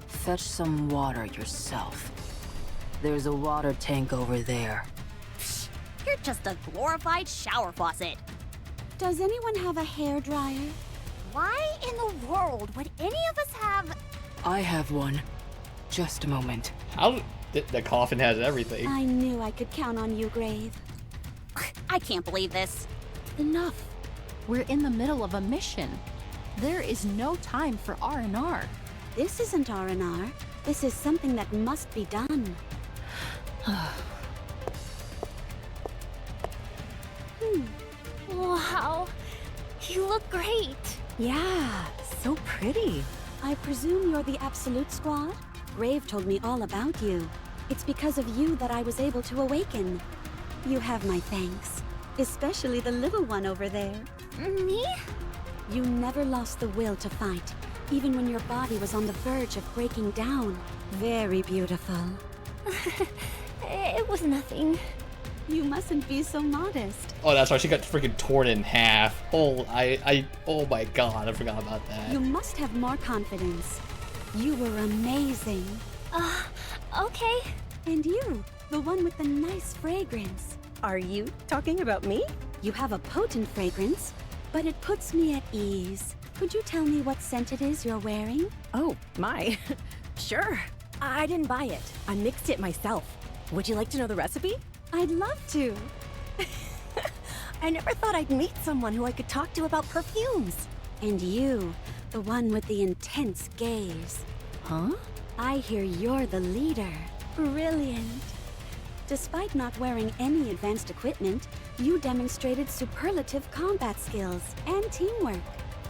fetch some water yourself. There's a water tank over there. Psh, you're just a glorified shower faucet. Does anyone have a hairdryer? Why in the world would any of us have... I have one. Just a moment. How the coffin has everything. I knew I could count on you, Grave. I can't believe this. Enough. We're in the middle of a mission. There is no time for R&R. This isn't R&R. This is something that must be done. Wow, you look great. Yeah, so pretty. I presume you're the Absolute Squad? Grave told me all about you. It's because of you that I was able to awaken. You have my thanks. Especially the little one over there. Me? You never lost the will to fight, even when your body was on the verge of breaking down. Very beautiful. It was nothing. You mustn't be so modest. Oh, that's right. She got freaking torn in half. Oh, oh my god, I forgot about that. You must have more confidence. You were amazing. Okay. And you, the one with the nice fragrance. Are you talking about me? You have a potent fragrance, but it puts me at ease. Could you tell me what scent it is you're wearing? Oh, my. Sure. I didn't buy it. I mixed it myself. Would you like to know the recipe? I'd love to. I never thought I'd meet someone who I could talk to about perfumes. And you, the one with the intense gaze. Huh? I hear you're the leader. Brilliant. Despite not wearing any advanced equipment, you demonstrated superlative combat skills and teamwork.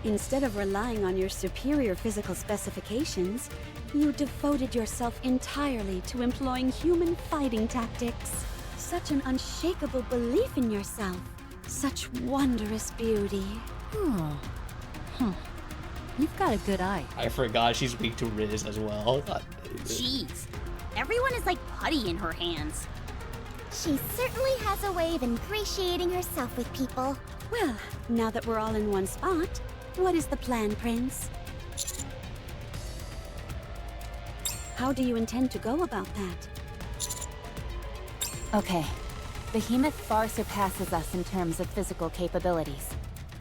Instead of relying on your superior physical specifications, you devoted yourself entirely to employing human fighting tactics. Such an unshakable belief in yourself. Such wondrous beauty. You've got a good eye. I forgot she's weak to Riz as well. Jeez. Everyone is like putty in her hands. She certainly has a way of ingratiating herself with people. Well, now that we're all in one spot, what is the plan, Prince? How do you intend to go about that? Okay. Behemoth far surpasses us in terms of physical capabilities.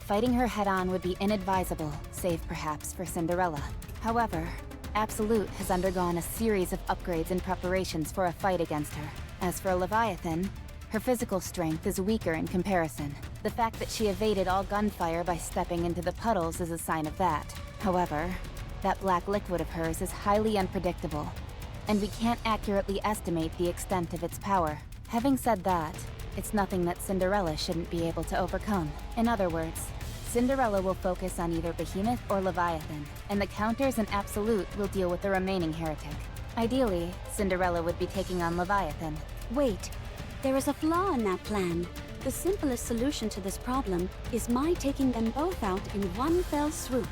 Fighting her head-on would be inadvisable, save perhaps for Cinderella. However, Absolute has undergone a series of upgrades and preparations for a fight against her. As for Leviathan, her physical strength is weaker in comparison. The fact that she evaded all gunfire by stepping into the puddles is a sign of that. However, that black liquid of hers is highly unpredictable, and we can't accurately estimate the extent of its power. Having said that, it's nothing that Cinderella shouldn't be able to overcome. In other words, Cinderella will focus on either Behemoth or Leviathan, and the counters and Absolute will deal with the remaining heretic. Ideally, Cinderella would be taking on Leviathan. Wait, there is a flaw in that plan. The simplest solution to this problem is my taking them both out in one fell swoop.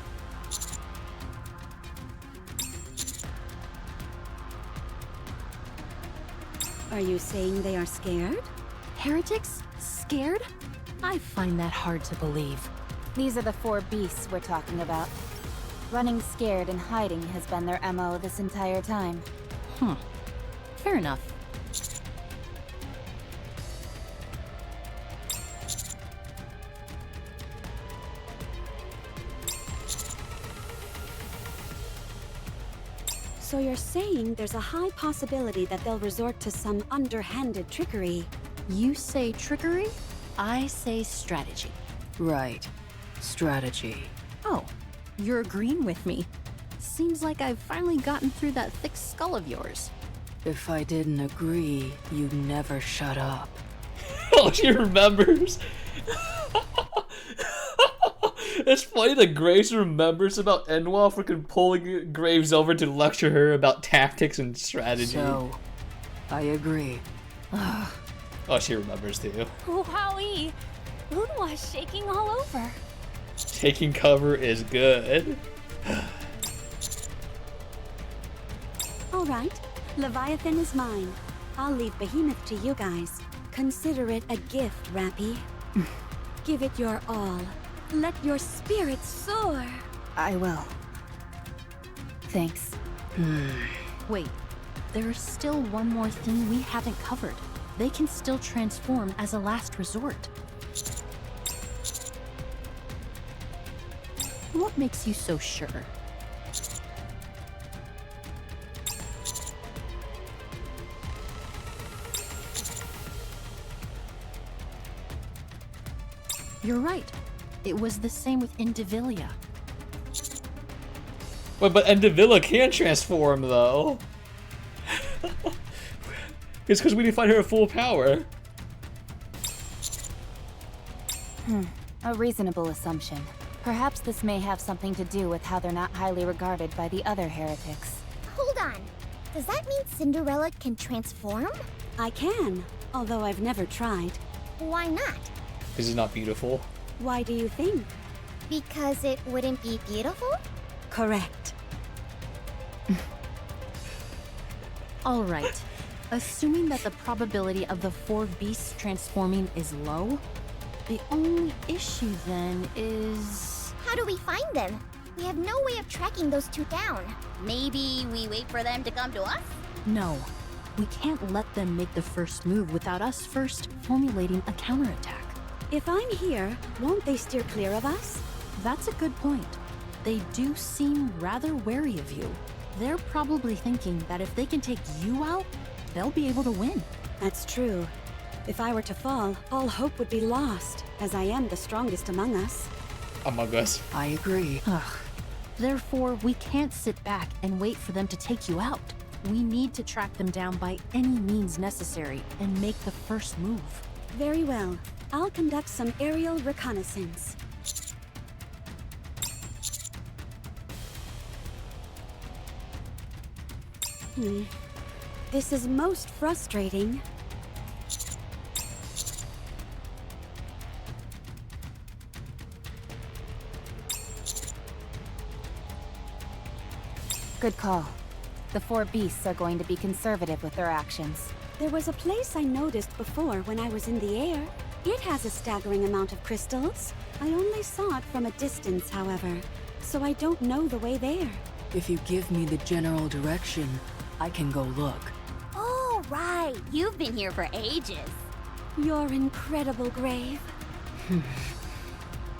Are you saying they are scared? Heretics? Scared? I find that hard to believe. These are the four beasts we're talking about. Running scared and hiding has been their MO this entire time. Fair enough. So you're saying there's a high possibility that they'll resort to some underhanded trickery? You say trickery, I say strategy. Right. Strategy. Oh, you're agreeing with me. Seems like I've finally gotten through that thick skull of yours. If I didn't agree, you'd never shut up. Oh, she remembers. It's funny that Graves remembers about Enwa freaking pulling Graves over to lecture her about tactics and strategy. So, I agree. Oh, she remembers too. Wowie! Unwa's shaking all over. Taking cover is good. All right, Leviathan is mine. I'll leave Behemoth to you guys. Consider it a gift, Rappy. Give it your all. Let your spirit soar. I will. Thanks. Wait, there's still one more thing we haven't covered. They can still transform as a last resort. What makes you so sure? You're right. It was the same with Indivilia. But Endivilla can transform though. It's because we didn't find her at full power. A reasonable assumption. Perhaps this may have something to do with how they're not highly regarded by the other heretics. Hold on. Does that mean Cinderella can transform? I can, although I've never tried. Why not? This is not beautiful. Why do you think? Because it wouldn't be beautiful? Correct. All right. Assuming that the probability of the 4 beasts transforming is low, the only issue then is... How do we find them? We have no way of tracking those two down. Maybe we wait for them to come to us? No. We can't let them make the first move without us first formulating a counterattack. If I'm here, won't they steer clear of us? That's a good point. They do seem rather wary of you. They're probably thinking that if they can take you out, they'll be able to win. That's true. If I were to fall, all hope would be lost, as I am the strongest among us. Among us. I agree. Therefore, we can't sit back and wait for them to take you out. We need to track them down by any means necessary and make the first move. Very well. I'll conduct some aerial reconnaissance. This is most frustrating. Good call. The 4 beasts are going to be conservative with their actions. There was a place I noticed before when I was in the air. It has a staggering amount of crystals. I only saw it from a distance, however, so I don't know the way there. If you give me the general direction, I can go look. Oh, right. You've been here for ages. Your incredible grave.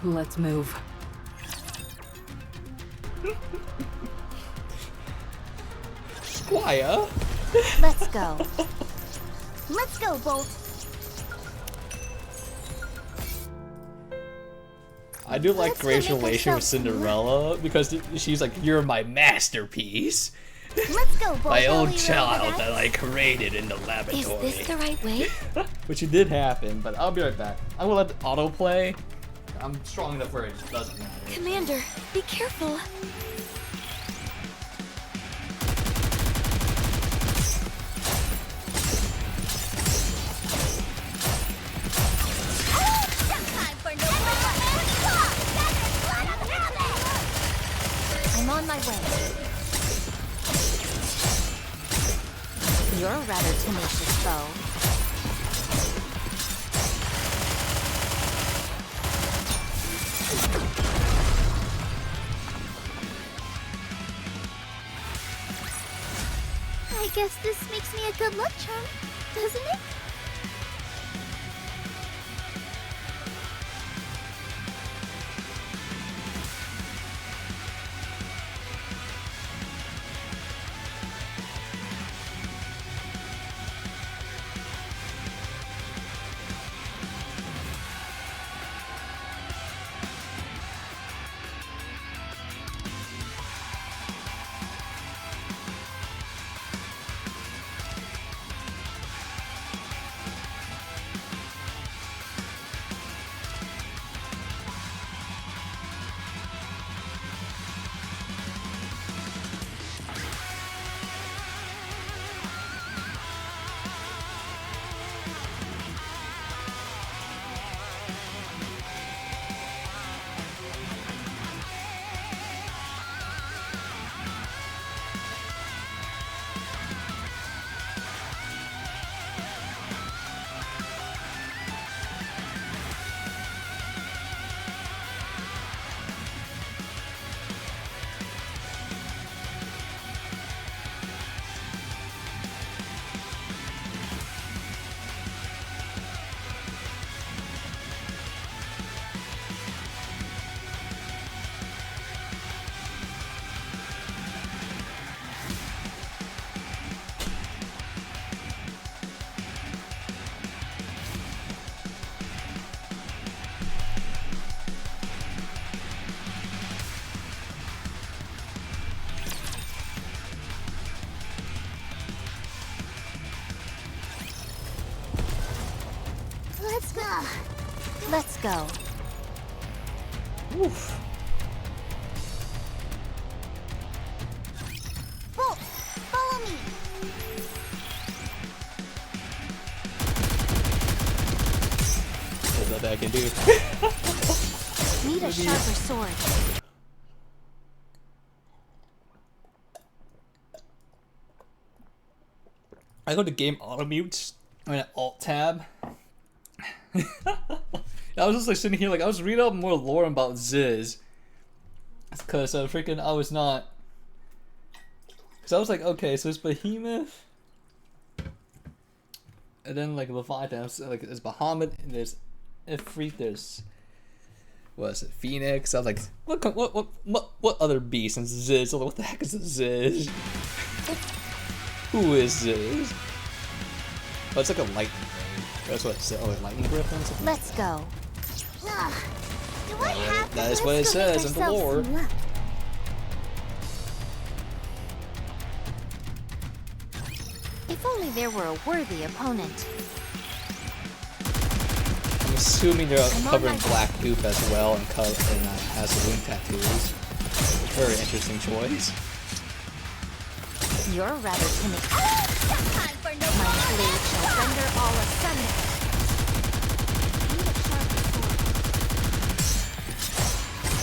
Let's move. Squire? Let's go. Let's go, Bolt. I do like Let's Gray's go make relation with ourselves Cinderella because she's like, you're my masterpiece. Let's go, Bolt. My own Early child Rose. that I created in the Is laboratory. this the right way? Which it did happen, but I'll be right back. I'm gonna let the autoplay. I'm strong enough where it just doesn't matter. Commander, be careful. I'm on my way. You're a rather tenacious foe. I guess this makes me a good luck charm, doesn't it? Let's go. Oof. Bolt, follow me. There's nothing I can do. Need a sharper sword. I go to game auto mutes. I'm in alt tab. I was just like sitting here, like I was reading up more lore about Ziz, cause freaking I was not. Cause I was like, okay, so it's Behemoth, and then like Leviathan, so, like there's Bahamut, and there's Ifrit, there's what is it, Phoenix. I was like, what other beast? And Ziz. I was like, what the heck is a Ziz? Who is Ziz? Oh, it's like a lightning ray. That's what it said. Oh, a lightning griffin. Let's go. That is what it says in the lore. If only there were a worthy opponent. I'm assuming they're covered in black goop as well and has the wound tattoos. Very interesting choice. You're rather timid. My blade shall render all asunder.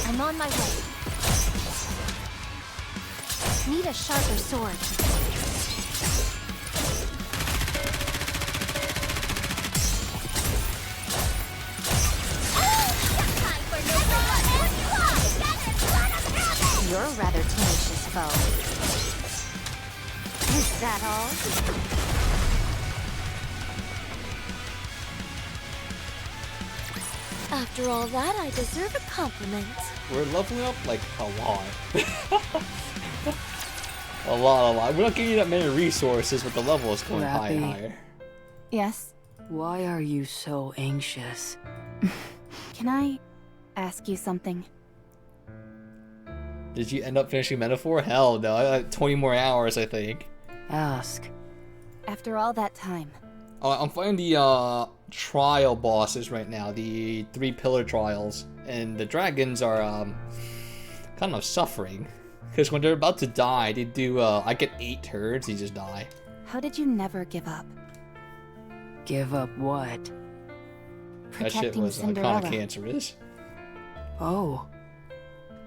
I'm on my way. Need a sharper sword. You're a rather tenacious foe. Is that all? After all that, I deserve a compliment. We're leveling up like a lot. a lot. We're not getting that many resources, but the level is going higher and higher. Yes? Why are you so anxious? Can I ask you something? Did you end up finishing Metaphor? Hell no, I got 20 more hours, I think. Ask. After all that time. I'm fighting the trial bosses right now, the 3 pillar trials, and the dragons are kind of suffering. Because when they're about to die, they do, I get 8 turns, they just die. How did you never give up? Give up what? That shit was kind of cancerous. Oh.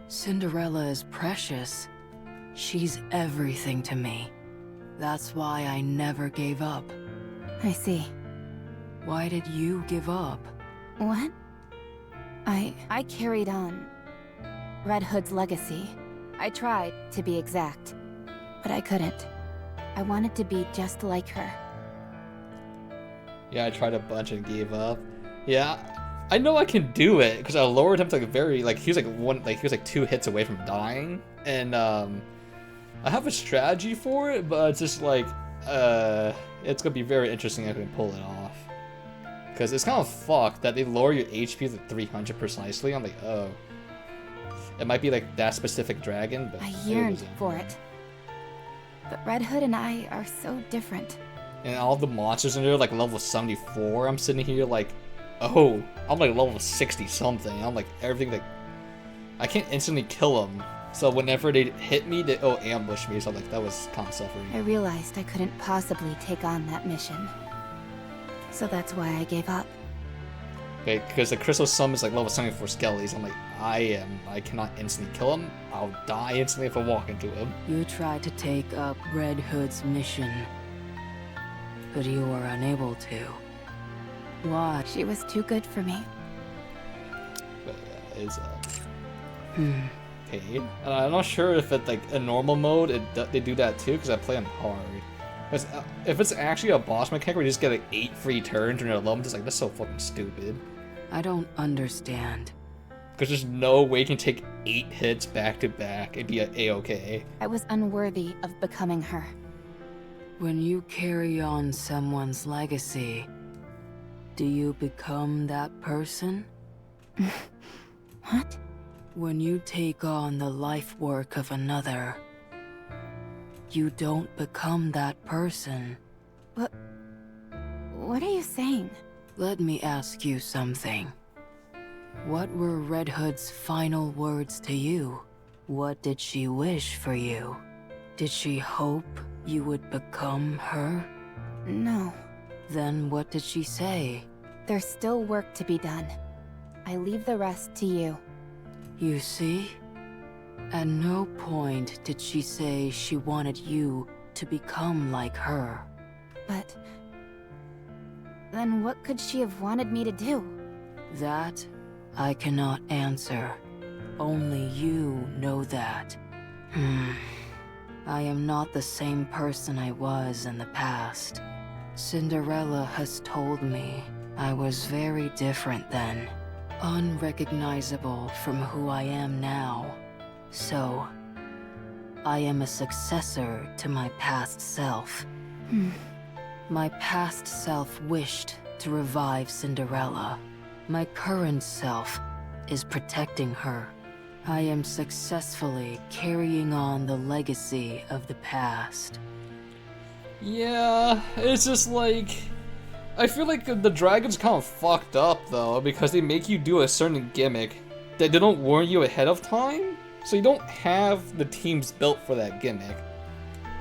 Cinderella is precious. She's everything to me. That's why I never gave up. I see. Why did you give up? What? I carried on Red Hood's legacy. I tried, to be exact. But I couldn't. I wanted to be just like her. Yeah, I tried a bunch and gave up. Yeah, I know I can do it because I lowered him to like he was like 2 hits away from dying, and I have a strategy for it, but it's just like it's gonna be very interesting if I can pull it off. Because it's kind of fucked that they lower your HP to 300 precisely. I'm like, oh, it might be like that specific dragon, but I yearned for it. But Red Hood and I are so different. And all the monsters in there like level 74. I'm sitting here like, oh, I'm like level 60 something. I'm like everything like I can't instantly kill them. So whenever they hit me, they ambush me. So like that was kind of suffering. I realized I couldn't possibly take on that mission. So that's why I gave up. Okay, because the crystal sum is like level 74 skellies. I'm like, I cannot instantly kill him. I'll die instantly if I walk into him. You tried to take up Red Hood's mission, but you were unable to. Why? She was too good for me. But it's okay. I'm not sure if it's like a normal mode, they do that too, because I play on hard. If it's actually a boss mechanic where you just get like 8 free turns when you're alone, just like that's so fucking stupid. I don't understand. Because there's no way you can take 8 hits back to back and be a-okay. I was unworthy of becoming her. When you carry on someone's legacy, do you become that person? What? When you take on the life work of another, you don't become that person. What are you saying? Let me ask you something. What were Red Hood's final words to you? What did she wish for you? Did she hope you would become her? No. Then what did she say? There's still work to be done. I leave the rest to you. You see? At no point did she say she wanted you to become like her. But... then what could she have wanted me to do? That I cannot answer. Only you know that. I am not the same person I was in the past. Cinderella has told me I was very different then. Unrecognizable from who I am now. So, I am a successor to my past self. My past self wished to revive Cinderella. My current self is protecting her. I am successfully carrying on the legacy of the past. Yeah, it's just like... I feel like the dragon's kind of fucked up though, because they make you do a certain gimmick that they don't warn you ahead of time, so you don't have the teams built for that gimmick.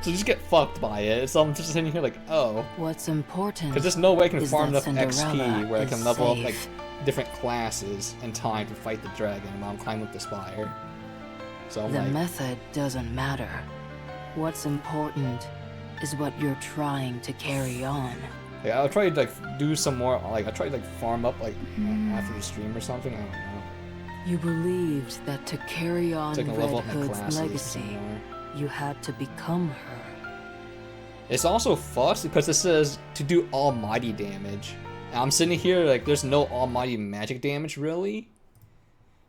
So you just get fucked by it, so I'm just sitting here like, oh. What's important? Because there's no way I can farm enough Cinderella XP where I can level up safe. like different classes in time to fight the dragon while I'm climbing up the spire. So I'm The like, method doesn't matter. What's important is what you're trying to carry on. like, I'll try to like do some more, like I'll try to like farm up like after the stream or something, I don't know. You believed that to carry on So I can Red level up my Hood's classes legacy, some more. you had to become her. It's also fussed because it says to do almighty damage. And I'm sitting here like there's no almighty magic damage really.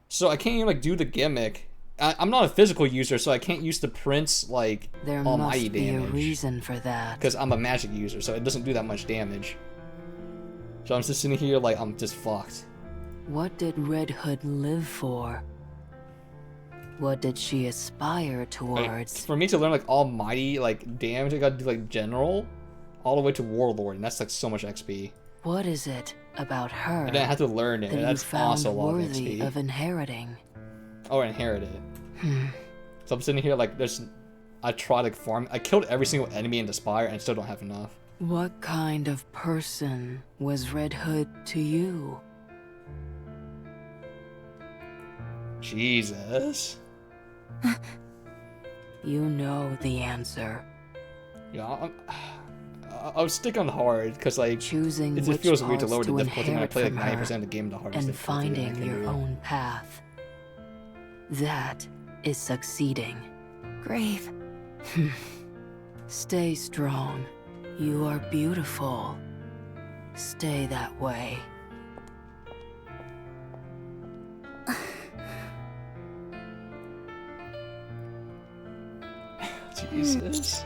So I can't even like do the gimmick. I'm not a physical user, so I can't use the prince like There almighty must be damage. a reason for that. Because I'm a magic user, so it doesn't do that much damage. So I'm just sitting here like I'm just fucked. What did Red Hood live for? What did she aspire Like, towards? for me to learn like almighty like damage, I gotta do like general, all the way to warlord, and that's like so much XP. What is it about her And then I have to learn it, that and you that's found also a lot of worthy XP. of inheriting? Or inherit it. So I'm sitting here like I tried to farm. I killed every single enemy in the spire and still don't have enough. What kind of person was Red Hood to you? Jesus. You know the answer. Yeah, I'll stick on hard because like Choosing it just which feels weird to parts lower the to difficulty when I inherit play like from her 90% of the game the hardest and difficulty that I finding can your do. own path. That is succeeding. Grave. Stay strong. You are beautiful. Stay that way. Jesus.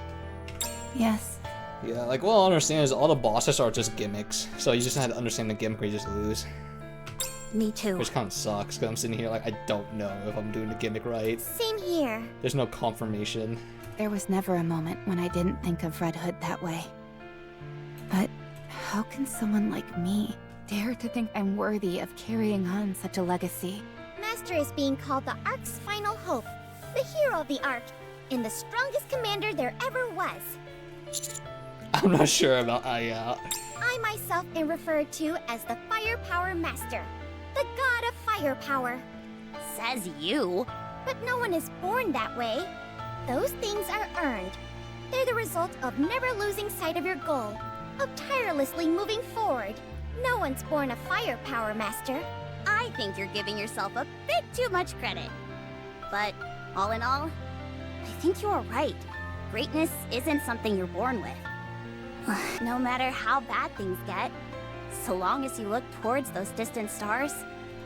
Yes. Yeah, like what I understand is all the bosses are just gimmicks, so you just have to understand the gimmick or you just lose. Me too. Which kind of sucks, because I'm sitting here like I don't know if I'm doing the gimmick right. Same here. There's no confirmation. There was never a moment when I didn't think of Red Hood that way. But how can someone like me dare to think I'm worthy of carrying on such a legacy? Master is being called the Ark's final hope, the hero of the Ark, and the strongest commander there ever was. I'm not sure about yeah. I myself am referred to as the Firepower Master, the god of firepower. Says you. But no one is born that way. Those things are earned. They're the result of never losing sight of your goal, of tirelessly moving forward. No one's born a Firepower Master. I think you're giving yourself a bit too much credit. But all in all, I think you're right. Greatness isn't something you're born with. No matter how bad things get, so long as you look towards those distant stars,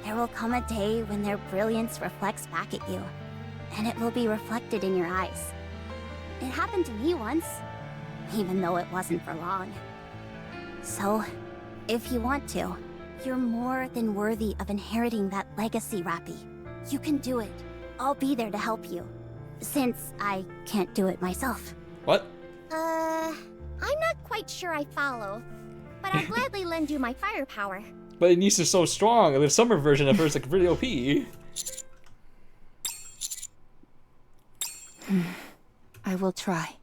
there will come a day when their brilliance reflects back at you, and it will be reflected in your eyes. It happened to me once, even though it wasn't for long. So, if you want to, you're more than worthy of inheriting that legacy, Rappy. You can do it. I'll be there to help you, since I can't do it myself. What? I'm not quite sure I follow. but I'll gladly lend you my firepower. But Anise is so strong, and the summer version of her is like really OP. I will try.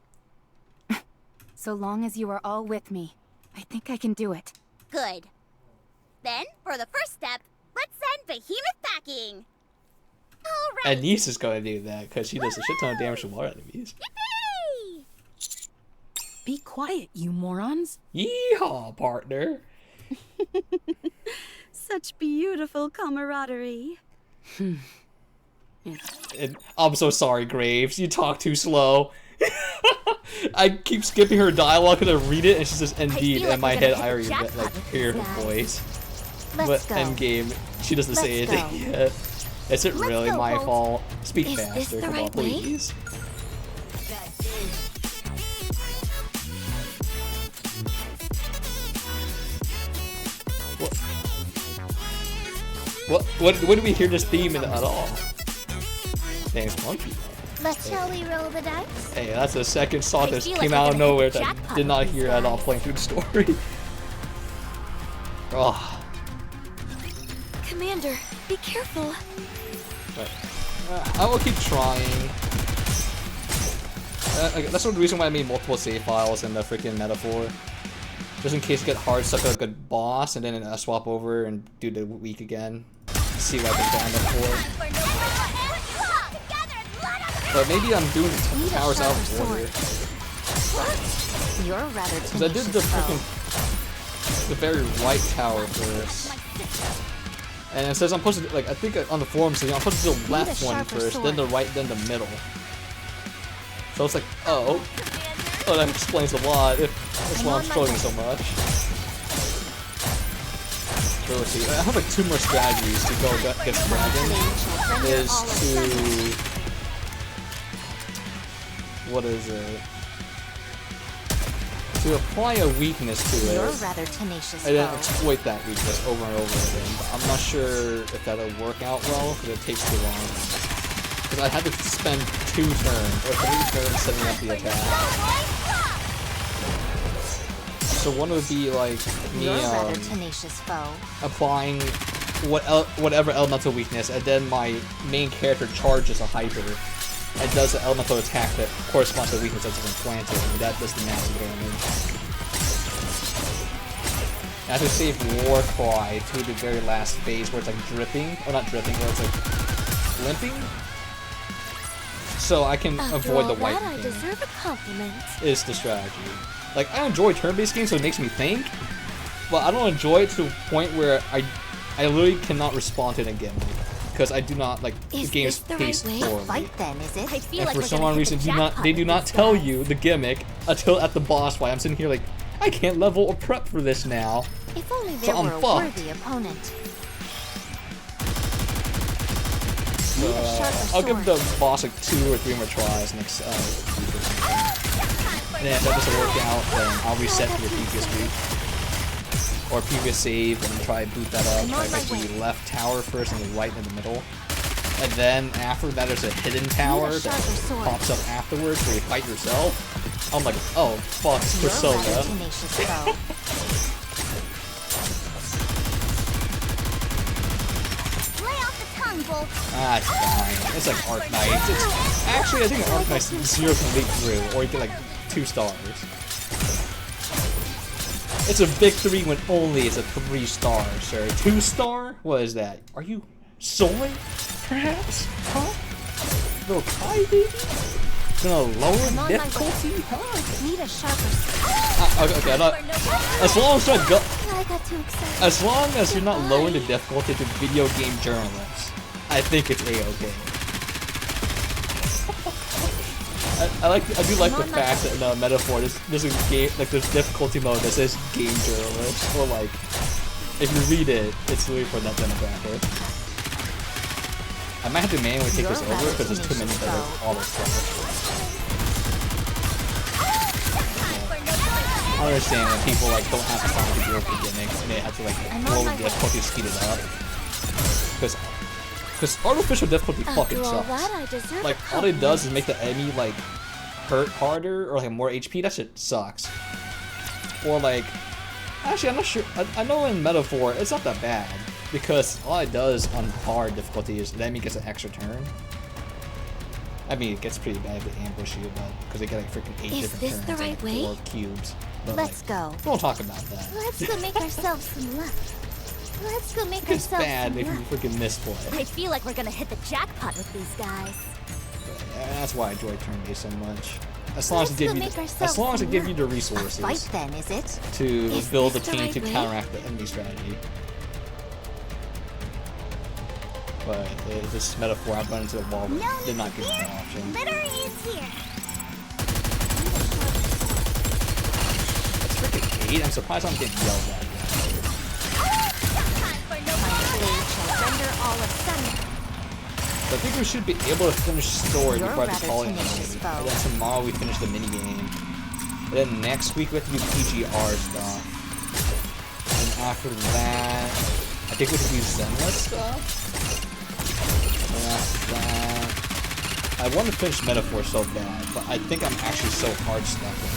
So long as you are all with me, I think I can do it. Good. Then, for the first step, let's send Behemoth packing! Alright! Anise is gonna do that, because she does a shit ton of damage to water enemies. Yippee! Be quiet, you morons. Yeehaw, partner! Such beautiful camaraderie. And I'm so sorry, Graves. You talk too slow. I keep skipping her dialogue because I read it and she says indeed, and in my head I already hear her voice. But endgame, she doesn't say anything yet. Is it really my fault? Speak faster, come on, please. What do we hear this theme in at all? Thanks, Monkey. Shall we roll the dice? Hey, that's the second song that came out of nowhere that I did not hear at all playing through the story. Oh. Commander, be careful. But, I will keep trying. That's the reason why I made multiple save files in the freaking metaphor. Just in case you get hard stuck at a good boss, and then swap over and do the week again. See what I can find it for. But maybe I'm doing towers out of order. You're rather Because I did the freaking the very right tower first. And it says I'm supposed to, like, I think on the forums I'm supposed to do the left one first, then the right, then the middle. So it's like, oh, that explains a lot. That's why I'm struggling so much. So let's see, I have like 2 more strategies to go against Dragon. Is to... What is it? To apply a weakness to it. You're rather tenacious, and then exploit that weakness over and over again. But I'm not sure if that'll work out well, because it takes too long. Because I had to spend 2 turns, or 3 turns setting up the attack. So one would be like me applying whatever elemental weakness, and then my main character charges a hyper and does an elemental attack that corresponds to the weakness that's implanted, and that does the massive damage. I have to save Warcry to the very last phase where it's like dripping, or not dripping, where it's like limping. So I can avoid the white I deserve a compliment. Is the strategy. Like, I enjoy turn-based games, so it makes me think, but I don't enjoy it to a point where I literally cannot respond to it again, because I do not like the game's paced poorly. And for some reason, they do not tell you the gimmick until at the boss fight. I'm sitting here like, I can't level or prep for this now. If only there were a worthy opponent. So, I'll give the boss like 2 or 3 more tries next and then if that doesn't work out, then I'll reset to the previous week. Or previous save and try to boot that up. Try to make the left tower first and the right in the middle. And then after that there's a hidden tower that pops up afterwards where you fight yourself. I'm like, oh fuck, it's Persona. Ah, it's fine. It's like Arknight. It's actually, I think Arknight's 0 complete through, or you get like 2 stars. It's a victory when only it's a 3 star, sir. 2 star? What is that? Are you soy? Perhaps? Huh? Little Kai baby? Gonna lower difficulty? Huh? Need a sharper. Okay, I'm not. As long as I go. I got too excited. As long as you're not lowering the difficulty to video game journalists, I think it's a-okay. I do like the fact that in a metaphor there's a game, like there's difficulty mode that says game journalist, or like if you read it, it's really for that demographic. I might have to manually take this over because there's too many that are all this stuff. I understand when people like don't have time to deal with the gimmicks and they have to like lower the difficulty to speed it up. Because artificial difficulty fucking sucks. Like all it does is make the enemy like hurt harder or like more HP. That shit sucks. Or like Actually, I'm not sure. I know in Metaphor, it's not that bad. Because all it does on hard difficulty is the enemy gets an extra turn. I mean, it gets pretty bad if they ambush you, but because they get like freaking 8 different turns the right and way? 4 cubes. But, Let's go. We won't talk about that. Let's go make ourselves some luck. Let's go make It's ourselves bad some if you luck. freaking misplay. I feel like we're gonna hit the jackpot with these guys. That's why I enjoy turn-based so much. As long as it give you, the resources Fight then, is it? to build a team right to way? counteract the enemy strategy. But this Metaphor, I've run into the wall, but did not give me that option. Litter is here. That's freaking 8. I'm surprised I'm getting yelled at. So I think we should be able to finish story before I call it. And then tomorrow we finish the mini game. And then next week we have to do PGR stuff. And after that, I think we have to do Zenless stuff. And after that, I want to finish Metaphor so bad, but I think I'm actually so hard stuck with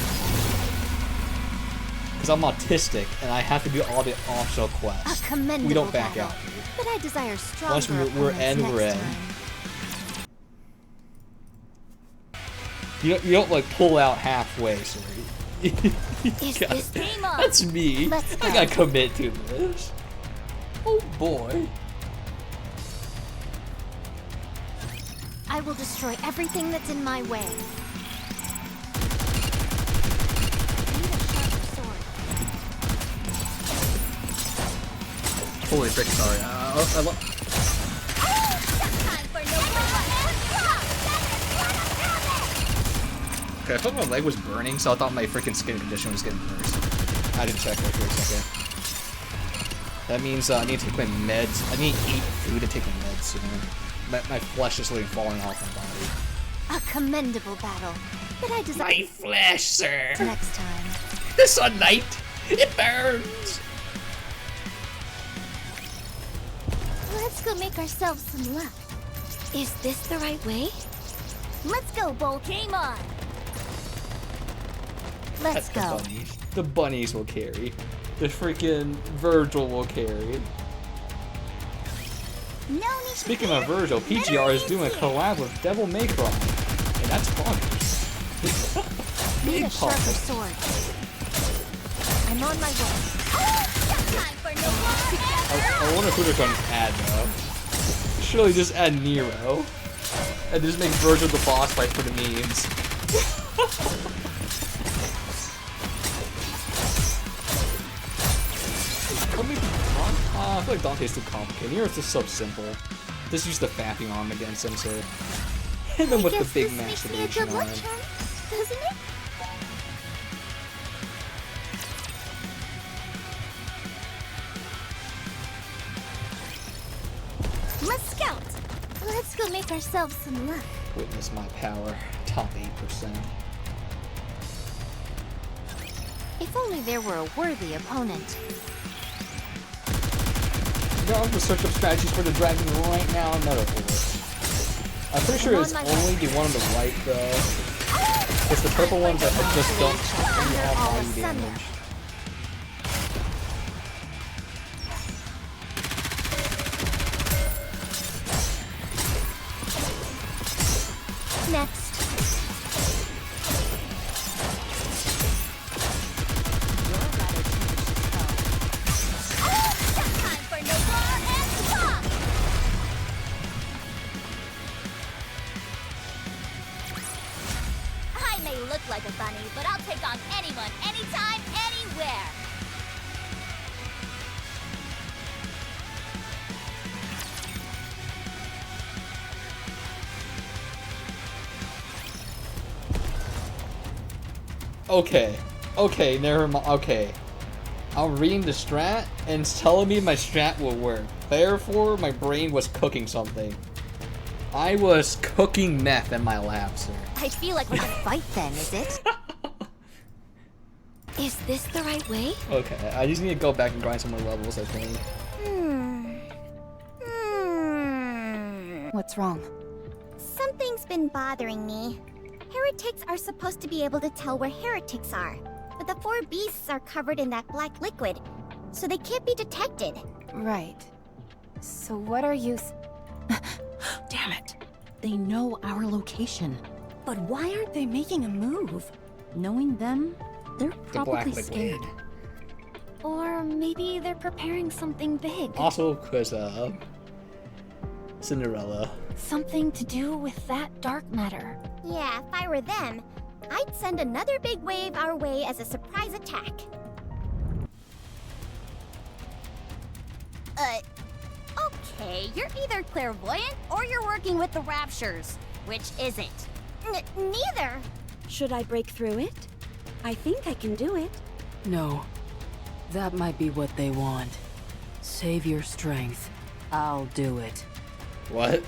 it. Because I'm autistic and I have to do all the optional quests. We don't back out. But I desire stronger Once we're in, we're in. You don't like pull out halfway, sorry. That's me. I gotta commit to this. Oh boy. I will destroy everything that's in my way. Holy frick, sorry. Okay, I thought my leg was burning, so I thought my freaking skin condition was getting worse. I didn't check that for a second. That means I need to take my meds. I need to eat food and take my meds soon. My flesh is literally falling off my body. A commendable battle. But I desire my flesh, sir. Next time. The sunlight, it burns. Let's go make ourselves some luck. Is this the right way? Let's go, Bolt. Game on. Let's go. The bunnies will carry. The freaking Virgil will carry. No need Speaking of Virgil, PGR is doing a collab with Devil May Cry. And that's fun. Need a sharper sword. I'm on my way. I wonder who they're going to add though. Surely just add Nero. And just make Virgil the boss fight for the memes. I feel like Dante's too complicated. Nero's just so simple. Just use the fapping arm against him, so. And then with the big masturbation arm. Doesn't it? Let's scout. Let's go make ourselves some luck. Witness my power. Top 8%. If only there were a worthy opponent. I'm gonna search up strategies for the dragon right now in Metaphor. I'm pretty sure it's only the one on the right though. It's the purple ones that just don't do all body damage. Next. I may look like a bunny, but I'll take on anyone, anytime, anywhere. Okay, never mind. Okay. I'm reading the strat, and it's telling me my strat will work. Therefore, my brain was cooking something. I was cooking meth in my lab, sir. I feel like we're gonna fight then, is it? Is this the right way? Okay, I just need to go back and grind some more levels, I think. What's wrong? Something's been bothering me. Heretics are supposed to be able to tell where heretics are. But the 4 beasts are covered in that black liquid, so they can't be detected. Right. So what are you... Damn it. They know our location. But why aren't they making a move? Knowing them, they're The black probably liquid. scared. Or maybe they're preparing something big. Also, because Cinderella. Something to do with that dark matter. Yeah, if I were them, I'd send another big wave our way as a surprise attack. Okay, you're either clairvoyant or you're working with the Raptures. Which is it? Neither. Should I break through it? I think I can do it. No. That might be what they want. Save your strength. I'll do it. What?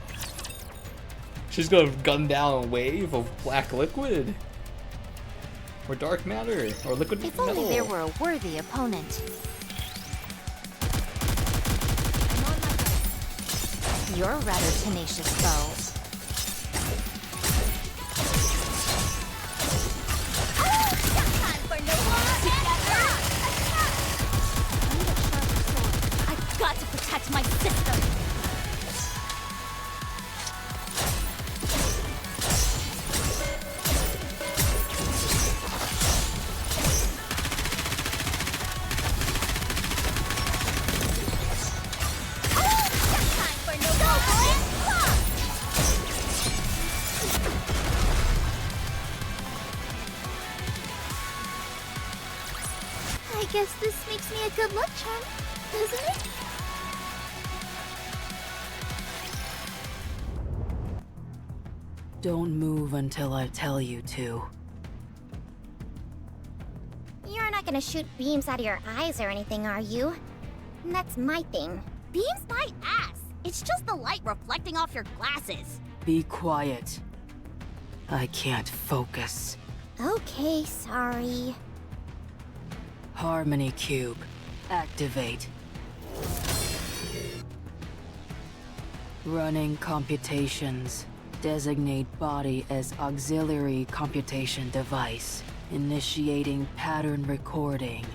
She's gonna gun down a wave of black liquid? Or dark matter? Or liquid If metal? only there were a worthy opponent. You're a rather tenacious foe. I've got to protect my sister. I guess this makes me a good luck charm, doesn't it? Don't move until I tell you to. You're not gonna shoot beams out of your eyes or anything, are you? That's my thing. Beams my ass! It's just the light reflecting off your glasses. Be quiet. I can't focus. Okay, sorry. Harmony Cube. Activate. Running computations. Designate body as auxiliary computation device. Initiating pattern recording.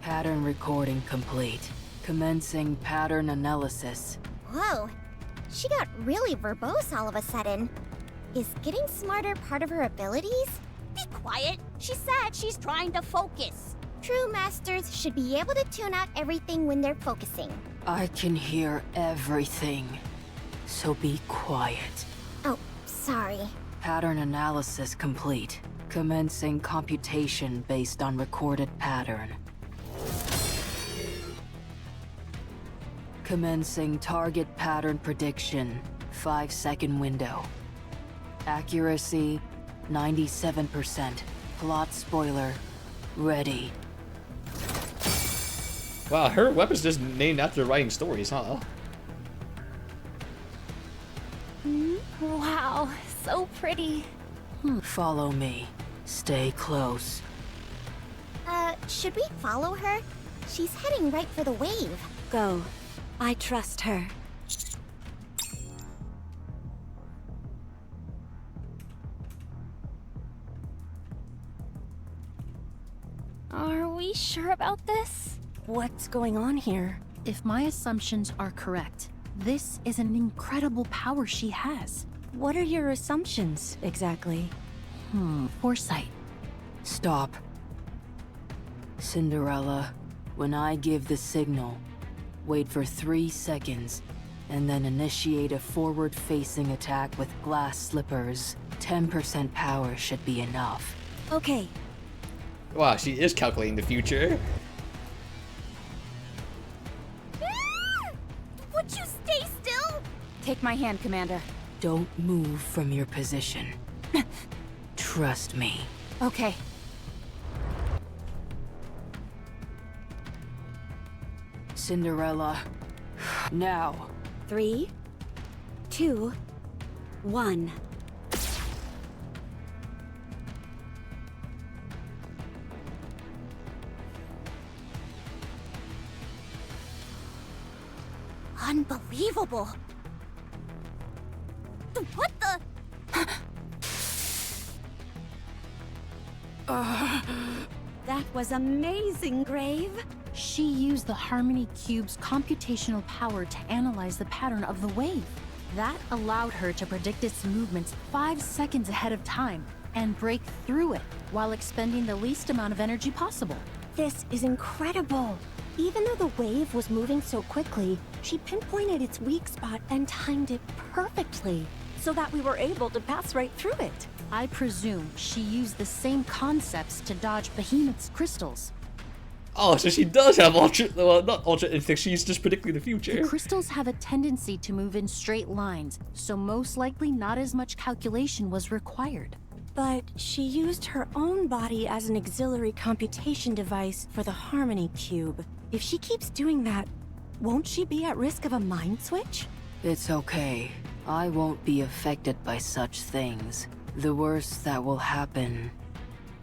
Pattern recording complete. Commencing pattern analysis. Whoa, she got really verbose all of a sudden. Is getting smarter part of her abilities? Be quiet! She said she's trying to focus. True masters should be able to tune out everything when they're focusing. I can hear everything. So be quiet. Oh, sorry. Pattern analysis complete. Commencing computation based on recorded pattern. Commencing target pattern prediction. 5-second window. Accuracy 97%. Plot spoiler ready. Wow, her weapon's just named after writing stories, huh? Wow, so pretty. Follow me. Stay close. Should we follow her? She's heading right for the wave. Go. I trust her. Are we sure about this? What's going on here? If my assumptions are correct, this is an incredible power she has. What are your assumptions, exactly? Foresight. Stop. Cinderella, when I give the signal, wait for 3 seconds, and then initiate a forward-facing attack with glass slippers. 10% power should be enough. Okay. Wow, she is calculating the future. Would you stay still? Take my hand, Commander. Don't move from your position. Trust me. Okay. Cinderella, now. 3, 2, 1. Unbelievable. What the? That was amazing, Grave. She used the Harmony Cube's computational power to analyze the pattern of the wave. That allowed her to predict its movements 5 seconds ahead of time and break through it while expending the least amount of energy possible. This is incredible. Even though the wave was moving so quickly, she pinpointed its weak spot and timed it perfectly so that we were able to pass right through it. I presume she used the same concepts to dodge Behemoth's crystals. Oh, so she does have well, not ultra instinct, she's just predicting the future. The crystals have a tendency to move in straight lines, so most likely not as much calculation was required. But she used her own body as an auxiliary computation device for the Harmony Cube. If she keeps doing that, won't she be at risk of a mind switch? It's okay. I won't be affected by such things. The worst that will happen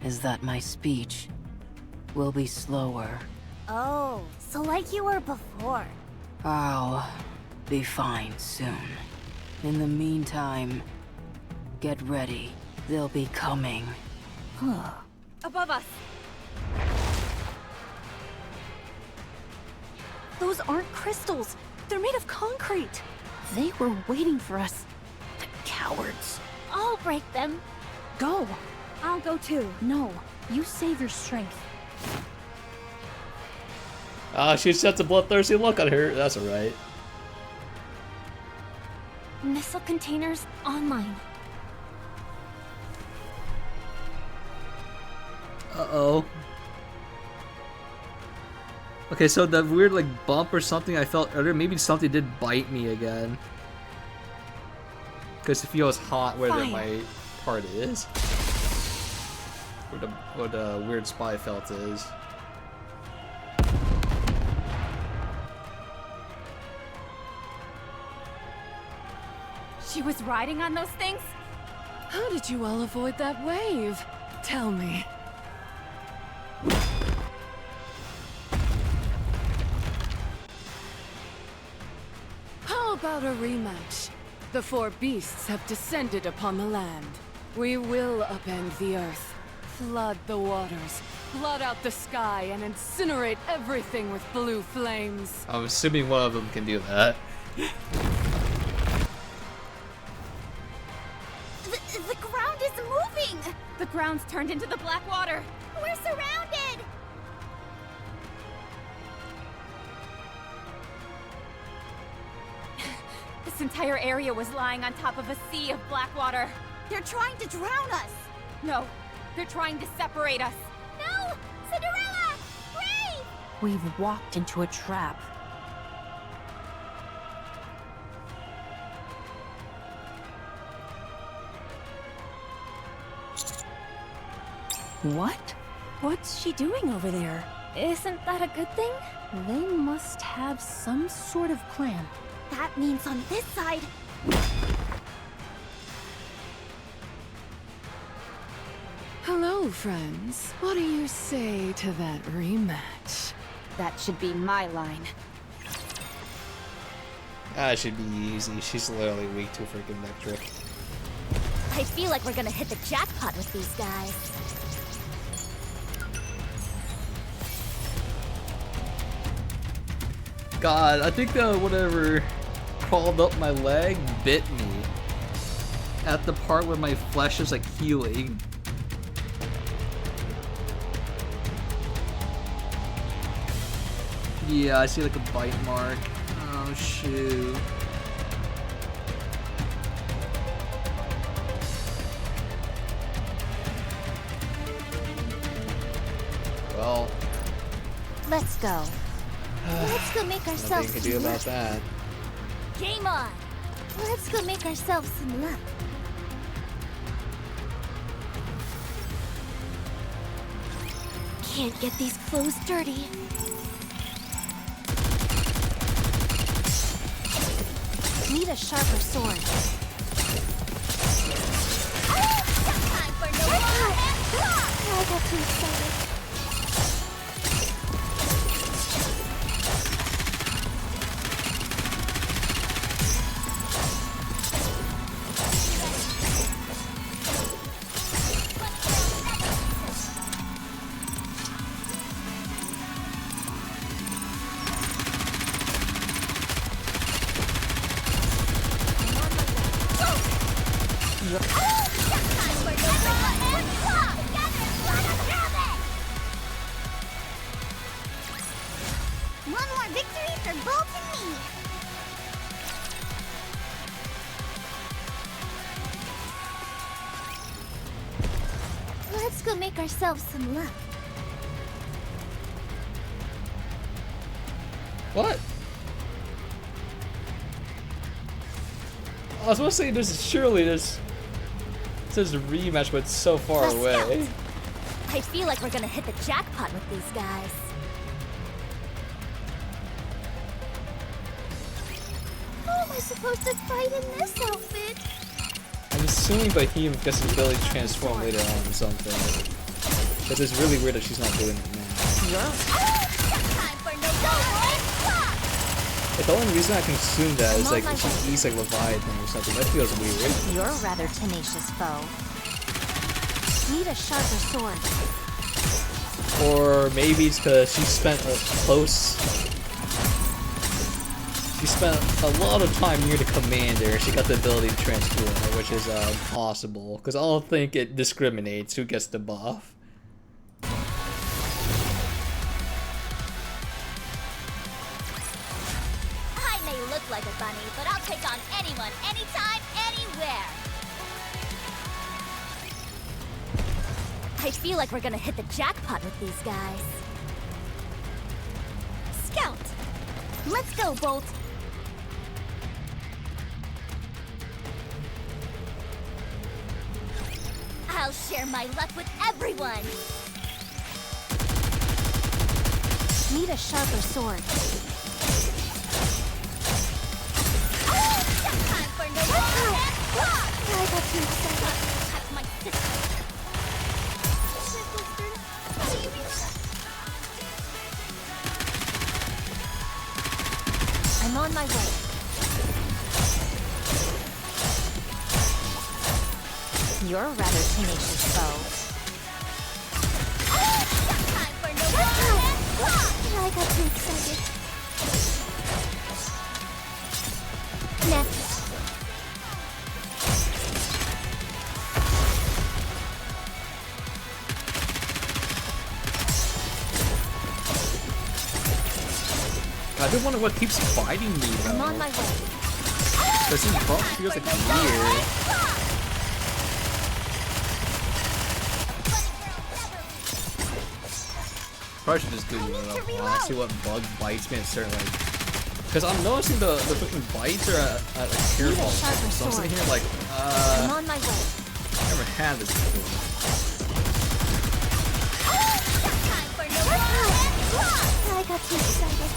is that my speech will be slower. Oh, so like you were before. I'll be fine soon. In the meantime, get ready. They'll be coming. Above us! Those aren't crystals. They're made of concrete. They were waiting for us. The cowards. I'll break them. Go. I'll go too. No, you save your strength. She sets a bloodthirsty look on her. That's alright. Missile containers online. Uh-oh. Okay, so that weird, like, bump or something I felt earlier, maybe something did bite me again. Because it feels hot where my part is. Where the weird spot I felt is. She was riding on those things? How did you all avoid that wave? Tell me. How about a rematch? The four beasts have descended upon the land. We will upend the earth, flood the waters, blot out the sky, and incinerate everything with blue flames. I'm assuming one of them can do that. The ground is moving! The ground's turned into the black water. We're surrounded! This entire area was lying on top of a sea of black water. They're trying to drown us! No, they're trying to separate us. No! Cinderella! Brave! We've walked into a trap. What? What's she doing over there? Isn't that a good thing? They must have some sort of plan. That means on this side... Hello, friends. What do you say to that rematch? That should be my line. That should be easy. She's literally weak to freaking metric. I feel like we're gonna hit the jackpot with these guys. God, I think the whatever crawled up my leg bit me at the part where my flesh is like healing. Yeah, I see like a bite mark. Oh shoot. Well, Let's go. Let's go make ourselves nothing you can do some about luck. that. Game on! Let's go make ourselves some luck. Can't get these clothes dirty. Need a sharper sword. Time for no more hands off! I got too excited. go make ourselves some luck. What? I was supposed to say this says rematch, but it's so far Let's away. scout. I feel like we're gonna hit the jackpot with these guys. How am I supposed to fight in this outfit? I'm assuming Behemoth gets his ability to transform later on or something. But it's really weird that she's not doing it now. The only reason I can assume that is like if she eats like Leviathan or something. That feels weird. You're a rather tenacious foe. Need a sharper sword. Or maybe it's because she spent a lot of time near the commander. She got the ability to transform, which is possible. Because I don't think it discriminates who gets the buff. I may look like a bunny, but I'll take on anyone, anytime, anywhere. I feel like we're gonna hit the jackpot with these guys. Scout! Let's go, Bolt! I'll share my luck with everyone! Need a sharper sword. Time for no I got too excited. That's my sister. I'm on my way. You're a rather tenacious foe. Time for no I got too excited. Next. I do wonder what keeps fighting me though. I'm on my way. Because his buff feels like weird. Probably should just Google it up. I see what bug bites me at certain like. Because I'm noticing the freaking bites are at like hair balls. So I'm sitting here like, I'm on my way. I never had this before. I got too excited.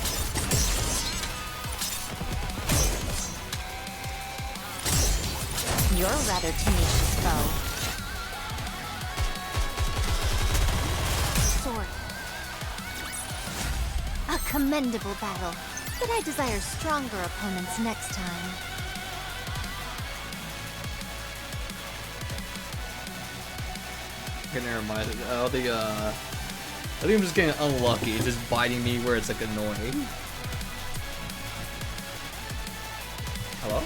You're a rather tenacious foe. Sword. A commendable battle, but I desire stronger opponents next time. Okay, never mind. I think I'm just getting unlucky. It's just biting me where it's like annoying. Hello?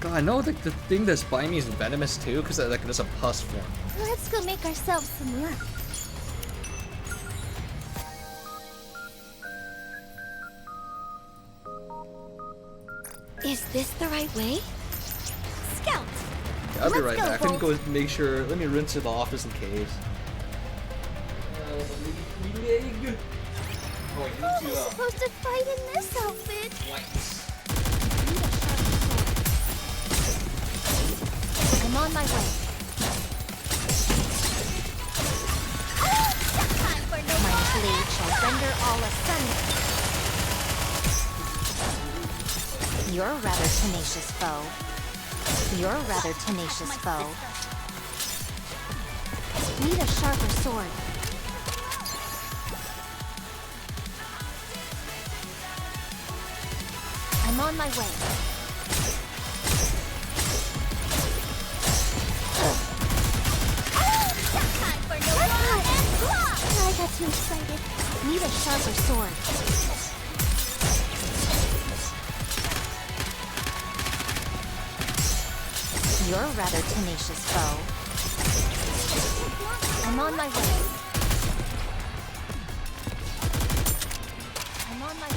God, I know like the thing that's biting me is venomous too, because like there's a pus form. Let's go make ourselves some luck. Is this the right way? Scout! I'll be right Let's back. go, Let me go make sure. Let me rinse it off just in case. How am I supposed to fight in this outfit? I'm on my way. Time for no My blade shall render all asunder. You're a rather tenacious foe. You're a rather tenacious foe. Need a sharper sword. I'm on my way. time for no I got too excited. Need a sharper sword. You're a rather tenacious foe. I'm on my way. I'm on my way.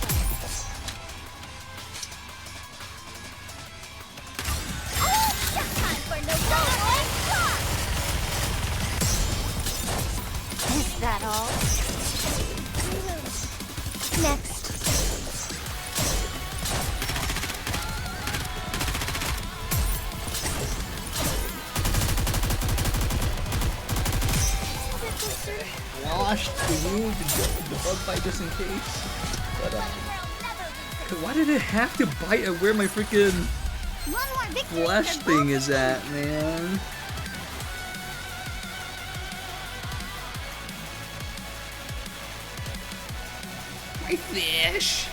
gosh, the wound, the bug bite just in case. But why did it have to bite at where my freaking flesh thing is at, man? My fish!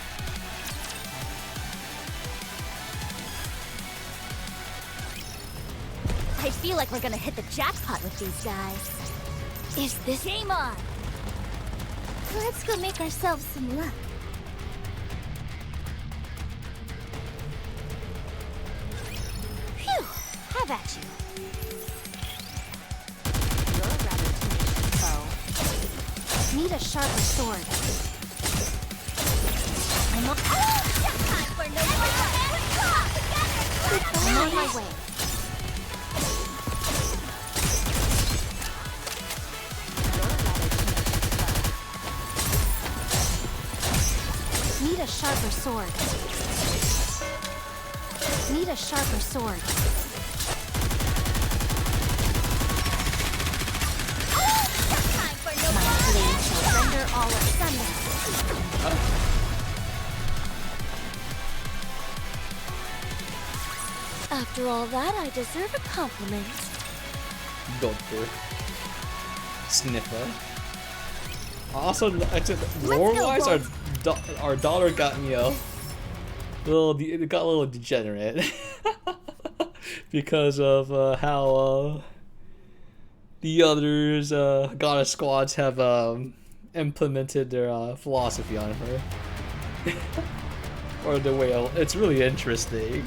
I feel like we're gonna hit the jackpot with these guys. Is this game on? Let's go make ourselves some luck. Phew! Have at you. You're a rather tenacious foe. Need a sharper sword. I'm on my way. Need a sharper sword. Need a sharper sword. My blade shall render all asunder. After all that, I deserve a compliment. Doctor. Sniffer. Also, lore-wise, our daughter got me a little degenerate because of how the others goddess squads have implemented their philosophy on her, or the way it's really interesting.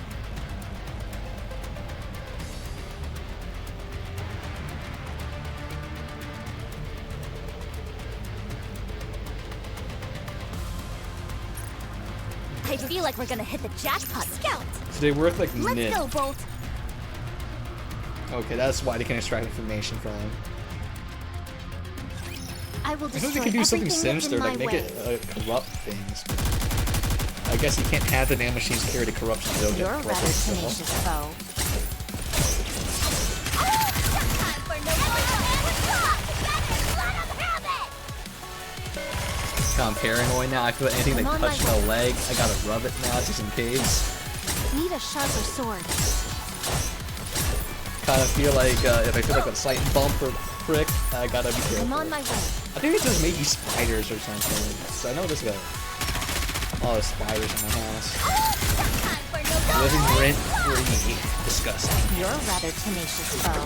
I feel like we're gonna hit the jackpot. Scout! So they work like Let's nit. go, Bolt! Okay, that's why they can extract information from them. I will I think destroy they can do something everything that's sinister, in my like make way. it corrupt things. I guess you can't have the nanomachines carry the corruption. They'll get You're a rather corrupted, tenacious foe. I'm paranoid now. I feel anything I'm like on my touching a leg, I gotta rub it now just in case. Need a sharper sword. Kind of feel like if I feel like a slight bump or prick, I gotta be careful. I'm on my way. I think it's just maybe spiders or something. So I know there's a lot of spiders in my house. Living rent free. Disgusting. You're a rather tenacious foe.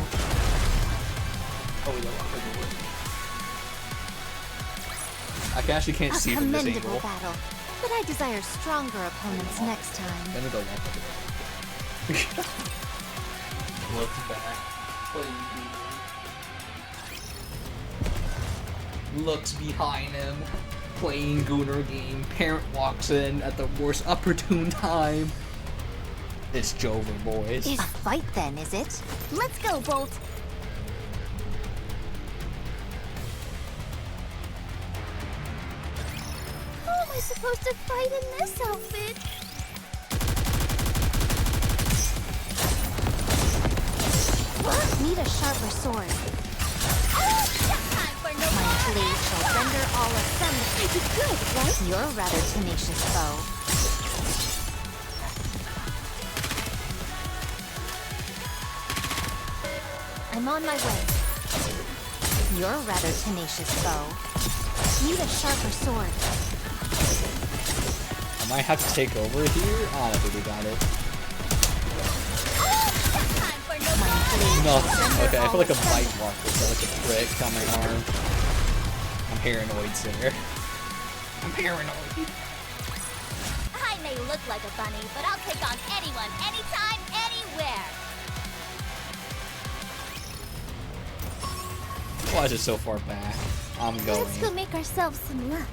Oh, we don't want to do it. I actually can't see from this commendable angle. battle, but I desire stronger opponents next time. Let me go walk over there. Looks back. Looks behind him. Playing Gooner game. Parent walks in at the worst opportune time. It's Jover, boys. It's a fight then, is it? Let's go, Bolt! How am I supposed to fight in this outfit? What? Need a sharper sword. My blade shall render all asunder. I did good, right? You're a rather tenacious foe. I'm on my way. You're a rather tenacious foe. Need a sharper sword. I might have to take over here. Oh, I think we got it. No. Okay, I feel like a bite mark. It's like a prick on my arm. I'm paranoid, sir. I'm paranoid. I may look like a bunny, but I'll take on anyone, anytime, anywhere. Why is it so far back? I'm going. Let's go make ourselves some luck.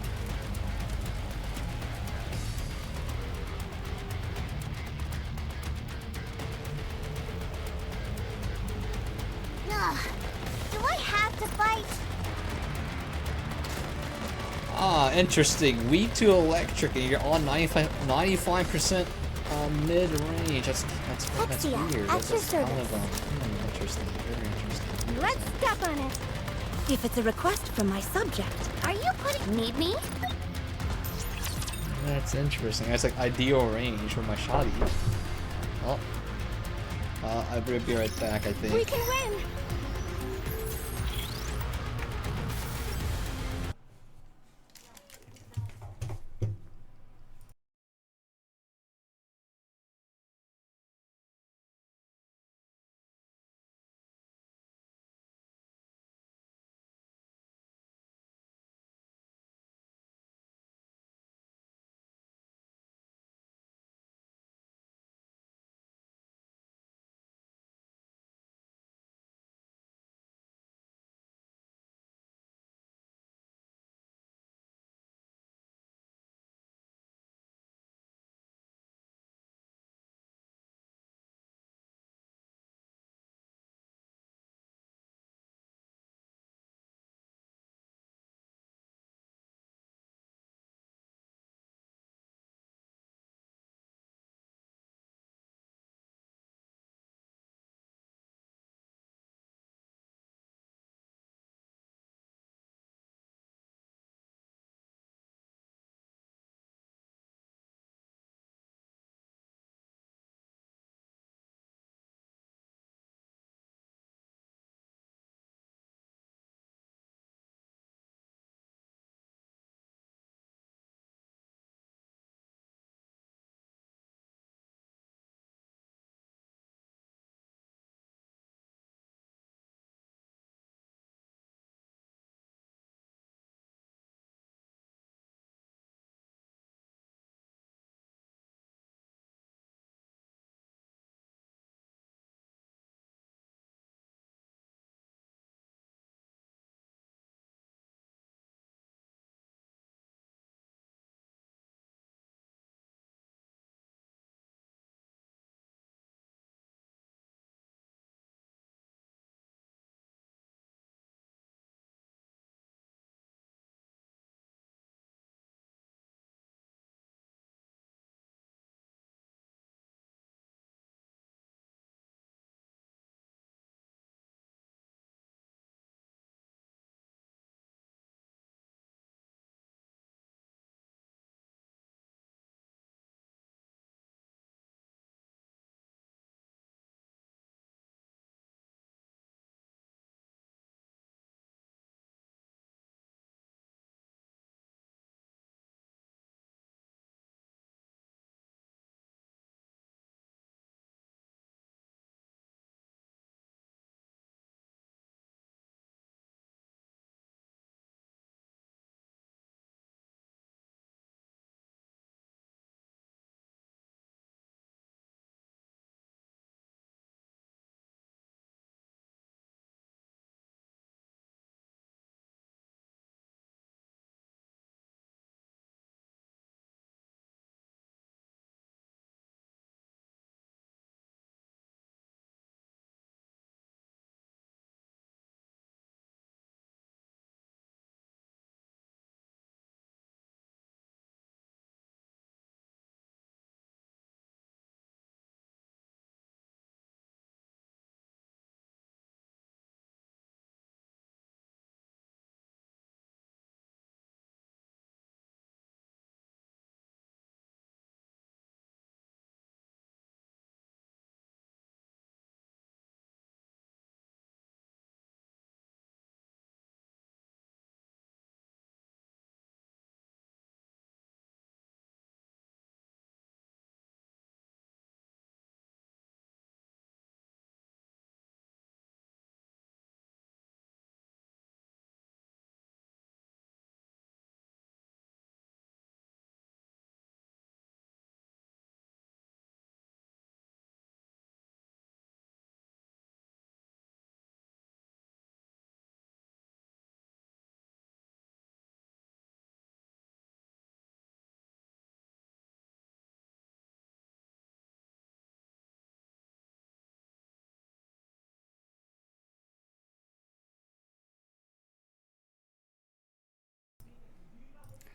Ugh. Do I have to fight? Ah, interesting. Weak to electric, and you're on 95% mid-range. That's Hexia, weird. at your That's kind service. of interesting. Very interesting. Let's step on it. If it's a request from my subject. Are you putting... Need me? That's interesting. That's like ideal range for my shoddy. Oh. I'll be right back, I think. We can win!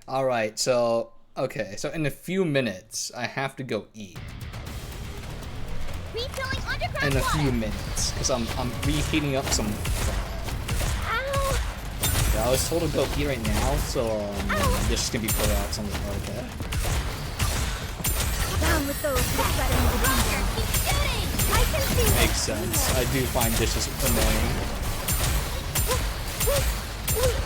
Alright, so, okay, so in a few minutes, I have to go eat. Refilling underground In a water. few minutes, because I'm reheating up some... Ow! Yeah, I was told to go eat right now, so this is gonna be put out something like that. Down with those who threaten the kingdom. Keep shooting! I can see it! Makes sense. I do find dishes annoying.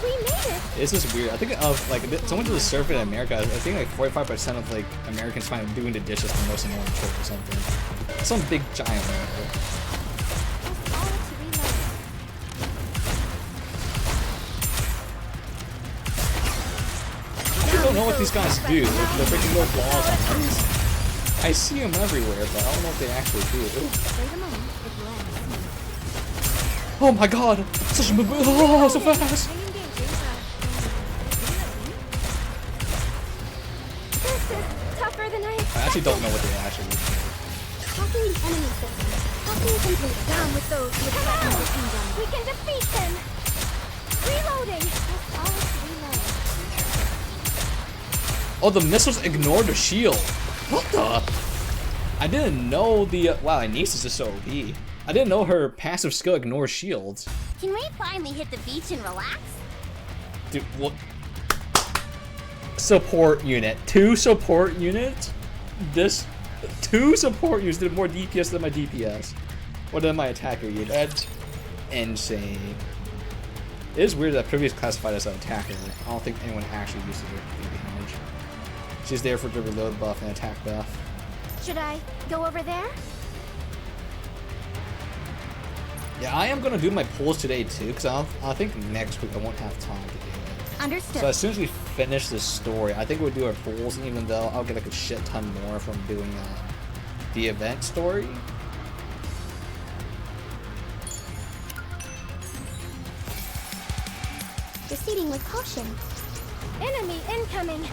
We made it! This is weird. I think like someone did a survey in America. I think like 45% of like Americans find doing the dishes the most annoying chore or something. Some big giant number. I don't know what these guys do. They're freaking little balls on us. I see them everywhere, but I don't know what they actually do. Oh my god! Such a move! Oh, so fast! Tougher than I actually don't know what they actually do. Hacking the enemy system. Hacking complete. Down with those who threaten the kingdom. We can defeat them! Reloading! Oh, the missiles ignore the shield. What the? I didn't know the. Wow, Anissa's just so OP. I didn't know her passive skill ignores shields. Can we finally hit the beach and relax? Dude, what? Support unit. 2 support units? This. 2 support units did more DPS than my DPS. Or than my attacker unit. That's insane. It is weird that Privy is classified as an attacker. I don't think anyone actually uses her for damage. She's there for the reload buff and attack buff. Should I go over there? Yeah, I am gonna do my pulls today too, because I think next week I won't have time to do it. Understood. So as soon as we finish this story, I think we'll do our pulls, even though I'll get like a shit ton more from doing the event story. Proceeding with caution. Enemy incoming.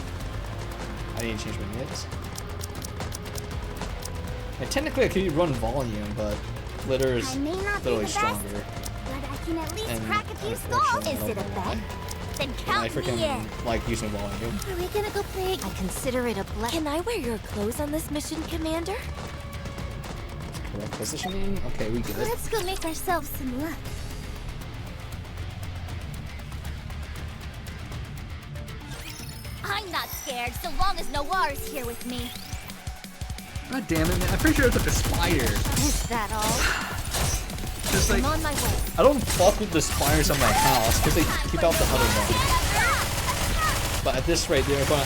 I need to change my units. And technically I could run volume, but glitter is literally stronger. But I can at least And crack a few skulls. Is it a bet? Then And I count me freaking in. like using volume. Are we gonna go play? I consider it a blessing. Can I wear your clothes on this mission, Commander? Correct positioning. Okay, we good. Let's go make ourselves some luck. I'm not scared, so long as Noir's here with me. God damn it, man! I'm pretty sure it's like a spider. Is that all? Just like I'm on my way. I don't fuck with the spiders on my house because they keep out the other ones. But at this rate, I'm gonna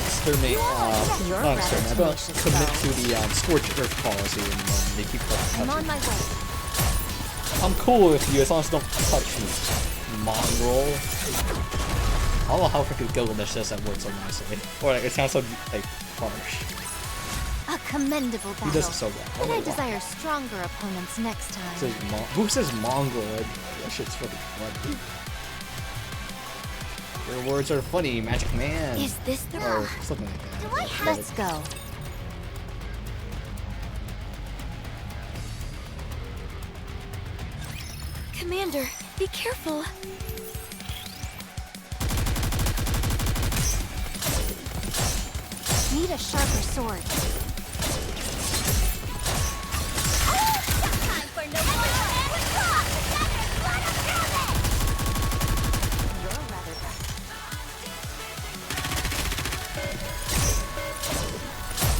exterminate. Not exterminate. I'm gonna commit to the scorched earth policy, and they keep I'm on touching. my way. I'm cool with you as long as you don't touch me, mongrel. I don't know how freaking good this is that word so nicely. Or like, it sounds so like harsh. A commendable He battle. does it so well. But I desire stronger opponents next time. Who says mongrel? That shit's fucking funny. Your words are funny, Magic Man. Is this the or something like that. Do I have? Let's go. Commander, be careful. Need a sharper sword.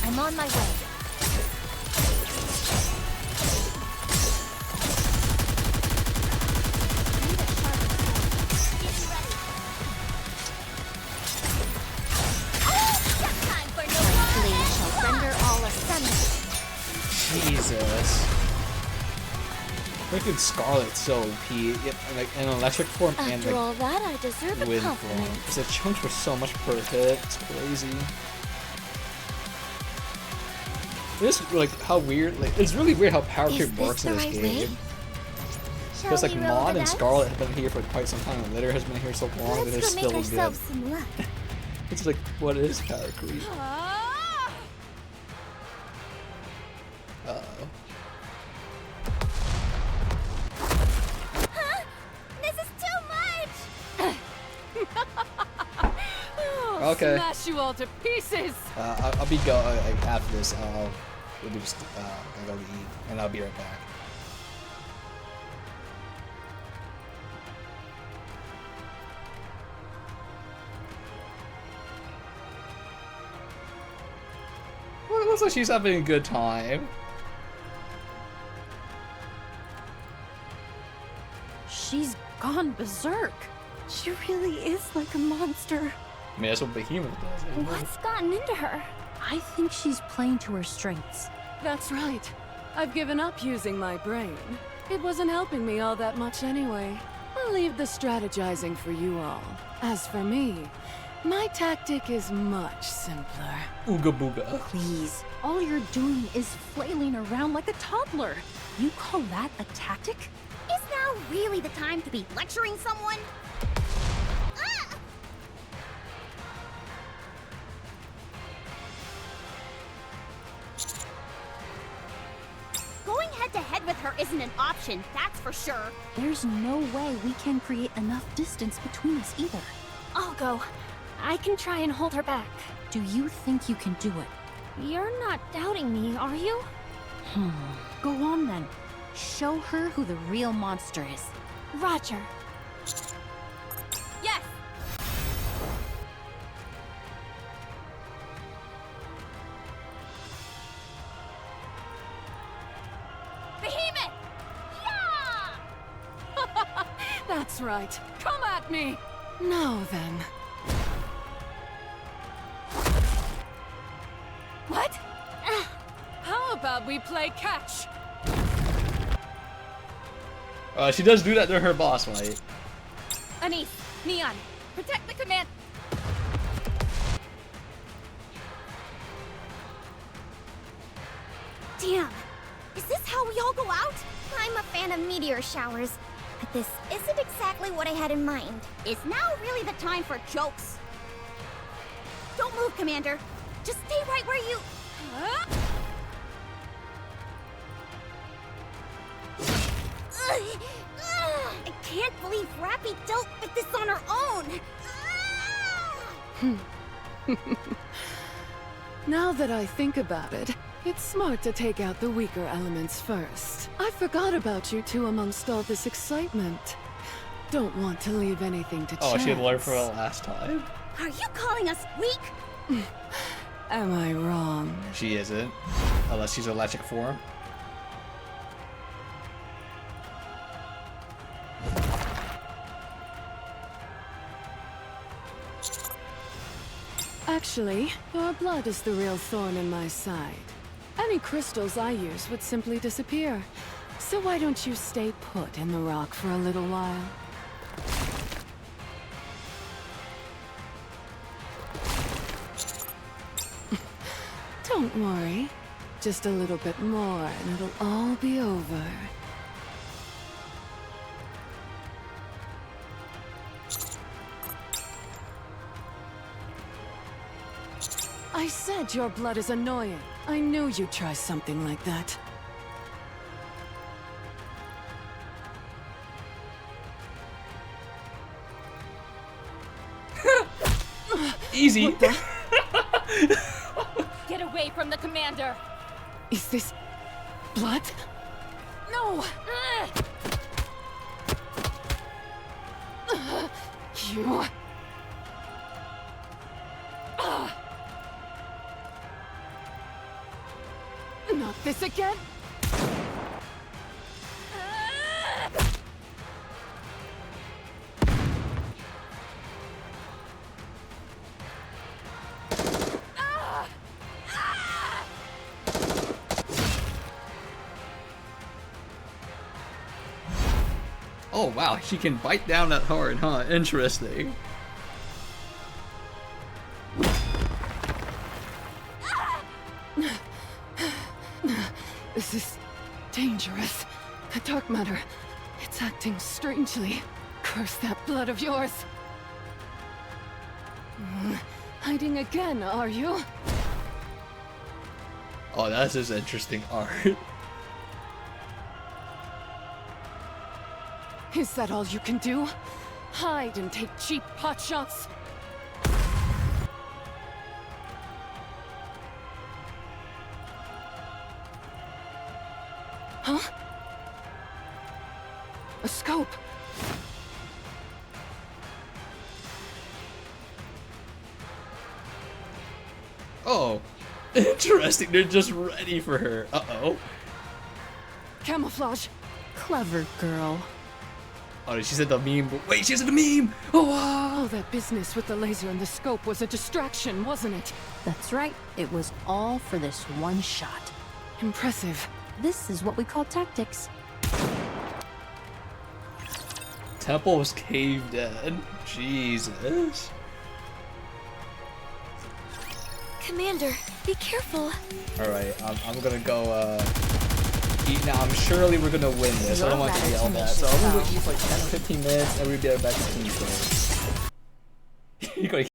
I'm on my way. Jesus. Freaking Scarlet's so OP. Like an electric form and After like all that, I deserve a wind compliment. form. It's a chunk for so much per hit. It's crazy. This like how weird. Like it's really weird how power creep works in this game. Because like Maud and Scarlet have been here for quite some time, and Litter has been here so long that they're Let's go still make good. ourselves some luck. It's like, what is power creep? Uh-oh. Huh? This is too much! Okay. Smash you all to pieces! I'll be like after this. We'll do just I'll go eat, and I'll be right back. looks like she's having a good time. She's gone berserk. She really is like a monster. I mean, that's what Behemoth does. Anyway. What's gotten into her? I think she's playing to her strengths. That's right. I've given up using my brain. It wasn't helping me all that much anyway. I'll leave the strategizing for you all. As for me, my tactic is much simpler. Ooga booga. Please, all you're doing is flailing around like a toddler. You call that a tactic? Is now really the time to be lecturing someone? Ah! Going head to head with her isn't an option, that's for sure. There's no way we can create enough distance between us either. I'll go. I can try and hold her back. Do you think you can do it? You're not doubting me, are you? Go on then. Show her who the real monster is. Roger. Yes! Behemoth! Yeah! That's right. Come at me! Now then. What? How about we play catch? She does do that to her boss fight. Anise, Neon, protect the command. Damn! Is this how we all go out? I'm a fan of meteor showers, but this isn't exactly what I had in mind. Is now really the time for jokes? Don't move, Commander. Just stay right where you... I can't believe Rappy dealt with this on her own! Now that I think about it, it's smart to take out the weaker elements first. I forgot about you two amongst all this excitement. Don't want to leave anything to chance. Oh, she had learned for the last time. Are you calling us weak? Am I wrong? She isn't. Unless she's electric form. Actually, your blood is the real thorn in my side. Any crystals I use would simply disappear. So why don't you stay put in the rock for a little while? Don't worry. Just a little bit more and it'll all be over. I said your blood is annoying. I knew you'd try something like that. Easy. Get away from the commander. Is this blood? No! You... Not this again? Oh wow, she can bite down that hard, huh? Interesting. This is dangerous. The dark matter, it's acting strangely. Curse that blood of yours. Hiding again, are you? Oh, that's just interesting art. Is that all you can do? Hide and take cheap potshots? Huh? A scope! Oh. Interesting, they're just ready for her. Uh-oh. Camouflage. Clever girl. Oh, she said the meme. Wait, she said the meme! Oh, wow! All that business with the laser and the scope was a distraction, wasn't it? That's right. It was all for this one shot. Impressive. This is what we call tactics. Temple was caved in. Jesus. Commander, be careful. Alright, I'm gonna go, eat now. I'm surely we're gonna win this. I don't want to yell that. So I'm gonna go eat for like 10 or 15 minutes and we'll be right back to team You're gonna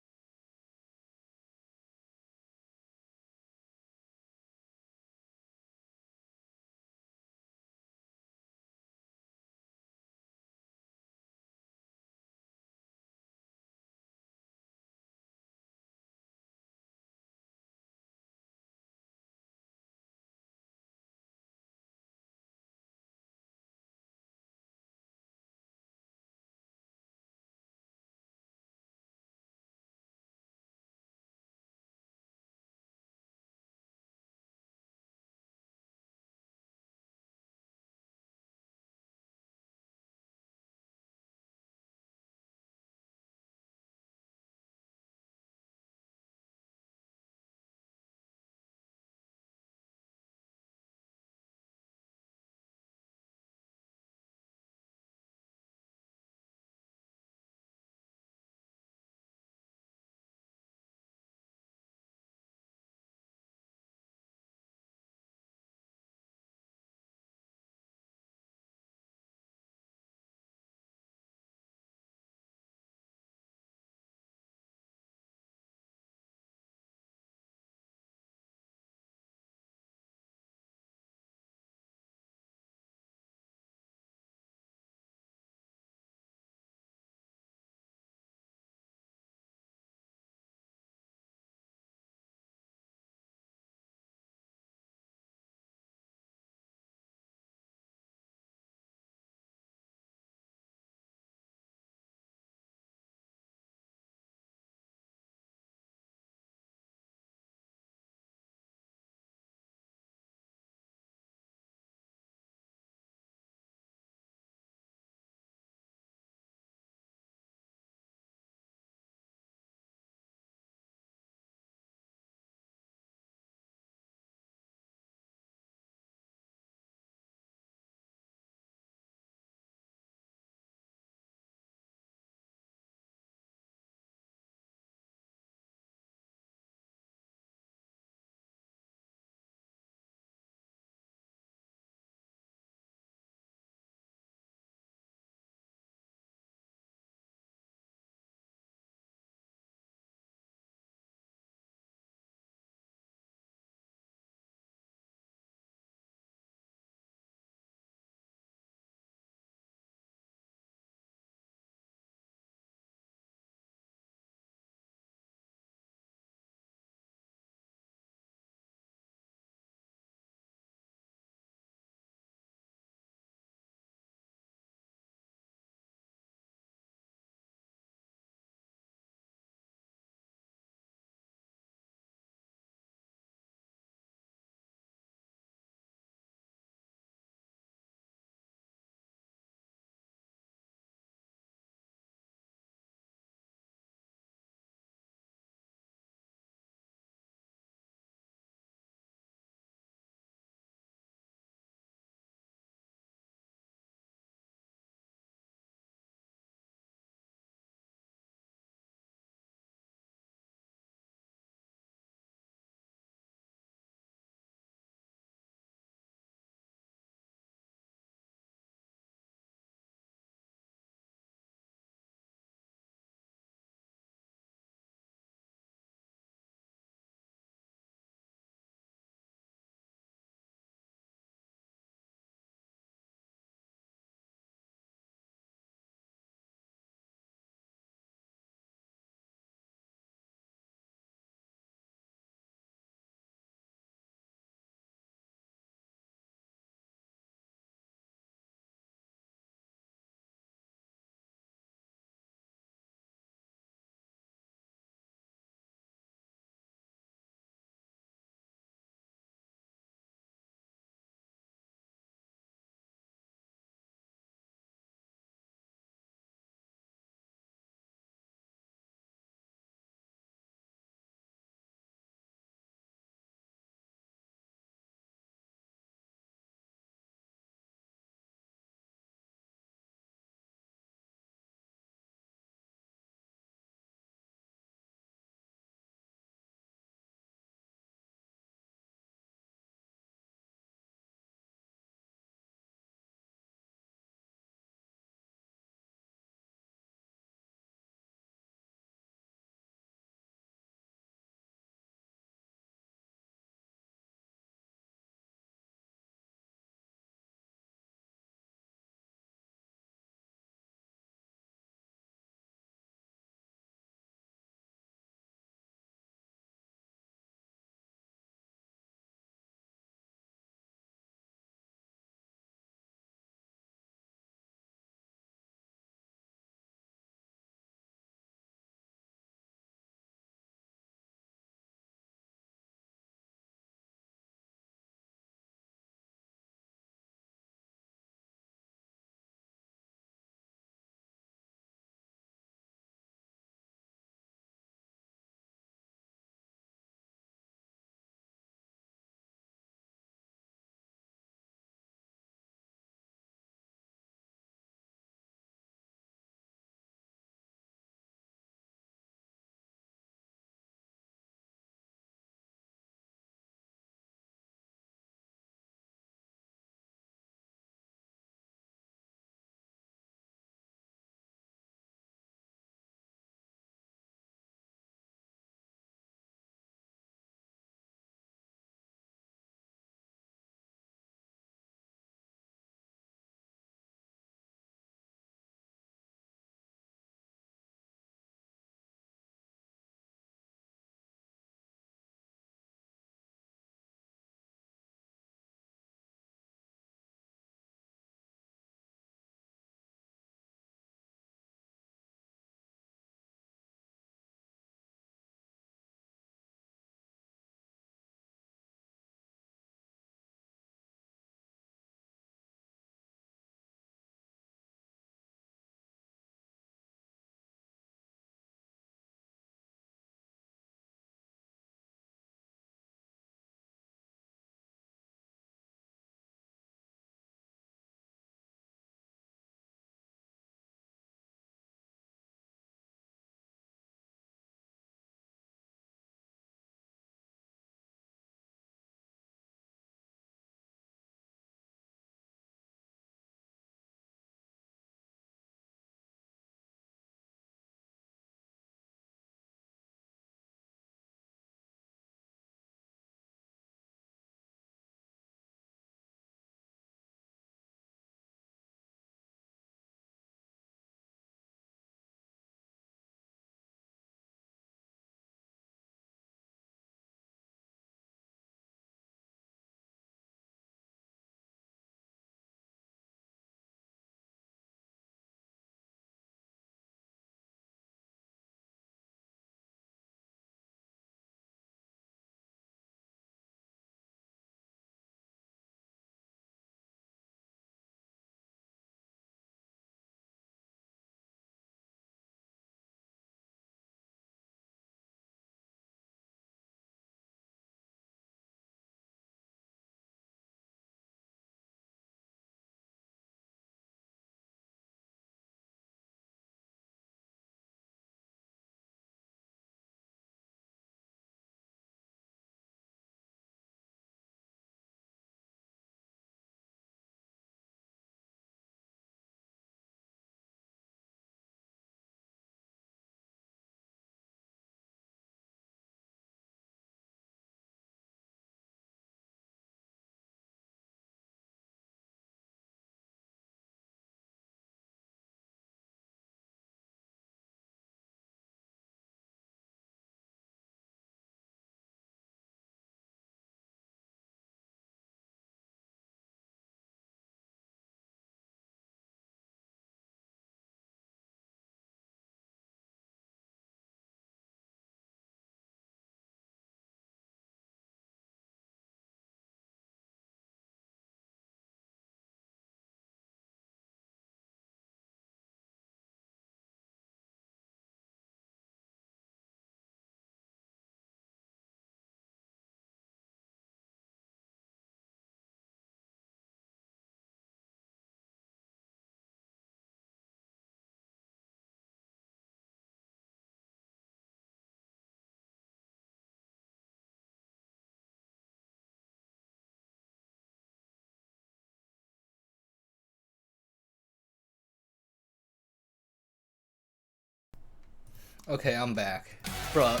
Okay, I'm back. Bruh,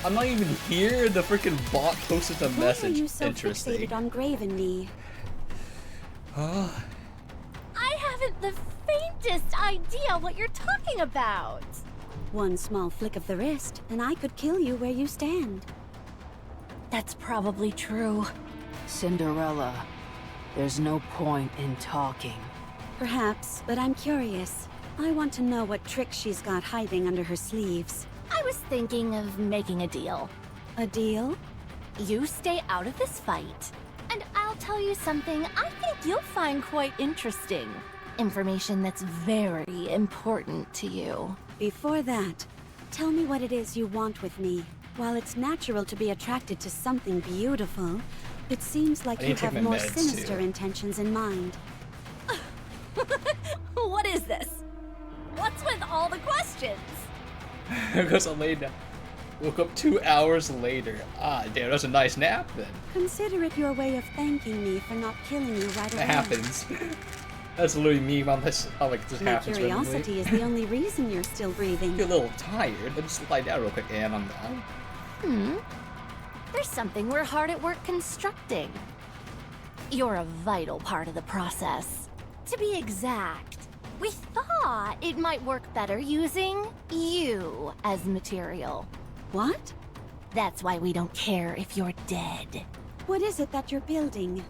I'm not even here. The freaking bot posted a message. Why are you so Interesting. fixated on Graven Knee? I haven't the faintest idea what you're talking about. One small flick of the wrist, and I could kill you where you stand. That's probably true. Cinderella, there's no point in talking. Perhaps, but I'm curious. I want to know what tricks she's got hiding under her sleeves. I was thinking of making a deal. A deal? You stay out of this fight, and I'll tell you something I think you'll find quite interesting. Information that's very important to you. Before that, tell me what it is you want with me. While it's natural to be attracted to something beautiful, it seems like you have more sinister intentions in mind. What is this? What's with all the questions? Because I laid down. Woke up 2 hours later. Ah, damn, that's a nice nap then. Consider it your way of thanking me for not killing you right away. That happens. That's literally me on this. How like this My happens. curiosity is the only reason you're still breathing. You're a little tired. Let's just lie down real quick, and I'm down. There's something we're hard at work constructing. You're a vital part of the process. To be exact, we thought it might work better using you as material. What? That's why we don't care if you're dead. What is it that you're building?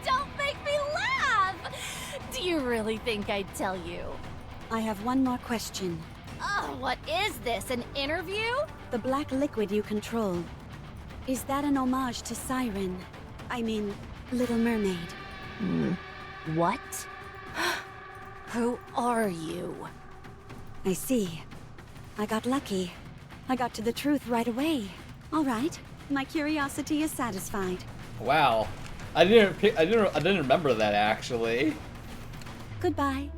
Don't make me laugh! Do you really think I'd tell you? I have one more question. Oh, what is this, an interview? The black liquid you control. Is that an homage to Siren? I mean, Little Mermaid. What? Who are you? I see. I got lucky. I got to the truth right away. All right, my curiosity is satisfied. Wow, I didn't remember that actually. Goodbye.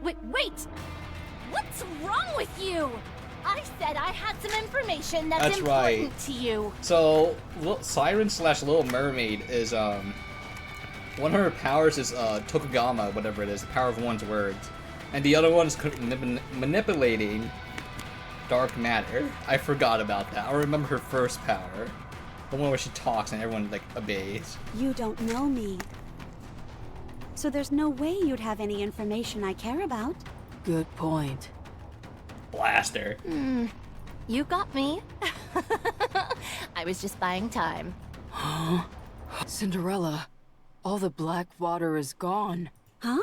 Wait! What's wrong with you? I said I had some information that's important right. to you. So, Siren / Little Mermaid is one of her powers is Tokugama, whatever it is, the power of one's words, and the other one is manipulating dark matter. I forgot about that. I remember her first power, the one where she talks and everyone like obeys. You don't know me. So there's no way you'd have any information I care about. Good point. Blaster. You got me. I was just buying time. Cinderella, all the black water is gone. Huh?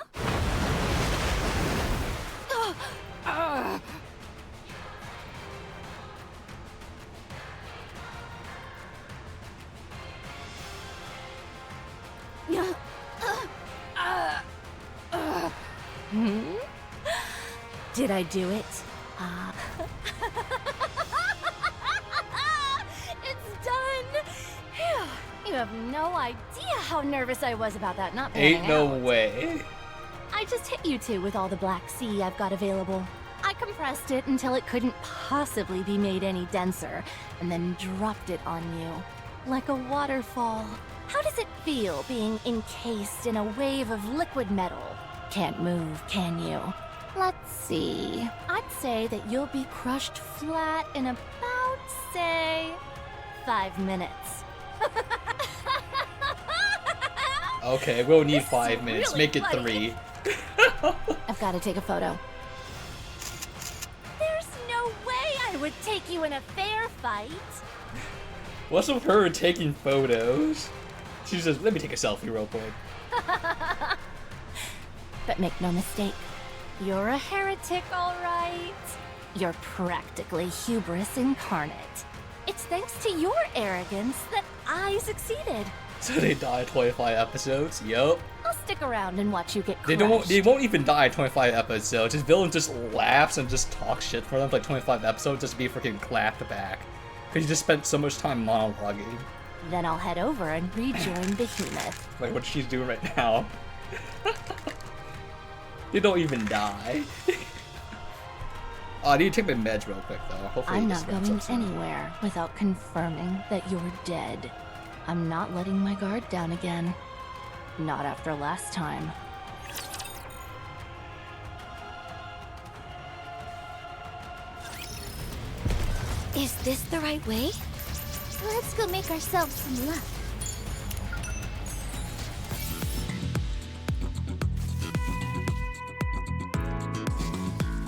Did I do it? It's done! Phew. You have no idea how nervous I was about that not panning Ain't no out. way. I just hit you two with all the black sea I've got available. I compressed it until it couldn't possibly be made any denser, and then dropped it on you. Like a waterfall. How does it feel being encased in a wave of liquid metal? Can't move, can you? Let's see. I'd say that you'll be crushed flat in about, say, 5 minutes. Okay, we'll need This is 5 minutes. really Make it funny. 3. I've got to take a photo. There's no way I would take you in a fair fight. What's with her taking photos? She says, let me take a selfie real quick. But make no mistake, you're a heretic, all right. You're practically hubris incarnate. It's thanks to your arrogance that I succeeded. So they die 25 episodes? Yup. I'll stick around and watch you get They crushed. they won't even die 25 episodes. His villain just laughs and just talks shit for them for like 25 episodes just to be freaking clapped back. Because he just spent so much time monologuing. Then I'll head over and rejoin Behemoth. Like what she's doing right now. They don't even die. I need to take my meds real quick though. Hopefully I'm this not wraps going up soon. anywhere without confirming that you're dead. I'm not letting my guard down again. Not after last time. Is this the right way? Let's go make ourselves some luck.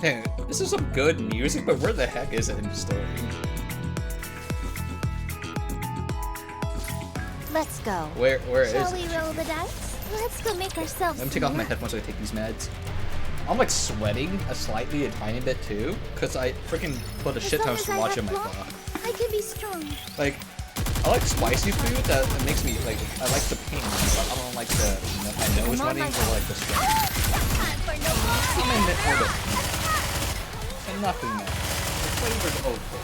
Hey, this is some good music, but where the heck is it in the story? Let's go. Where is Shall it? we roll the dice? Let's go make ourselves Let me take some off my luck. headphones so I take these meds. I'm like sweating a tiny bit too, because I freaking put a shit ton of As long sriracha as I in my have broth. I can be strong. Like, I like spicy food that makes me, like, I like the pain, but I don't like the, my nose running or like the strength. I'm in the order. And nothing else. The flavor's okay.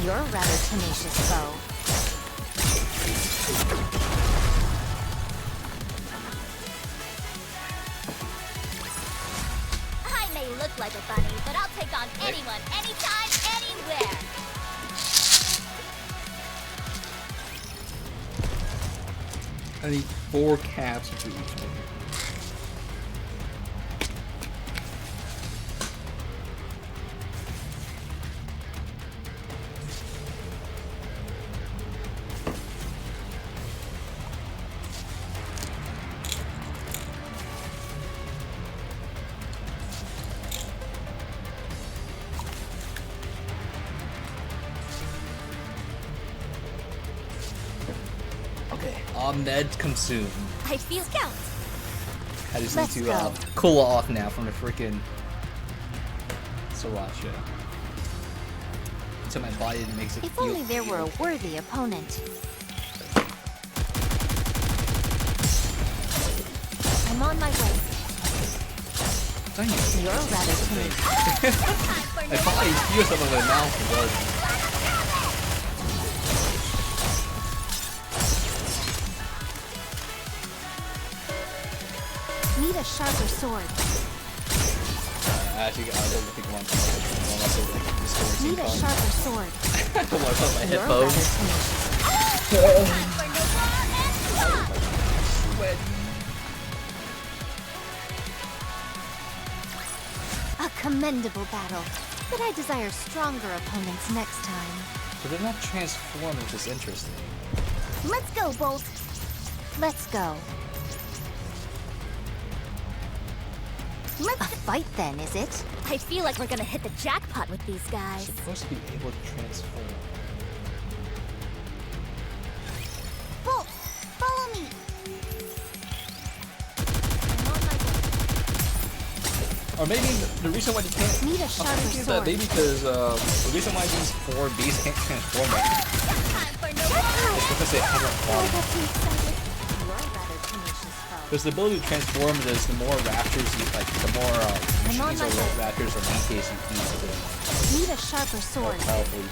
You're rather tenacious, foe. I may look like a bunny, but I'll take on anyone, anytime, anywhere. I need 4 caps for each one. Meds consumed. I feel count. I just Let's need to go. cool off now from the freaking sriracha. Until my body makes it If feel only there were a worthy opponent. I'm on my way. Dang it. You're rather tenacious. I probably feel some of my mouth was. Need a sharper sword. Actually, I don't think one unless it like the story Need a sharper sword. I don't want to put my You're rather headphones. A commendable battle, but I desire stronger opponents next time. So they're not transformed, which is interesting. Let's go, Bolt. Let's go. A fight then, is it? I feel like we're gonna hit the jackpot with these guys. Supposed to be able to transform. Bolt, follow me. Or maybe the reason why you can't. Need a I'm sharper thinking sword. that maybe because the reason why these 4 beasts can't transform right now is because they haven't fought. Because the ability to transform is the more raptors you like, the more machines or raptors or monkeys you use to Need a sharper sword. powerful.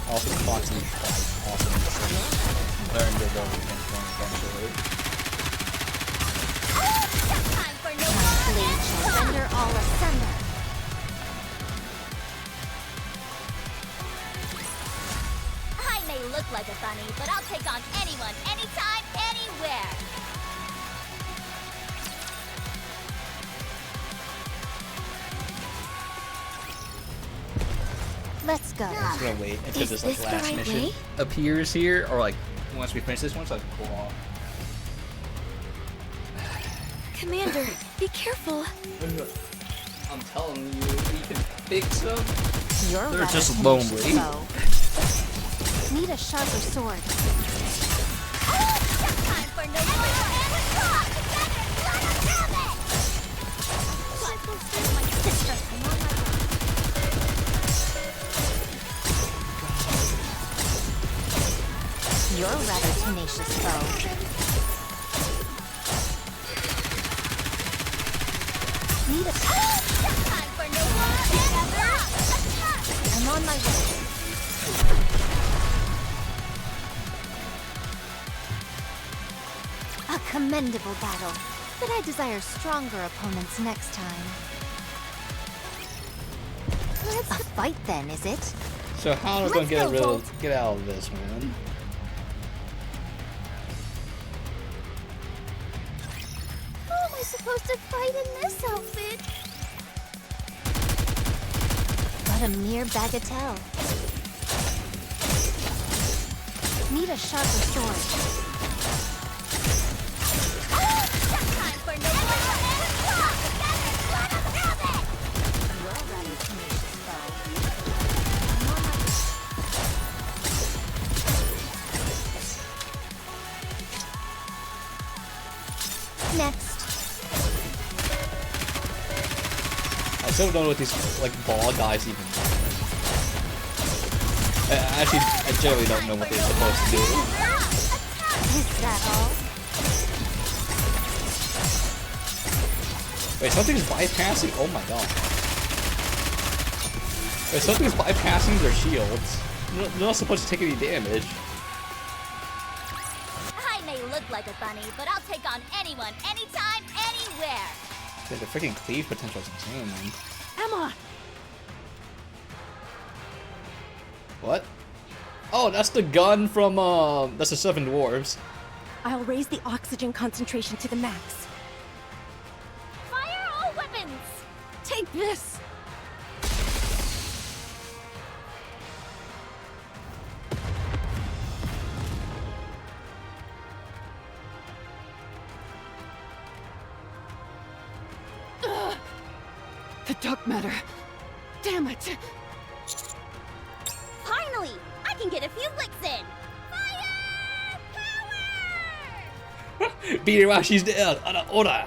Also, constantly awesome. Learn the ability to transform eventually. My blade shall render all asunder. I may look like a bunny, but I'll take on anyone, anytime, anywhere. Let's go. I'm just gonna wait until Is this like this the last right mission way? appears here, or like once we finish this one, so I can cool off. Commander, be careful. I'm telling you, we can fix them. You're They're rather just tenacious, lonely. foe. Need a sharper sword. Time for no my sister. I'm on my way. You're rather tenacious, foe. Need a Time for no I'm on my way. A commendable battle, but I desire stronger opponents next time. A fight then, is it? So how are we gonna get out of this, man? supposed to fight in this outfit? But a mere bagatelle. Need a sharper sword. Next. I still don't know what these like ball guys even do. Actually, I generally don't know what they're supposed to do. Is that all? Wait, something's bypassing? Oh my god. Wait, something's bypassing their shields. They're not supposed to take any damage. I may look like a bunny, but I'll take on anyone, anytime, anywhere. Dude, the freaking cleave potential is insane, man. Emma! What? Oh, that's the gun from, that's the Seven Dwarves. I'll raise the oxygen concentration to the max. Fire all weapons! Take this! The dark matter. Damn it! Finally! I can get a few licks in! Fire! Power! Beat her while she's dead. Out of order.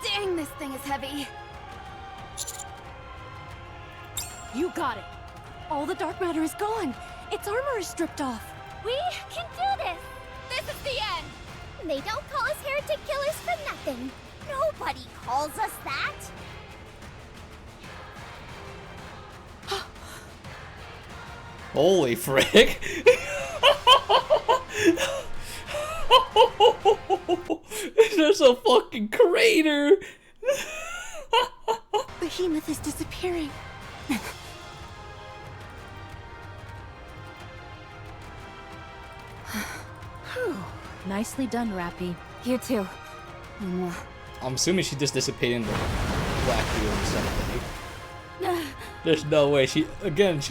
Dang, this thing is heavy. You got it. All the dark matter is gone. Its armor is stripped off. We can do this! This is the end! They don't call us heretic killers for nothing. Nobody calls us that! Holy frick. There's a fucking crater. Behemoth is disappearing. Nicely done, Rappy. You too. I'm assuming she just dissipated into black goo or something. There's no way she's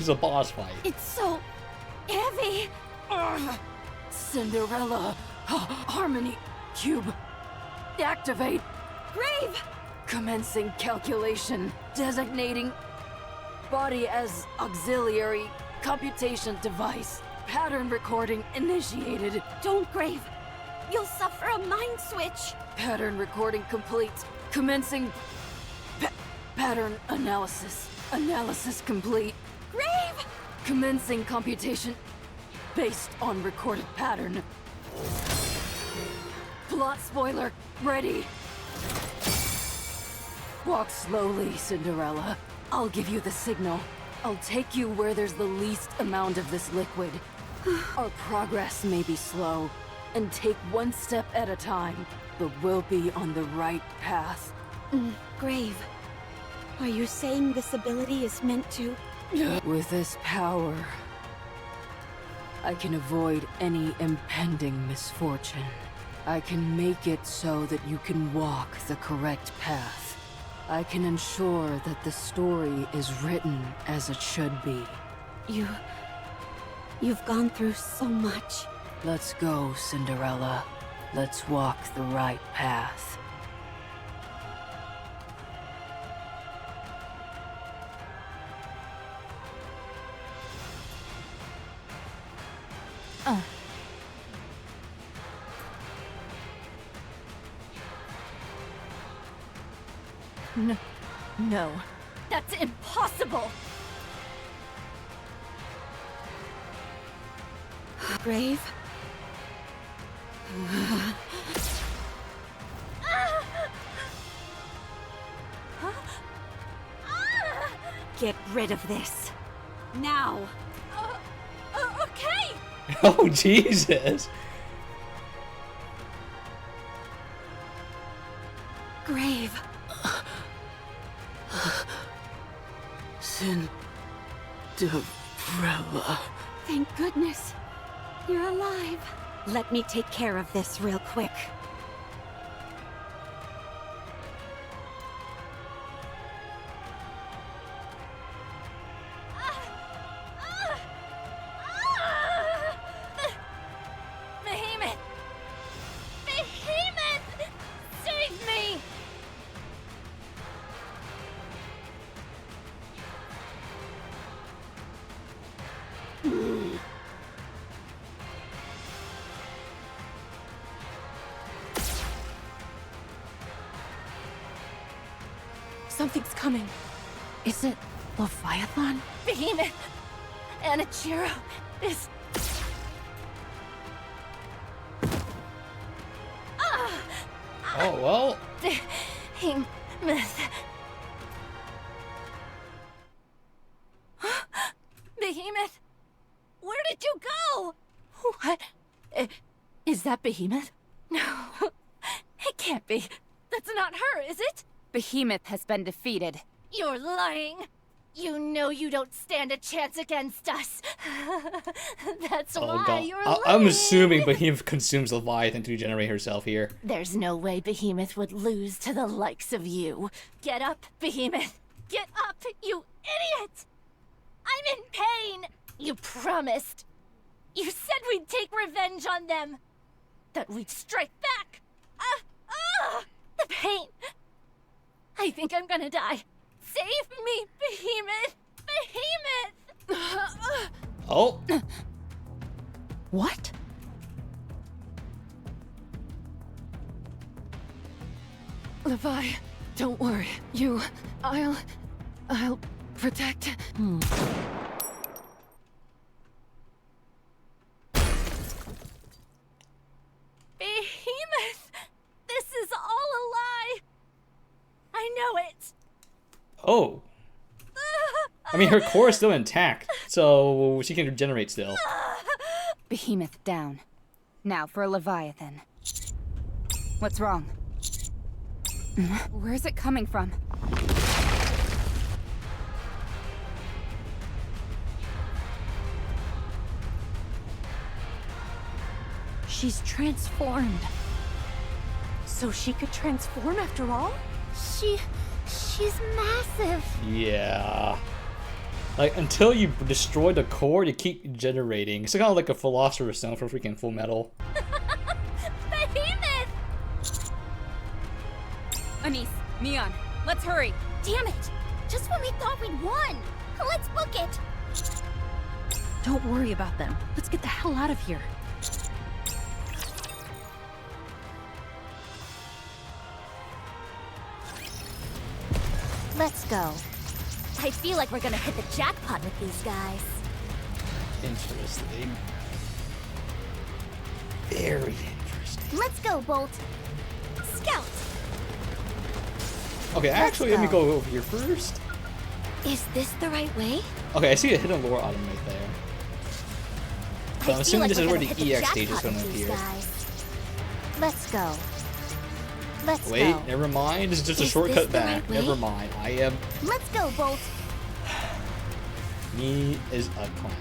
a boss fight. It's so heavy. Cinderella! Harmony Cube! Activate! Grave! Commencing calculation. Designating body as auxiliary computation device. Pattern recording initiated. Don't, Grave. You'll suffer a mind switch. Pattern recording complete. Commencing pattern analysis. Analysis complete. Grave! Commencing computation based on recorded pattern. Plot spoiler ready. Walk slowly, Cinderella. I'll give you the signal. I'll take you where there's the least amount of this liquid. Our progress may be slow, and take one step at a time, but we'll be on the right path. Grave, are you saying this ability is meant to... With this power, I can avoid any impending misfortune. I can make it so that you can walk the correct path. I can ensure that the story is written as it should be. You've gone through so much. Let's go, Cinderella. Let's walk the right path. No. That's impossible! Grave? Get rid of this. Now! Okay! Oh, Jesus. Grave. Cinderella. Thank goodness. You're alive. Let me take care of this real quick. Behemoth! Behemoth! Save me! Something's coming. Is it Leviathan? Behemoth! Anichiro is... Oh, well. Behemoth. Behemoth! Where did you go? What? Is that Behemoth? No. It can't be. That's not her, is it? Behemoth has been defeated. You're lying. You know you don't stand a chance against us. That's why God. you're lying. I'm assuming Behemoth consumes Leviathan to regenerate herself here. There's no way Behemoth would lose to the likes of you. Get up, Behemoth. Get up, you idiot! I'm in pain. You promised. You said we'd take revenge on them. That we'd strike back. The pain. I think I'm gonna die. Save me, Behemoth! Behemoth! Oh. What? Levi, don't worry. I'll protect. Behemoth! This is all a lie! I know it! Oh. I mean, her core is still intact, so she can regenerate still. Behemoth down. Now for Leviathan. What's wrong? Where's it coming from? She's transformed. So she could transform after all? She's massive. Yeah. Like, until you destroy the core, you keep generating. It's kind of like a Philosopher's Stone for freaking Full Metal. Behemoth! Anise, Neon, let's hurry. Damn it! Just when we thought we'd won! Let's book it! Don't worry about them. Let's get the hell out of here. Let's go. I feel like we're gonna hit the jackpot with these guys. Interesting. Very interesting. Let's go, Bolt. Scout! Okay, actually, let me go over here first. Is this the right way? Okay, I see a hidden lore item right there. So I'm assuming this is where the EX stage is going to appear. Let's go. Let's Wait, go. never mind. This is just a Is shortcut this the back. right way? Never mind. I am. Let's go, Bolt. Me is a clown.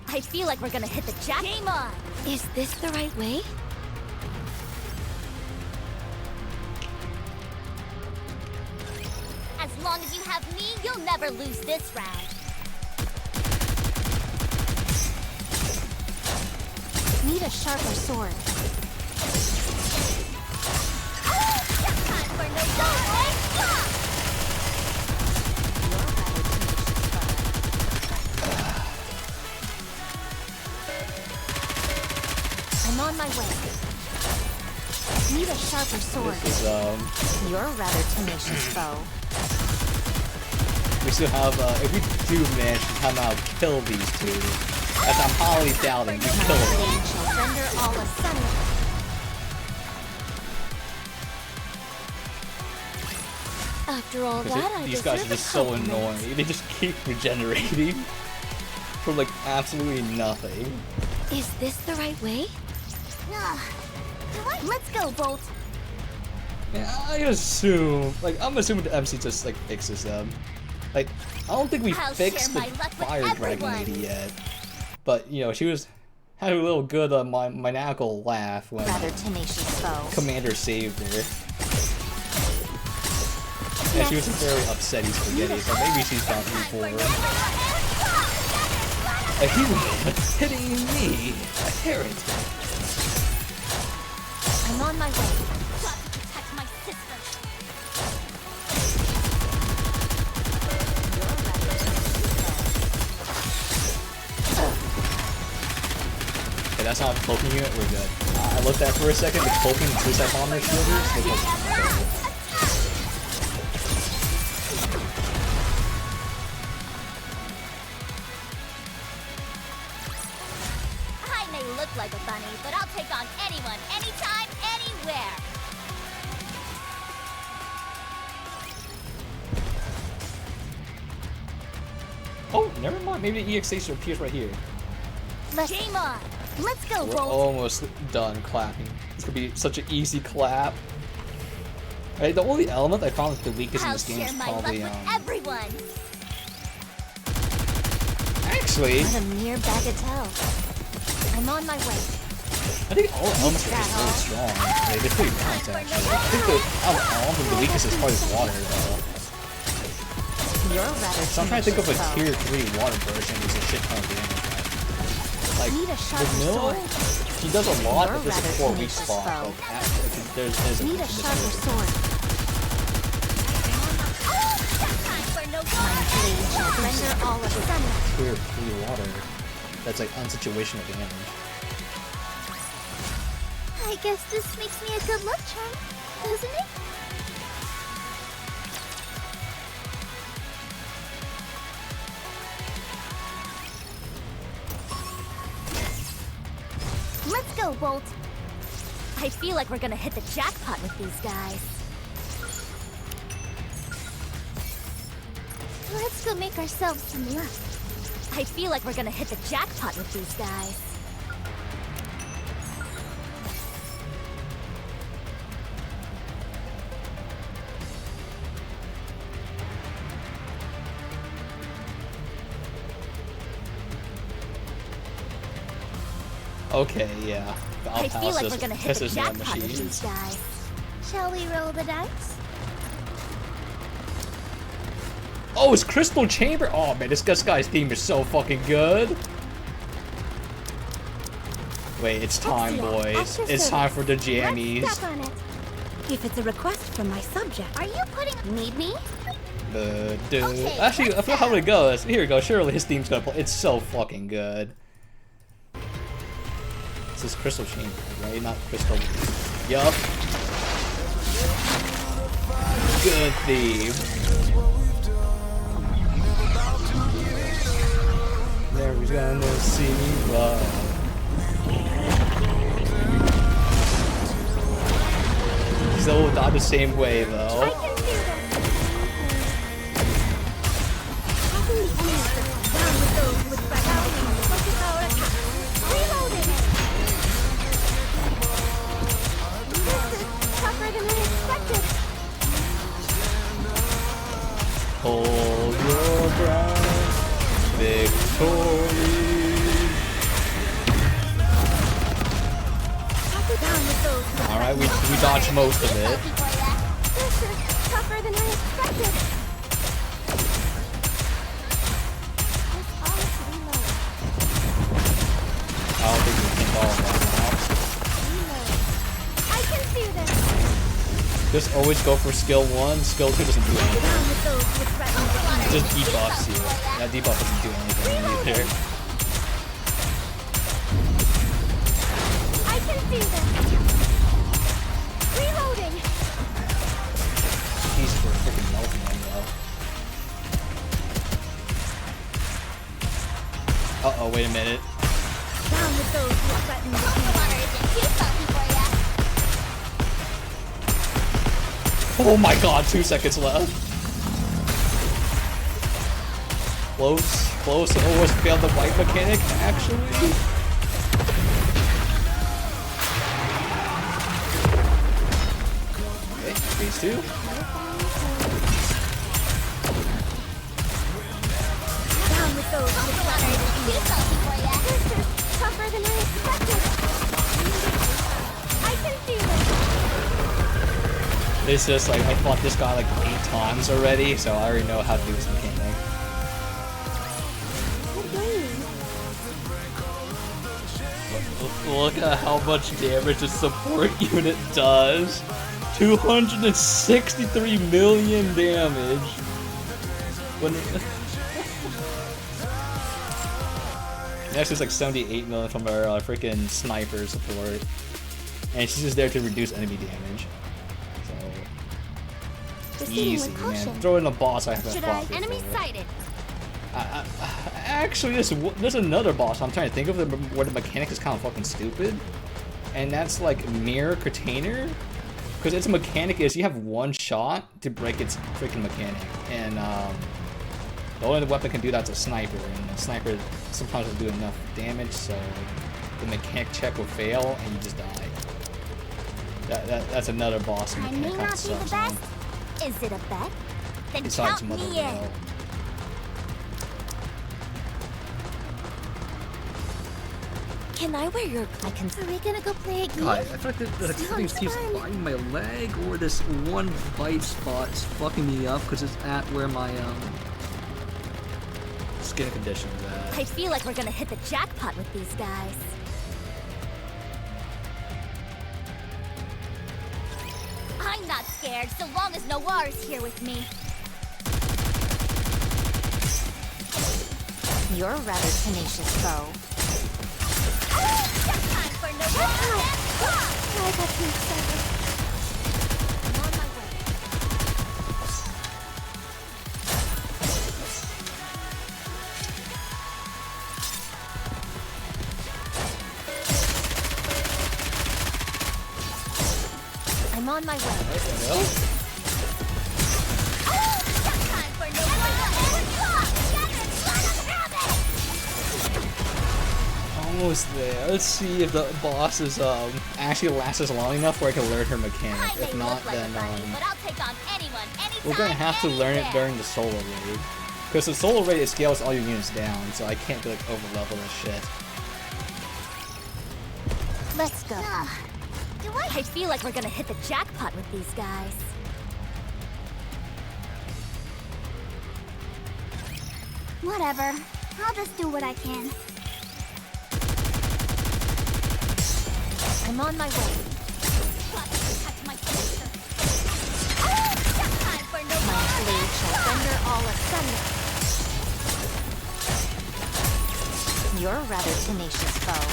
I feel like we're gonna hit the jackpot. Game on! Is this the right way? As long as you have me, you'll never lose this round. Need a sharper sword. Time for no I'm on my way. Need a sharper sword. This is, You're rather tenacious foe. we still have, if we do manage to come out kill these two, as I'm highly doubting we kill them. Render all asunder. After all that, I These guys are deserve a just so compliment. annoying. They just keep regenerating from like absolutely nothing. Is this the right way? Let's go, Bolt. Yeah, I assume, like, I'm assuming the MC just, like, fixes them. Like, I don't think we fixed the Fire Dragon lady yet. But, you know, she had a little good, maniacal laugh when Commander saved her. Yeah, she was very upsetty spaghetti, so maybe she's not evil. Like, he was hitting me, a heretic. I'm on my way. Got to protect my sister. Okay, that's not a cloaking unit, we're good. I looked at for a second, the cloaking and suicide bomber shielders look like I may look like a bunny, but I'll take on anyone, anytime, anywhere. oh, never mind, maybe the EX station appears right here. Game on. Let's go, We're Bolt. almost done clapping. It's gonna be such an easy clap. Right, the only element I found the weakest in I'll this game share is my probably luck with everyone. actually, What a mere bagatelle. I'm on my way. I think all elements are just really strong. Like, they're pretty balanced actually. I think out of all of them, the weakest is probably water though. So I'm trying to think of a tier 3 water version who's a shit ton of damage. Like, with Mill, he does a lot, but there's a 4 weak spot. But there's a sword. Render all of it. tier 3 water that's like unsituational damage. I guess this makes me a good luck charm, doesn't it? Let's go, Bolt. I feel like we're gonna hit the jackpot with these guys. Let's go make ourselves some luck. I feel like we're gonna hit the jackpot with these guys. Okay, yeah. I feel like we're gonna hit the pisses me on jackpot with these machines. guys. Shall we roll the dice? Oh, it's Crystal Chamber! Oh man, this guy's theme is so fucking good! Wait, it's time, boys. It's time for the jammies. Let's step on it. If it's a request from my subject. Are you putting... Need me? Okay, actually, I forgot how it goes. Here we go, surely his theme's gonna play. It's so fucking good. This is Crystal Chamber, right? Not Crystal... Yup. Good theme. Never gonna see love. Still not the same way, though. Hold your breath, victory. Alright, we dodged most of it. This is tougher than I expected. I don't think we can follow that I can do this. now. Just always go for skill 1. Skill 2 doesn't do anything. It just debuffs you. That debuff doesn't do anything either. I can do this. Reloading. He's for freaking melting him though. Uh-oh, wait a minute. Down with those who threaten the water isn't too salty for ya. Oh my god, 2 seconds left. Close, close, and almost failed the white mechanic, actually. Okay. these two. Down with those tougher than I expected. I can feel it. It's just like I fought this guy like 8 times already, so I already know how to do this mechanic. Look at how much damage the support unit does. 263 million damage. When next is like 78 million from our freaking sniper support, and she's just there to reduce enemy damage. So easy, man. Throw in a boss I haven't fought before. Enemy sighted. Actually, there's another boss I'm trying to think of where the mechanic is kind of fucking stupid, and that's like Mirror Container, because its mechanic is you have one shot to break its freaking mechanic, and the only weapon can do that's a sniper, and the sniper sometimes doesn't do enough damage, so the mechanic check will fail and you just die. That's another boss. I may not be the best. Is it a bet? Then Besides count me Mother in. Will. Can I wear your? Are we gonna go play a game? God, I feel like the thing keeps biting my leg, or this one bite spot is fucking me up because it's at where my skin condition's at. I feel like we're gonna hit the jackpot with these guys. I'm not scared so long as Noir's here with me. You're a rather tenacious foe. Time for Noir! I got too excited. I'm on my way. I'm on my way. Almost there. Let's see if the boss is actually lasts long enough where I can learn her mechanic. If not, then we're gonna have to learn it during the solo raid. Because the solo raid it scales all your units down, so I can't like over level this shit. Let's go. I feel like we're gonna hit the jackpot with these guys. Whatever. I'll just do what I can. I'm on my way. My blade shall render all asunder. You're a rather tenacious foe.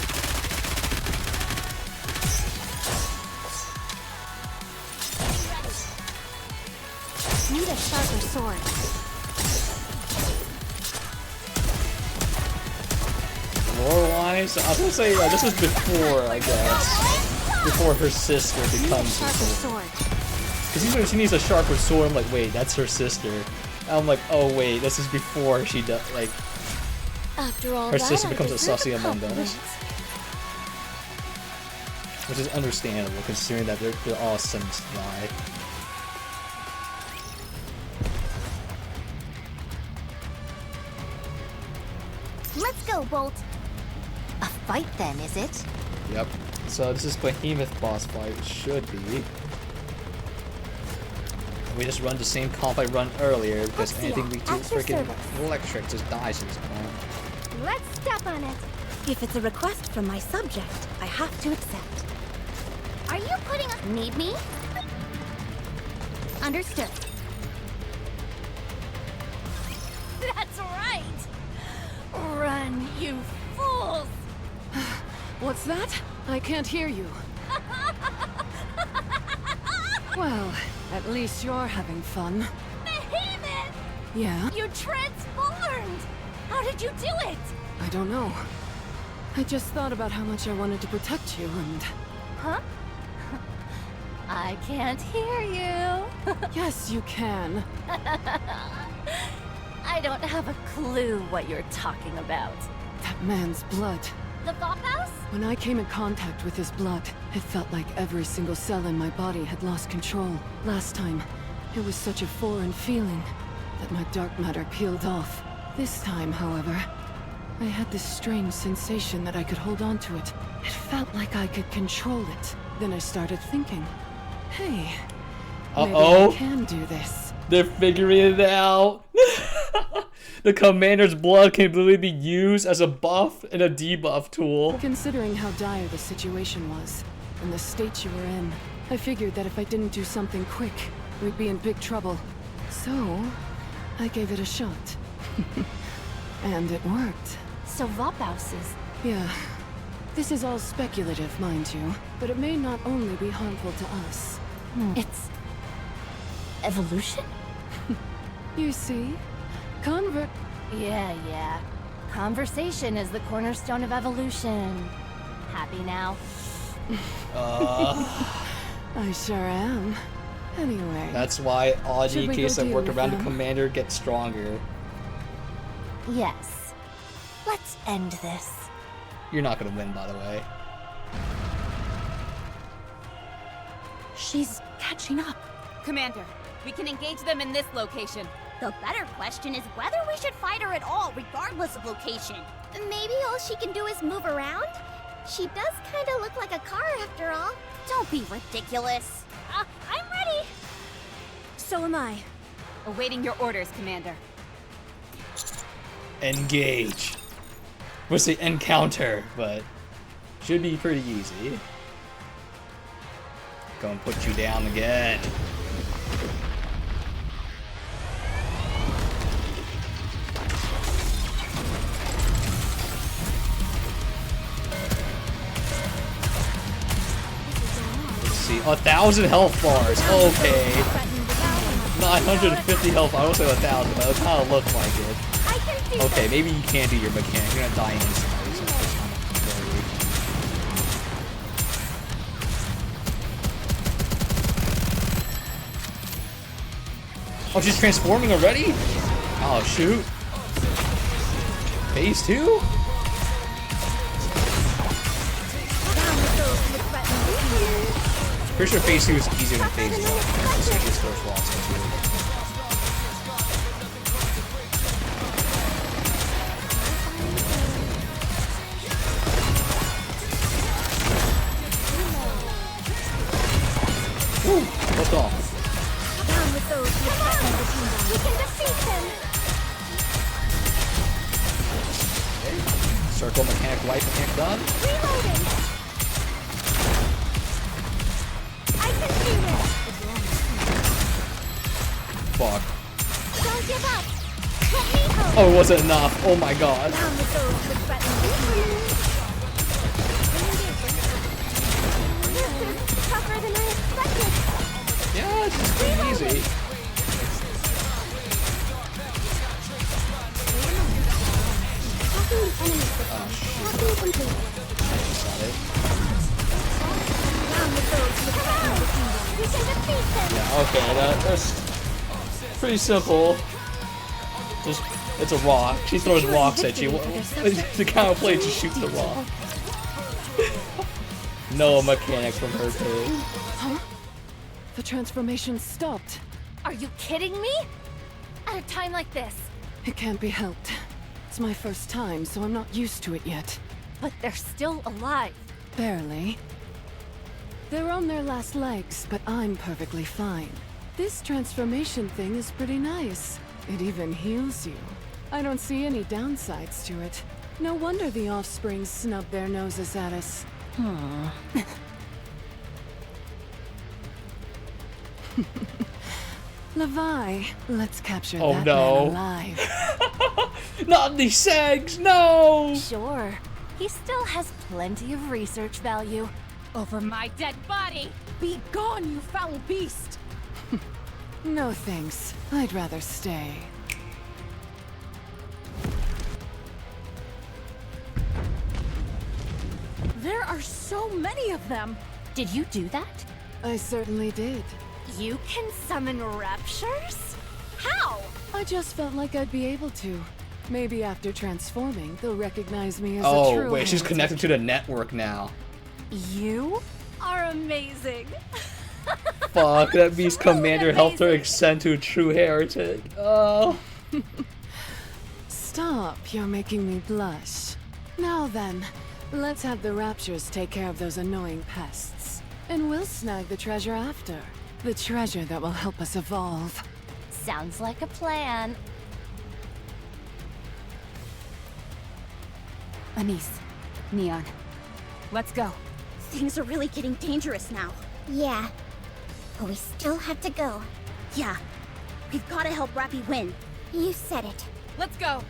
Need a sharper sword. Lore-wise, I was gonna say this is before, I guess, before her sister becomes her sword. Because even if she needs a sharper sword, I'm like, wait, that's her sister. And I'm like, oh wait, this is before she does, like, After all her that, sister I becomes a deserve sussy among compliment. us. Which is understandable, considering that they're all sons to die. Let's go, Bolt. A fight then, is it? Yep. So this is Behemoth boss fight, it should be. And we just run the same comp I run earlier, because anything we do freaking electric just dies at this point. Let's step on it. If it's a request from my subject, I have to accept. Are you putting a... Need me? Understood. That's right. Run, you fools! What's that? I can't hear you. Well, at least you're having fun. Behemoth! Yeah? You transformed! How did you do it? I don't know. I just thought about how much I wanted to protect you and... Huh? I can't hear you. Yes, you can. I don't have a clue what you're talking about. That man's blood. The Vophouse? When I came in contact with his blood, it felt like every single cell in my body had lost control. Last time, it was such a foreign feeling that my dark matter peeled off. This time, however, I had this strange sensation that I could hold on to it. It felt like I could control it. Then I started thinking, hey, maybe I can do this. They're figuring it out. The commander's blood can literally be used as a buff and a debuff tool. Considering how dire the situation was, and the state you were in, I figured that if I didn't do something quick, we'd be in big trouble. So, I gave it a shot. And it worked. So Vophouse is... Yeah. This is all speculative, mind you, but it may not only be harmful to us. It's... evolution? You see? Yeah. Conversation is the cornerstone of evolution. Happy now? I sure am. Anyway. That's why Audie, in case I work around the them? commander, gets stronger. Yes. Let's end this. You're not gonna win, by the way. She's catching up. Commander, we can engage them in this location. The better question is whether we should fight her at all, regardless of location. Maybe all she can do is move around? She does kind of look like a car after all. Don't be ridiculous. I'm ready! So am I. Awaiting your orders, Commander. Engage. We'll say encounter, but should be pretty easy. Gonna put you down again. Let's see, 1,000 health bars. Okay. 950 health. I don't say 1,000, but it kind of looked like it. Okay, maybe you can't do your mechanic. You're gonna die instantly, so it's kind of scary. Oh, she's transforming already? Oh, shoot. Phase 2? Pretty sure phase 2 is easier than phase 1. Especially as first walks into it. What's off? Down with those who threaten the kingdom. We can defeat them! Okay. Circle mechanic wipe mechanic done. Reloading! I can do this! Fuck. Don't give up! Let me help! Oh, it wasn't enough. Oh my god. Down with those who threaten the kingdom. This is tougher than I expected! Yeah, it's just pretty easy. Oh shit. Got it. Yeah, okay, that's pretty simple. Just, it's a rock. She throws rocks at you. The counter play just shoots the rock. No mechanic from her page. Huh? The transformation stopped. Are you kidding me? At a time like this. It can't be helped. It's my first time, so I'm not used to it yet. But they're still alive. Barely. They're on their last legs, but I'm perfectly fine. This transformation thing is pretty nice. It even heals you. I don't see any downsides to it. No wonder the offspring snub their noses at us. Levi, let's capture that man alive. Not these segs, no! Sure. He still has plenty of research value. Over my dead body! Be gone, you foul beast! No thanks. I'd rather stay. There are so many of them! Did you do that? I certainly did. You can summon raptures? How? I just felt like I'd be able to. Maybe after transforming, they'll recognize me as a Oh, true wait, she's heretic. connected to the network now. You are amazing. Fuck, that means Commander helped her ascend to a true heretic. Oh. Stop, you're making me blush. Now then, let's have the Raptures take care of those annoying pests. And we'll snag the treasure after. The treasure that will help us evolve. Sounds like a plan. Anise, Neon, let's go. Things are really getting dangerous now. Yeah. But we still have to go. Yeah. We've got to help Rappy win. You said it. Let's go.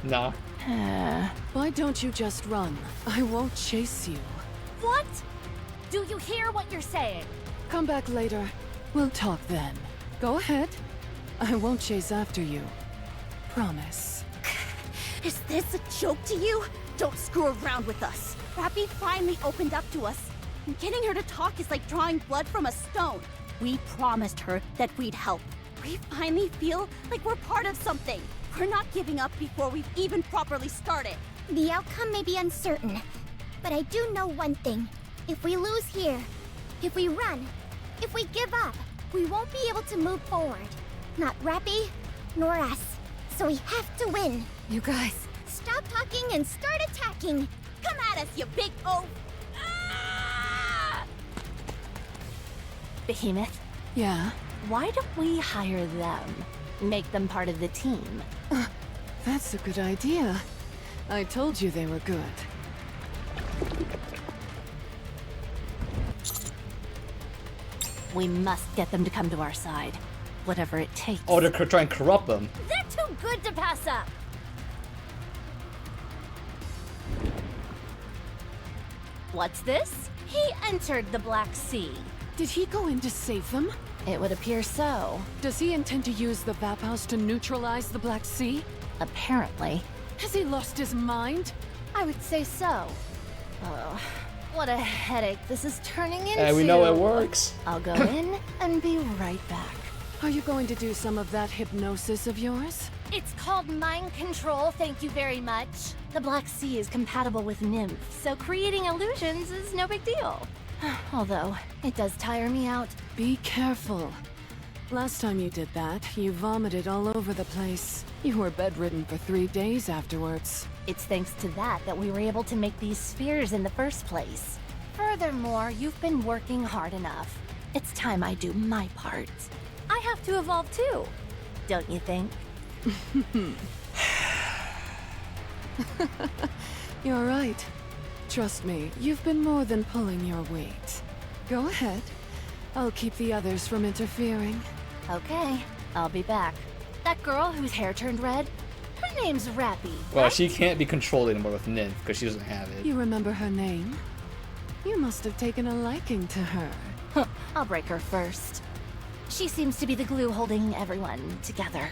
Nah. Why don't you just run? I won't chase you. What? Do you hear what you're saying? Come back later. We'll talk then. Go ahead. I won't chase after you. Promise. Is this a joke to you? Don't screw around with us. Rappy finally opened up to us. And getting her to talk is like drawing blood from a stone. We promised her that we'd help. We finally feel like we're part of something. We're not giving up before we've even properly started. The outcome may be uncertain, but I do know one thing. If we lose here, if we run, if we give up, we won't be able to move forward. Not Rappy, nor us. So we have to win. You guys. Stop talking and start attacking. Come at us, you big oaf! Behemoth, Yeah? why don't we hire them? Make them part of the team. That's a good idea. I told you they were good. We must get them to come to our side. Whatever it takes. Oh, they're trying to corrupt them. They're too good to pass up! What's this? He entered the Black Sea. Did he go in to save them? It would appear so. Does he intend to use the Vaphouse to neutralize the Black Sea? Apparently. Has he lost his mind? I would say so. Oh, what a headache this is turning into. And we know it works. I'll go in and be right back. Are you going to do some of that hypnosis of yours? It's called mind control, thank you very much. The Black Sea is compatible with Nymph, so creating illusions is no big deal. Although, it does tire me out. Be careful. Last time you did that, you vomited all over the place. You were bedridden for 3 days afterwards. It's thanks to that we were able to make these spheres in the first place. Furthermore, you've been working hard enough. It's time I do my part. I have to evolve too, don't you think? You're right. Trust me, you've been more than pulling your weight. Go ahead. I'll keep the others from interfering. Okay, I'll be back. That girl whose hair turned red, her name's Rappy. Well, she can't be controlled anymore with Nymph because she doesn't have it. You remember her name? You must have taken a liking to her. I'll break her first. She seems to be the glue holding everyone together.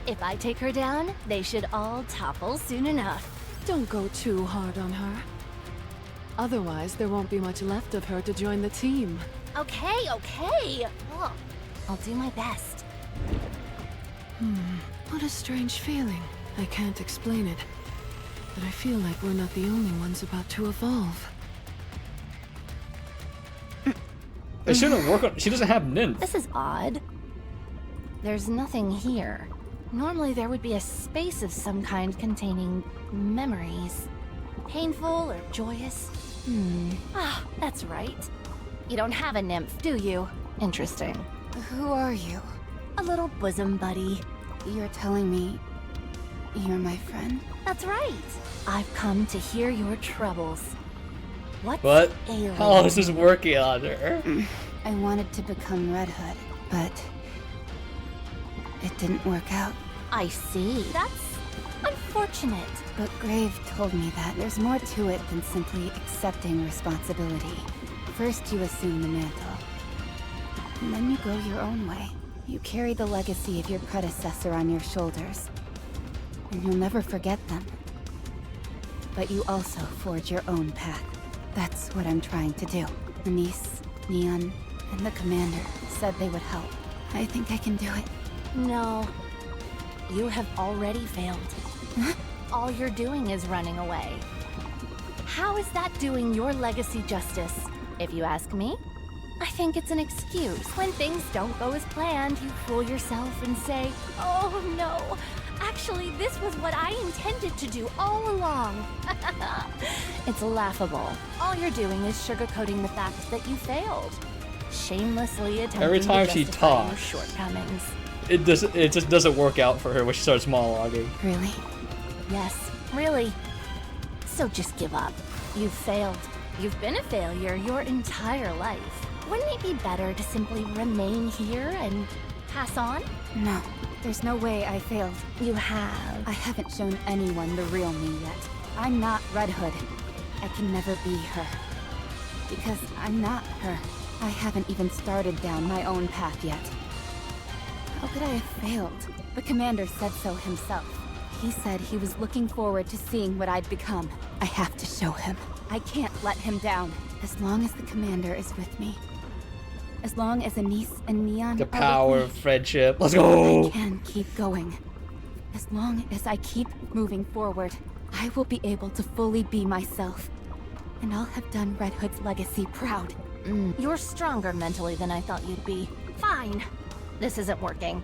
If I take her down, they should all topple soon enough. Don't go too hard on her. Otherwise, there won't be much left of her to join the team. Okay. Oh, I'll do my best. What a strange feeling. I can't explain it. But I feel like we're not the only ones about to evolve. It shouldn't work on. She doesn't have Nymph. This is odd. There's nothing here. Normally there would be a space of some kind containing memories. Painful or joyous. Ah, that's right. You don't have a nymph, do you? Interesting. Who are you? A little bosom buddy. You're telling me you're my friend? That's right. I've come to hear your troubles. What's What? ailing How is this working on her? I wanted to become Red Hood, but it didn't work out. I see. That's unfortunate. But Grave told me that there's more to it than simply accepting responsibility. First you assume the mantle, and then you go your own way. You carry the legacy of your predecessor on your shoulders. and you'll never forget them. But you also forge your own path. That's what I'm trying to do. Anise, Neon, and the commander said they would help. I think I can do it. No. You have already failed. All you're doing is running away. How is that doing your legacy justice? If you ask me, I think it's an excuse. When things don't go as planned, you fool yourself and say, "Oh no, actually this was what I intended to do all along." It's laughable. All you're doing is sugarcoating the fact that you failed. Shamelessly attempting Every time to she justify your talks, shortcomings. it just doesn't work out for her when she starts monologuing. Really? Yes, really. So just give up. You've failed. You've been a failure your entire life. Wouldn't it be better to simply remain here and pass on? No, there's no way I failed. You have. I haven't shown anyone the real me yet. I'm not Red Hood. I can never be her. Because I'm not her. I haven't even started down my own path yet. How could I have failed? The commander said so himself. He said he was looking forward to seeing what I'd become. I have to show him. I can't let him down. As long as the commander is with me. As long as Anise and Neon The are power with of me, friendship. Let's go! I can keep going. As long as I keep moving forward, I will be able to fully be myself. And I'll have done Red Hood's legacy proud. You're stronger mentally than I thought you'd be. Fine. This isn't working.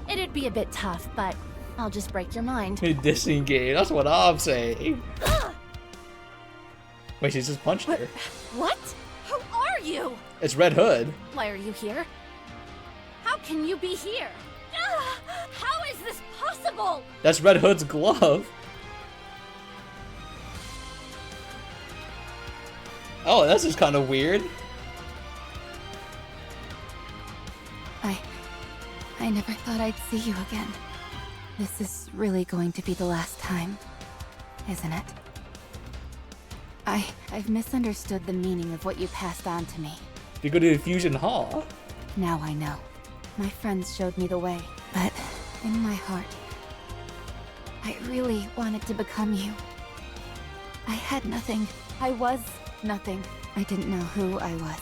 It'd be a bit tough, but I'll just break your mind. Disengage. That's what I'm saying. Wait, she just punched her. What? Who are you? It's Red Hood. Why are you here? How can you be here? How is this possible? That's Red Hood's glove. Oh, this is kind of weird. I never thought I'd see you again. This is really going to be the last time, isn't it? I've misunderstood the meaning of what you passed on to me. You go to the fusion hall. Now I know. My friends showed me the way, but in my heart, I really wanted to become you. I had nothing. I was nothing. I didn't know who I was.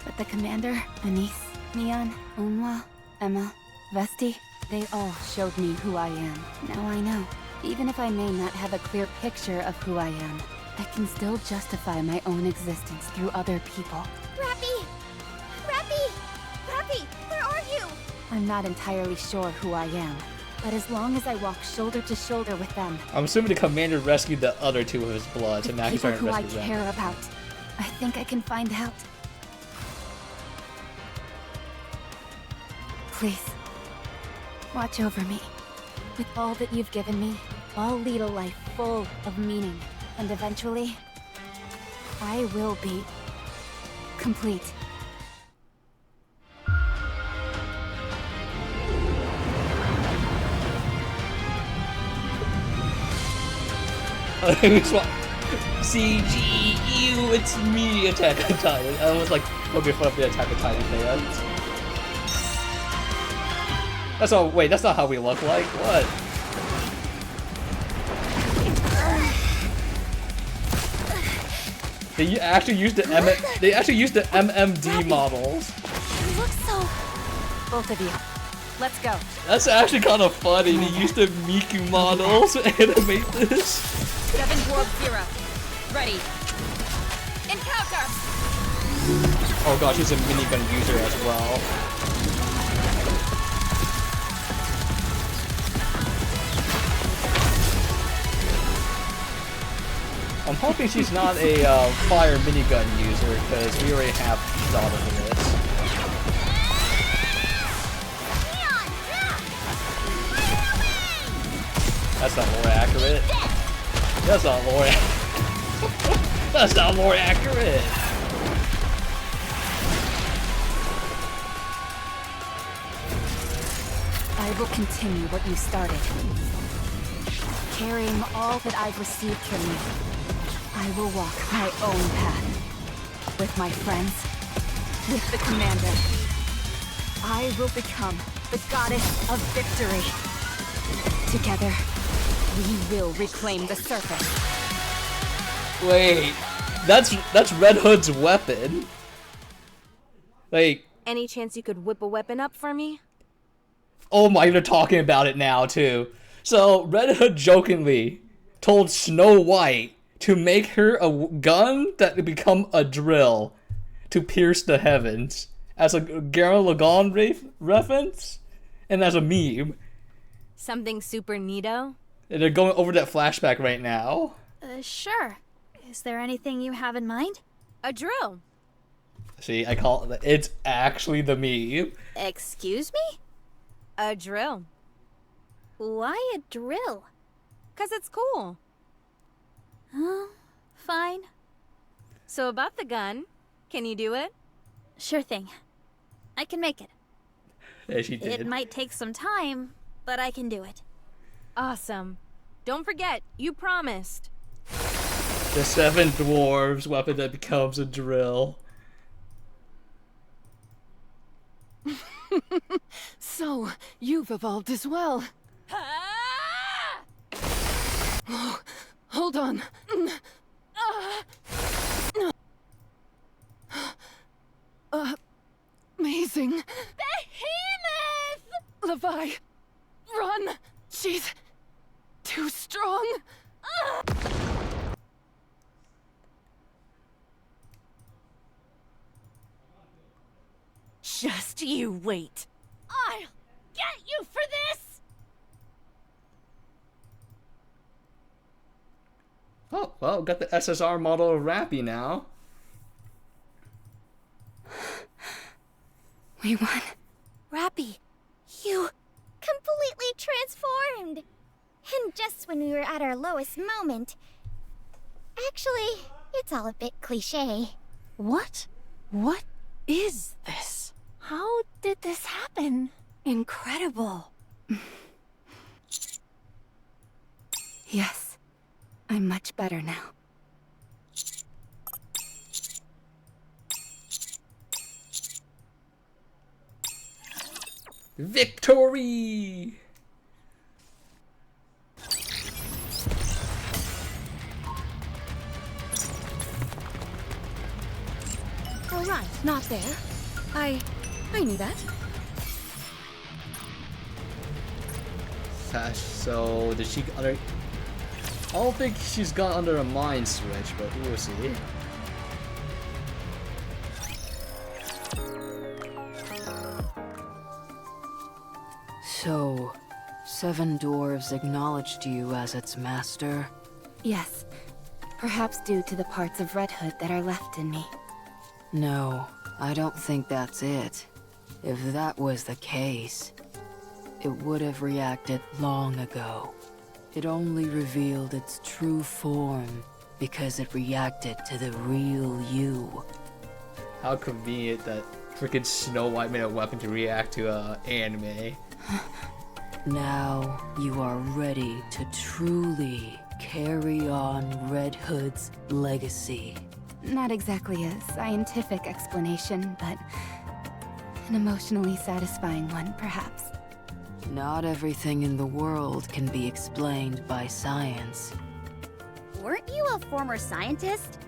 But the commander, Anise, Neon, Unwa, Emma, Vesti, they all showed me who I am. Now I know. Even if I may not have a clear picture of who I am, I can still justify my own existence through other people. Rappy! Rappy! Rappy, where are you? I'm not entirely sure who I am, but as long as I walk shoulder to shoulder with them, I'm assuming the commander rescued the other two of his bloods, and now he's people trying to who I rescue them. care about, I think I can find out. Please, watch over me. With all that you've given me, I'll lead a life full of meaning. And eventually, I will be complete. CGU, it's me, Attack on Titan. I was like, looking for the Attack on Titan fans. That's all. Wait, that's not how we look like. What? They actually used the MMD models. You look so. Both of you, let's go. That's actually kind of funny. They used the Miku models to animate this. 7 Dwarf 0. Ready. Encounter! Oh gosh, he's a minigun user as well. I'm hoping she's not a fire minigun user, because we already have Dada for this. That's not more accurate. That's not more That's not more accurate. I will continue what you started. Carrying all that I've received from you, I will walk my own path. With my friends, with the commander. I will become the goddess of victory. Together, We will reclaim the surface. Wait, that's Red Hood's weapon. Like, Any chance you could whip a weapon up for me? oh my, you're talking about it now too. So Red Hood jokingly told Snow White to make her a gun that would become a drill to pierce the heavens as a Garen Lagann reference and as a meme. Something super neato? And they're going over that flashback right now. Sure. Is there anything you have in mind? A drill. See, I call it, it's actually the meme. Excuse me? A drill. Why a drill? 'Cause it's cool. Fine. So about the gun, can you do it? Sure thing. I can make it. Yeah, she did. It might take some time, but I can do it. Awesome. Don't forget, you promised. The 7 dwarves weapon that becomes a drill. So, you've evolved as well. Oh, hold on. Amazing. Behemoth! Levi, run! She's too strong. Just you wait. I'll get you for this! Oh, well, got the SSR model of Rappy now. We won. Rappy, you completely transformed! And just when we were at our lowest moment. Actually, it's all a bit cliche. What? What is this? How did this happen? Incredible. Yes, I'm much better now. Victory! All right, not there. I knew that. So, did she under... I don't think she's gone under a mind switch, but we'll see. So, 7 dwarves acknowledged you as its master? Yes, perhaps due to the parts of Red Hood that are left in me. No, I don't think that's it. If that was the case, it would have reacted long ago. It only revealed its true form because it reacted to the real you. How convenient that freaking Snow White made a weapon to react to anime. Now you are ready to truly carry on Red Hood's legacy. Not exactly a scientific explanation, but an emotionally satisfying one, perhaps. Not everything in the world can be explained by science. Weren't you a former scientist?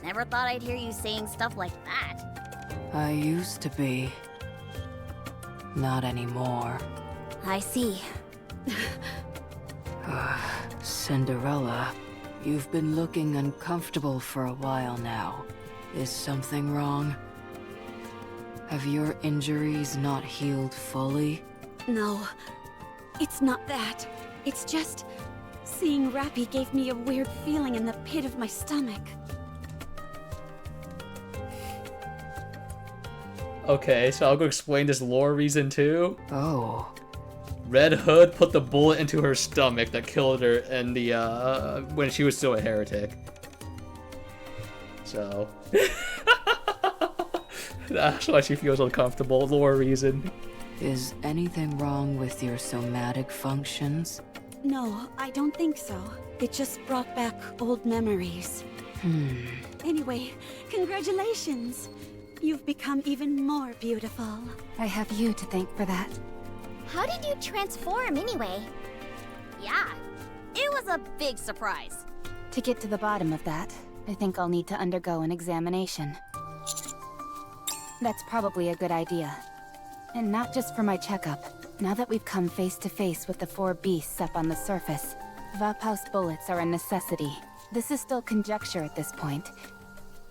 Never thought I'd hear you saying stuff like that. I used to be. Not anymore. I see. Cinderella, you've been looking uncomfortable for a while now. Is something wrong? Have your injuries not healed fully? No, it's not that. It's just... seeing Rappy gave me a weird feeling in the pit of my stomach. Okay, so I'll go explain this lore reason too. Oh. Red Hood put the bullet into her stomach that killed her in the, when she was still a heretic. So... that's why she feels uncomfortable, lore reason. Is anything wrong with your somatic functions? No, I don't think so. It just brought back old memories. Anyway, congratulations! You've become even more beautiful. I have you to thank for that. How did you transform anyway? Yeah, It was a big surprise. To get to the bottom of that, I think I'll need to undergo an examination. That's probably a good idea. And not just for my checkup. Now that we've come face to face with the 4 beasts up on the surface, Vaphaus bullets are a necessity. This is still conjecture at this point,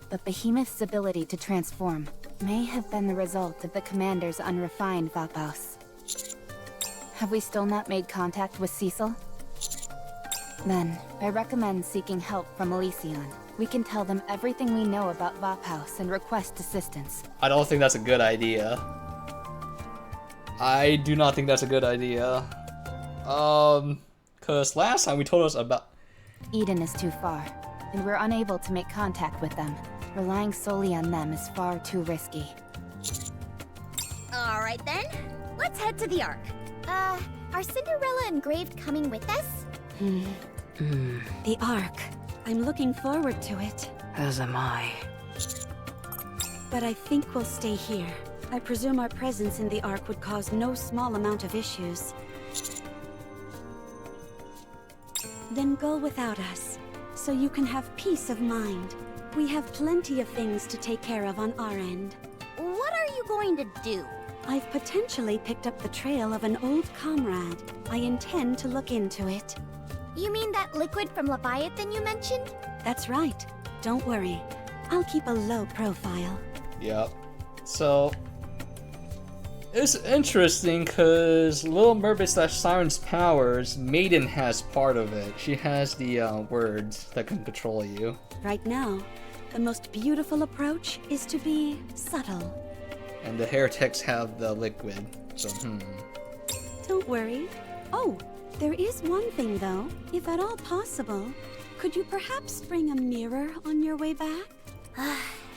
but Behemoth's ability to transform may have been the result of the commander's unrefined Vaphaus. Have we still not made contact with Cecil? Then, I recommend seeking help from Elysion. We can tell them everything we know about Vaphaus and request assistance. I don't think that's a good idea. I do not think that's a good idea. Cause last time we told us about... Eden is too far, and we're unable to make contact with them. Relying solely on them is far too risky. Alright then, let's head to the Ark. Are Cinderella and Graved coming with us? The Ark. I'm looking forward to it. As am I. But I think we'll stay here. I presume our presence in the Ark would cause no small amount of issues. Then go without us, so you can have peace of mind. We have plenty of things to take care of on our end. What are you going to do? I've potentially picked up the trail of an old comrade. I intend to look into it. You mean that liquid from Leviathan you mentioned? That's right. Don't worry. I'll keep a low profile. Yep. So... it's interesting because Little Mermaid / Siren's powers, Maiden has part of it. She has the words that can control you. Right now, the most beautiful approach is to be subtle. And the heretics have the liquid, so Don't worry. Oh, there is one thing though. If at all possible, could you perhaps bring a mirror on your way back?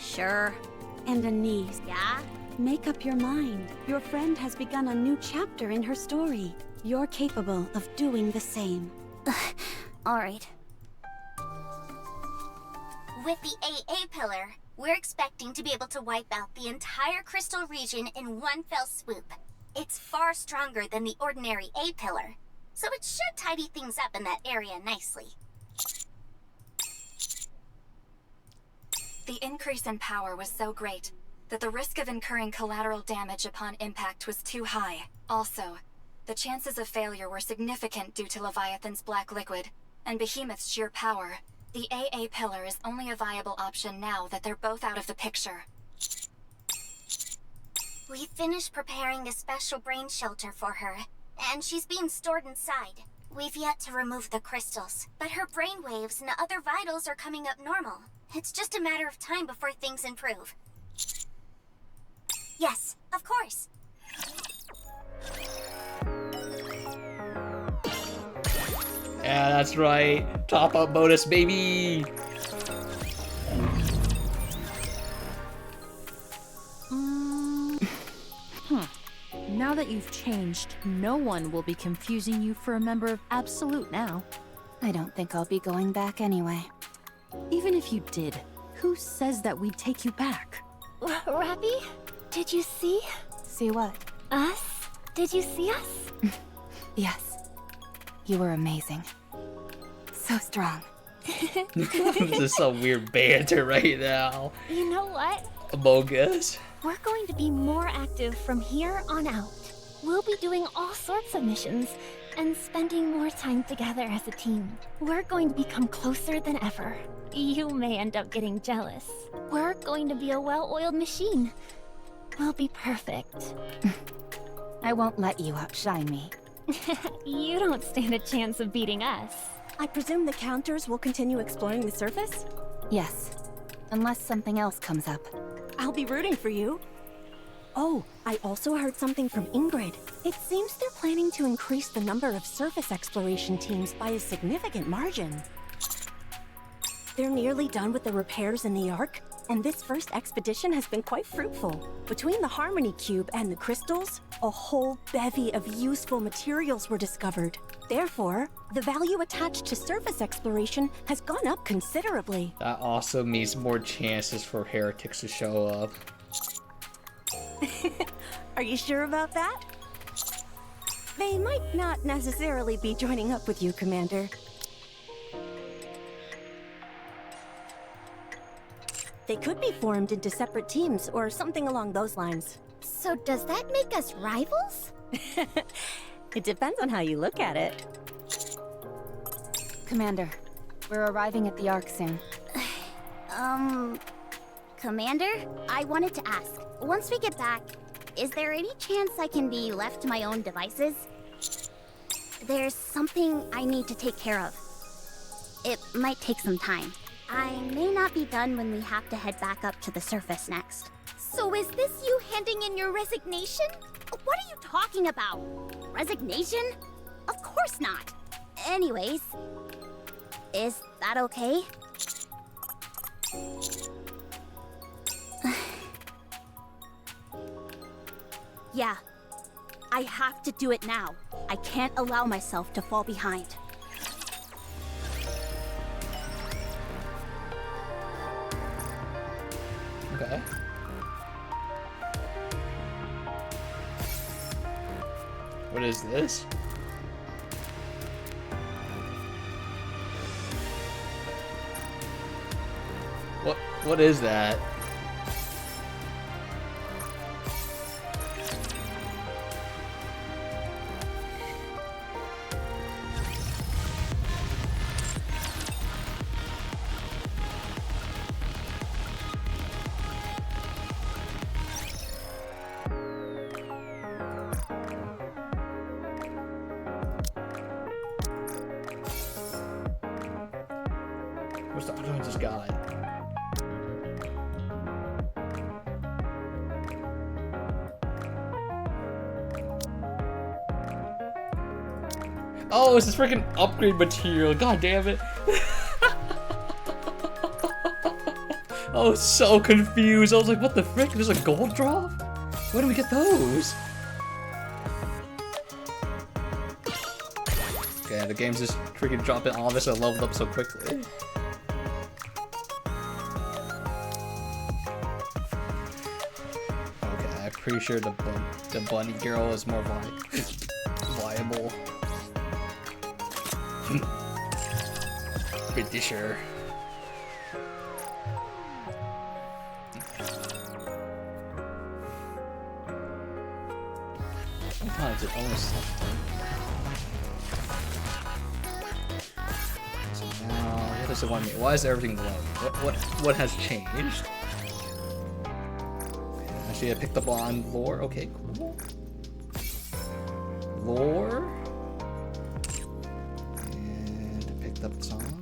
Sure. And a niece. Yeah? Make up your mind. Your friend has begun a new chapter in her story. You're capable of doing the same. Alright. With the AA pillar, we're expecting to be able to wipe out the entire crystal region in one fell swoop. It's far stronger than the ordinary A pillar, so it should tidy things up in that area nicely. The increase in power was so great that the risk of incurring collateral damage upon impact was too high. Also, the chances of failure were significant due to Leviathan's black liquid and Behemoth's sheer power. The AA pillar is only a viable option now that they're both out of the picture. We finished preparing a special brain shelter for her, and she's being stored inside. We've yet to remove the crystals, but her brain waves and other vitals are coming up normal. It's just a matter of time before things improve. Yes, of course. yeah, that's right. Top up bonus, baby. Now that you've changed, no one will be confusing you for a member of Absolute now. I don't think I'll be going back anyway. Even if you did, who says that we'd take you back? Rappy, did you see? See what? Us? Did you see us? Yes. You were amazing. So strong. This is some weird banter right now. You know what? Among Us. We're going to be more active from here on out. We'll be doing all sorts of missions and spending more time together as a team. We're going to become closer than ever. You may end up getting jealous. We're going to be a well-oiled machine. We'll be perfect. I won't let you outshine me. You don't stand a chance of beating us. I presume the counters will continue exploring the surface? Yes. Unless something else comes up. I'll be rooting for you. Oh, I also heard something from Ingrid. It seems they're planning to increase the number of surface exploration teams by a significant margin. They're nearly done with the repairs in the Ark, and this first expedition has been quite fruitful. Between the Harmony Cube and the crystals, a whole bevy of useful materials were discovered. Therefore, the value attached to surface exploration has gone up considerably. That also means more chances for heretics to show up. Are you sure about that? They might not necessarily be joining up with you, Commander. They could be formed into separate teams or something along those lines. So does that make us rivals? It depends on how you look at it. Commander, we're arriving at the Ark soon. Commander, I wanted to ask, once we get back, is there any chance I can be left to my own devices? There's something I need to take care of. It might take some time. I may not be done when we have to head back up to the surface next. So is this you handing in your resignation? What are you talking about? Resignation? Of course not. Anyways, is that okay? Yeah, I have to do it now. I can't allow myself to fall behind. Okay. What is this? What is that? Where's the other one just got? Oh, it's this freaking upgrade material. God damn it. I was so confused. I was like, what the frick? There's a gold drop? Where do we get those? Okay, the game's just freaking dropping all this. I leveled up so quickly. Okay, I'm pretty sure the bunny girl is more viable. Pretty sure. Sometimes it almost what does it want me? Why is everything glowing? What has changed? Actually, I picked up on lore. Okay, cool. Lore. Up songs.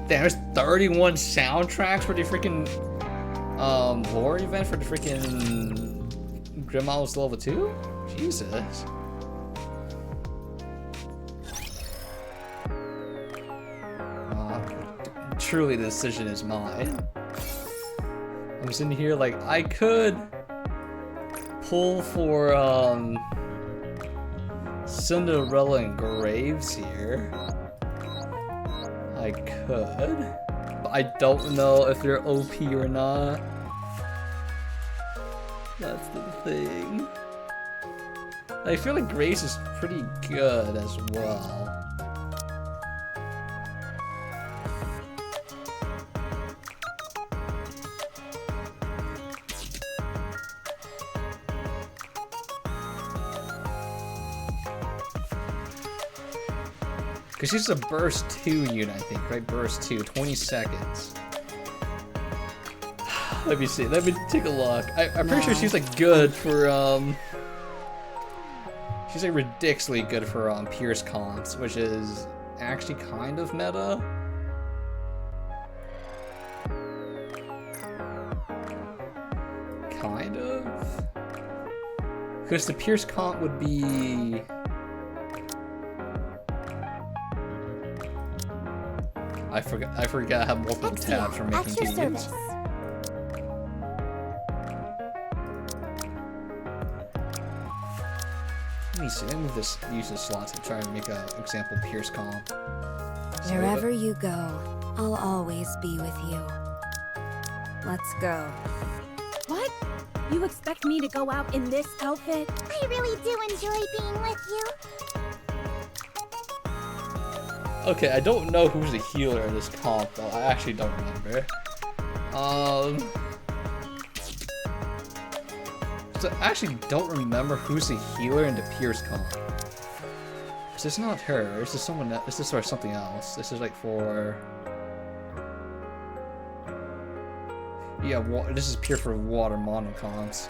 There's 31 soundtracks for the freaking lore event for the freaking Grimald's level 2? Jesus. Truly the decision is mine. I'm sitting here like I could pull for Cinderella and Graves here. I could, but I don't know if they're OP or not. That's the thing. I feel like Grace is pretty good as well. Because she's a burst 2 unit, I think, right? Burst 2, 20 seconds. Let me see, let me take a look. I'm pretty sure she's like good for, she's like ridiculously good for Pierce comps, which is actually kind of meta. Kind of. Because the Pierce comp would be... I forgot I have multiple tabs for making games. Let me see, let me move this, use this slot to try and make an example Pierce comp. Wherever you go, I'll always be with you. Let's go. What? You expect me to go out in this outfit? I really do enjoy being with you. Okay, I don't know who's the healer in this comp though. I actually don't remember. So I actually don't remember who's the healer in the Pierce comp. Cause it's not her. This is someone else. This is for something else. This is like for. Yeah, this is pure for water monocons.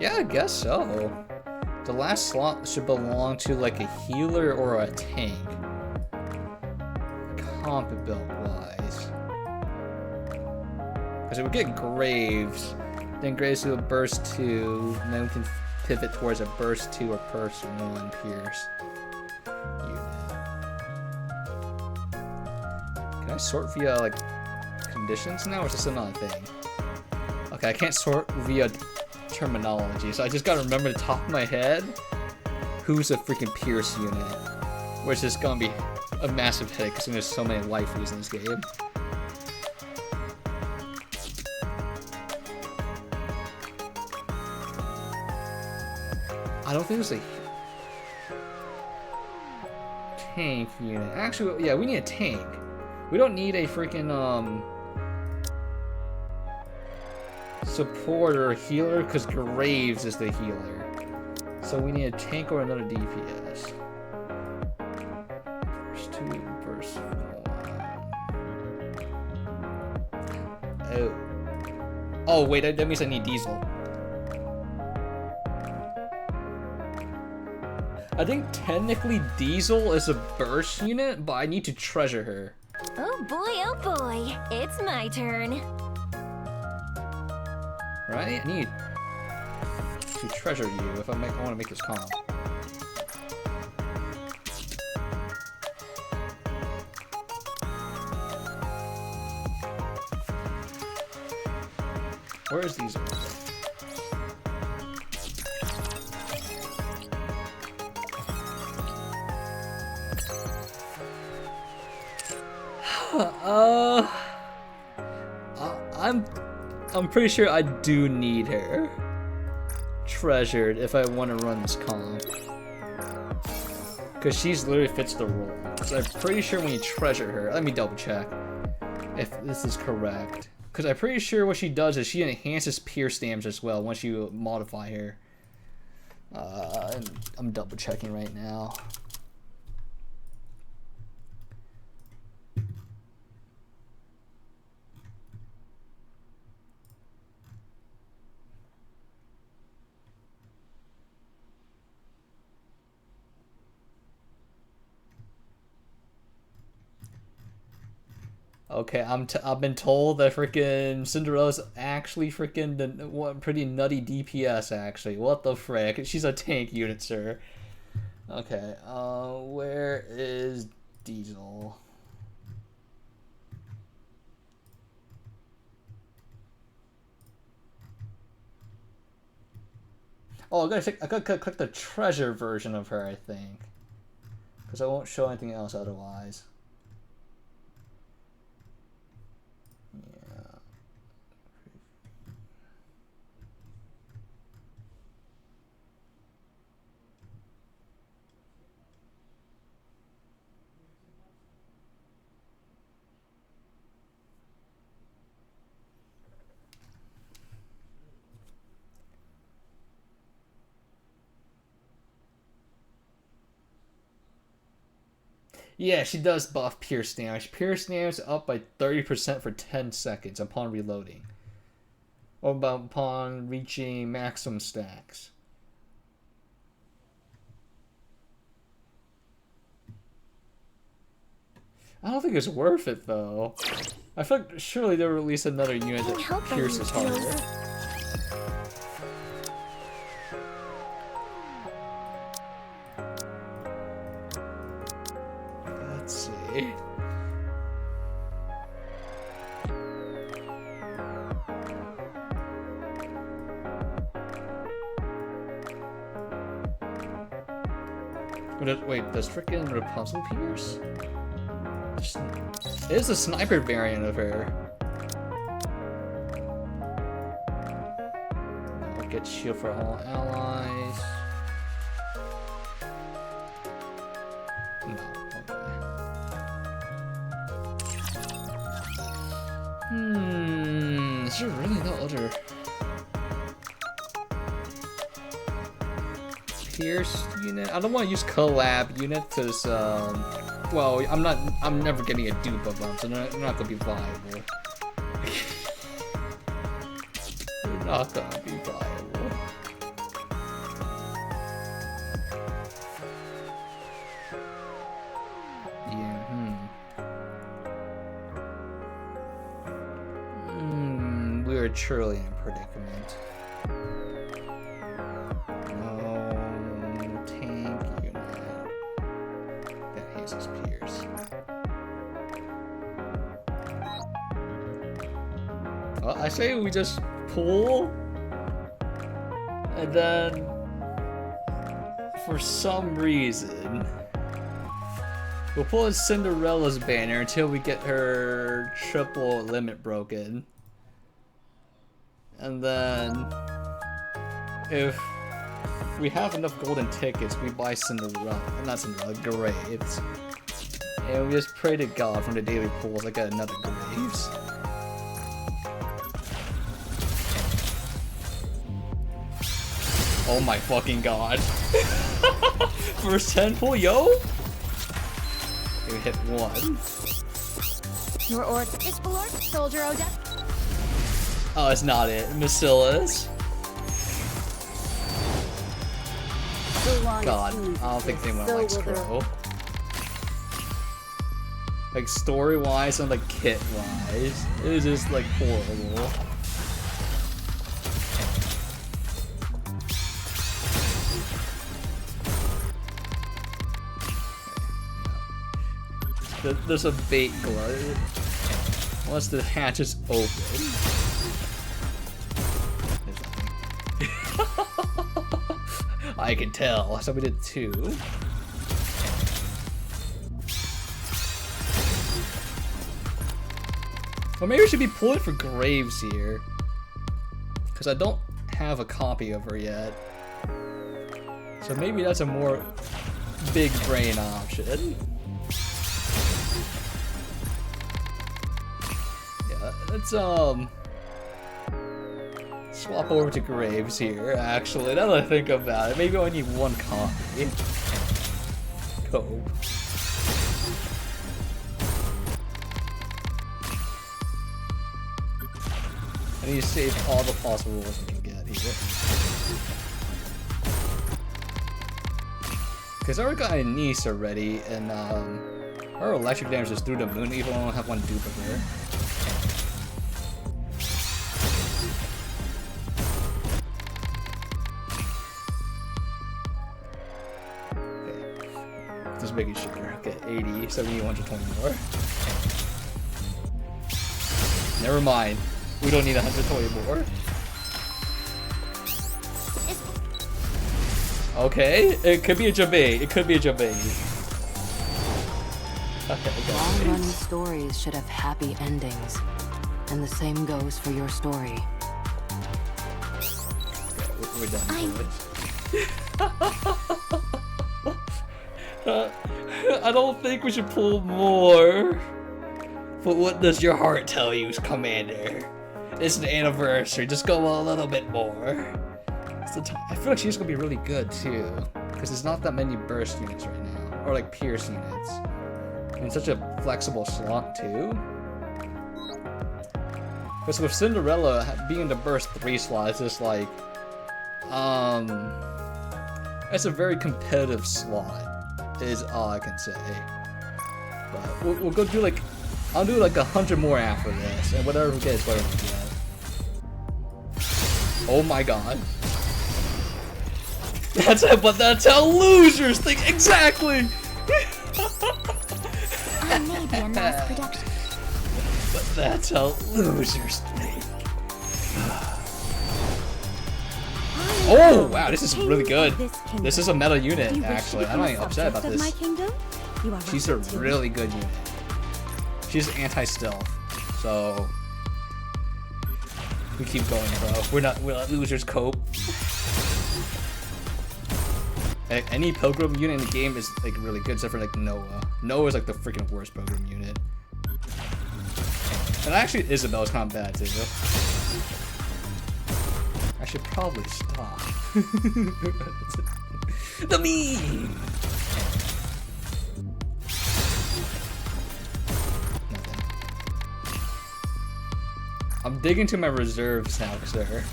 Yeah, I guess so. The last slot should belong to like a healer or a tank. Comp build wise. Because it would get Graves. Then Graves will burst 2. And then we can pivot towards a burst 2 or burst 1 Pierce. Can I sort via like conditions now, or is this another thing? Okay, I can't sort via terminology, so I just gotta remember the top of my head who's a freaking Pierce unit, which is gonna be a massive headache because there's so many waifus in this game. I don't think there's a tank unit. Actually, yeah, we need a tank. We don't need a freaking support or healer because Graves is the healer. So we need a tank or another DPS. Burst 2, burst 1. Oh. Oh wait, that means I need Diesel. I think technically Diesel is a burst unit, but I need to treasure her. Oh boy, it's my turn. Right? I need to treasure you if I want to make this comp. Where is these? I'm pretty sure I do need her treasured if I want to run this comp, because she's literally fits the role. So I'm pretty sure when you treasure her, let me double check if this is correct, because I'm pretty sure what she does is she enhances pierce damage as well once you modify her. I'm double checking right now. Okay, I've been told that freaking Cinderella's actually freaking the pretty nutty DPS actually. What the frick? She's a tank unit, sir. Okay, where is Diesel? Oh, I gotta click the treasure version of her, I think, because I won't show anything else otherwise. Yeah, she does buff pierce damage. Pierce damage up by 30% for 10 seconds upon reloading. Or upon reaching maximum stacks. I don't think it's worth it though. I feel like surely they'll release another unit that pierces harder. Let's see. Wait, does frickin' Rapunzel pierce? It is a sniper variant of her. I'll get shield for all allies. No, okay. Is there really no other Pierce unit? I don't want to use collab unit because, well, I'm never getting a dupe of them, so they're not gonna be viable. They're not gonna be viable. Yeah, we are truly in a predicament. Well, I say we just pull, and then for some reason we'll pull Cinderella's banner until we get her triple limit broken, and then if we have enough golden tickets, we buy Cinderella, not Cinderella, Graves, and we just pray to God from the daily pools I get another Graves. Oh my fucking god. First 10 pull, yo! We hit one. Your order is below, Soldier Odette. Oh, it's not it. Macilla's. God, I don't think anyone likes Crow. Like, story-wise and like kit-wise, it is just like horrible. There's a bait glove. Once the hatch is open. There's nothing. I can tell. So we did 2. Well, maybe we should be pulling for Graves here. Because I don't have a copy of her yet. So maybe that's a more big brain option. Let's swap over to Graves here, actually, now that I think about it. Maybe I only need 1 copy. Cope. I need to save all the possible rolls we can get here. Because I already got a niece already, and her electric damage is through the moon, even though I don't have 1 dupe of her. Just making sure. Okay, 80, 70, 120 more. Never mind. We don't need 120 more. Okay, it could be a Jabay. It could be a Jabay. Okay, long-running stories should have happy endings, and the same goes for your story. Okay, we're done with this. I don't think we should pull more. But what does your heart tell you, Commander? It's an anniversary. Just go a little bit more. I feel like she's gonna be really good too, because there's not that many burst units right now, or like pierce units, and such a flexible slot too. Because with Cinderella being the burst 3 slot, it's just like, it's a very competitive slot, is all I can say. But we'll go do like, I'll do like 100 more after this, and whatever we get is whatever we get. Oh my god. That's it, but that's how losers think exactly! I may be in mass production. But that's how losers think. Oh wow, this is really good. This is a meta unit, actually. I'm not even upset about this. She's a really good unit. She's anti-stealth, so we keep going, bro. We're not losers cope. Any Pilgrim unit in the game is like really good, except for like Noah. Noah is like the freaking worst Pilgrim unit. And actually, Isabel's not bad too. I should probably stop. The meme. Nothing. I'm digging to my reserves now, sir.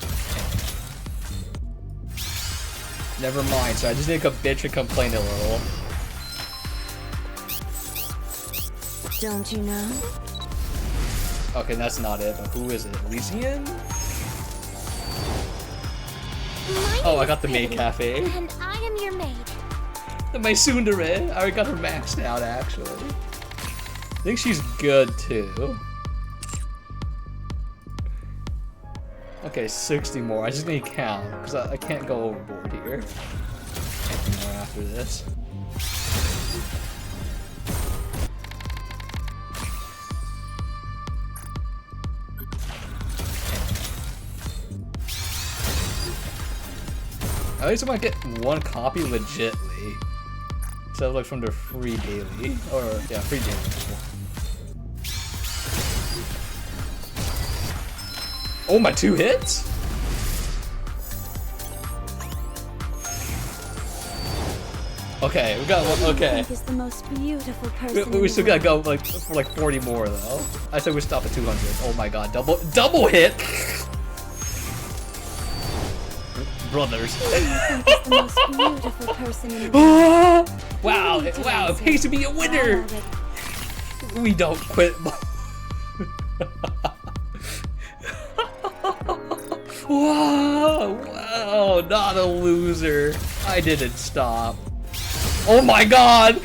Never mind, so I just need to bitch and complain a little. Don't you know? Okay, that's not it, but who is it? Elysian? Oh, I got the maid cafe. And I am your maid. My tsundere. I already got her maxed out, actually. I think she's good, too. Okay, 60 more. I just need to count, because I can't go overboard here. 50 more after this. At least I might get one copy legitly. Instead of like from the free daily. Or, yeah, free daily. Oh, my 2 hits? Okay, we got one. Okay. Is the most beautiful person We still gotta go like for like 40 more though. I said we stop at 200. Oh my god, double hit! Brothers. the most beautiful person in the Wow, it pays to be a winner! We don't quit. Wow, not a loser. I didn't stop. Oh my god!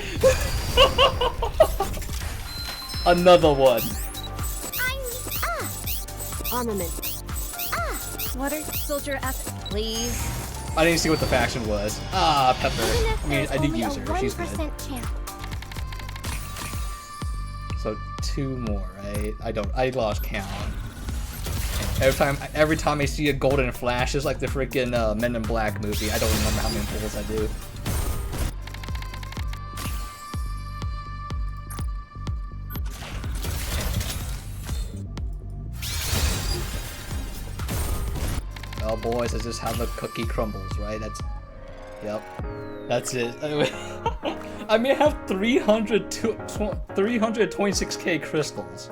Another one. Armament. Water soldier at please. I didn't see what the faction was. Ah, Pepper. I mean, I did use her. She's good. So 2 more, right? I lost count. Every time I see a golden flash, it's like the freaking Men in Black movie. I don't remember how many pulls I do. Well, boys, that's just how the cookie crumbles, right? Yep. That's it. I may have 326k crystals.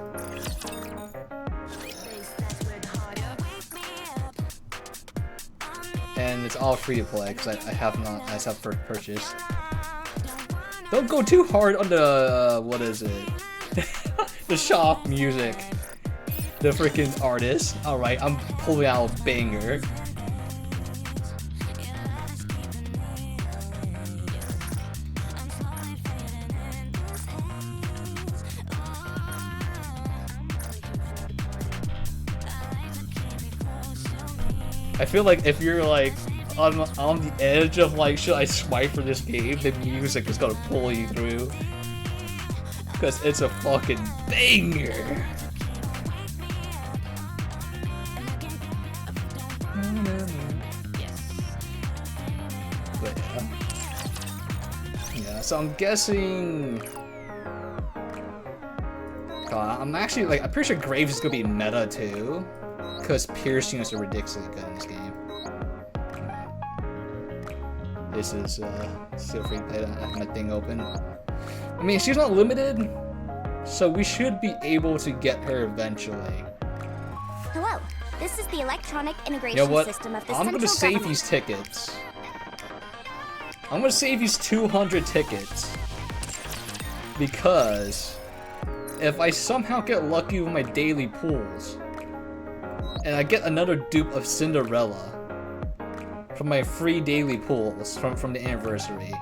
And it's all free to play because I have for purchase. Don't go too hard on the what is it? The shop music. The freaking artist. Alright, I'm pulling out a banger. I feel like if you're like on the edge of like, should I swipe for this game, the music is gonna pull you through. Because it's a fucking banger. But yeah, so I'm guessing. God, I'm actually like, I'm pretty sure Graves is gonna be meta too, because Pierce units are ridiculously good in this game. This is still free to play. I have my thing open. I mean, she's not limited, so we should be able to get her eventually. Hello, this is the electronic integration You know what? system of the I'm gonna save these tickets. I'm gonna save these 200 tickets because if I somehow get lucky with my daily pulls and I get another dupe of Cinderella from my free daily pulls from the anniversary,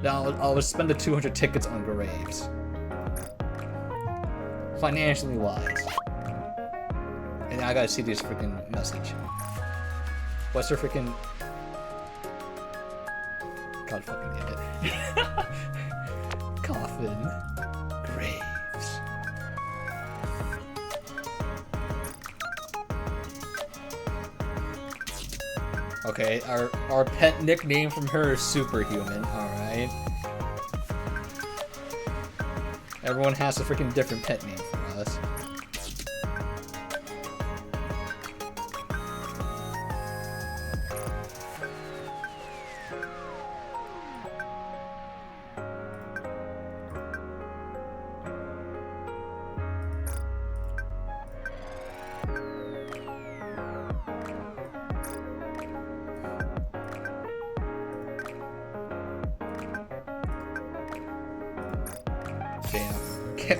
then I'll spend the 200 tickets on Graves. Financially wise. And I gotta see this freaking message. What's her freaking... God fucking damn it. Coffin. Graves. Okay, our pet nickname from her is Superhuman, alright. Everyone has a freaking different pet name for us.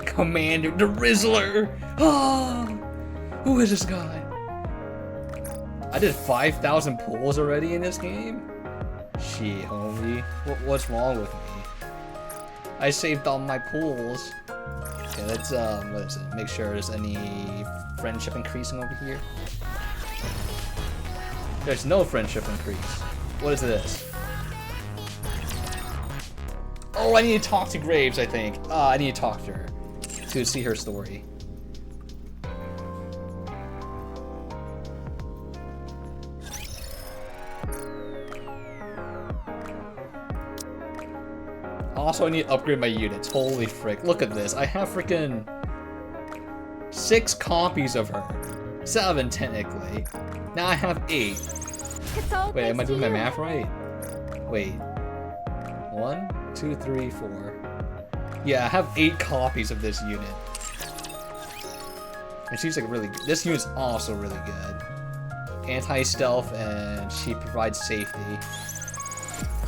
Commander, the Rizzler! Oh, who is this guy? I did 5,000 pulls already in this game? Shit, homie. What's wrong with me? I saved all my pulls. Okay, let's, what is it? Make sure there's any friendship increasing over here. There's no friendship increase. What is this? Oh, I need to talk to Graves, I think. I need to talk to her. To see her story. Also, I need to upgrade my units. Holy frick. Look at this. I have freaking 6 copies of her. 7, technically. Now I have 8. Wait, am I doing my math right? Wait. 1, 2, 3, 4. Yeah, I have 8 copies of this unit. And she's like really good. This unit's also really good. Anti-stealth, and she provides safety.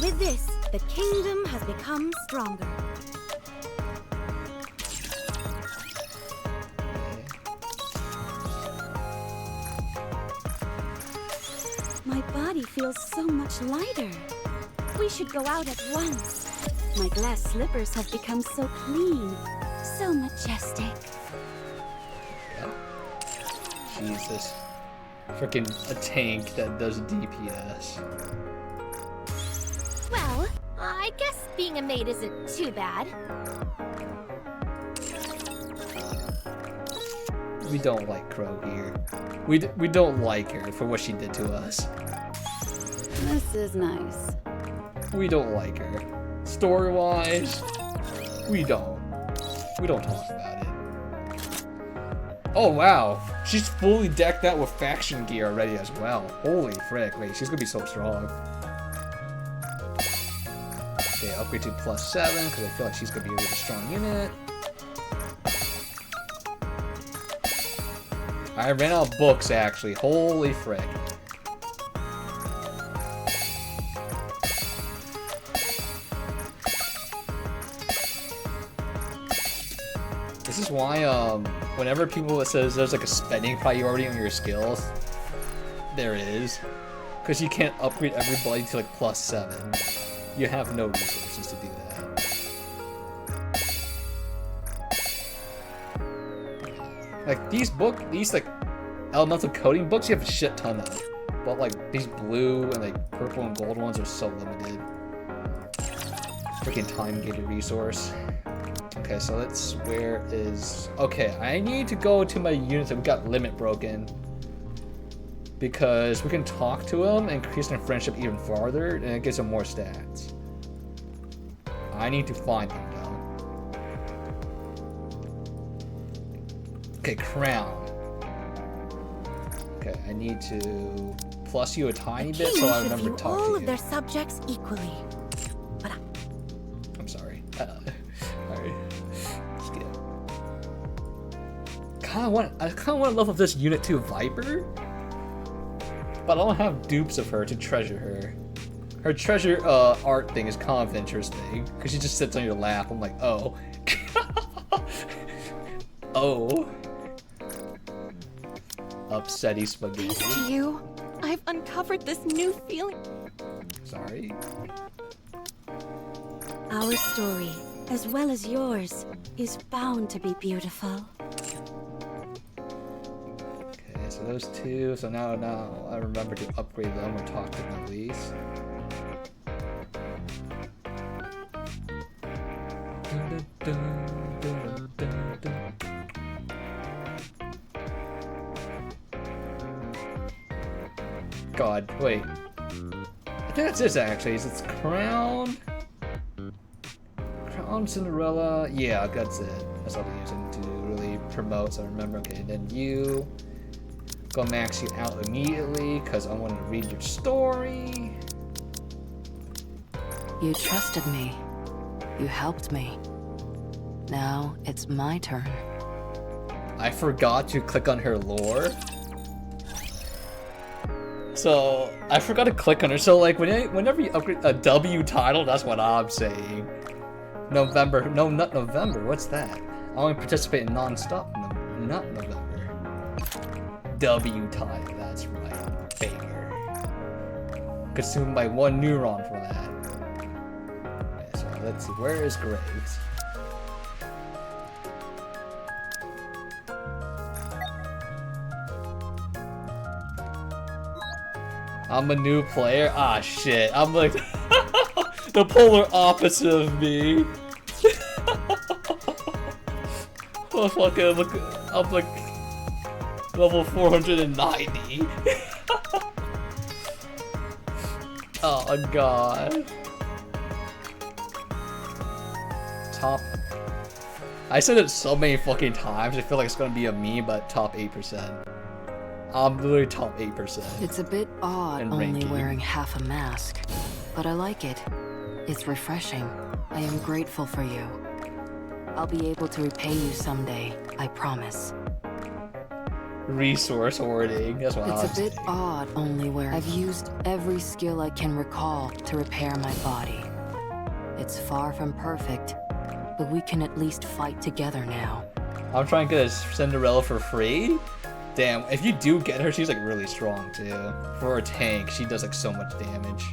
With this, the kingdom has become stronger. My body feels so much lighter. We should go out at once. My glass slippers have become so clean, so majestic. Yep. Jesus. Freaking a tank that does DPS. Well, I guess being a maid isn't too bad. We don't like Crow here. We don't like her for what she did to us. This is nice. We don't like her. Story-wise, we don't talk about it. Oh wow, she's fully decked out with faction gear already as well. Holy frick, wait, she's gonna be so strong. Okay, upgrade to +7, because I feel like she's gonna be a really strong unit. I ran out of books actually, holy frick. This is why, whenever people says there's like a spending priority on your skills, there is. Because you can't upgrade everybody to like +7. You have no resources to do that. Like these like elemental coding books, you have a shit ton of. But like these blue and like purple and gold ones are so limited. Freaking time-gated resource. Okay, so let's, where is, okay, I need to go to my units that we got limit broken. Because we can talk to them and increase their friendship even farther, and it gives them more stats. I need to find them though. Okay, crown. Okay, I need to plus you a tiny bit so I remember to talk to you. All of their subjects equally. But I'm sorry. Alright. Skip. I kinda want to level this unit to Viper. But I don't have dupes of her to treasure her. Her treasure art thing is kind of interesting. Because she just sits on your lap. I'm like, oh. Oh. Upsetty spaghetti. thanks to you, I've uncovered this new feeling. Sorry. Our story, as well as yours, is bound to be beautiful. Okay, so those two. So now I remember to upgrade them or talk to them at least. God, wait. I think that's it actually. It's Crown. Crown, Cinderella. Yeah, that's it. That's all we're using to really promote, so I remember. Okay, then you. Go max you out immediately, because I want to read your story. You trusted me. You helped me. Now it's my turn. I forgot to click on her lore. So, I forgot to click on her. So, like, whenever you upgrade a W title, that's what I'm saying. November. No, not November. What's that? I only participate in non-stop. No, not November. W title. That's right. Banger. Consumed by 1 neuron for that. Okay, so let's see. Where is Graves? I'm a new player? Ah, shit. I'm like the polar opposite of me. Oh, fucking look. I'm like level 490. Oh, God. Top. I said it so many fucking times. I feel like it's gonna be a meme, but top 8%. I'm literally top 8%. It's a bit odd only ranking. wearing half a mask, but I like it. It's refreshing. I am grateful for you. I'll be able to repay you someday, I promise. Resource hoarding, that's what I was It's a bit odd only wearing. I've used every skill I can recall to repair my body. It's far from perfect, but we can at least fight together now. I'm trying to get a Cinderella for free? Damn, if you do get her, she's like really strong too. For a tank, she does like so much damage.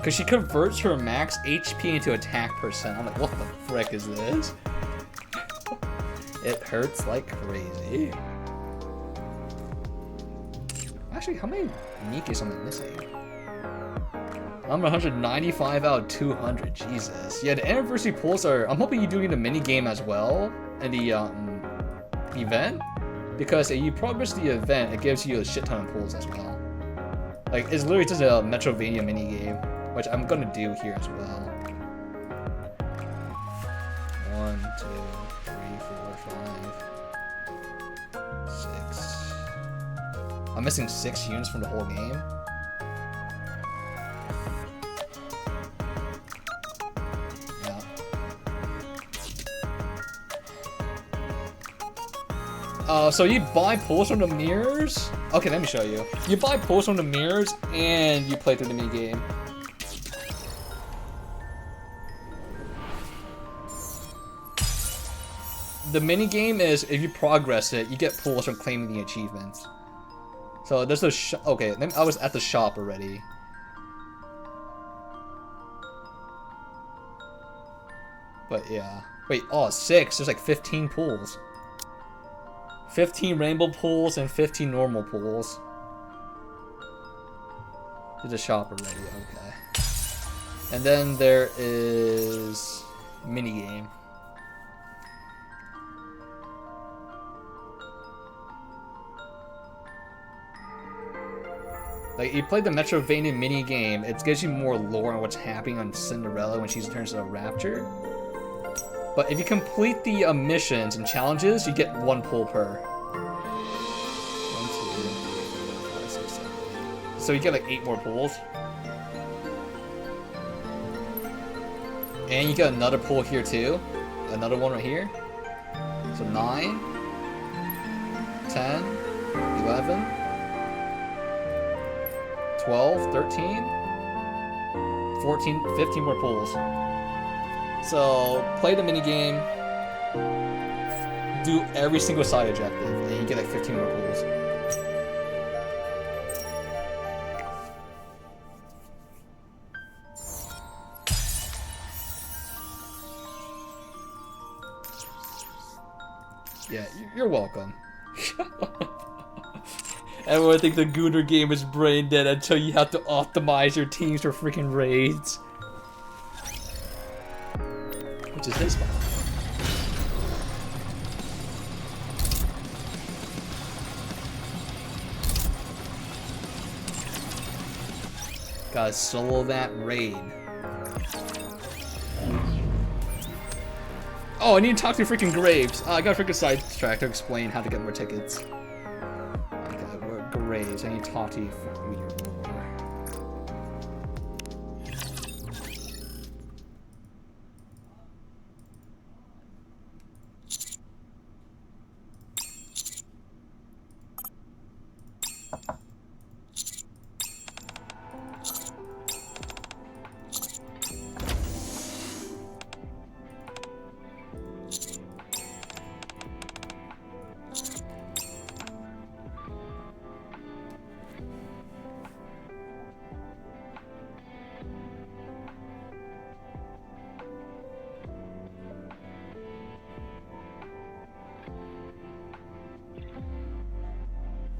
Cause she converts her max HP into attack percent. I'm like, what the frick is this? It hurts like crazy. Actually, how many Nikes am I missing? I'm 195 out of 200, Jesus. Yeah, the anniversary pulls are, I'm hoping you do in the mini game as well, in the event. Because if you progress the event, it gives you a shit ton of pulls as well. Like, it's literally just a Metrovania minigame, which I'm gonna do here as well. 1, 2, 3, 4, 5, 6. I'm missing 6 units from the whole game. So you buy pulls from the mirrors? Okay, let me show you. You buy pulls from the mirrors and you play through the mini game. The mini game is if you progress it, you get pulls from claiming the achievements. So there's a okay, I was at the shop already. But yeah. Wait, oh, 6. There's like 15 pulls. 15 rainbow pools and 15 normal pools. Did the shop already, okay. And then there is minigame. Like, you play the Metrovania minigame, it gives you more lore on what's happening on Cinderella when she turns into a rapture. But if you complete the missions and challenges, you get 1 pull per. 1, 2, 3, 4, 5, 6, 7, 8. So you get like 8 more pulls. And you get another pull here too. Another one right here. So 9, 10, 11, 12, 13, 14, 15 more pulls. So, play the minigame, do every single side objective, and you get like 15 more pulls. Yeah, you're welcome. Everyone thinks the Gooner game is brain dead until you have to optimize your teams for freaking raids. Which is this one. Gotta solo that raid. Oh, I need to talk to freaking Graves. I got a freaking sidetrack to explain how to get more tickets. Okay, we're Graves. I need to talk to you for your lore.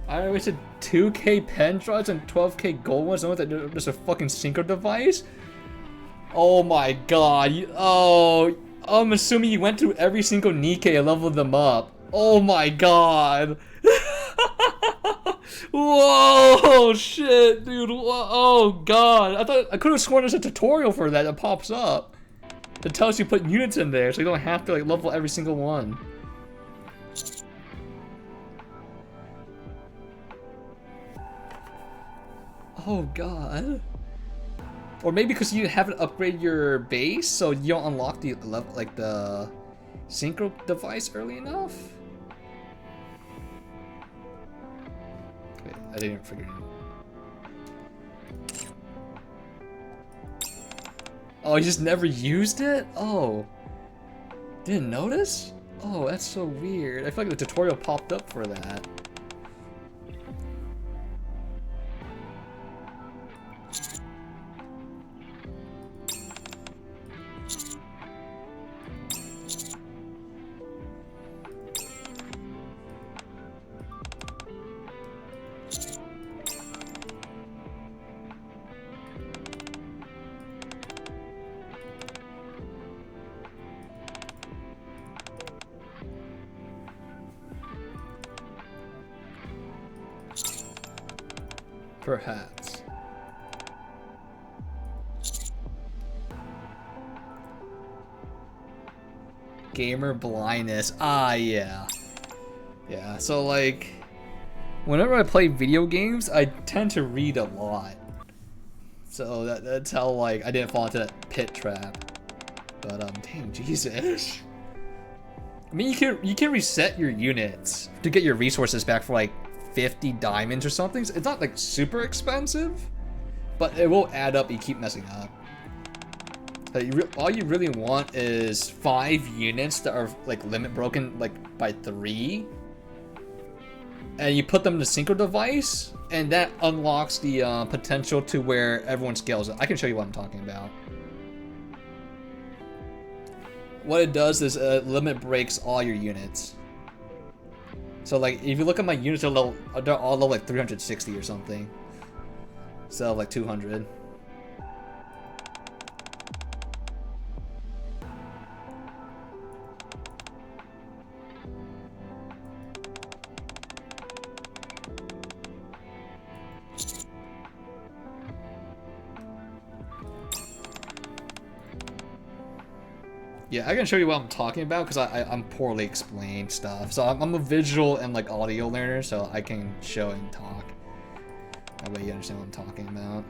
I wasted 2k pen drives and 12k gold ones. Knowing that there's a fucking synchro device. Oh my god. Oh, I'm assuming you went through every single Nikkei and leveled them up. Oh my god. Whoa, shit, dude. Oh god. I could have sworn there's a tutorial for that pops up. That tells you put units in there so you don't have to like level every single one. Oh god. Or maybe because you haven't upgraded your base, so you don't unlock the level, like the synchro device early enough. Wait, I didn't figure it out. Oh, you just never used it? Oh. Didn't notice? Oh, that's so weird. I feel like the tutorial popped up for that. Perhaps. Gamer blindness. Ah, yeah. Yeah, so like, whenever I play video games, I tend to read a lot. So that's how like I didn't fall into that pit trap. But dang, Jesus. I mean, you can reset your units to get your resources back for like 50 diamonds or something. It's not like super expensive, but it will add up. You keep messing up. All you really want is 5 units that are like limit broken like by 3, and you put them in the synchro device, and that unlocks the potential to where everyone scales it. I can show you what I'm talking about. What it does is limit breaks all your units. So like, if you look at my units, they're all level like 360 or something. So like 200. Yeah, I can show you what I'm talking about because I'm poorly explained stuff. So I'm a visual and like audio learner, so I can show and talk. That way you understand what I'm talking about.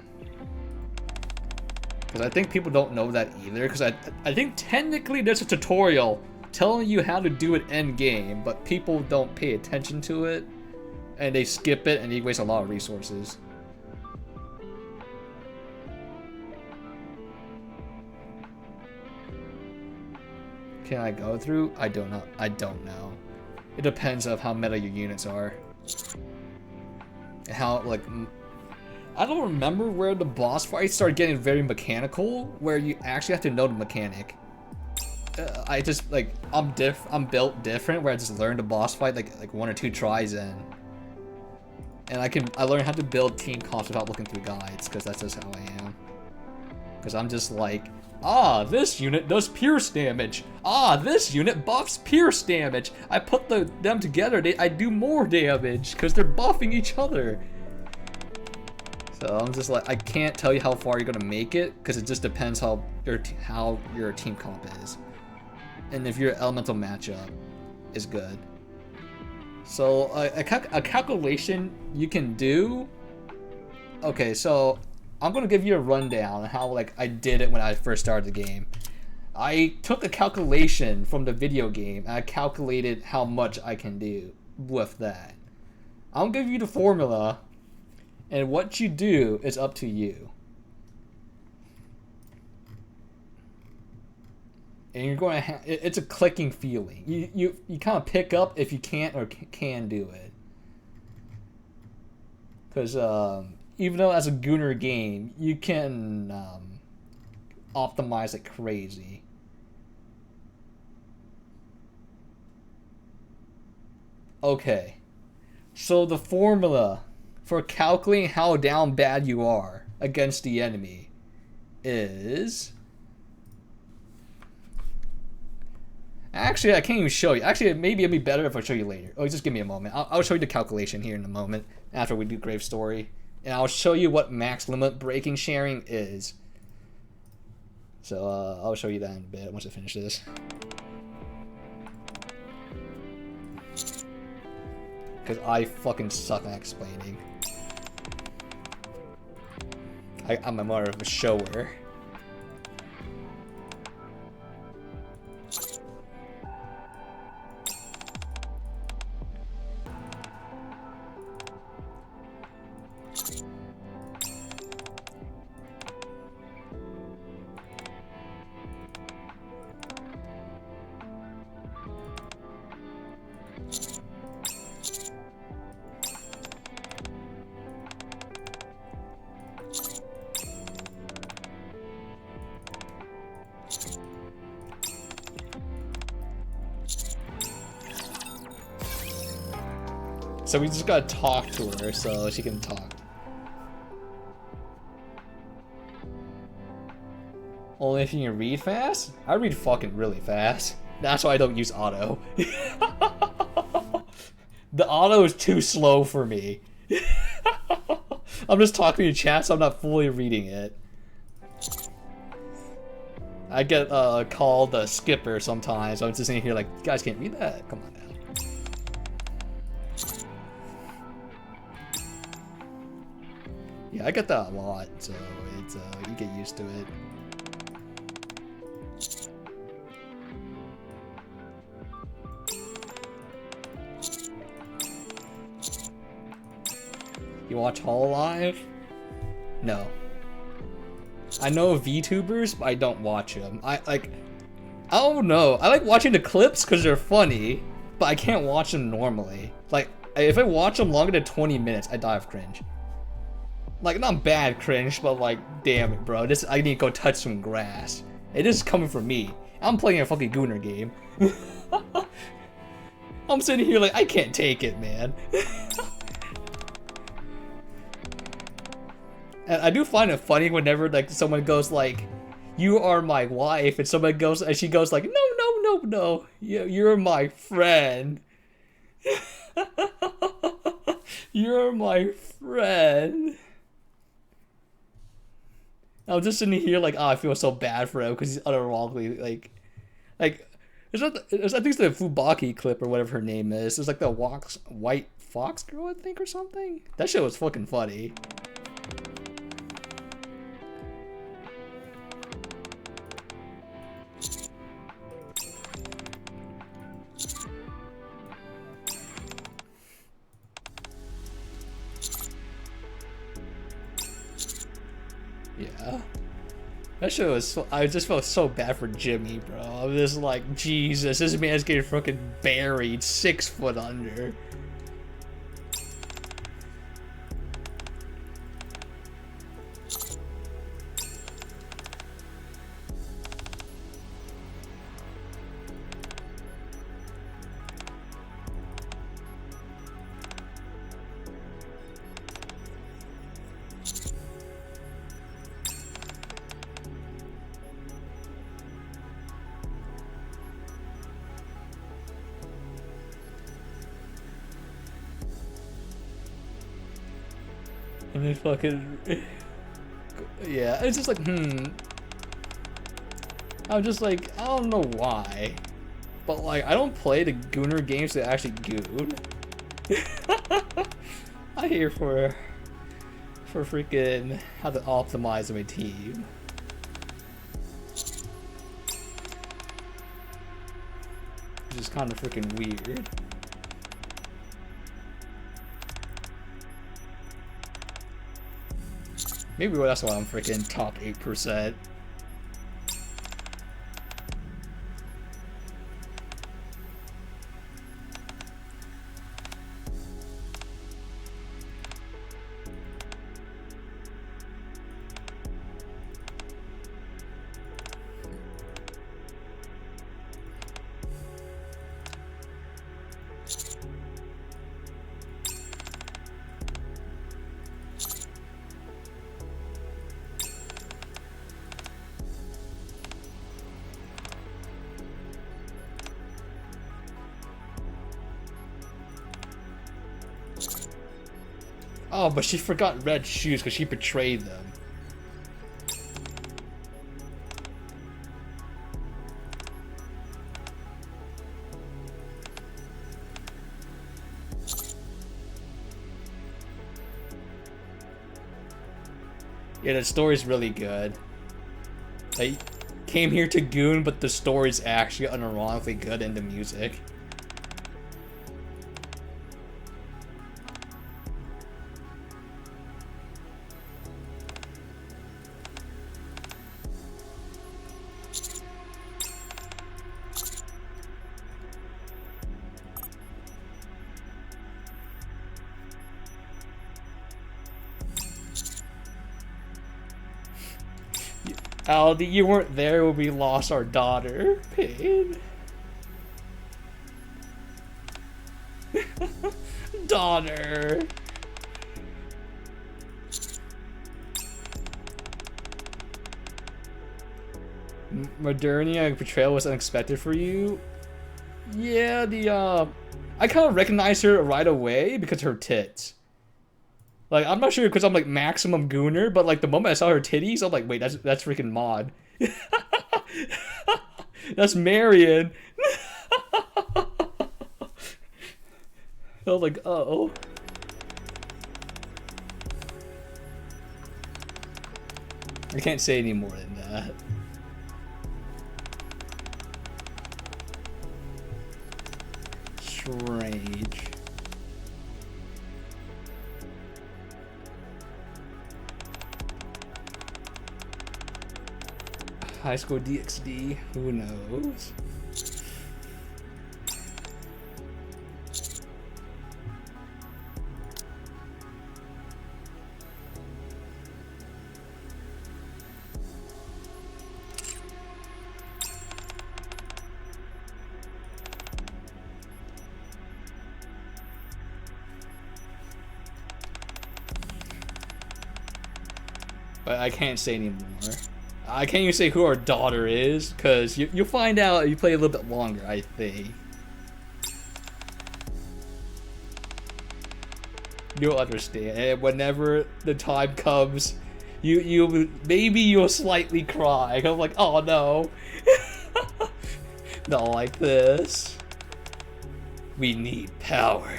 Because I think people don't know that either. Because I think technically there's a tutorial telling you how to do it end game, but people don't pay attention to it, and they skip it, and you waste a lot of resources. Can I go through? I don't know. I don't know. It depends on how meta your units are. How, like, I don't remember where the boss fights start getting very mechanical, where you actually have to know the mechanic. I just, like, I'm built different, where I just learned a boss fight like 1 or 2 tries in. And I learned how to build team comps without looking through guides, because that's just how I am. Because I'm just like, ah, this unit does pierce damage. Ah, this unit buffs pierce damage. I put them together, I do more damage because they're buffing each other. So I'm just like, I can't tell you how far you're gonna make it because it just depends how your team comp is, and if your elemental matchup is good. So a calculation you can do. Okay, so I'm gonna give you a rundown on how like I did it when I first started the game. I took a calculation from the video game and I calculated how much I can do with that. I'll give you the formula, and what you do is up to you. And you're going to it's a clicking feeling. You kind of pick up if you can't or can do it. Because even though as a gooner game, you can optimize it crazy. Okay. So the formula for calculating how down bad you are against the enemy is... Actually, I can't even show you. Actually, maybe it'd be better if I show you later. Oh, just give me a moment. I'll show you the calculation here in a moment after we do Grave Story. And I'll show you what max limit breaking sharing is. So I'll show you that in a bit once I finish this. Because I fucking suck at explaining. I'm more of a shower. So we just gotta talk to her so she can talk. Only if you can read fast? I read fucking really fast. That's why I don't use auto. The auto is too slow for me. I'm just talking to chat, so I'm not fully reading it. I get called a skipper sometimes. I'm just sitting here like, you guys can't read that. Come on now. Yeah, I get that a lot, so it's you get used to it. You watch Hololive? No. I know VTubers, but I don't watch them. I don't know. I like watching the clips because they're funny, but I can't watch them normally. Like, if I watch them longer than 20 minutes, I die of cringe. Like, not bad cringe, but like, damn it, bro. I need to go touch some grass. It is coming from me. I'm playing a fucking gooner game. I'm sitting here like, I can't take it, man. And I do find it funny whenever like someone goes like, "You are my wife," and someone goes and she goes like, "No, you're my friend." You're my friend. I'm just sitting here like, oh, I feel so bad for him because he's unironically like, I think it's the Fubaki clip or whatever her name is. It's like the white fox girl, I think, or something. That shit was fucking funny. Yeah. That shit was so, I just felt so bad for Jimmy, bro. I was just like, Jesus, this man's getting fucking buried 6 foot under. And then fucking... Yeah, it's just like, I'm just like, I don't know why. But like, I don't play the gooner games that actually goon. I'm here for freaking how to optimize my team. Which is kind of freaking weird. Maybe that's why I'm freaking top 8%. Oh, but she forgot red shoes because she betrayed them. Yeah, the story's really good. I came here to goon, but the story's actually unironically good in the music. Aldi, you weren't there when we lost our daughter. Pain. Daughter. Modernia betrayal was unexpected for you? Yeah, I kind of recognized her right away because of her tits. Like, I'm not sure because I'm like maximum gooner, but like the moment I saw her titties, I'm like, wait, that's freaking Maud. That's Marion. I was like, oh. I can't say any more than that. Strange. High School DxD, who knows? But I can't say anymore. I can't even say who our daughter is, because you'll find out if you play a little bit longer, I think. You'll understand. And whenever the time comes, maybe you'll slightly cry. I'm like, oh no. Not like this. We need power.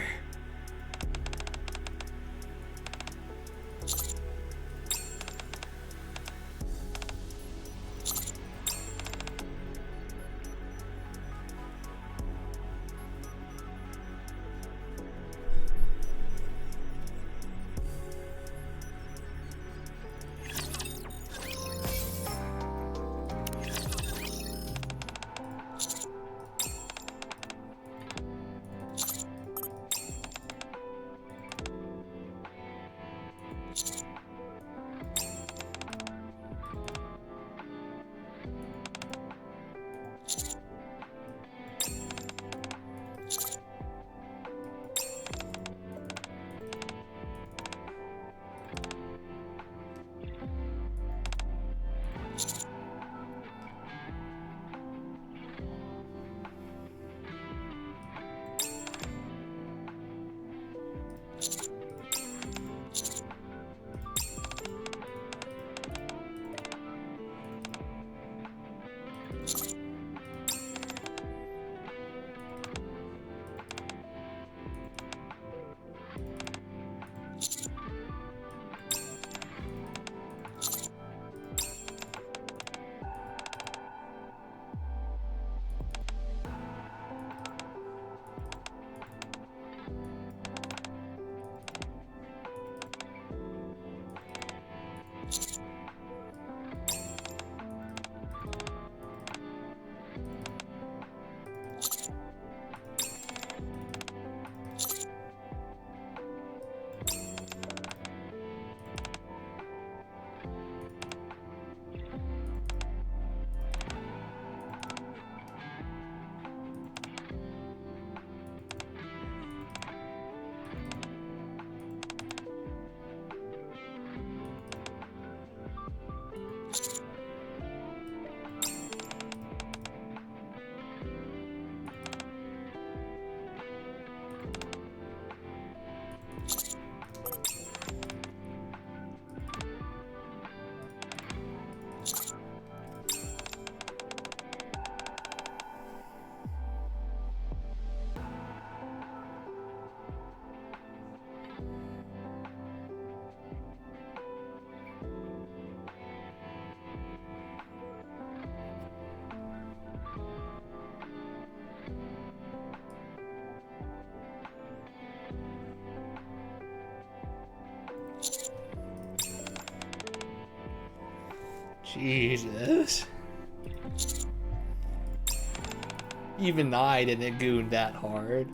Jesus. Even I didn't goon that hard.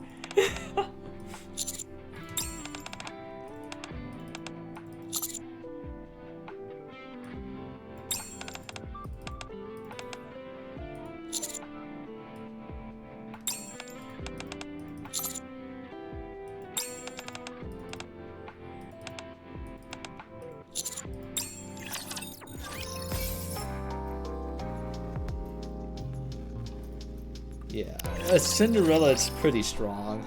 Yeah, Cinderella is pretty strong.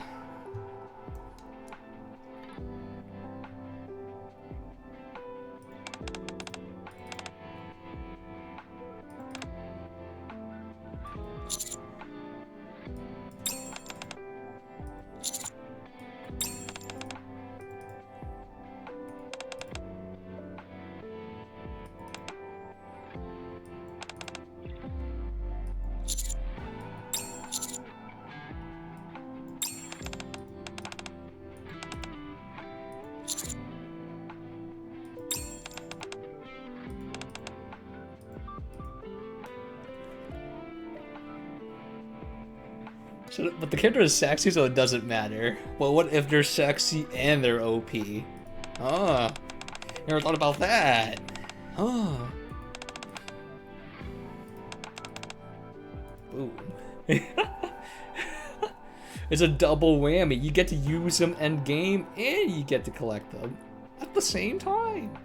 So, but the character is sexy, so it doesn't matter. Well, what if they're sexy and they're OP? Oh, never thought about that. Oh. Boom. It's a double whammy. You get to use them end game, and you get to collect them at the same time.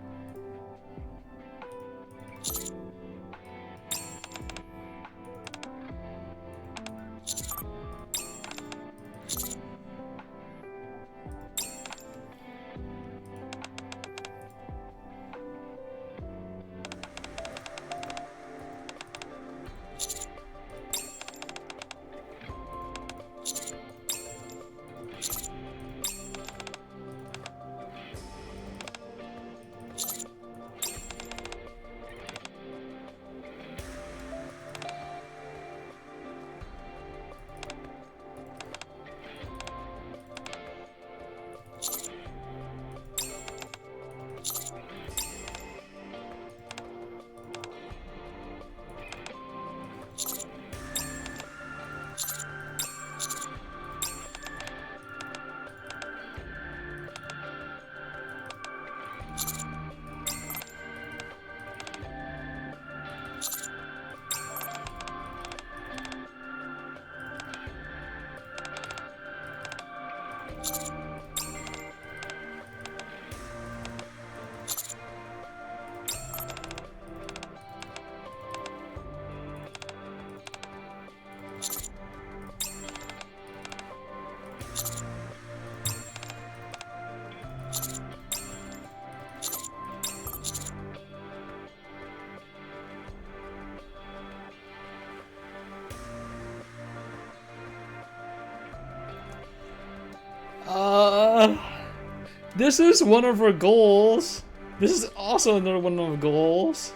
This is one of our goals. This is also another one of our goals.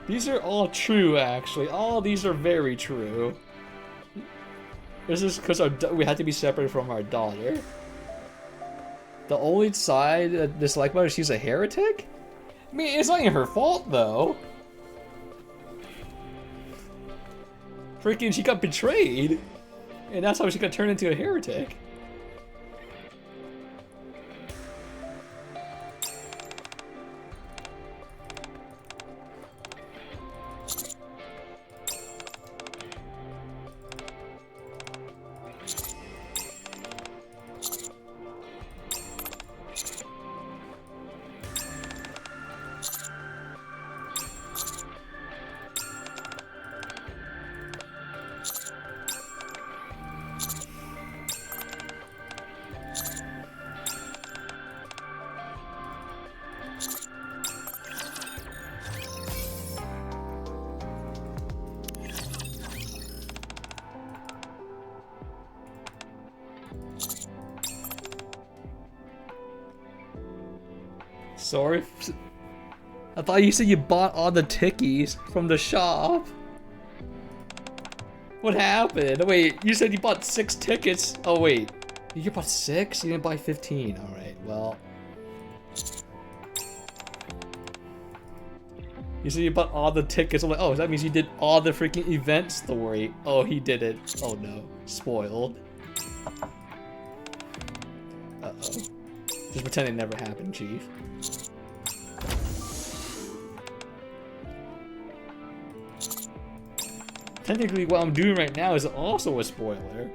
These are all true, actually. All these are very true. This is because we had to be separated from our daughter. The only side I dislike about her is she's a heretic? I mean, it's not even her fault, though. Freaking, she got betrayed. And that's how she got turned into a heretic. Sorry. I thought you said you bought all the tickies from the shop. What happened? Wait, you said you bought 6 tickets. Oh wait, you bought 6? You didn't buy 15. All right, well. You see, he bought all the tickets. I'm like, oh, that means he did all the freaking event story. Oh, he did it. Oh no. Spoiled. Uh-oh. Just pretend it never happened, Chief. Technically, what I'm doing right now is also a spoiler.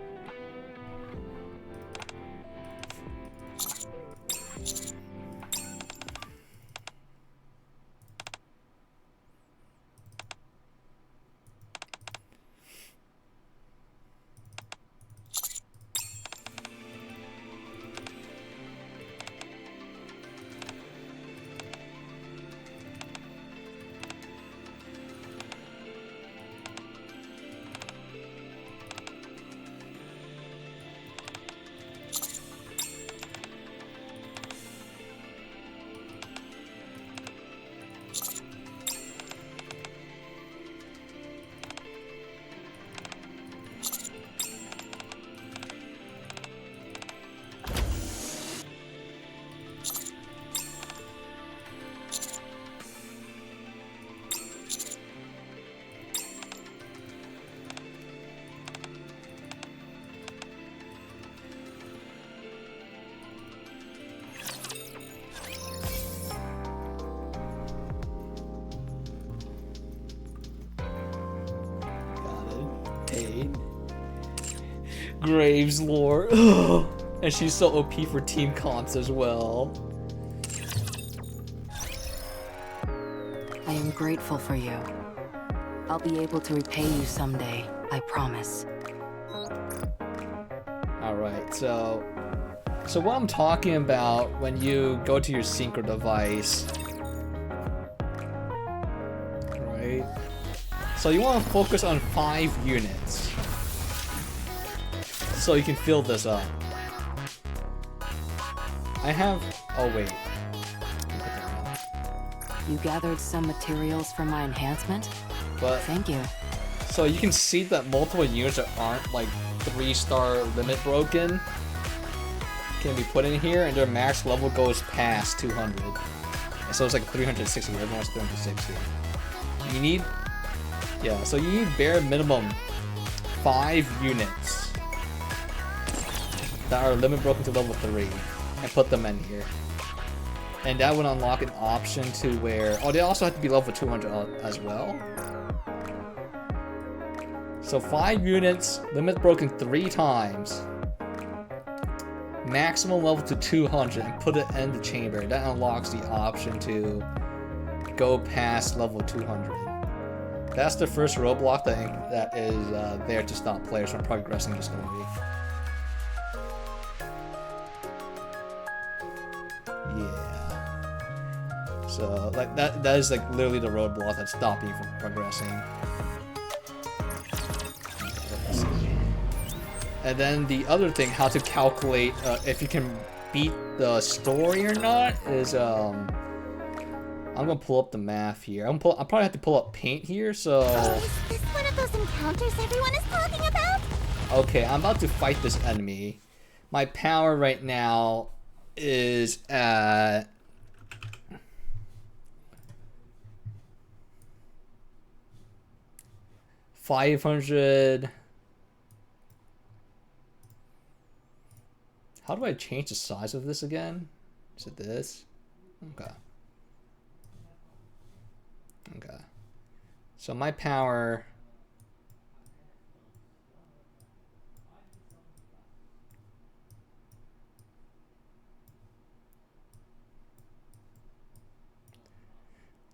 Graves lore. And she's so OP for team comps as well. I am grateful for you. I'll be able to repay you someday, I promise. Alright, so what I'm talking about when you go to your synchro device, right? So you want to focus on 5 units. So you can fill this up. I have... oh wait. You gathered some materials for my enhancement? But thank you. So you can see that multiple units that aren't like 3-star limit broken can be put in here, and their max level goes past 200. And so it's like 360. Everyone's 360. You need... yeah, so you need bare minimum 5 units that are limit broken to level 3 and put them in here. And that would unlock an option to where... oh, they also have to be level 200 as well. So 5 units, limit broken 3 times, maximum level to 200, and put it in the chamber. That unlocks the option to go past level 200. That's the first roadblock that is there to stop players from progressing the story. Yeah. So like that is like literally the roadblock that's stopping you from progressing. And then the other thing, how to calculate if you can beat the story or not, is I'm gonna pull up the math here. I'll probably have to pull up paint here. So is this one of those encounters everyone is talking about? okay, I'm about to fight this enemy. My power right now is at 500. How do I change the size of this again? Is it this? Okay. Okay. So my power...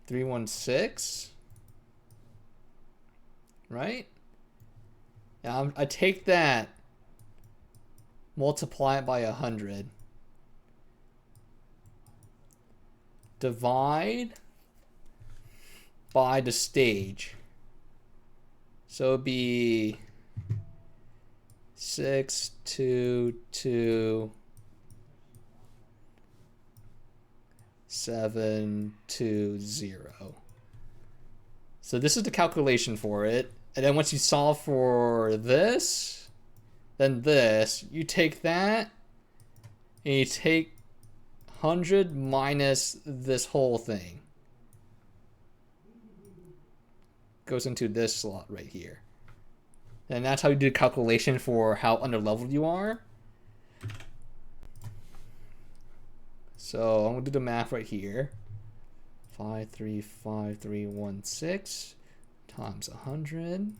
$316, right? Yeah, I take that, multiply it by 100, divide by the stage, so it'd be 622 720. So this is the calculation for it, and then once you solve for this, then this, you take that and you take 100 minus this whole thing. goes into this slot right here. And that's how you do the calculation for how underleveled you are. So I'm gonna do the math right here. 535316 times 100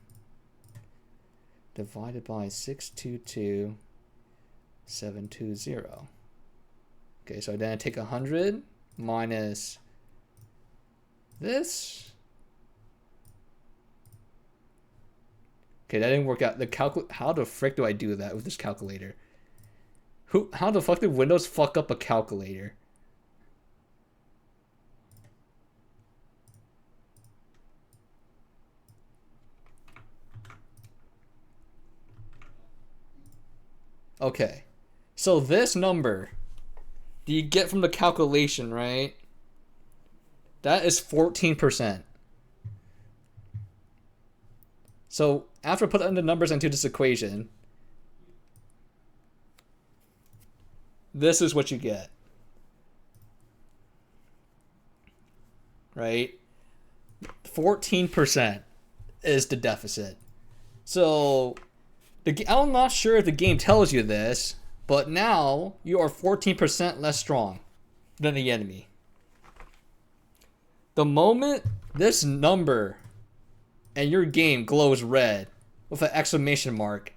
divided by 622720. Okay, so then I take 100 minus this. Okay, that didn't work out. How the frick do I do that with this calculator? How the fuck did Windows fuck up a calculator? Okay, so this number do you get from the calculation, right? That is 14%. So after putting the numbers into this equation, this is what you get. Right? 14% is the deficit. So I'm not sure if the game tells you this, but now you are 14% less strong than the enemy. The moment this number and your game glows red with an exclamation mark,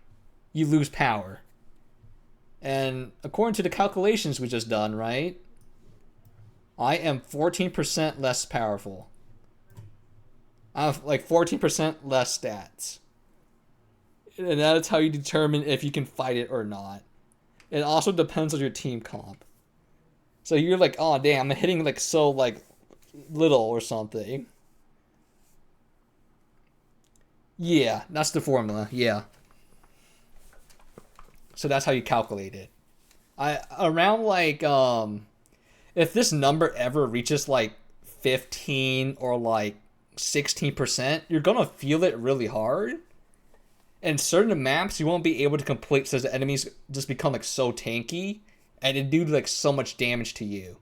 you lose power. And according to the calculations we just done, right? I am 14% less powerful. I have like 14% less stats. And that is how you determine if you can fight it or not. It also depends on your team comp. So you're like, oh damn, I'm hitting like so like little or something. Yeah, that's the formula. Yeah. So that's how you calculate it. Around like if this number ever reaches like 15 or like 16%, you're gonna feel it really hard. And certain maps you won't be able to complete because the enemies just become like so tanky and it do like so much damage to you.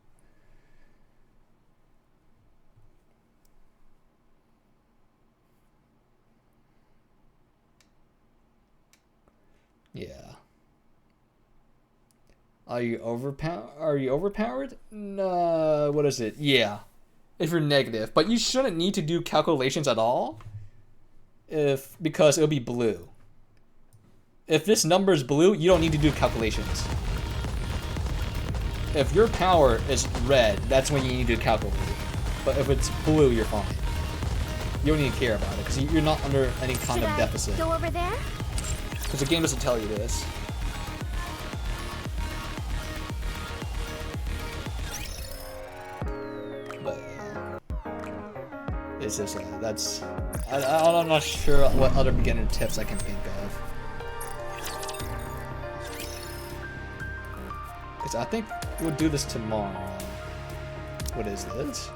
Yeah. Are you overpowered? No, what is it? Yeah. If you're negative, but you shouldn't need to do calculations at all. Because it'll be blue. If this number is blue, you don't need to do calculations. If your power is red, that's when you need to calculate. But if it's blue, you're fine. You don't need to care about it because you're not under any kind of deficit. Go over there? Because the game doesn't tell you this. But it's just that's. I'm not sure what other beginner tips I can think of. Because I think we'll do this tomorrow. What is this?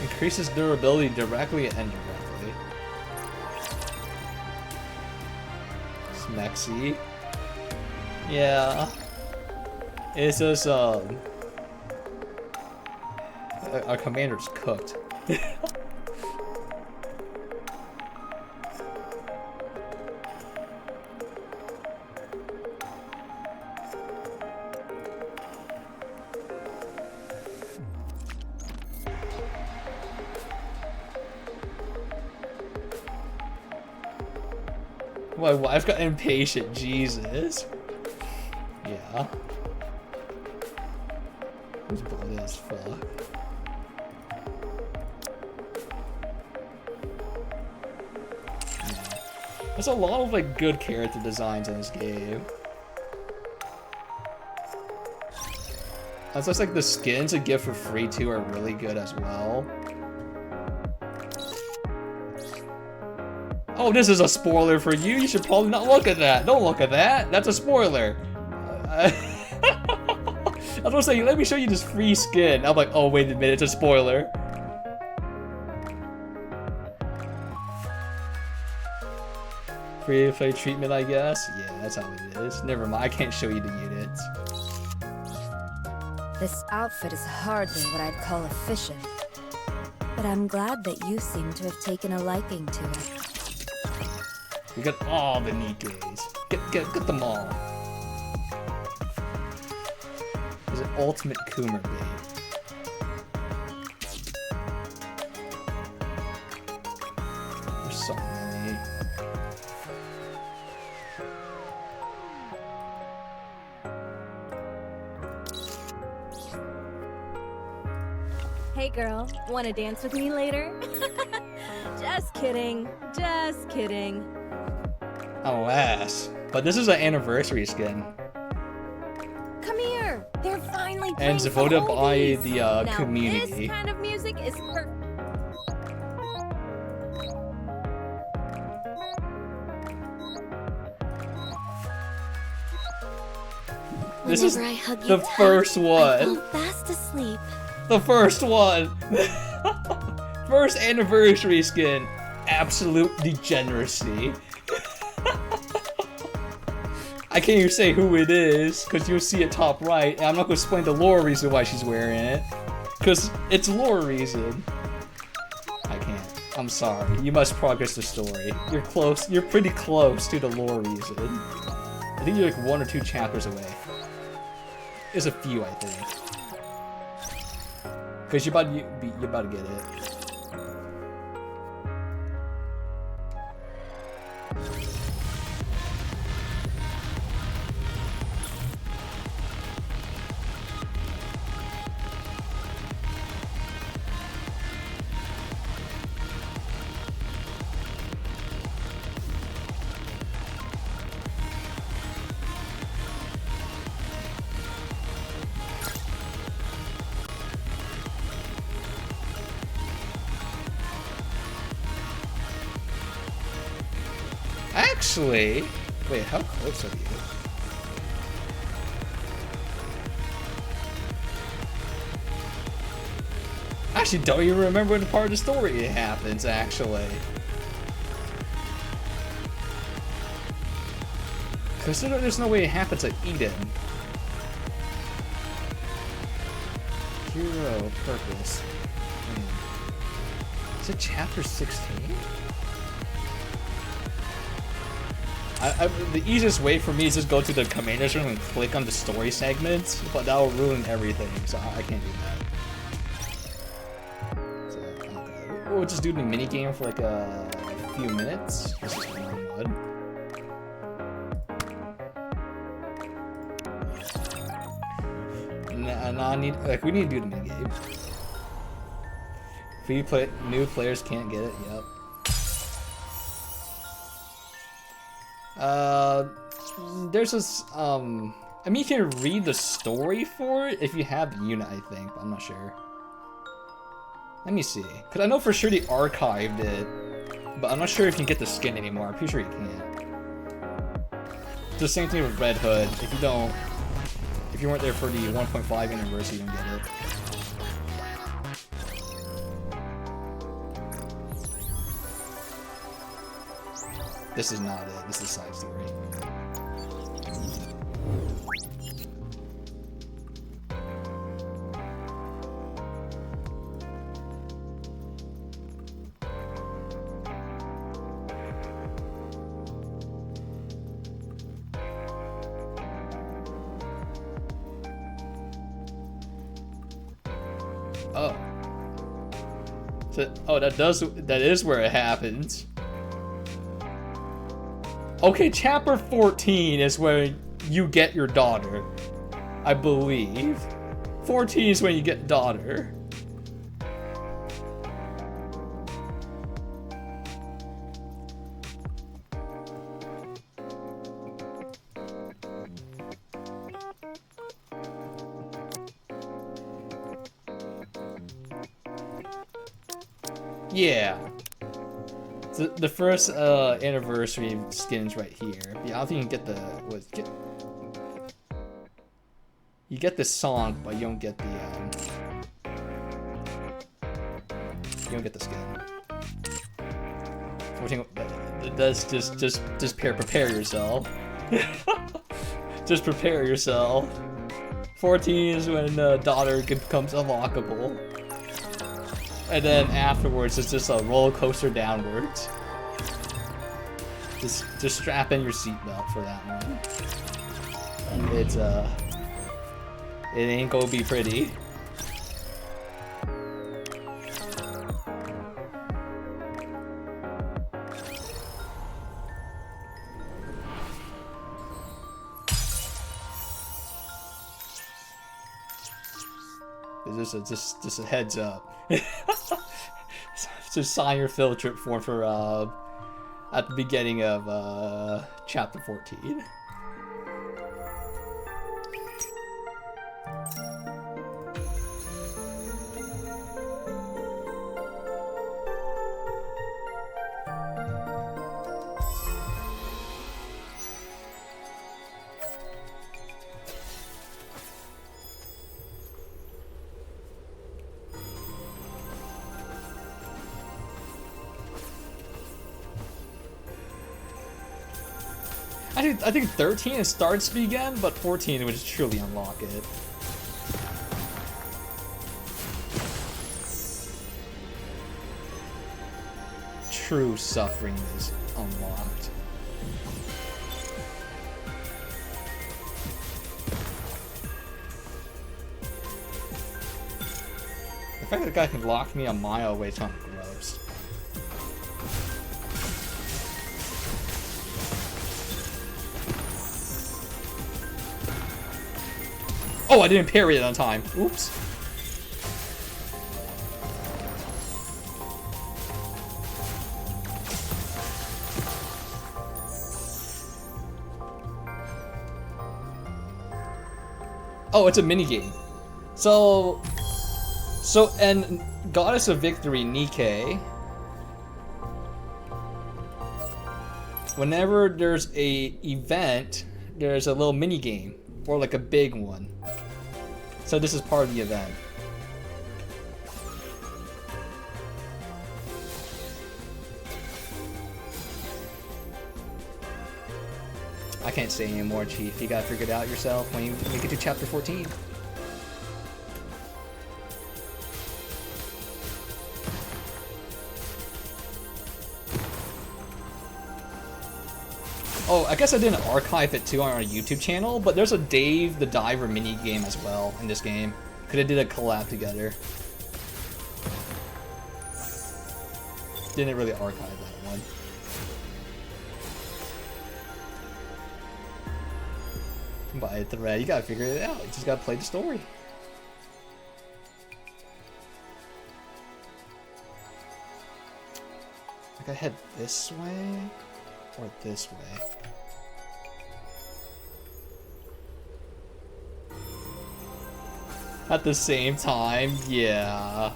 Increases durability directly and indirectly. Smexy. Yeah. It's just our commander's cooked. My wife got impatient, Jesus. Yeah. This bloody as fuck. Yeah. There's a lot of like good character designs in this game. It's just like the skins you get for free too are really good as well. Oh, this is a spoiler for you. You should probably not look at that. Don't look at that. That's a spoiler. I was gonna say, let me show you this free skin. I'm like, oh, wait a minute, it's a spoiler. Free to play treatment, I guess. Yeah, that's how it is. Never mind, I can't show you the units. This outfit is hardly what I'd call efficient. But I'm glad that you seem to have taken a liking to it. We got all the Nikes. Get them all. There's an ultimate Coomer bait. There's so many. Hey girl, wanna dance with me later? Just kidding. Just kidding. Alas. But this is an anniversary skin. Come here. They're finally And playing it's some voted by oldies. the Now community. This kind of music is perfect. This is Whenever I hug you the tight, first I one. fall fast asleep. The first one. First anniversary skin. Absolute degeneracy. I can't even say who it is, because you'll see it top right, and I'm not going to explain the lore reason why she's wearing it. Because it's lore reason. I can't. I'm sorry. You must progress the story. You're close. You're pretty close to the lore reason. I think you're like 1 or 2 chapters away. There's a few, I think. Because you're about to get it. Actually, wait, how close are you? Actually, don't even remember when part of the story it happens, actually. Consider there's no way it happens at Eden. Hero purpose. Is it chapter 16? The easiest way for me is just go to the commander's room and click on the story segments, but that will ruin everything, so I can't do that. So, we'll just do the minigame for like a few minutes. This is one. Nah, we need to do the minigame. New players can't get it, yep. There's this, I mean, you can read the story for it if you have the unit, I think, but I'm not sure. Let me see, because I know for sure they archived it, but I'm not sure if you can get the skin anymore. I'm pretty sure you can't. It's the same thing with Red Hood. If you weren't there for the 1.5 anniversary, you don't get it. This is not it. This is Sidestory. Oh. So, oh, that is where it happens. Okay, chapter 14 is where you get your daughter, I believe. 14 is when you get daughter. Yeah. So the first anniversary skin's right here. Yeah, I don't think you can get you get the song, but you don't get the skin. 14. That's just prepare yourself. Just prepare yourself. 14 is when daughter becomes unlockable. And then afterwards, it's just a roller coaster downwards. Just strap in your seatbelt for that one. It's it ain't gonna be pretty. Just a heads up. Just sign your field trip form for at the beginning of chapter 14. I think 13 it starts to begin, but 14 would truly unlock it. True suffering is unlocked. The fact that the guy can lock me a mile away is kind of gross. Oh, I didn't parry it on time. Oops. Oh, it's a minigame. So, and Goddess of Victory, Nikke, whenever there's a event, there's a little minigame, or like a big one. So this is part of the event. I can't say anymore, Chief. You gotta figure it out yourself when you make it to chapter 14. Oh, I guess I didn't archive it too on our YouTube channel, but there's a Dave the Diver mini game as well in this game. Could have did a collab together. Didn't really archive that one. By the thread, you gotta figure it out. You just gotta play the story. I gotta head this way or this way. At the same time, yeah.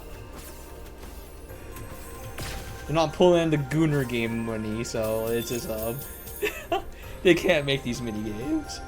They're not pulling in the Gooner game money, so it's just they can't make these mini games.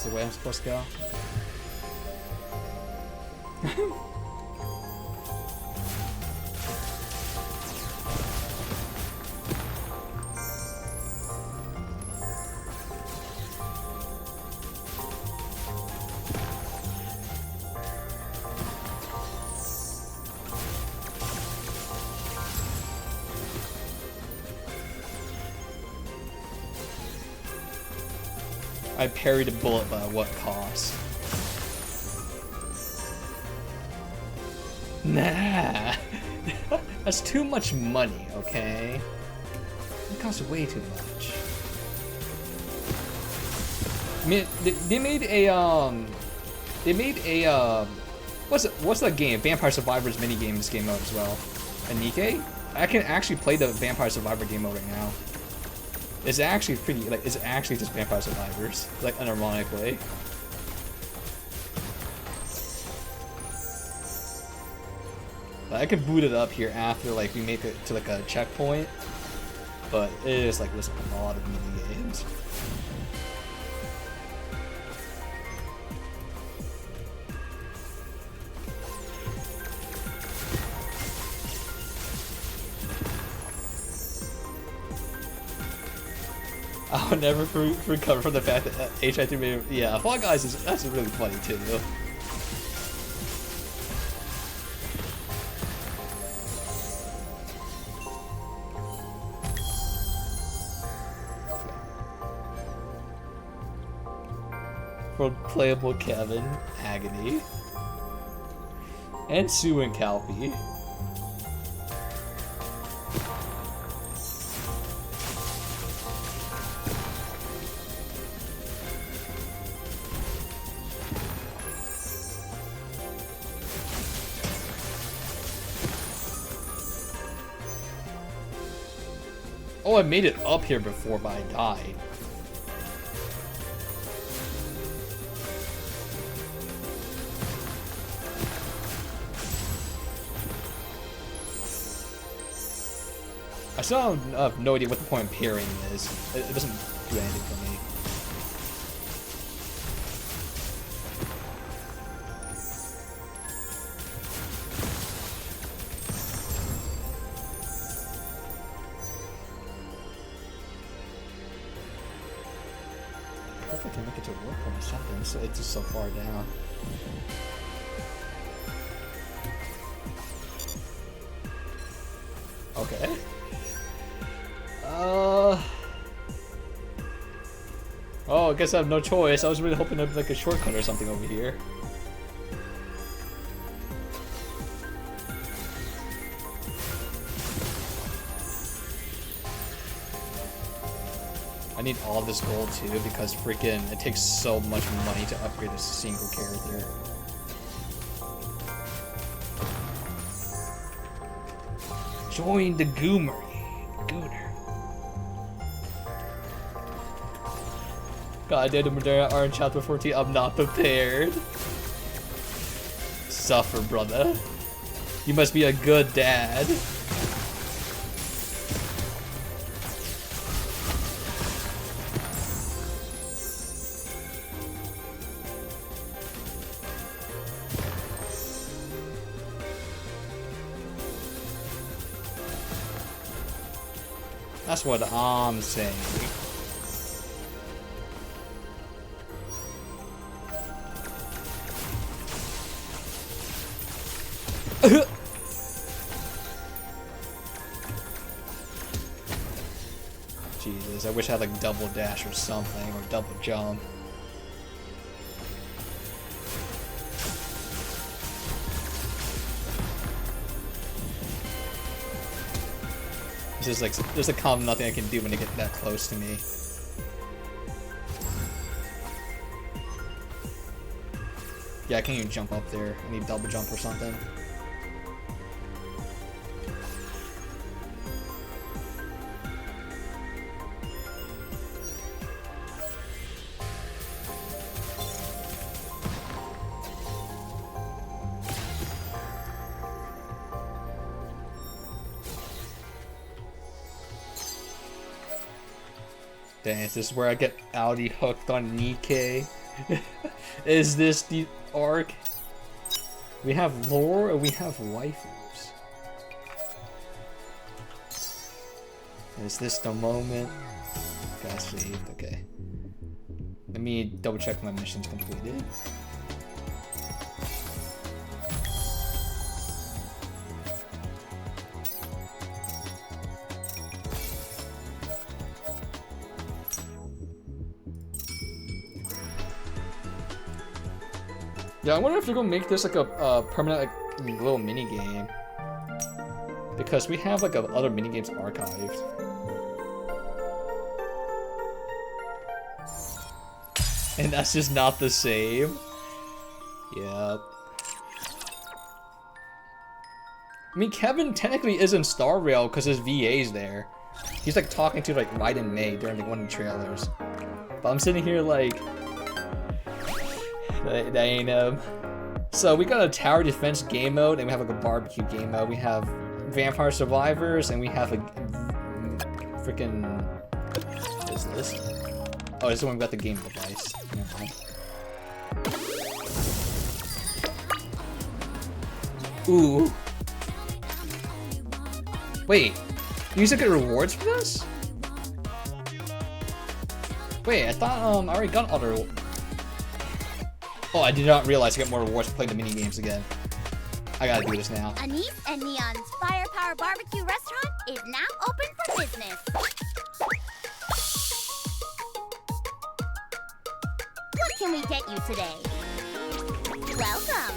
The way I'm supposed to go. I parried a bullet, but at what cost? Nah. That's too much money, okay? It costs way too much. I mean, they made a what's that game? Vampire Survivors mini game this game mode as well. And Nikke? I can actually play the Vampire Survivor game mode right now. It's actually pretty, like, it's actually just Vampire Survivors, like, unironically. I could boot it up here after like we make it to like a checkpoint, but it is like there's a lot of mini games. I'll never recover from the fact that HI3 made it. Yeah, Fall Guys is that's really funny too. For playable Kevin, Agony, and Sue and Calpy. Oh, I made it up here before, but I died. I still have no idea what the point of parrying is. It doesn't do anything for me. I hope I can make it to work or something, so it's just so far down. Okay. Oh, I guess I have no choice. I was really hoping to have like a shortcut or something over here. I need all this gold too because freaking it takes so much money to upgrade a single character. Join the Gooner. God damn, the Moderna are in chapter 14. I'm not prepared. Suffer, brother. You must be a good dad. That's what I'm saying. Jesus, I wish I had like double dash or something, or double jump. There's like, there's a common nothing I can do when they get that close to me. Yeah, I can't even jump up there. I need double jump or something. Dang, is this where I get Audi hooked on Nikkei? Is this the arc? We have lore and we have waifus. Is this the moment? Got saved, okay. Let me double check my mission's completed. Yeah, I wonder if they're gonna make this like a permanent like little mini game, because we have like other mini games archived. And that's just not the same. Yep. I mean, Kevin technically isn't Star Rail because his VA's there. He's like talking to like Ride and May during like one of the trailers. But I'm sitting here like, that ain't him. So we got a tower defense game mode, and we have like a barbecue game mode. We have vampire survivors, and we have a freaking. What is this? Oh, this is the one we got the game device. Never mind. Ooh. Wait, you used to get rewards for this? Wait, I thought I already got all the. Oh, I did not realize I get more rewards for playing the mini games again. I gotta do this now. Anise and Neon's Firepower Barbecue Restaurant is now open for business. What can we get you today? Welcome.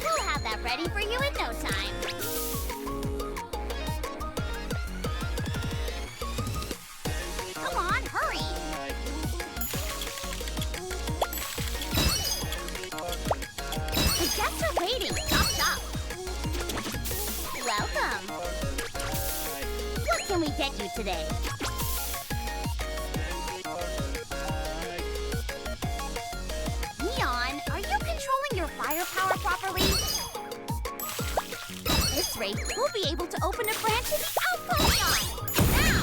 We'll have that ready for you in no time. Come on, hurry. The guests are waiting. Chop, chop. Welcome. What can we get you today? Neon, are you controlling your firepower properly? At this rate, we'll be able to open a branch in the outpost, Neon. Now!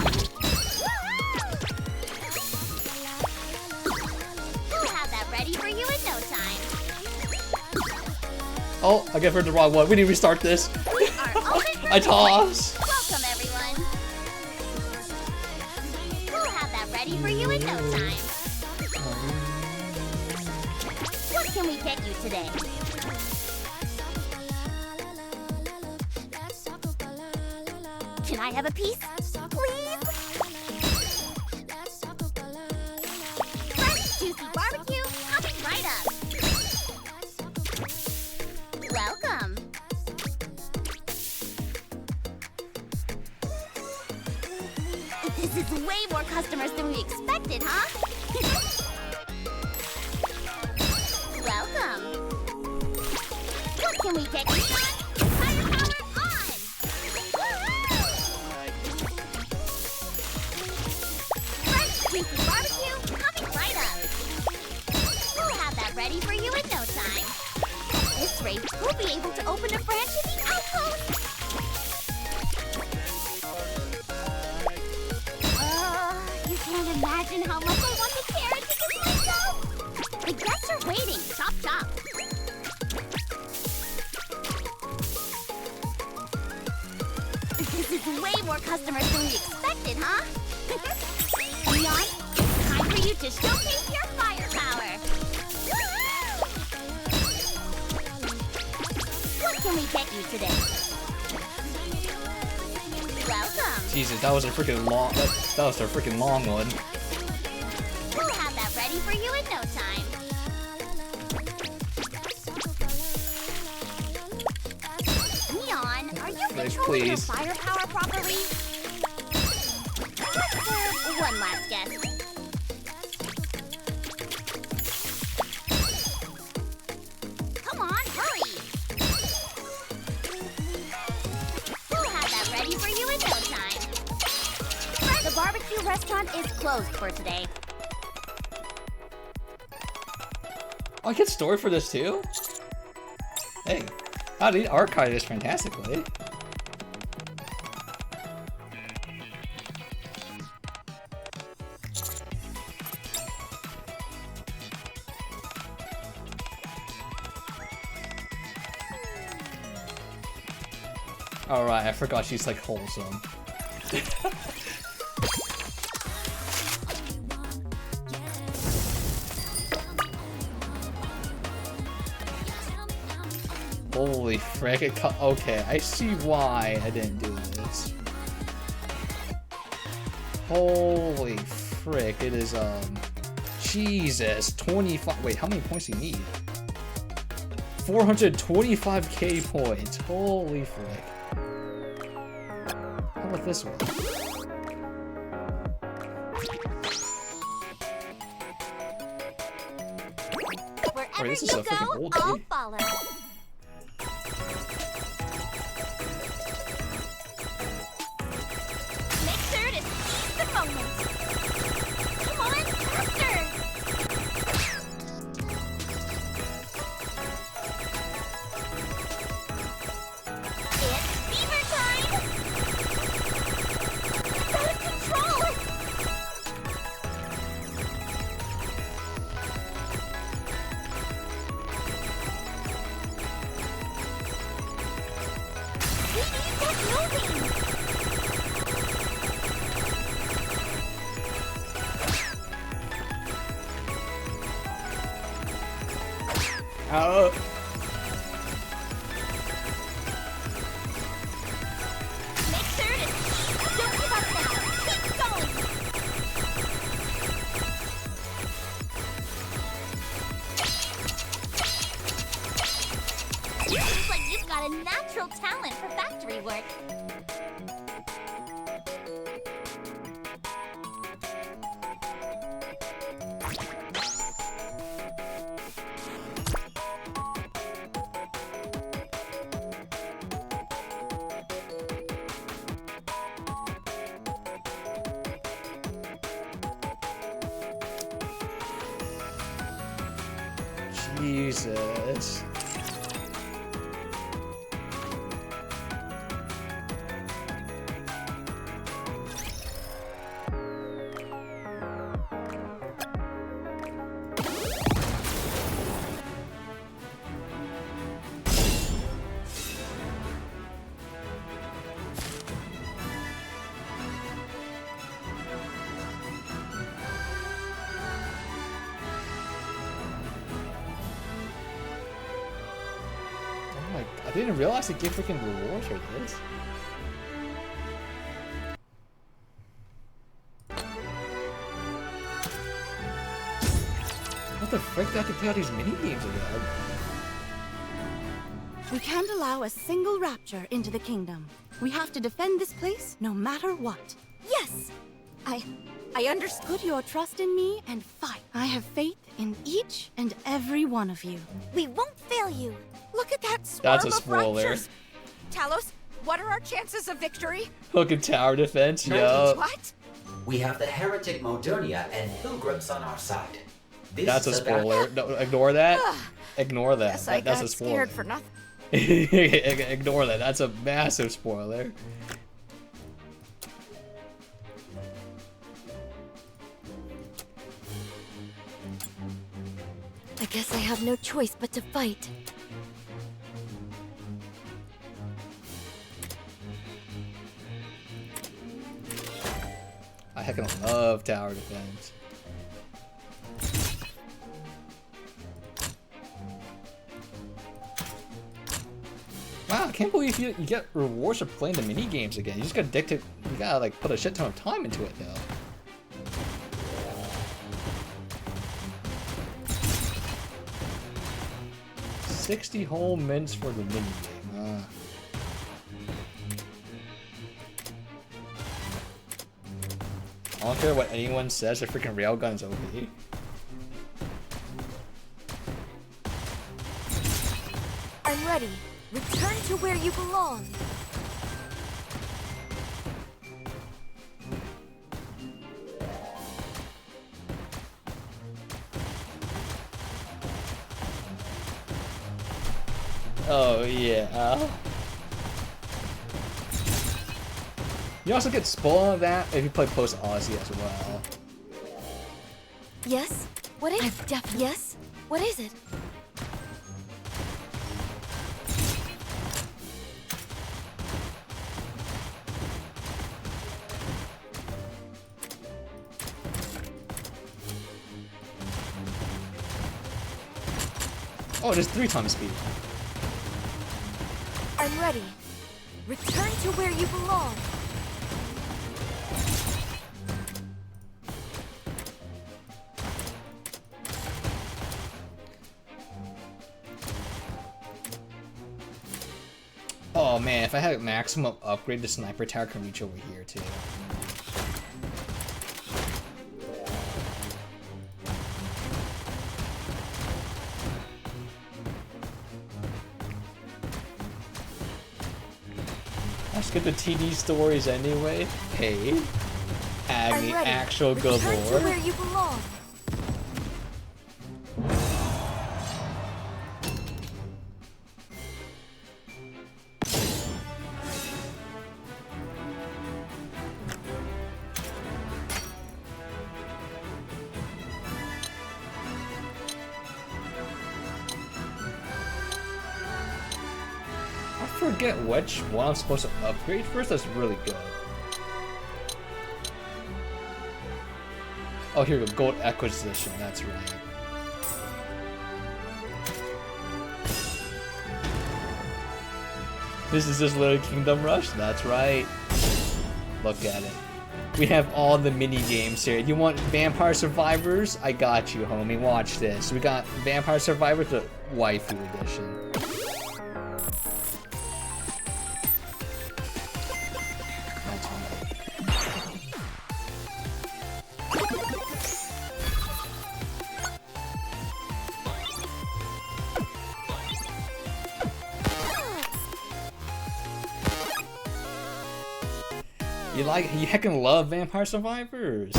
We'll have that ready for you in no time. Oh, I got the wrong one. We need to restart this. We are open for I toss. Welcome, everyone. We'll have that ready for you in no time. What can we get you today? Can I have a piece, please? Fresh, juicy barbecue coming right up. Welcome. This is way more customers than we expected, huh? Welcome. What can we get you on? Firepower on! Woohoo! Fresh, juicy barbecue coming right up. We'll have that ready for you in no time. At this rate, we'll be able to open a branch in the outpost. You can't imagine how much I want the carrot to give myself. The guests are waiting. Chop, chop. This is way more customers than we expected, huh? Neon, time for you to showcase your firepower. Woohoo! What can we get you today? Welcome. Jesus, that was a freaking long. That was a freaking long one. We'll have that ready for you in no time. Neon, are you controlling your firepower properly? Let's serve one last guest. Come on, hurry. We'll have that ready for you in no time. The barbecue restaurant is closed for today. Oh, I get story for this too? Hey, how did he archive this fantastically? Alright, I forgot she's like wholesome. Holy frick, okay, I see why I didn't do this. Holy frick, it is, Jesus, 25, wait, how many points do you need? 425k points, holy frick. How about this one? Wherever Wait, this is you a freaking go, old I'll game. follow. Make sure to seize the moment. Come on, faster! Oh. Make sure to don't give up now. Keep going. Seems like you've got a natural talent for factory work. Jesus. I didn't realize they give freaking rewards for this. What the frick did I have to play all these mini games again? We can't allow a single rapture into the kingdom. We have to defend this place no matter what. Yes! I understood your trust in me and fight. I have faith in each and every one of you. We won't fail you. Look at that swarm That's a of spoiler. raptures. Talos, what are our chances of victory? Hook and tower defense, yo. What? We have the heretic Modernia and pilgrims on our side. This That's a is about- spoiler. No, ignore that. Ignore that. Guess I That's got a spoiler. scared for nothing. Ignore that. That's a massive spoiler. I guess I have no choice but to fight. I heckin' love tower defense. Wow, I can't believe you get rewards for playing the mini games again. You just got addicted. You gotta like put a shit ton of time into it though. $60 whole minutes for the mini game. I don't care what anyone says, the freaking railgun's OP. I'm ready. Return to where you belong. Oh yeah. You also get spoiled on that if you play post Odyssey as well. Yes? What is it? Yes? What is it? Oh, just 3 times speed. I'm ready. Return to where you belong. Oh man, if I had a maximum upgrade, the sniper tower can reach over here too. Let's get the TD stories anyway. Hey, Agni, actual good Return to lord. where you belong. I forget which one I'm supposed to upgrade first. That's really good. Oh, here we go. Gold acquisition. That's right. This is just literally Kingdom Rush. That's right. Look at it. We have all the mini games here. You want Vampire Survivors? I got you, homie. Watch this. We got Vampire Survivors, the waifu edition. You heckin' love Vampire Survivors.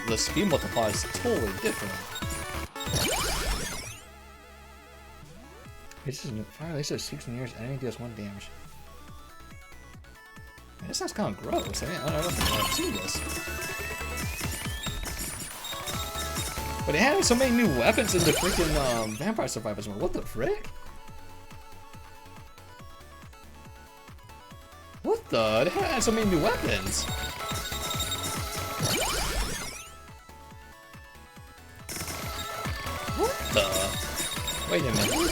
The speed multiplier is totally different. This is fire laser 16 years, enemy deals 1 damage. Man, this sounds kind of gross. I don't think I've seen this. But they had so many new weapons in the freaking Vampire Survivors mode. What the frick? What the? They had so many new weapons. Wait a minute.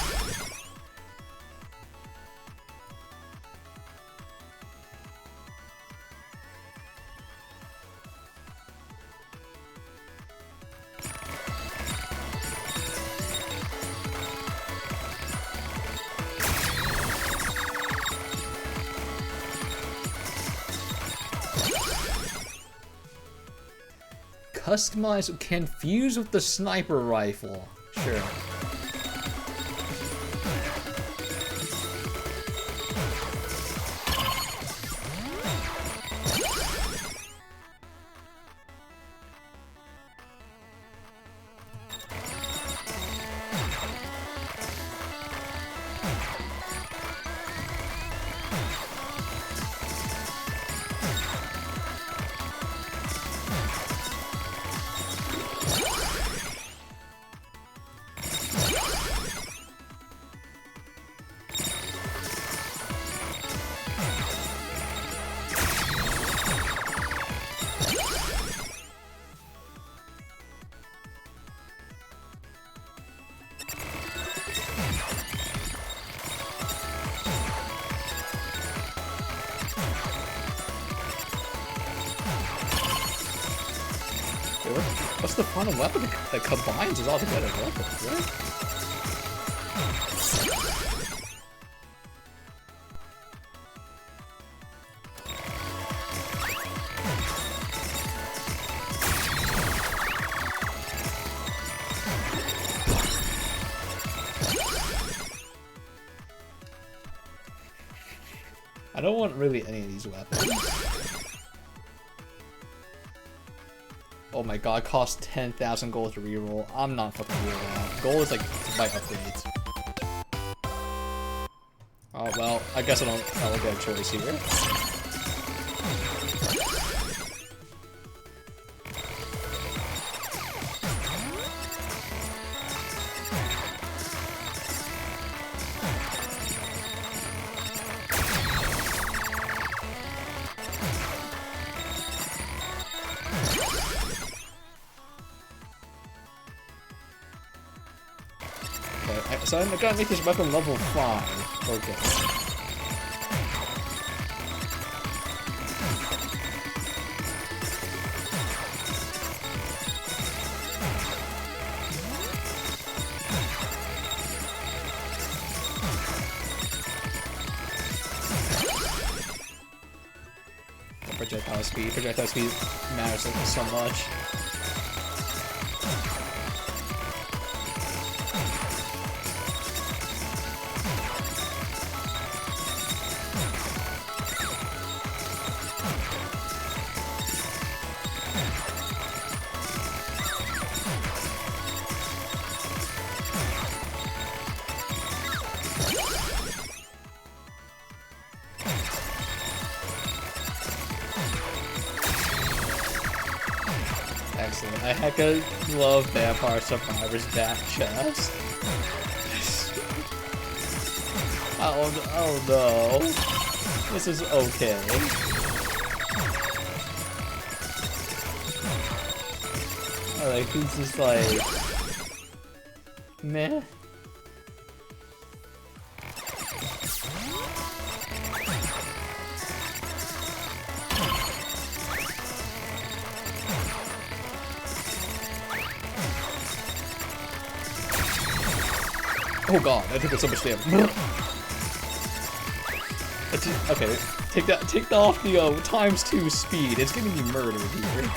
Customize can fuse with the sniper rifle. Sure. What's the fun of weapon that combines is all together? What the frick? I don't want really any of these weapons. Oh my god, cost 10,000 gold to reroll. I'm not fucking doing that. Gold is like to buy upgrades. Oh well, I guess I don't get a choice here. So I gotta make this weapon level 5. Okay. Projectile speed. Projectile speed matters so much. Excellent. I hecka love Vampire Survivors back chest. Oh no. This is okay. Like, he's just like... meh. Oh god, I took so much damage. Okay, take that off the ×2 speed. It's giving me murder here.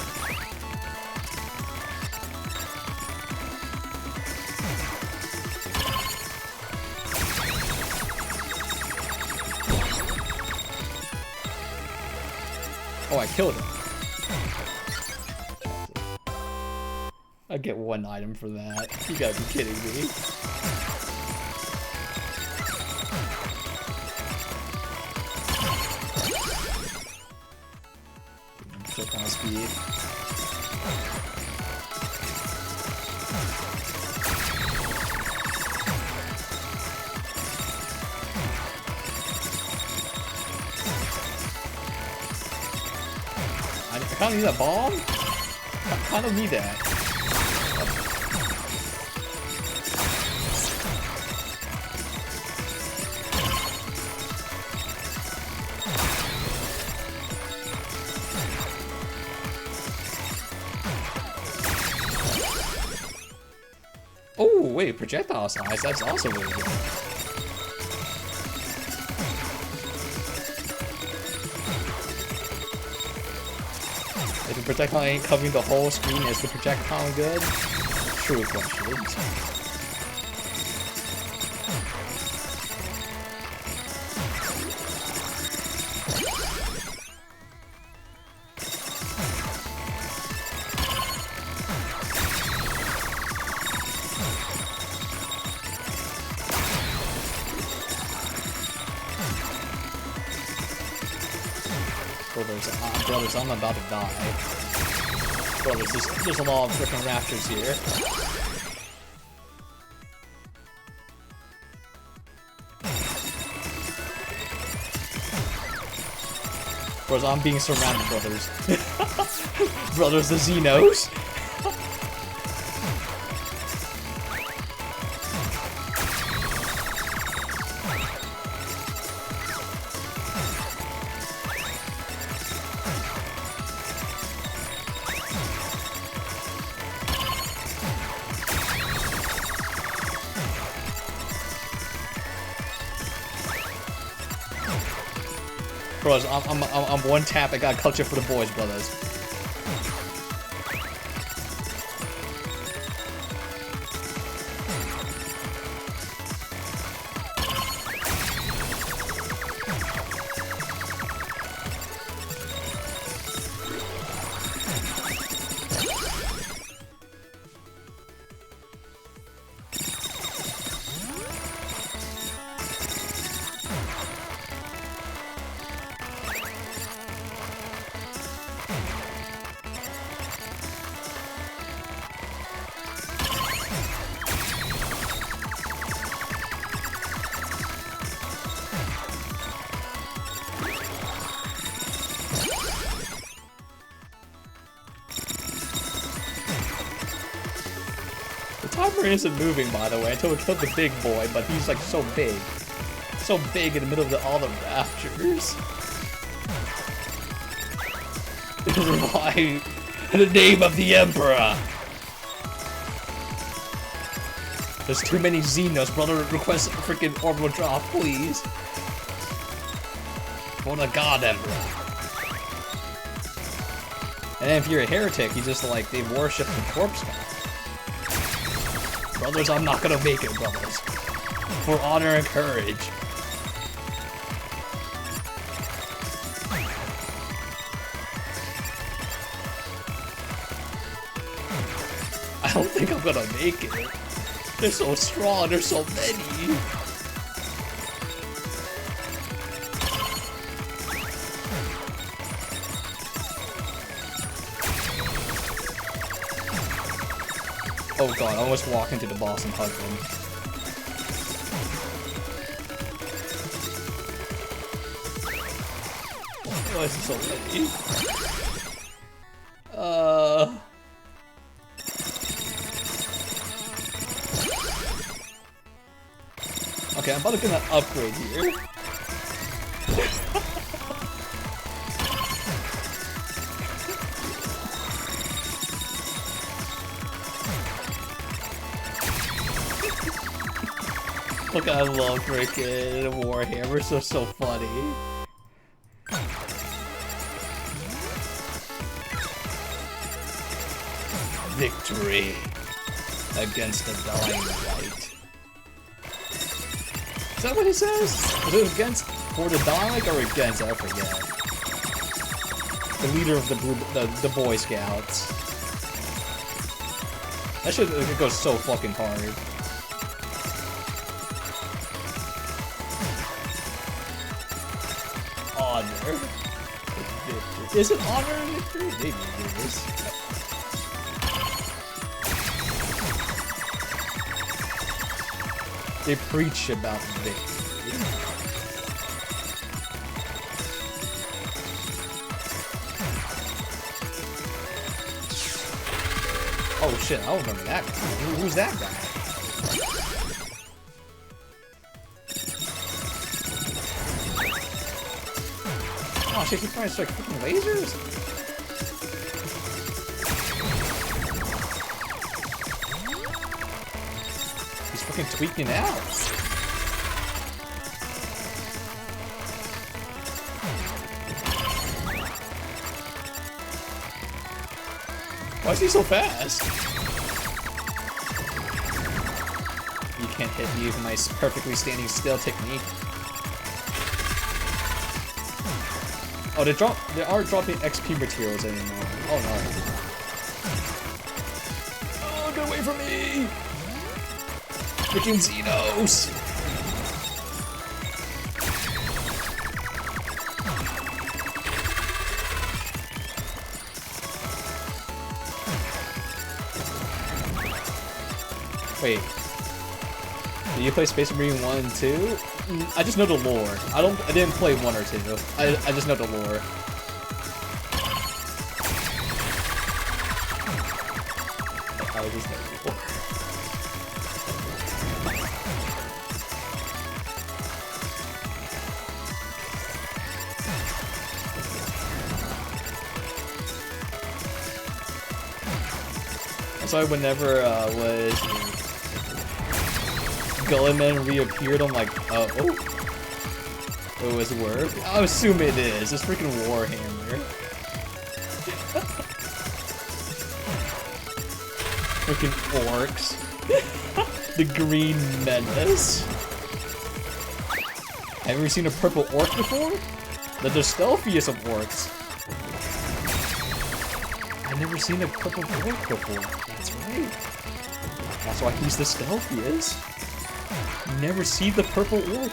Oh, I killed him. I get 1 item for that. You gotta be kidding me. Check on speed. I kind of need that bomb. I kind of need that. Oh, wait, projectile size, that's also really good. If the projectile ain't covering the whole screen, is the projectile good? True question. Brothers, I'm about to die. Brothers, there's a lot of freaking raptors here. Brothers, I'm being surrounded, brothers. Brothers, the Xenos. Brothers, I'm one tap. I got culture for the boys, brothers. Isn't moving, by the way, until we killed the big boy, but he's like so big in the middle of all the raptors. Revive in the name of the Emperor. There's too many Xenos, brother. Request a freaking orbital drop, please. For the God Emperor. And then if you're a heretic, you just like they worship the corpse god. Brothers, I'm not gonna make it, brothers. For honor and courage. I don't think I'm gonna make it. They're so strong, there's so many. Oh god, I almost walked into the boss and hugged him. Oh, this is so funny. Okay, I'm about to get an upgrade here. Look, I love freaking Warhammer, so funny. Victory against the dying light. Is that what he says? Is it against for the dying or against? I forget. The leader of the Boy Scouts. That shit it goes so fucking hard. Honor. Is it honor and victory? Maybe it is. They preach about victory. Oh shit, I don't remember that guy. Who's that guy? Oh shit, he's trying to strike freaking lasers? He's fucking tweaking out. Why is he so fast? You can't hit me with my perfectly standing still technique. Oh, they are dropping XP materials anymore. Oh no. Oh, get away from me! Freaking Xenos! Wait. Did you play Space Marine 1 and 2? I just know the lore. I didn't play 1 or 2. I just know the lore. I just know the lore. That's why whenever was Gulliman reappeared, I'm like, oh, it was work. I assume it is. It's freaking Warhammer. Freaking orcs. The Green Menace. Have you ever seen a purple orc before? They're the stealthiest of orcs. I've never seen a purple orc before. That's right. That's why he's the stealthiest. You never see the purple orc.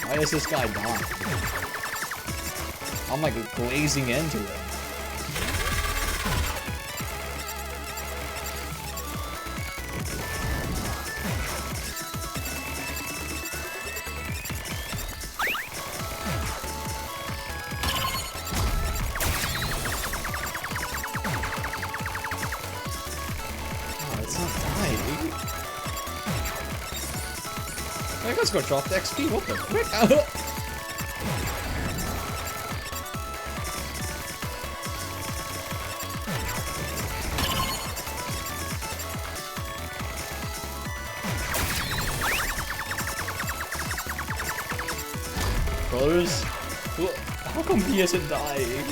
Why is this guy dying? I'm like glazing into it. Let's go drop the XP. What the frick? Brothers, how come he isn't dying?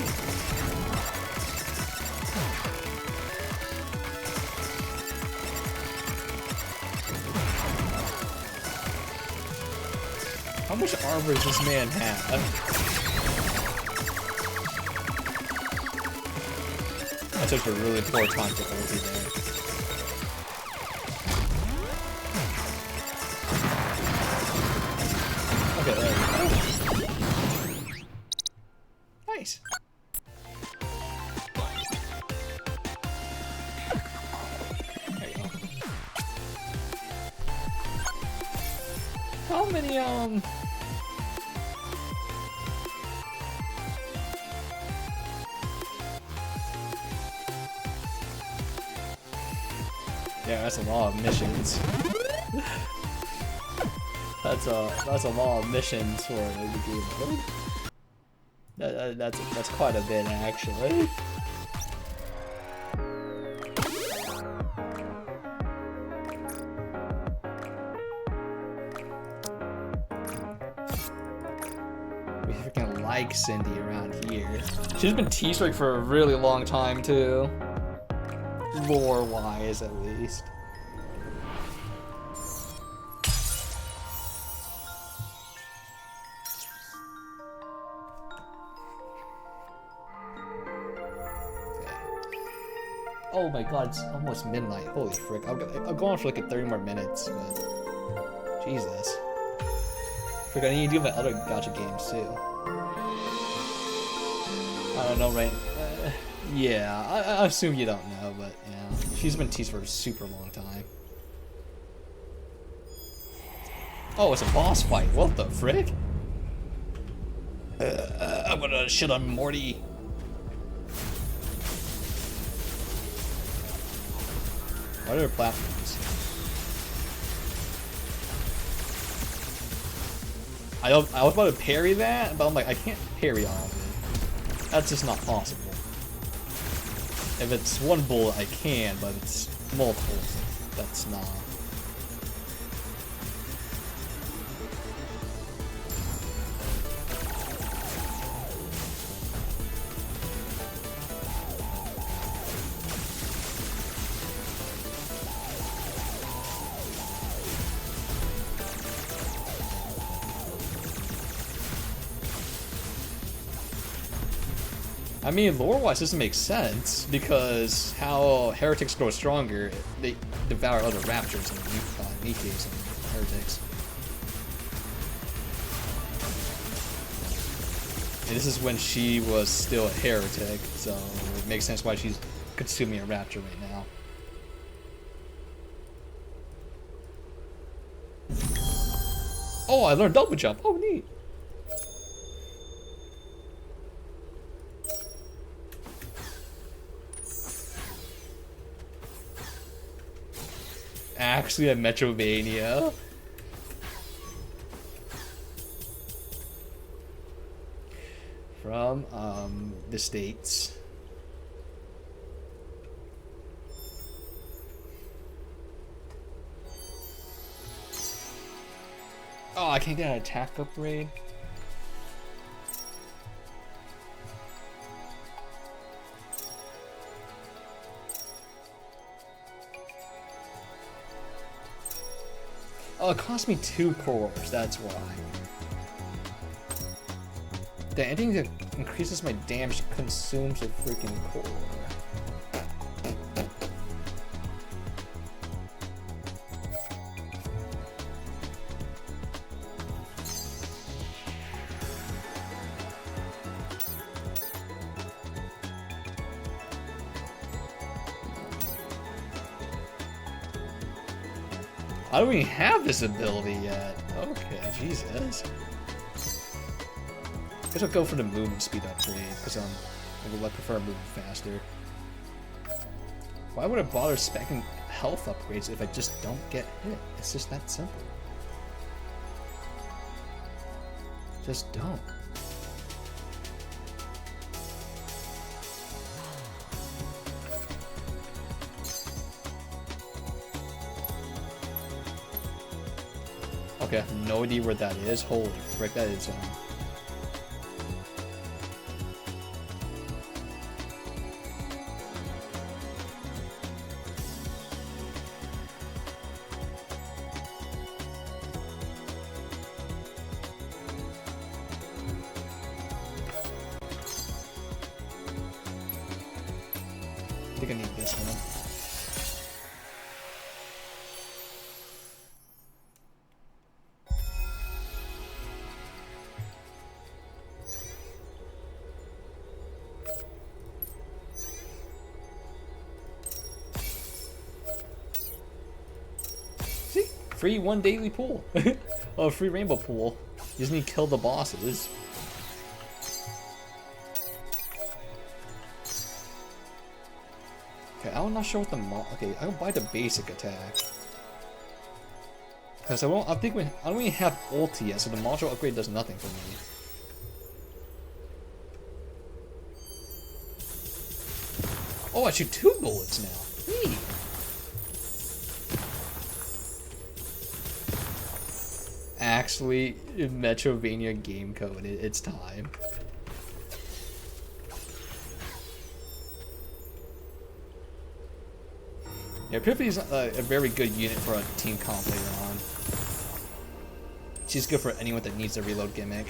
How much armor does this man have? I took a really poor time to ulti there. Nice. There you go. How many, yeah, that's a lot of missions. That's a lot of missions for the game mode. That's quite a bit actually. We freaking like Cindy around here. She's been T-Strike for a really long time too. Lore-wise, at least. Oh my god, it's almost midnight. Holy frick. I'll go on for like 30 more minutes, but... Jesus. Frick, I need to do my other gacha games too. I don't know, right? Yeah, I assume you don't know, but yeah. She's been teased for a super long time. Oh, it's a boss fight. What the frick? I'm gonna shit on Morty. What other platforms? I was about to parry that, but I'm like, I can't parry all of it. That's just not possible. If it's one bullet, I can, but if it's multiples, that's not. I mean, lore-wise, doesn't make sense because how heretics grow stronger, they devour other raptors and Nikes and heretics. And this is when she was still a heretic, so it makes sense why she's consuming a raptor right now. Oh, I learned double jump. Oh, neat. Actually, a Metrovania. From the States. Oh, I can't get an attack upgrade. Oh, it cost me 2 cores, that's why. The ending that increases my damage consumes a freaking core. I don't even have this ability yet. Okay, Jesus. I guess I'll go for the movement speed upgrade, because I would prefer moving faster. Why would I bother speccing health upgrades if I just don't get hit? It's just that simple. Just don't. Okay, I have no idea where that is. Holy frick, that is I think I need this one. Free 1 daily pool. Oh, free rainbow pool. You just need to kill the bosses. Okay, I'm not sure what the okay, I'll buy the basic attack. Because I don't even have ulti yet, so the module upgrade does nothing for me. Oh, I shoot 2 bullets now. Hey. Actually, Metrovania game code. It's time. Yeah, Epiphany's a very good unit for a team comp later on. She's good for anyone that needs a reload gimmick.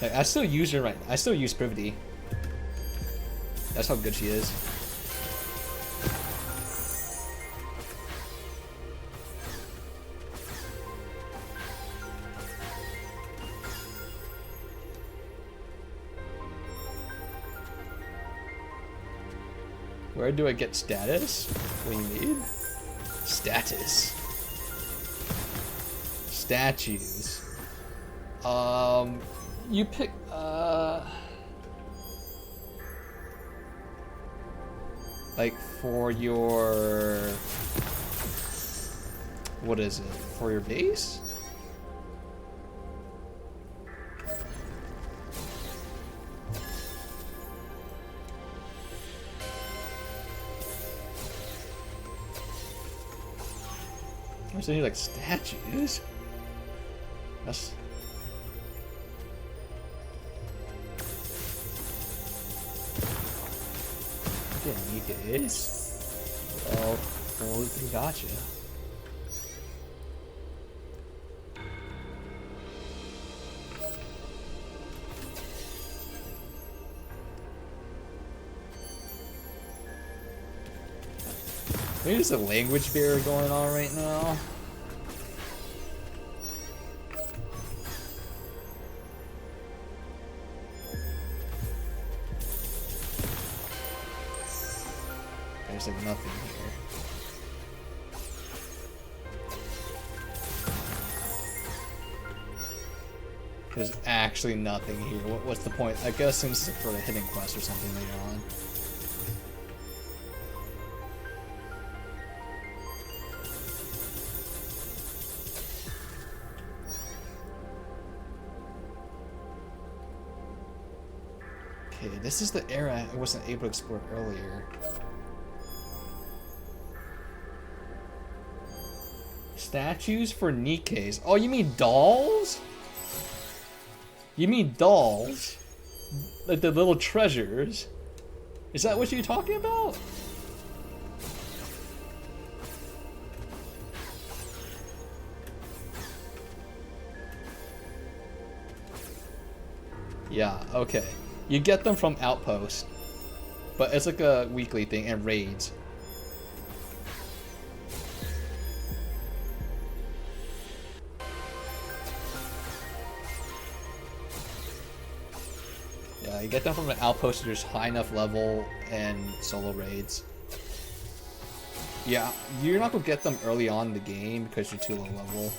Like, I still use her right. I still use Privity. That's how good she is. Where do I get status? What do you need? Status. Statues. You pick, like for your, what is it? For your base? I'm saying like statues. That's. I didn't need this. Well, gotcha. Maybe there's a language barrier going on right now. There's like nothing here. There's actually nothing here. What's the point? I guess this is for a hidden quest or something later on. Okay, this is the area I wasn't able to explore earlier. Statues for Nikes. Oh, you mean dolls? You mean dolls? Like the little treasures? Is that what you're talking about? Yeah, okay. You get them from Outpost, but it's like a weekly thing and raids. Yeah, you get them from an Outpost if there's high enough level and solo raids. Yeah, you're not gonna get them early on in the game because you're too low level.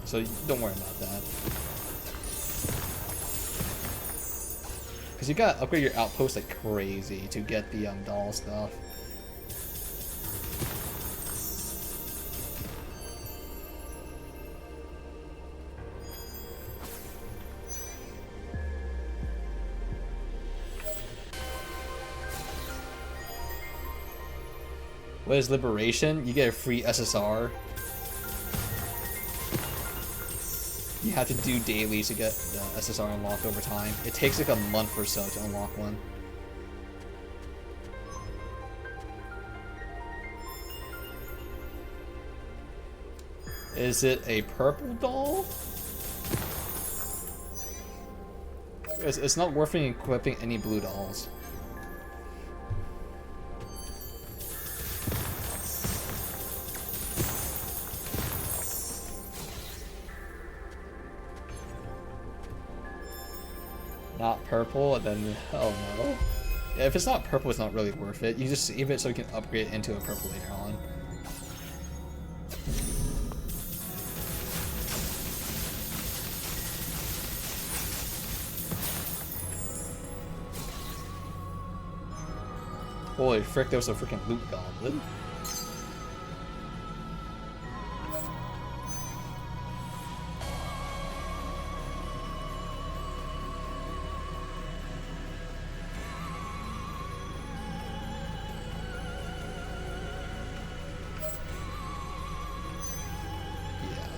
So don't worry about that. Because you gotta upgrade your outpost like crazy to get the doll stuff. What is Liberation? You get a free SSR. You have to do dailies to get the SSR unlocked over time. It takes like a month or so to unlock one. Is it a purple doll? it's not worth equipping any blue dolls. Not purple, then hell no. Yeah, if it's not purple, it's not really worth it. You just save it so you can upgrade it into a purple later on. Holy frick, there was a freaking loot goblin.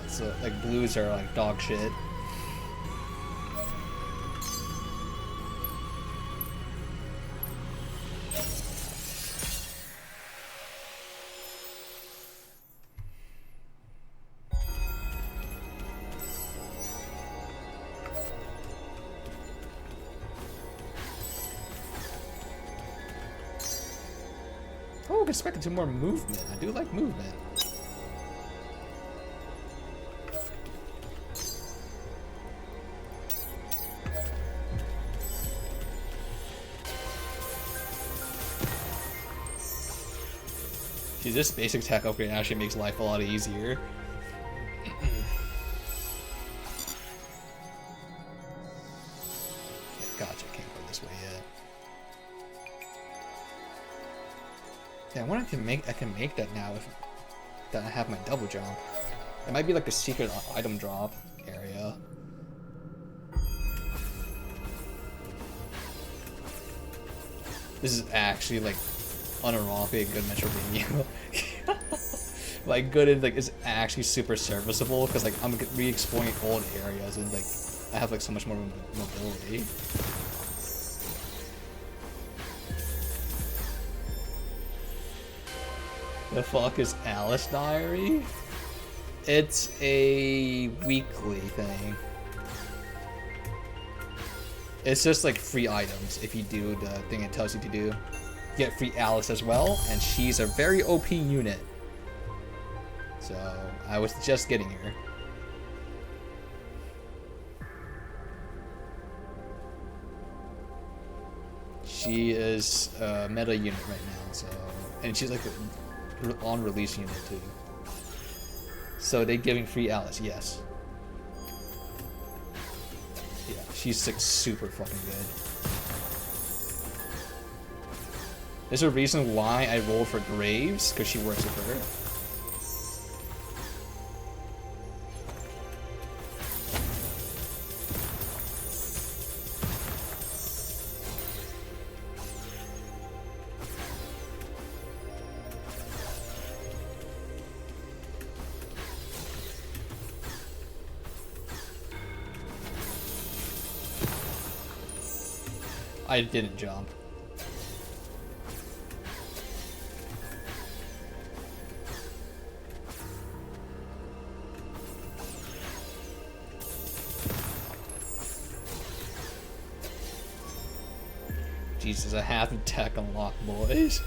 So, like, blues are like dog shit. Oh, I'm expecting some more movement. I do like movement. This basic tech upgrade actually makes life a lot easier. Okay, gotcha, can't go this way yet. Yeah, I wonder if I can make that now if that I have my double jump. It might be like a secret item drop area. This is actually like unironically a good Metroidvania. Like good and like is actually super serviceable because like I'm re-exploring old areas and like I have like so much more mobility. The fuck is Alice Diary? It's a weekly thing. It's just like free items if you do the thing it tells you to do. You get free Alice as well, and she's a very OP unit. So I was just getting her. She is a meta unit right now, so and she's like an on release unit too. So they giving free Alice, yes. Yeah, she's like super fucking good. There's a reason why I rolled for Graves, because she works with her. I didn't jump. Jesus, I have attack unlocked, boys.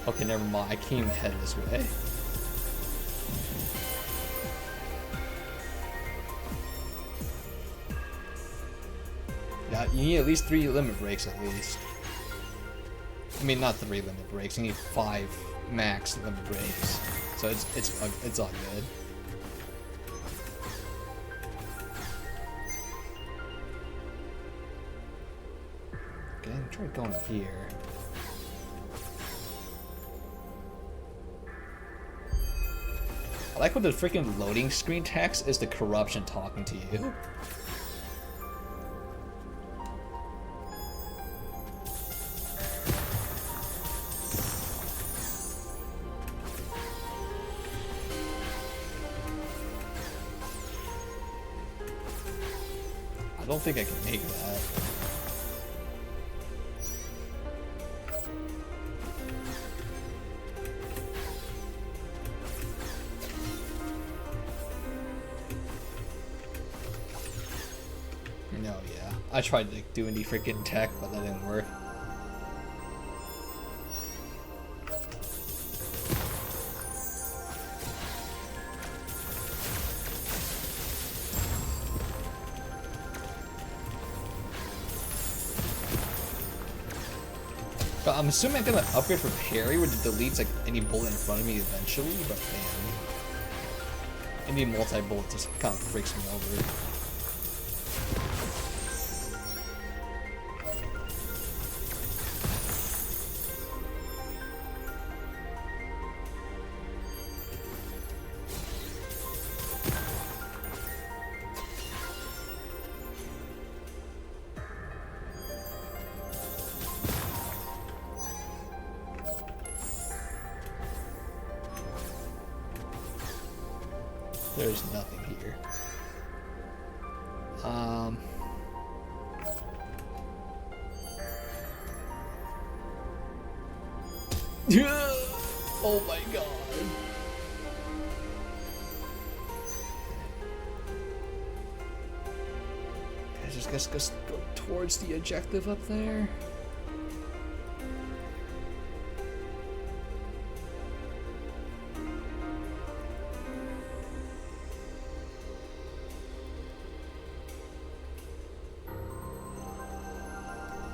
Okay, never mind. I can't even head this way. Yeah, you need at least 3 limit breaks at least. I mean, not 3 limit breaks. You need 5 max limit breaks. So it's all good. Okay, try going here. I like when the freaking loading screen text is the corruption talking to you. I don't think I can make that. No, yeah. I tried like doing the freaking tech, but that didn't work. But I'm assuming I'm gonna upgrade for parry, which deletes like any bullet in front of me eventually, but man. Any multi-bullet just kind of freaks me over. There's nothing here. Oh my god. I just guess go towards the objective up there.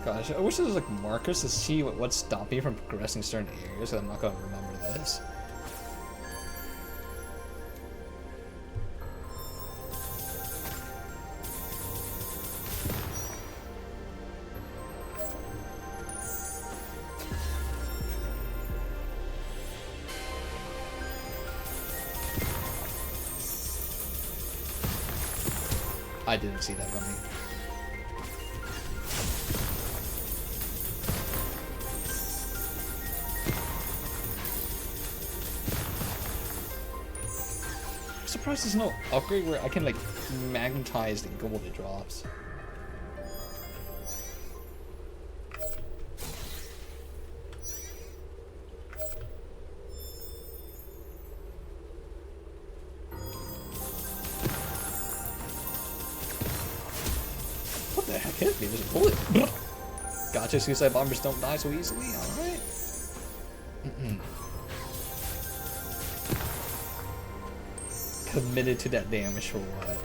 Gosh, I wish there was like markers to see what's stopping me from progressing certain areas, so I'm not gonna remember this. I didn't see that coming. I'm surprised there's no upgrade where I can like magnetize the gold it drops. What the heck hit me? There's a bullet. Gotcha, suicide bombers don't die so easily, alright. Committed to that damage for what?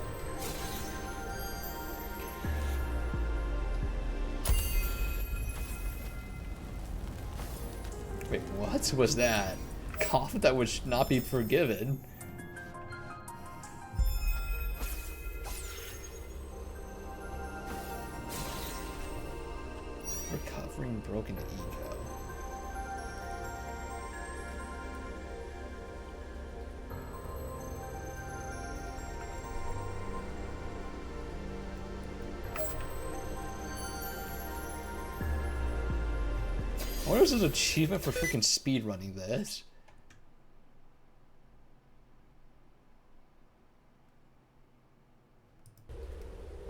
Wait, what was that? Cough that would not be forgiven. Recovering broken ego. I wonder if there's an achievement for freaking speedrunning this.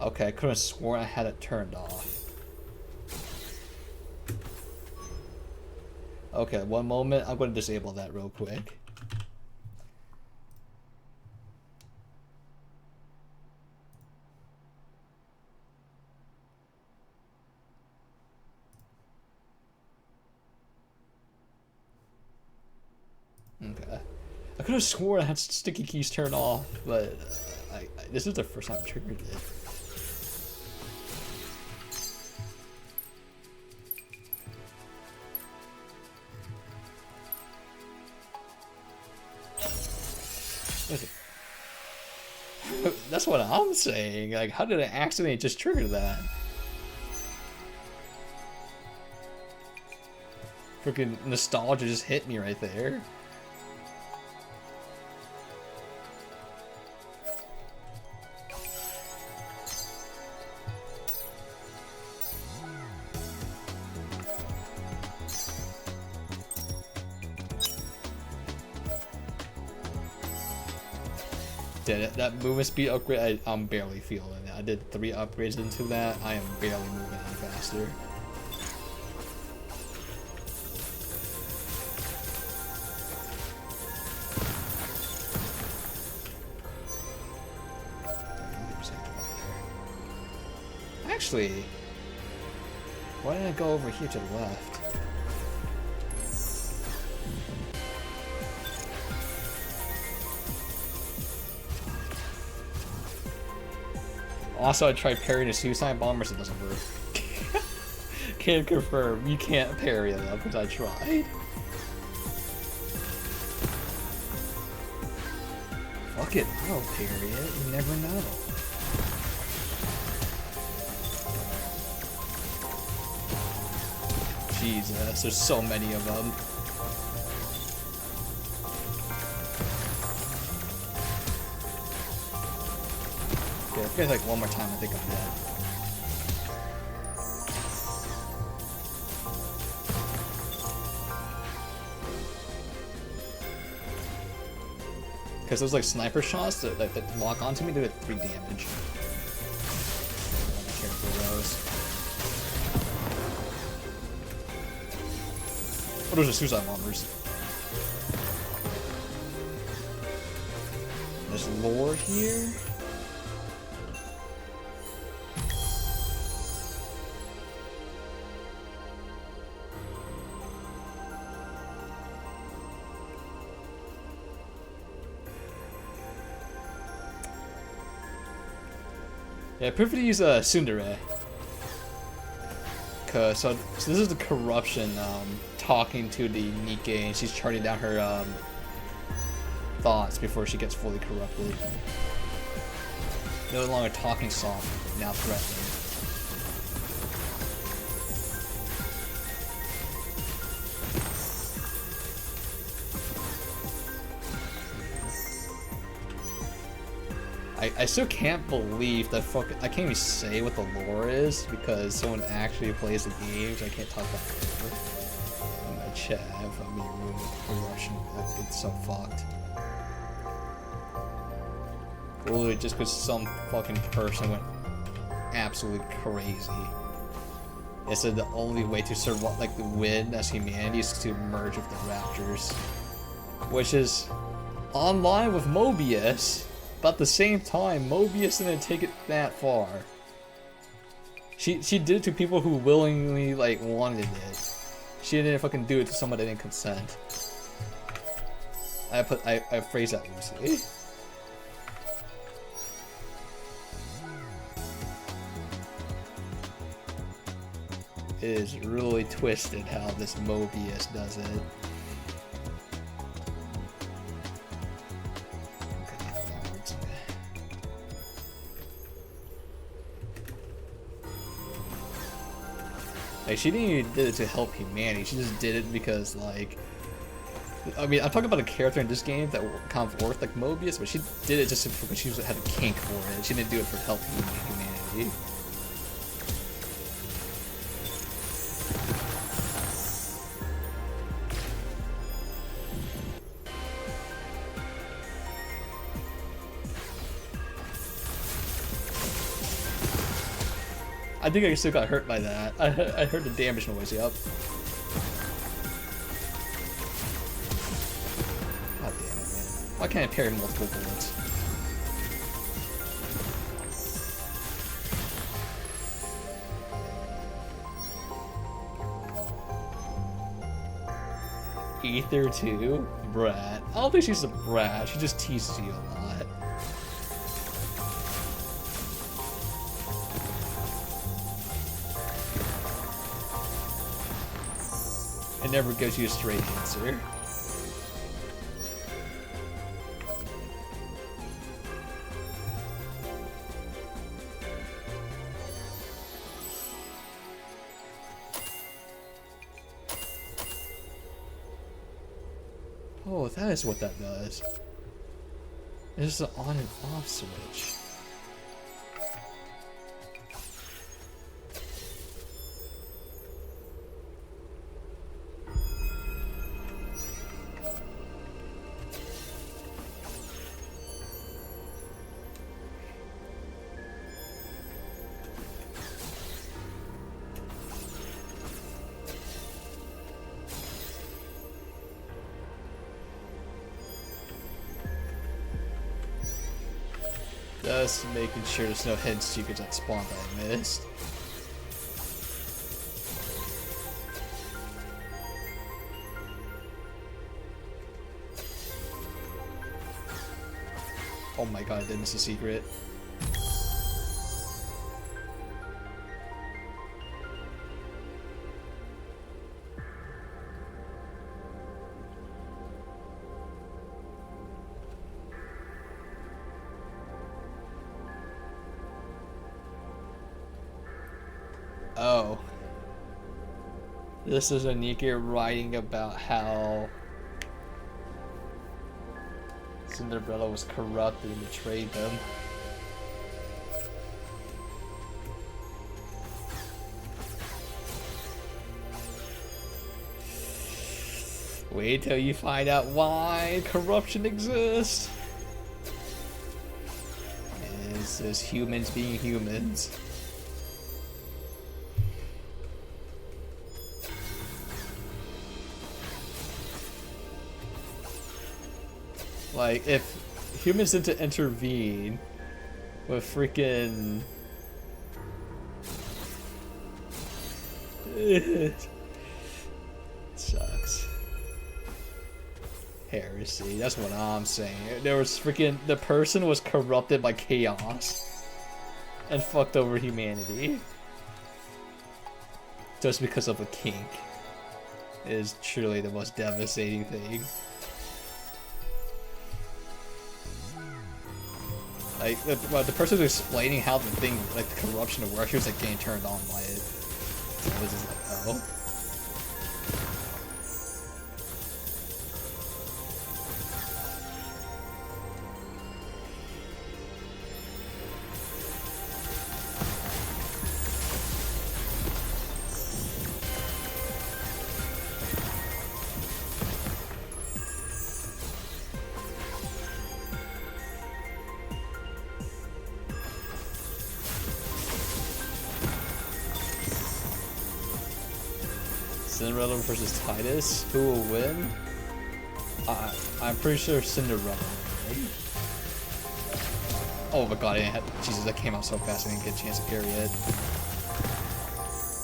Okay, I could have sworn I had it turned off. Okay, one moment. I'm going to disable that real quick. Okay. I could have sworn I had sticky keys turned off, but this is the first time I triggered it. That's what I'm saying. Like, how did I accidentally just trigger that? Freaking nostalgia just hit me right there. Did it. That movement speed upgrade, I'm barely feeling it. I did 3 upgrades into that. I am barely moving any faster. actually, why didn't I go over here to the left? Also, I tried parrying the suicide bombers, it doesn't work. Can confirm, you can't parry them because I tried. Fuck it, I'll parry it, you never know. Jesus, there's so many of them. Okay, if I like one more time, I think I'm dead. Because those like sniper shots that lock onto me do like 3 damage. Be careful of those. Oh, those are suicide bombers. There's lore here. Yeah, I prefer to use Tsundere. Cause so this is the corruption talking to the Nikke, and she's charting down her thoughts before she gets fully corrupted. No longer talking soft, now threatening. I still can't believe that I can't even say what the lore is because someone actually plays the games. I can't talk about it in my chat if I'm being rude with Russian. It's so fucked. Literally just because some fucking person went absolutely crazy. It said the only way to survive, like the win as humanity, is to merge with the Raptors, which is online with Mobius. But at the same time, Mobius didn't take it that far. She did it to people who willingly like wanted it. She didn't fucking do it to someone that didn't consent. I phrased that loosely. It is really twisted how this Mobius does it. Like, she didn't even did it to help humanity, she just did it because, like... I mean, I'm talking about a character in this game that kind of worked like Mobius, but she did it just because she had a kink for it. She didn't do it for helping humanity. I think I still got hurt by that. I heard the damage noise, yup. God damn it, man. Why can't I parry multiple bullets? Ether 2? Brat. I don't think she's a brat, she just teases you a lot. It never gives you a straight answer. Oh, that is what that does. It's an on and off switch. Just making sure there's no hidden secrets that spawn that I missed. Oh my god, I miss a secret. Oh. This is Anike writing about how Cinderella was corrupted and betrayed them. Wait till you find out why corruption exists. It's just humans being humans. Like, if humans didn't intervene with freaking... It sucks. Heresy, that's what I'm saying. There was freaking... The person was corrupted by chaos and fucked over humanity. Just because of a kink. It is truly the most devastating thing. Like, the person was explaining how the thing, like, the corruption works, he was, like, getting turned on by it. So I was just like, oh. Cinderella versus Titus, who will win? I'm pretty sure Cinderella will win. Oh my god, Jesus, that came out so fast I didn't get a chance to carry it.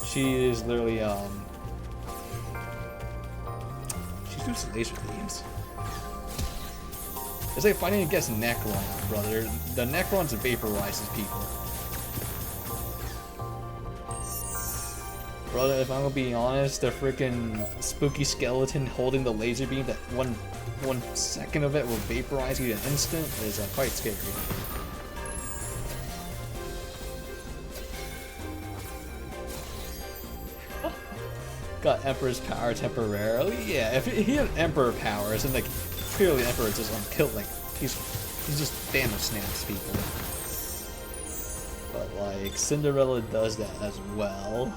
She is literally, she's doing some laser beams. It's like fighting against Necron, brother. The Necrons vaporizes people. Brother, if I'm gonna be honest, the freaking spooky skeleton holding the laser beam that one second of it will vaporize you in an instant is quite scary. Got Emperor's power temporarily? Yeah, if he had Emperor powers, and like clearly Emperor just unkill, like he's just Thanos snaps people. But like Cinderella does that as well.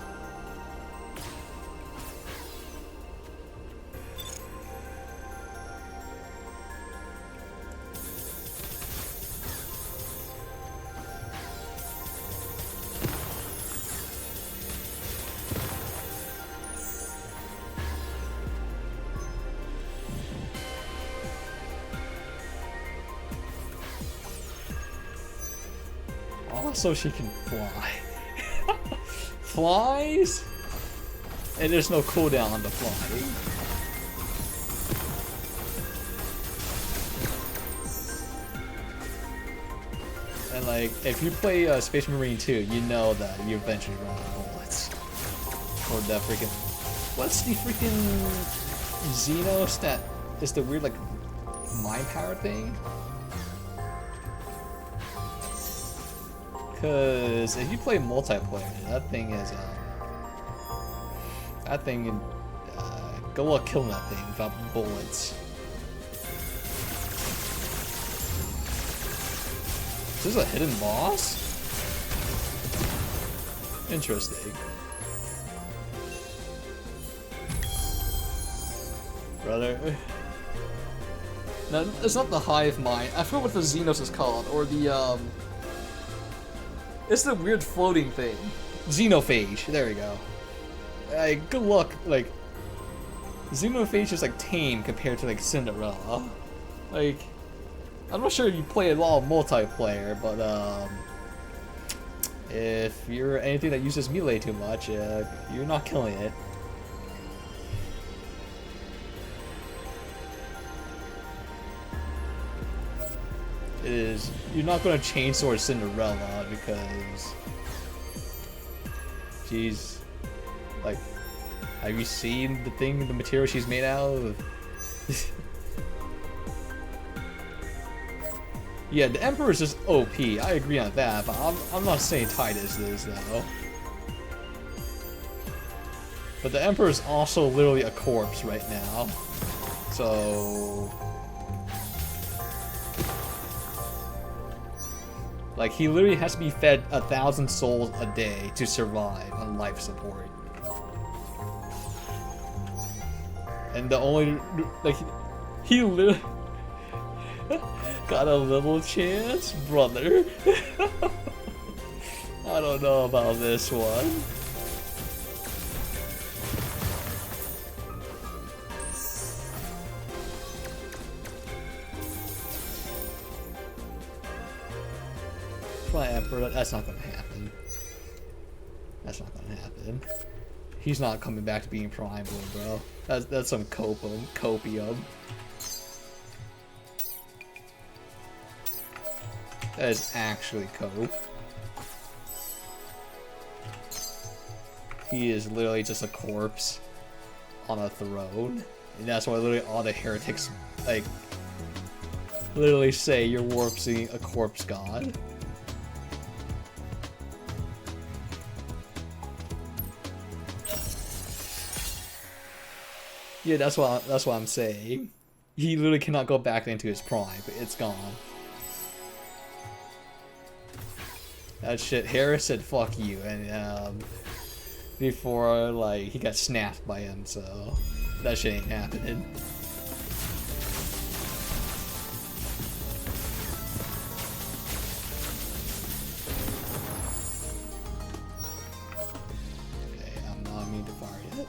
So she can fly. Flies? And there's no cooldown on the flying. And like, if you play Space Marine 2, you know that you eventually run out of bullets. Or that freaking... What's the freaking Xenos that is the weird like mind power thing? Because if you play multiplayer, that thing is, good luck killing that thing without bullets. Is this a hidden boss? Interesting. Brother. No, it's not the hive mind. I forgot what the Xenos is called, or the, it's the weird floating thing. Xenophage. There we go. Good luck. Like, Xenophage is like tame compared to like Cinderella. Like, I'm not sure if you play a lot of multiplayer, but if you're anything that uses melee too much, you're not killing it. is you're not gonna chainsword Cinderella because she's like, have you seen the material she's made out of? Yeah, the Emperor is just OP. I agree on that, but I'm not saying Titus is though. But the Emperor is also literally a corpse right now, so like he literally has to be fed 1,000 souls a day to survive on life support. And the only, like, he literally got a little chance, brother. I don't know about this one. Emperor, that's not gonna happen. That's not gonna happen. He's not coming back to being Prime Blue, bro. That's some copium. That is actually cope. He is literally just a corpse on a throne. And that's why literally all the heretics, like, literally say you're worshiping a corpse god. Yeah, that's what I'm saying. He literally cannot go back into his prime, but it's gone. That shit, Harris said fuck you, and before like he got snapped by him, so that shit ain't happening. Okay, I'm not mean to fire yet.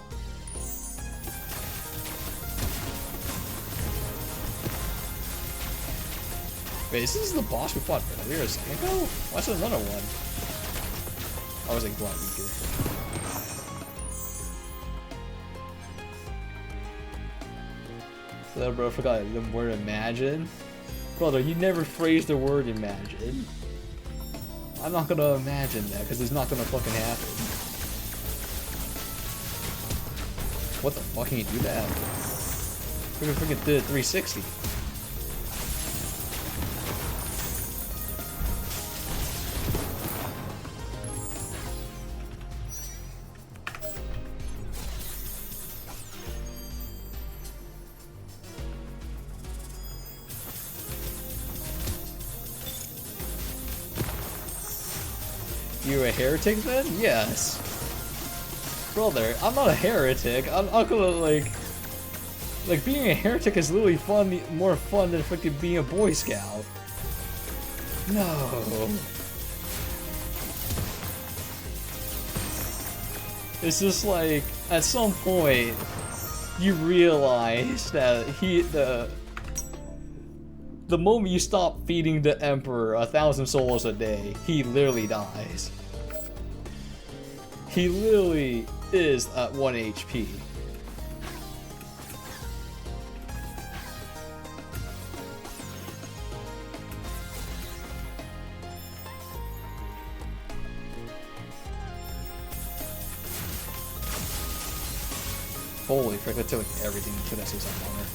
Wait, this is the boss we fought earlier a second ago? What's another one? I was like, block weaker. So, bro, I forgot the word imagine. Brother, you never phrased the word imagine. I'm not gonna imagine that, because it's not gonna fucking happen. What the fuck can you do that? Freaking did it 360. You're a heretic then? Yes. Brother, I'm not a heretic. I'm not gonna like being a heretic is literally fun, more fun than fucking being a Boy Scout. No. It's just like, at some point, you realize that the moment you stop feeding the Emperor 1,000 souls a day, he literally dies. He literally is at 1 HP. Holy frick, that took like everything to this is on it.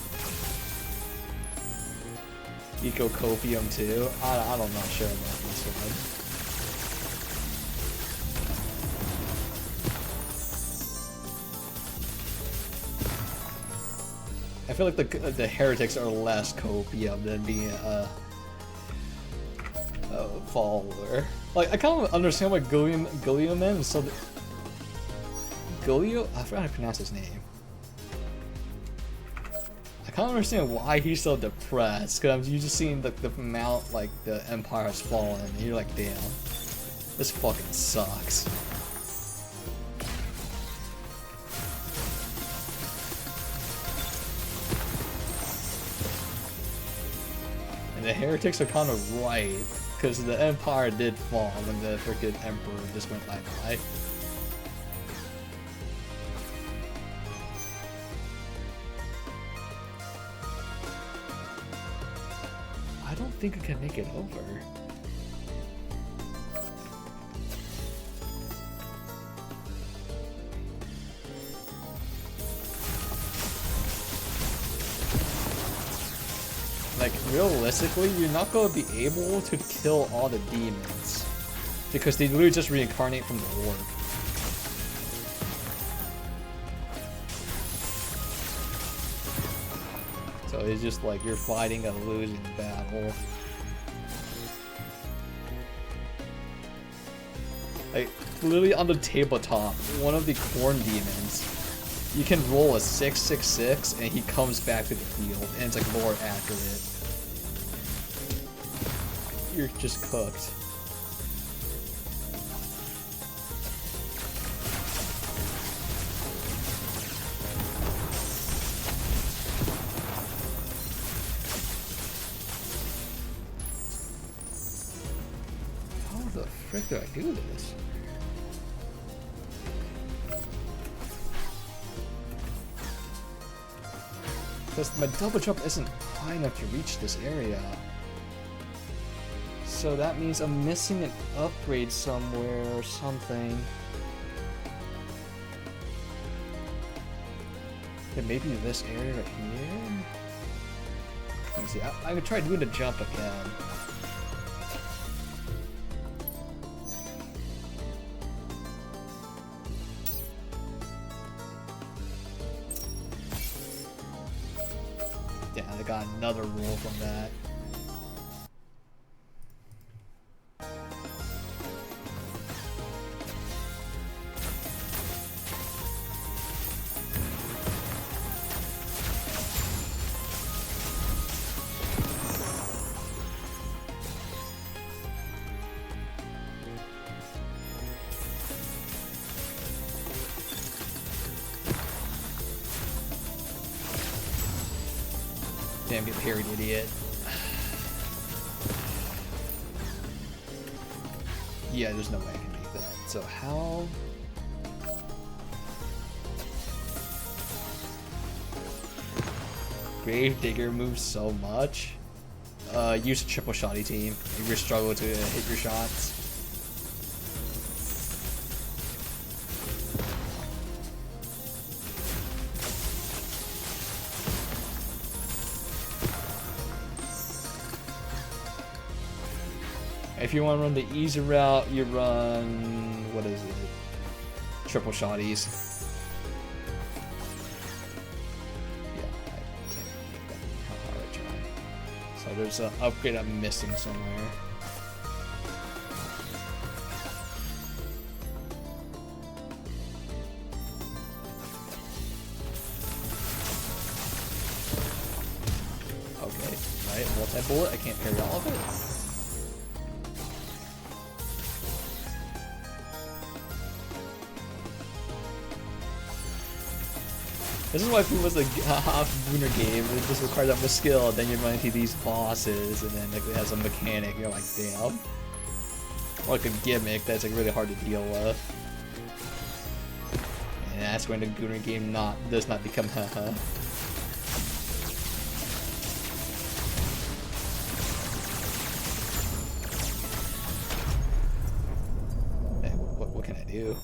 Eco Copium too? I'm not sure about this one. I feel like the heretics are less copium than being a follower. Like, I kind of understand why Gilliam Man is so... Gilio? I forgot how to pronounce his name. I kind of understand why he's so depressed, because you just seeing the amount, like, the Empire has fallen, and you're like, damn, this fucking sucks. And the heretics are kind of right, because the Empire did fall when the freaking Emperor just went bye-bye. I don't think I can make it over. Like, realistically, you're not going to be able to kill all the demons. Because they literally just reincarnate from the orb. So it's just like you're fighting a losing battle. Like, literally on the tabletop, one of the corn demons, you can roll a 666 and he comes back to the field, and it's like more accurate. You're just cooked. How the frick do I do this? Because my double jump isn't high enough to reach this area. So that means I'm missing an upgrade somewhere or something. Yeah, maybe this area right here? Let me see, I would try doing the jump again. Yeah, I got another roll from that. Damn, get parried, idiot. Yeah, there's no way I can make that. So how... Gravedigger moves so much. Use a triple shotty team if you're struggling to hit your shots. If you want to run the easy route, you run, what is it? Triple shotties. Yeah, I can't make that how hard I try. So there's an upgrade I'm missing somewhere. Okay, right, multi-bullet, I can't parry all of it. This is why if it was like a half-booner game, it just requires that much skill, then you run into these bosses, and then like, it has a mechanic, you're like, damn. Or like a gimmick that's like really hard to deal with. And that's when the gooner game does not become haha. Hey, what can I do?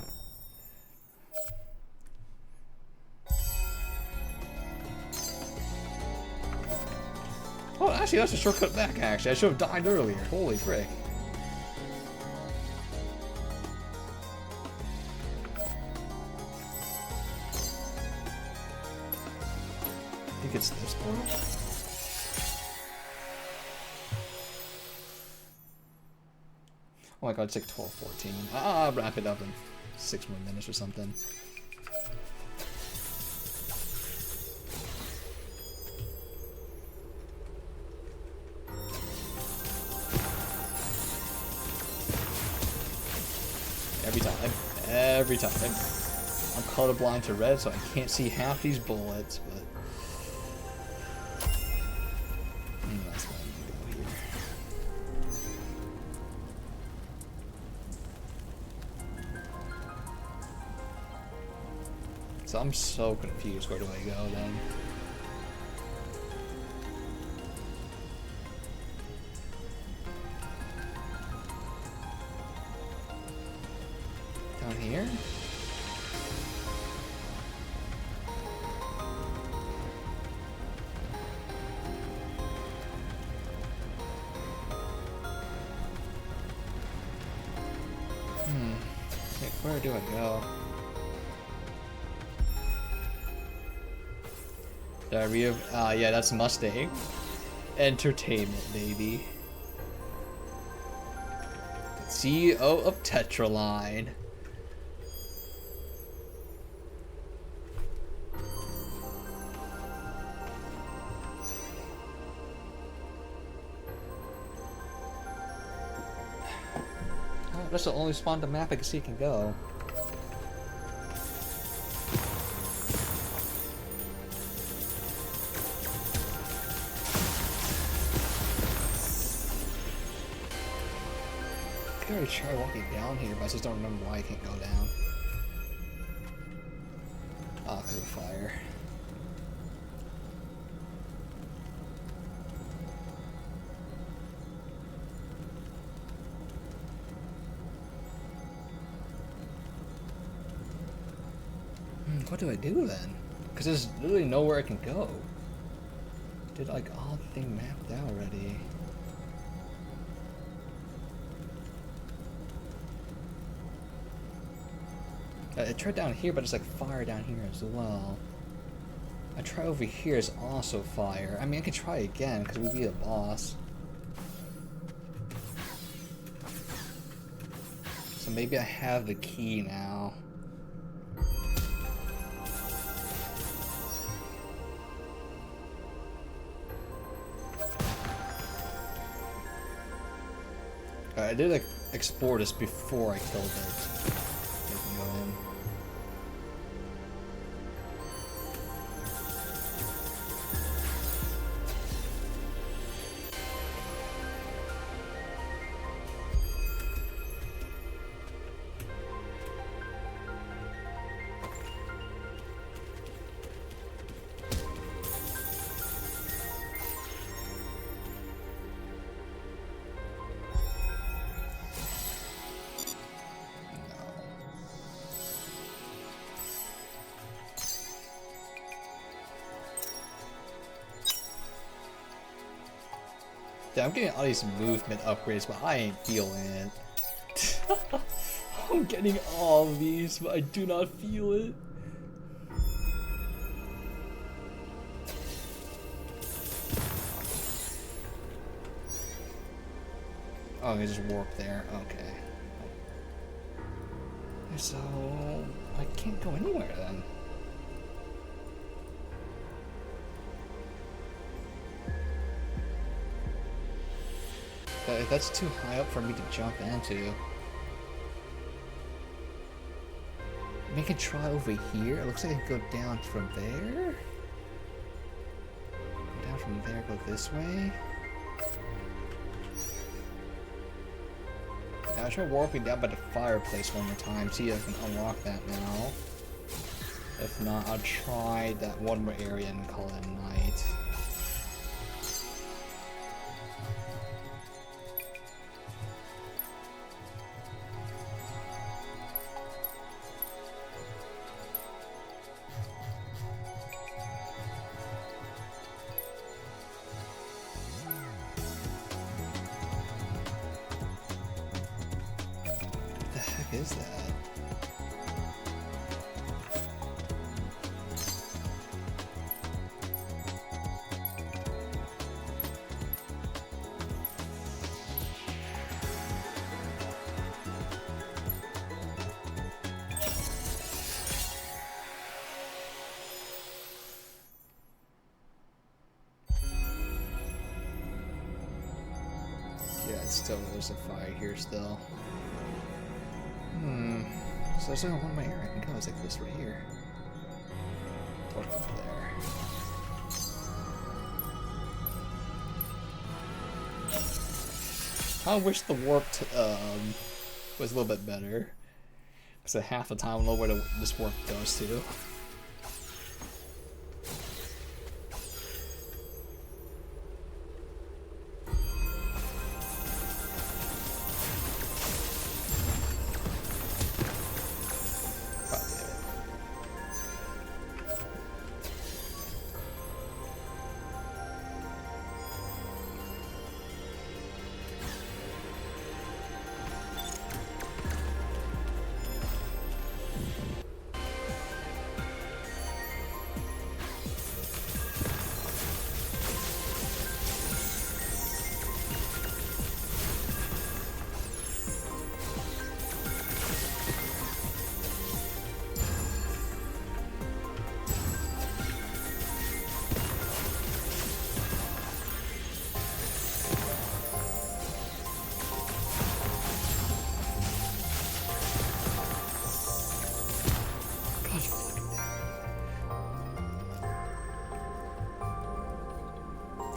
Oh, actually, that's a shortcut back, actually. I should have died earlier. Holy frick. I think it's this portal? Oh my god, it's like 12:14. I'll wrap it up in 6 more minutes or something. Every time. I'm colorblind to red, so I can't see half these bullets, but... that's what I'm gonna go here. So I'm so confused where do I go then? Where do I go? Diarrhea of... yeah, that's Mustang. Entertainment, baby. CEO of Tetraline. Oh, that's the only spot on the map I can see can go. I already tried walking down here, but I just don't remember why I can't go down. Oh, because of fire. What do I do then? Because there's literally nowhere I can go. Did like all the thing mapped out already? I tried down here, but it's like fire down here as well. I try over here, is also fire. I mean, I could try again because we beat a boss. So maybe I have the key now. I did like explore this before I killed it. I can go in. Yeah, I'm getting all these movement upgrades, but I ain't feeling it. I'm getting all of these, but I do not feel it. Oh, I just warp there. Okay. So I can't go anywhere then. That's too high up for me to jump into. Maybe I can try over here. It looks like I can go down from there. Go down from there, go this way. Now I'll try warping down by the fireplace one more time. See if I can unlock that now. If not, I'll try that one more area and call it a night. Is that? Yeah, it's still, there's a fire here still. So there's only one way here I can go. It's like this right here. Or up there. I wish the warp was a little bit better. Because half the time I don't know where this warp goes to.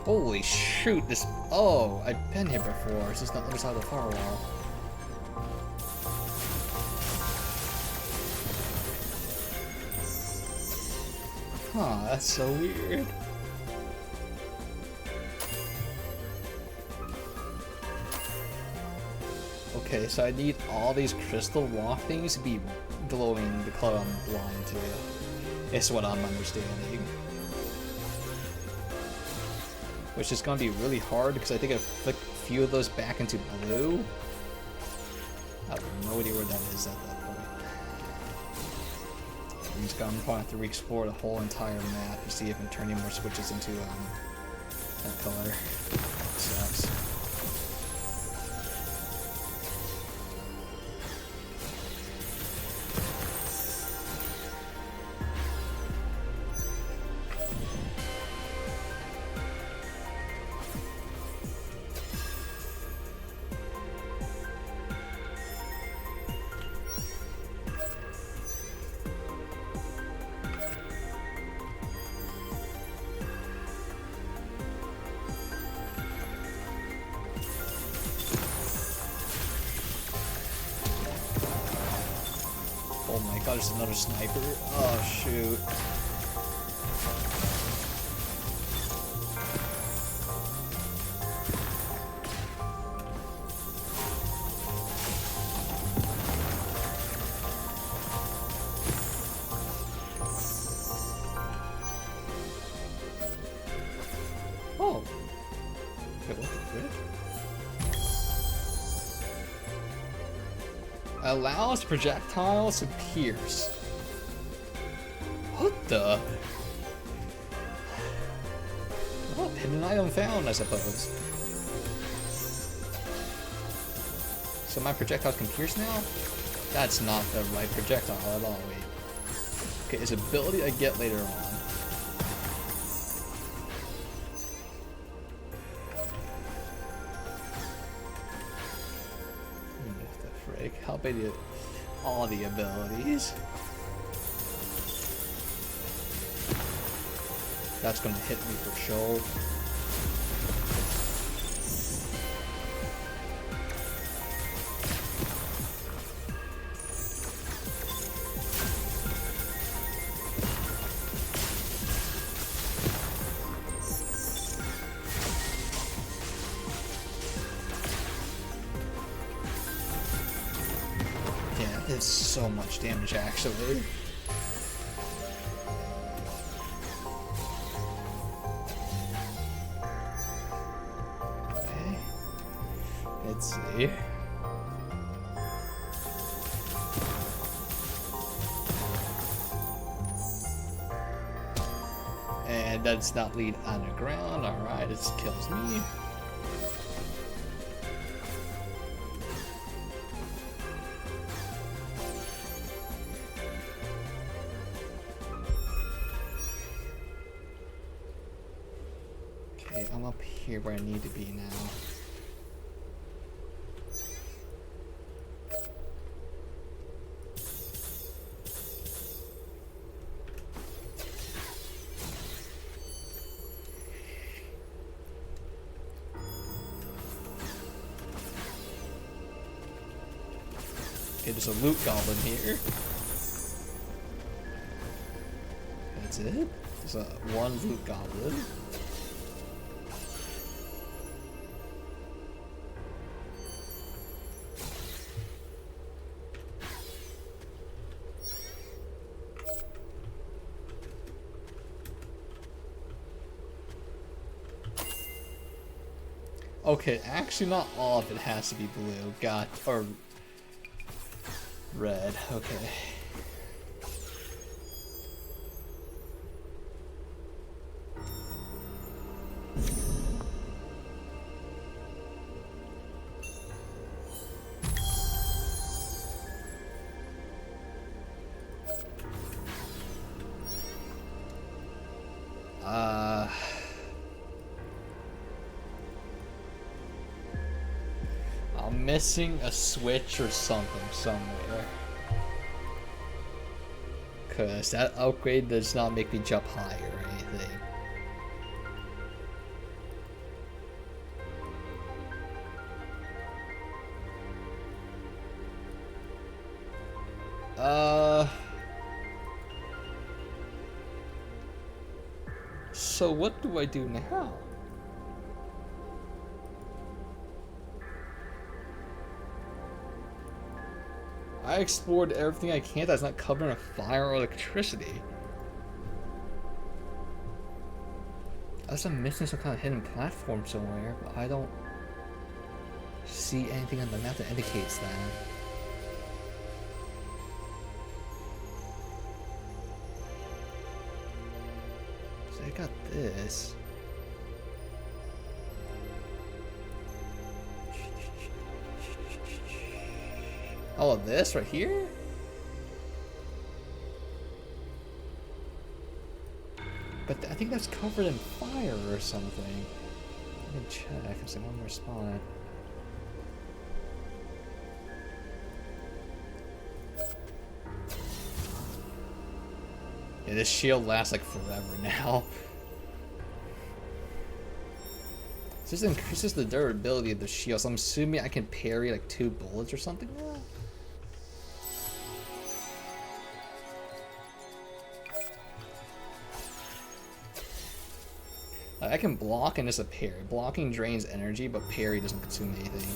Holy shoot, this... Oh, I've been here before. It's just on the other side of the firewall. Huh, that's so weird. Okay, so I need all these crystal rock things to be glowing the color I'm blind to. It's what I'm understanding. Which is going to be really hard because I think I flick a few of those back into blue. I have no idea where that is at that point. I'm just going to probably have to re-explore the whole entire map to see if I can turn any more switches into that color. Sucks. Oh my god, there's another sniper. Oh shoot. Oh. Wait, what the frick? Allows projectiles to pierce. What the? Oh, hidden item found, I suppose. So my projectiles can pierce now? That's not the right projectile at all, wait. Okay, his ability I get later on. How big are all the abilities? That's gonna hit me for sure. It's so much damage, actually. Okay. Let's see. And does not lead underground. Alright, it kills me. I'm up here where I need to be now. Okay, there's a loot goblin here. That's it? There's one loot goblin. Okay, actually not all of it has to be blue. Got, or red, okay. I'm missing a switch or something somewhere. Cause that upgrade does not make me jump higher or anything. So what do I do now? I explored everything I can that's not covered in fire or electricity. Unless I'm missing some kind of hidden platform somewhere, but I don't see anything on the map that indicates that. So I got this. Oh, this right here? But I think that's covered in fire or something. Let me check. There's like one more spot. Yeah, this shield lasts like forever now. This increases the durability of the shield, so I'm assuming I can parry like 2 bullets or something now? I can block and just a parry. Blocking drains energy, but parry doesn't consume anything.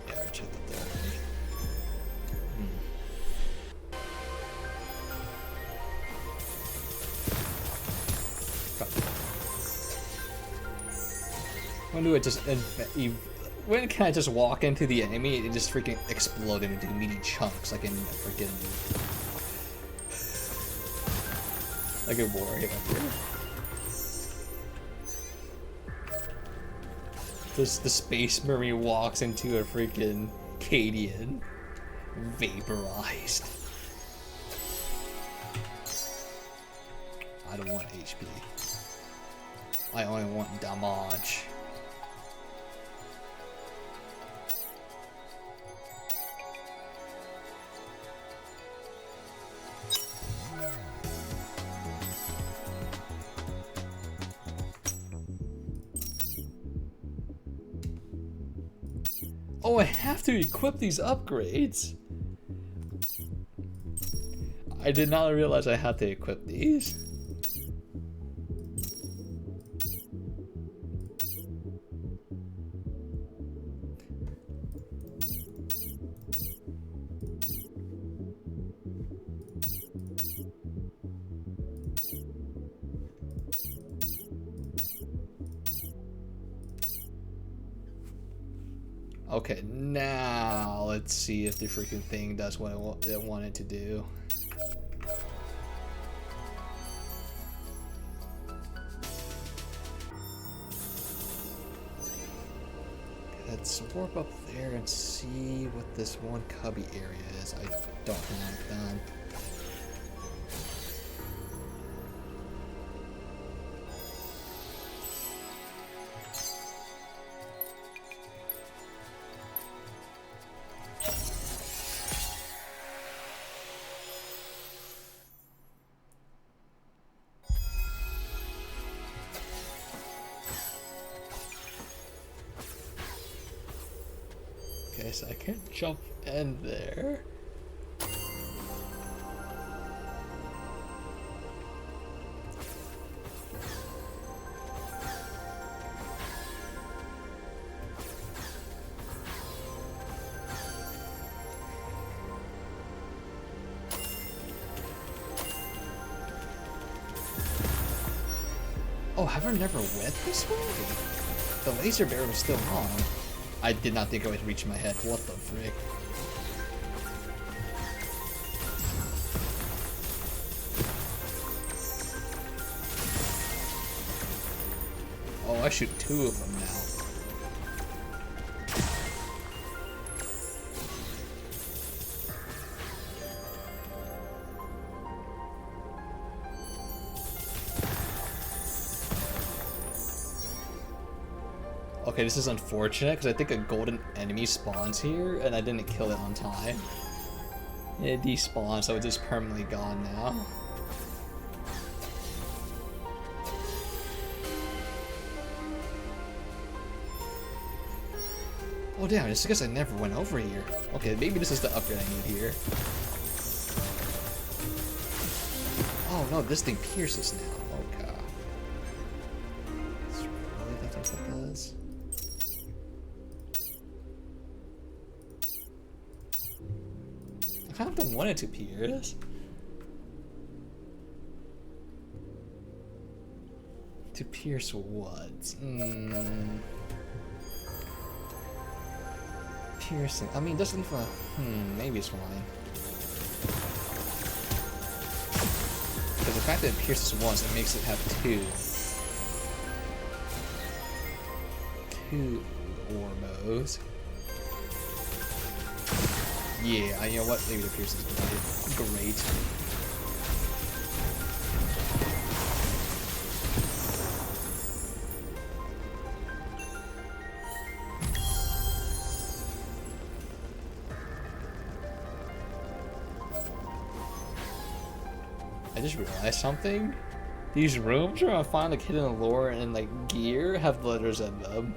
Yeah, I checked that there already. When do it just when can I just walk into the enemy and just freaking explode into meaty chunks like in freaking like a warrior up here? Just the Space Marine walks into a freaking Cadian, vaporized. I don't want HP. I only want damage. Oh, I have to equip these upgrades. I did not realize I had to equip these. Okay, now let's see if the freaking thing does what it wanted to do. Let's warp up there and see what this one cubby area is. I don't like that. Okay, so I can't jump in there. Oh, have I never went this way? The laser bear was still on. I did not think I would reach my head. What the frick? Oh, I shoot 2 of them now. Okay, this is unfortunate because I think a golden enemy spawns here and I didn't kill it on time. It despawned, so it's just permanently gone now. Oh damn, it's because I never went over here. Okay, maybe this is the upgrade I need here. Oh no, this thing pierces now. Oh god. It's really that's what that does? I kind of don't want it to pierce. To pierce what? Piercing. I mean, it doesn't leave a... maybe it's fine. Because the fact that it pierces once, it makes it have two. Two orbos. Yeah, you know what? Maybe the piercing's great. I just realized something. These rooms where I find like hidden lore and like gear have letters in them.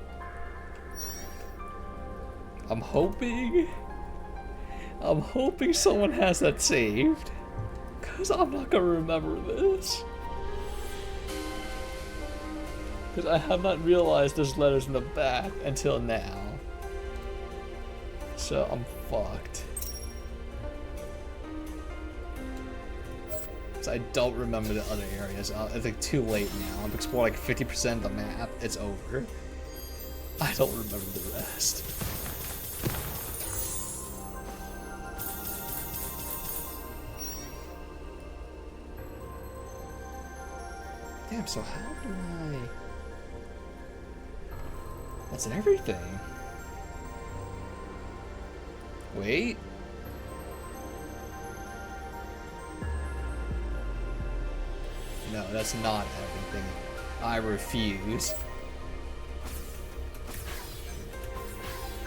I'm hoping someone has that saved. Cause I'm not gonna remember this. Cause I have not realized there's letters in the back until now. So I'm fucked. I don't remember the other areas. It's like too late now. I've explored like 50% of the map. It's over. I don't remember the rest. Damn, so how do I... That's everything. Wait. No, that's not everything. I refuse.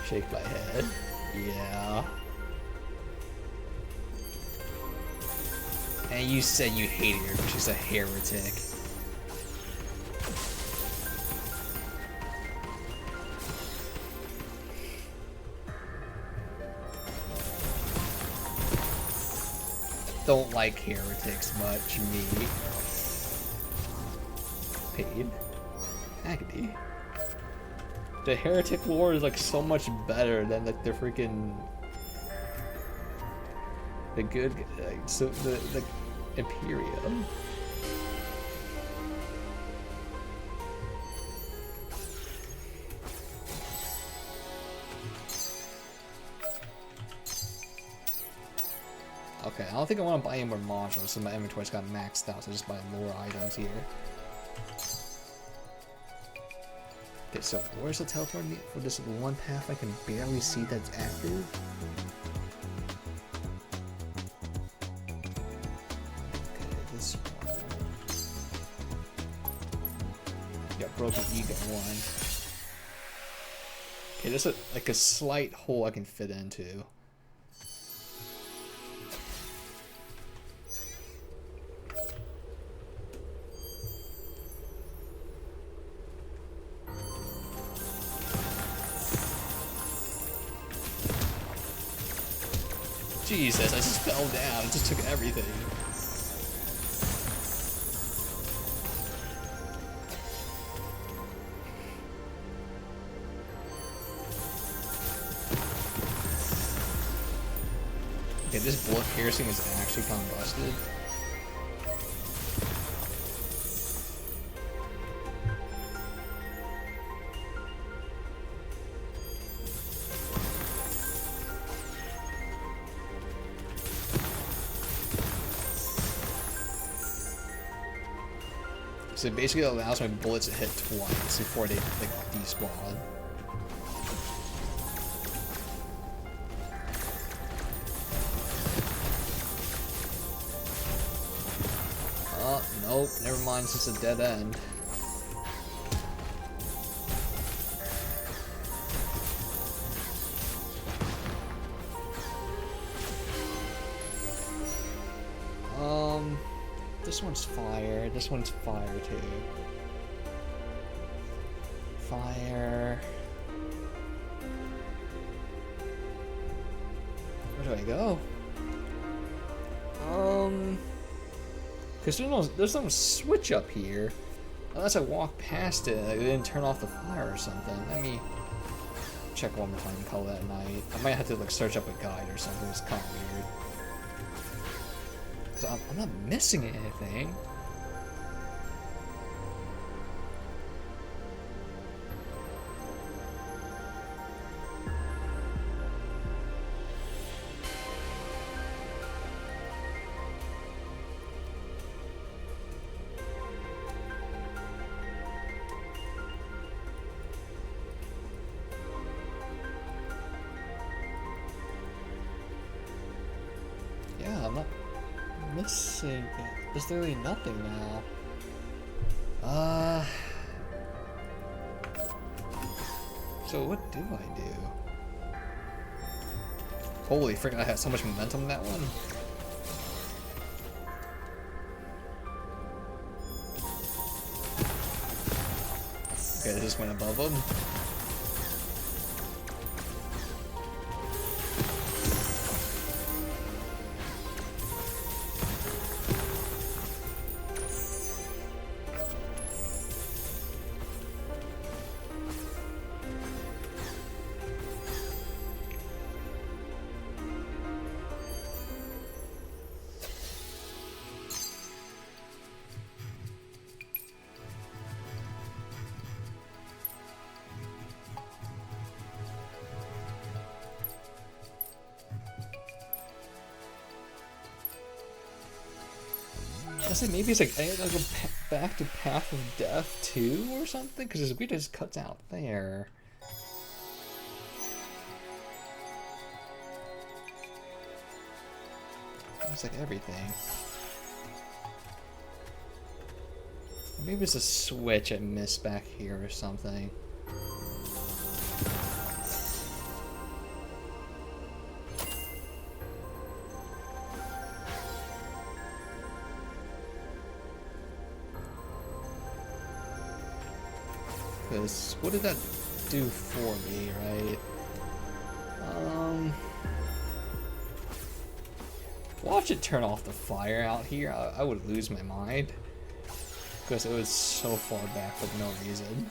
Shake my head. Yeah. And you said you hated her because she's a heretic. Don't like heretics much, me. Pain. Agony. The heretic lore is like so much better than like the freaking the good like, so the Imperium. Okay, I don't think I want to buy any more modules, so my inventory's got maxed out, so just buy more items here. Okay, so where's the teleport for this one path I can barely see that's active? Okay, this one. Got broken ego one. Okay, there's like a slight hole I can fit into. Jesus, I just fell down. It just took everything. Okay, this bullet piercing is actually kind of busted. So it basically allows my bullets to hit twice before they like despawn. Oh, nope, never mind, it's just a dead end. This one's fire. This one's fire too. Fire. Where do I go? Cause there's no switch up here. Unless I walk past it, like, it didn't turn off the fire or something. Let me check one more time and call that a night. I might have to like search up a guide or something. It's kind of weird. Cause I'm not missing anything. Yeah, I'm not missing it. There's literally nothing now. So what do I do? Holy frick, I had so much momentum in that one. Okay, this just went above him. I say maybe it's like I gotta go back to Path of Death 2 or something? Because it's weird it just cuts out there. It's like everything. Or maybe it's a switch I missed back here or something. Because what did that do for me, right? Watch it turn off the fire out here. I would lose my mind. Because it was so far back for no reason.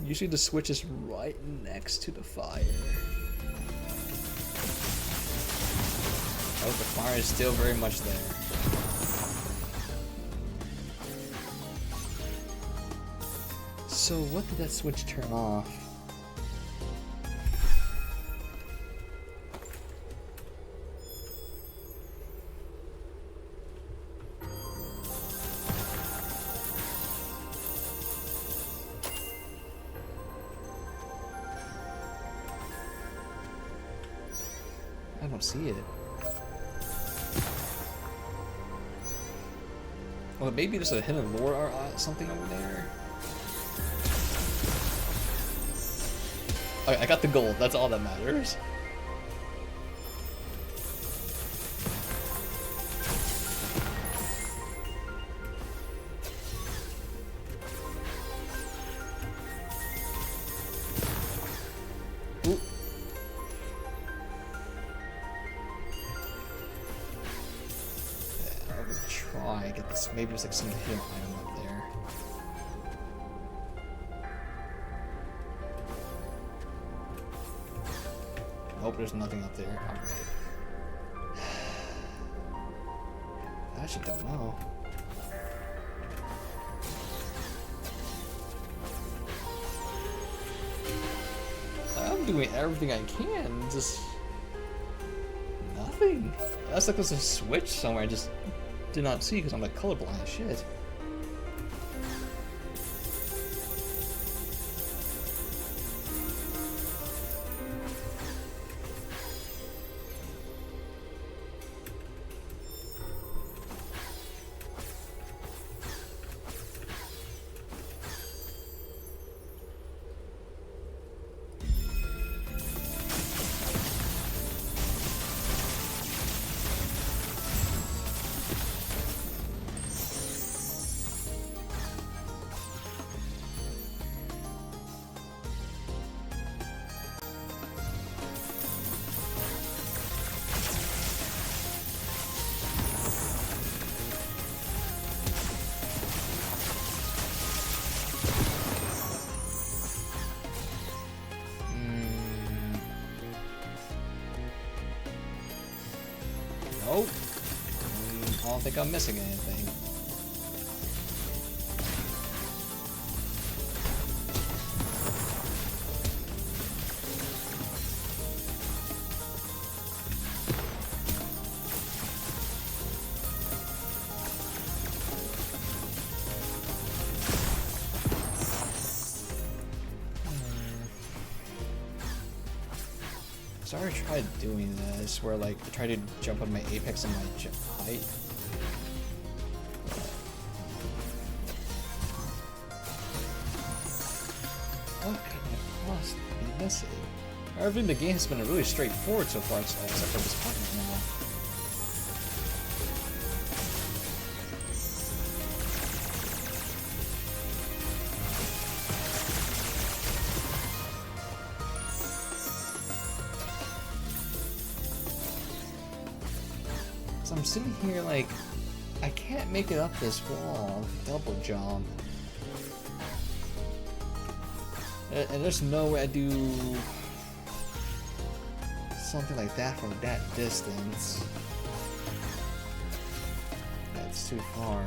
Usually the switch is right next to the fire. Oh, the fire is still very much there. So what did that switch turn off? I don't see it. Well, maybe there's a hidden lore or something over there. I got the gold, that's all that matters. Ooh. Yeah, I would try to get this. Maybe there's like some hidden item up there. Nope, there's nothing up there. Alright. I should don't know. I'm doing everything I can, just nothing. That's like there's a switch somewhere I just did not see because I'm like colorblind as shit. think I'm missing anything. So I already tried doing this, where like I tried to jump on my apex and my height. What could I possibly be missing? I think the game has been really straightforward so far, except for this part right now. So I'm sitting here like, I can't make it up this wall, double jump. And there's no way I do something like that from that distance. That's too far.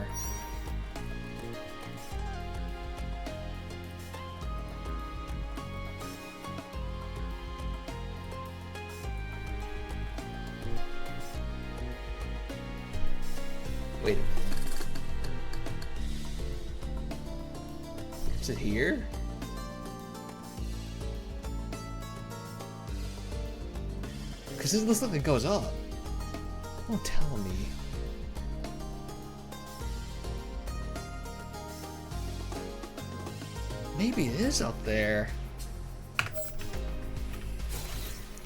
Wait a minute. Is it here? Because it looks like it goes up. Don't tell me. Maybe it is up there.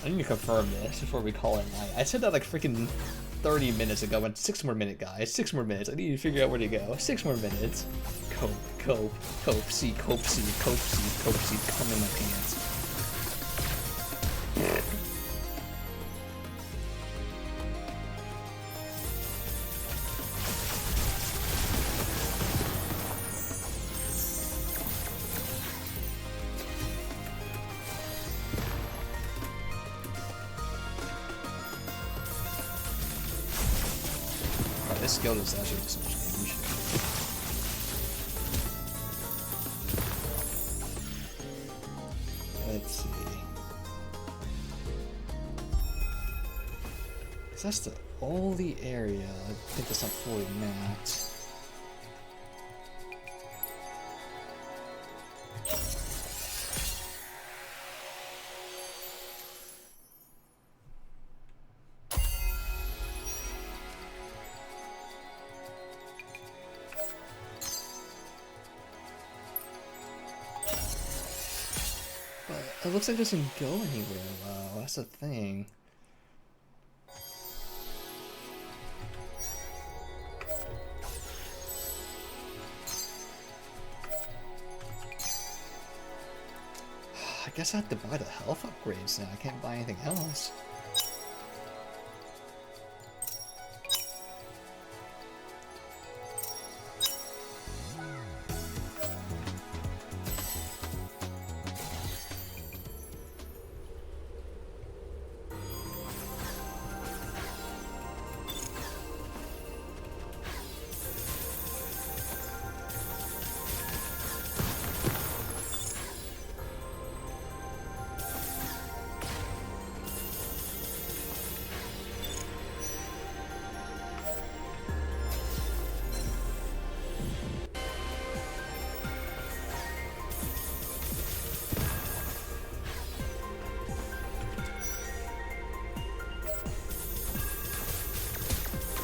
I need to confirm this before we call it night. I said that like freaking 30 minutes ago, and 6 more minutes, guys. 6 more minutes. I need to figure out where to go. 6 more minutes. Cope, C, cope, C, come in my pants. This skill does actually do so much damage. Let's see. Cause that's the only area I think that's not fully mapped. It looks like it doesn't go anywhere though, that's the thing. I guess I have to buy the health upgrades now, I can't buy anything else.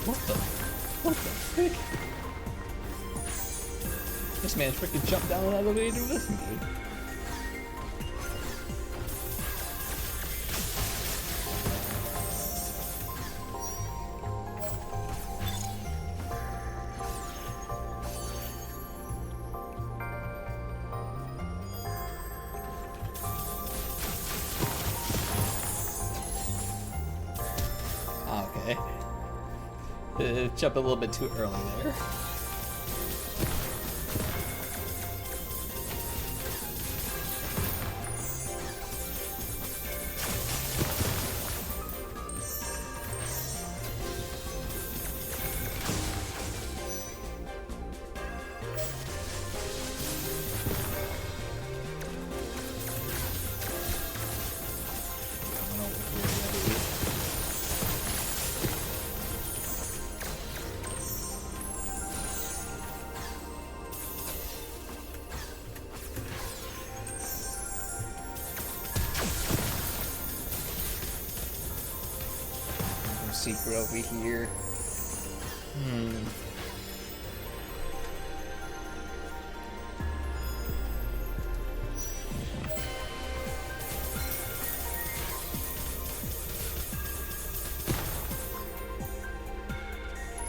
What the frick? This man freaking jumped down an elevator with me. Okay. Jumped a little bit too early there. secret over here.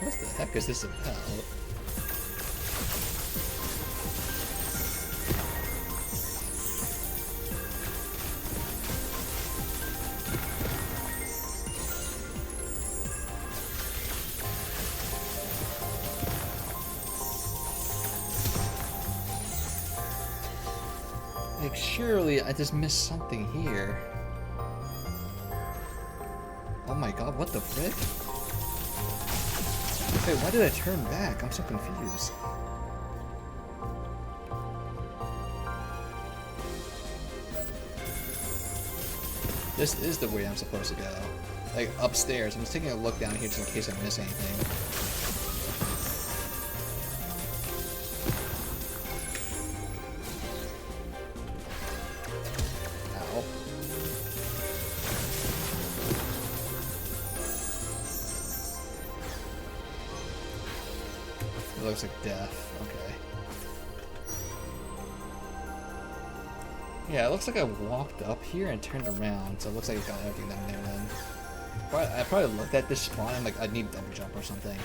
What the heck is this about? Like, surely I just missed something here. Oh my god, what the frick? Wait, why did I turn back? I'm so confused. This is the way I'm supposed to go. Like, upstairs. I'm just taking a look down here just in case I miss anything. Ow. It looks like death. Okay. Yeah, it looks like I walked up here and turned around, so it looks like I got everything down there then. I probably looked at this spot and like, I need double jump or something.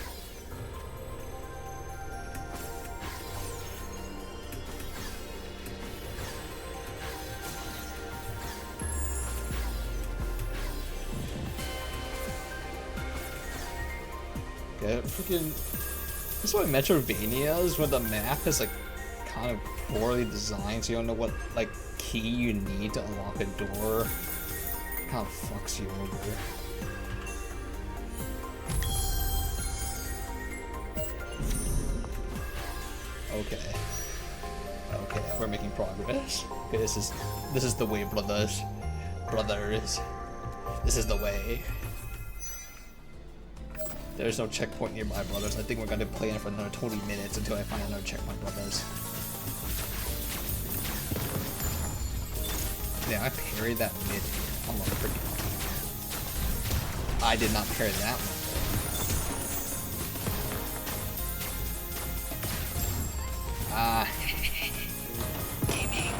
Okay, freaking... This is what Metrovania is, where the map is like kind of poorly designed, so you don't know what like key you need to unlock a door. It kind of fucks you over. Okay. Okay, we're making progress. Okay, this is the way, brothers. Brothers. This is the way. There's no checkpoint nearby, brothers. I think we're gonna play in for another 20 minutes until I find another checkpoint, brothers. Yeah, I parried that mid. I'm a freaking I did not parry that one. Ah. Gaming.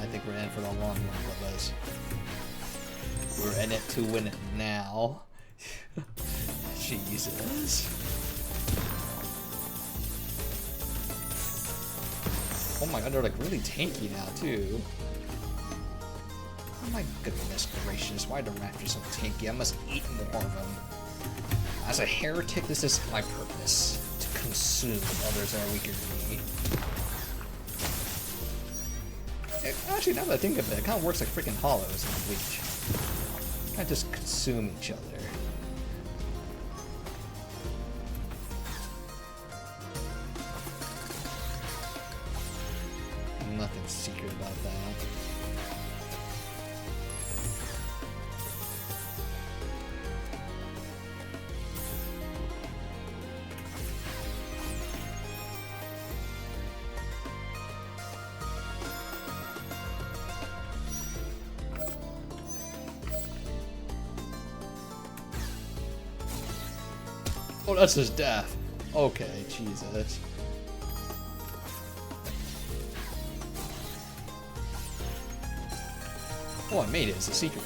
I think we're in for the long run, brothers. We're in it to win it now. Jesus. Oh my god, they're like really tanky now too. Oh my goodness gracious, why are the raptors so tanky? I must eat more of them. As a heretic, this is my purpose. To consume others that are weaker than me. Actually, now that I think of it, it kind of works like freaking hollows in Bleach. Kind of just consume each other. Nothing secret about that. Oh, that's his death. Okay, Jesus. Oh, I made it. It's a secret.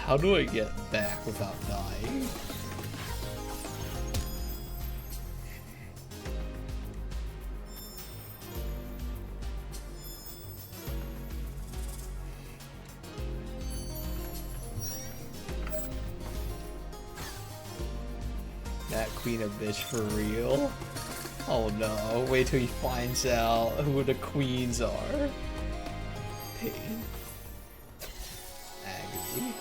How do I get back without dying? That queen of bitch for real? Oh no, wait till he finds out who the queens are. Pain. Agony.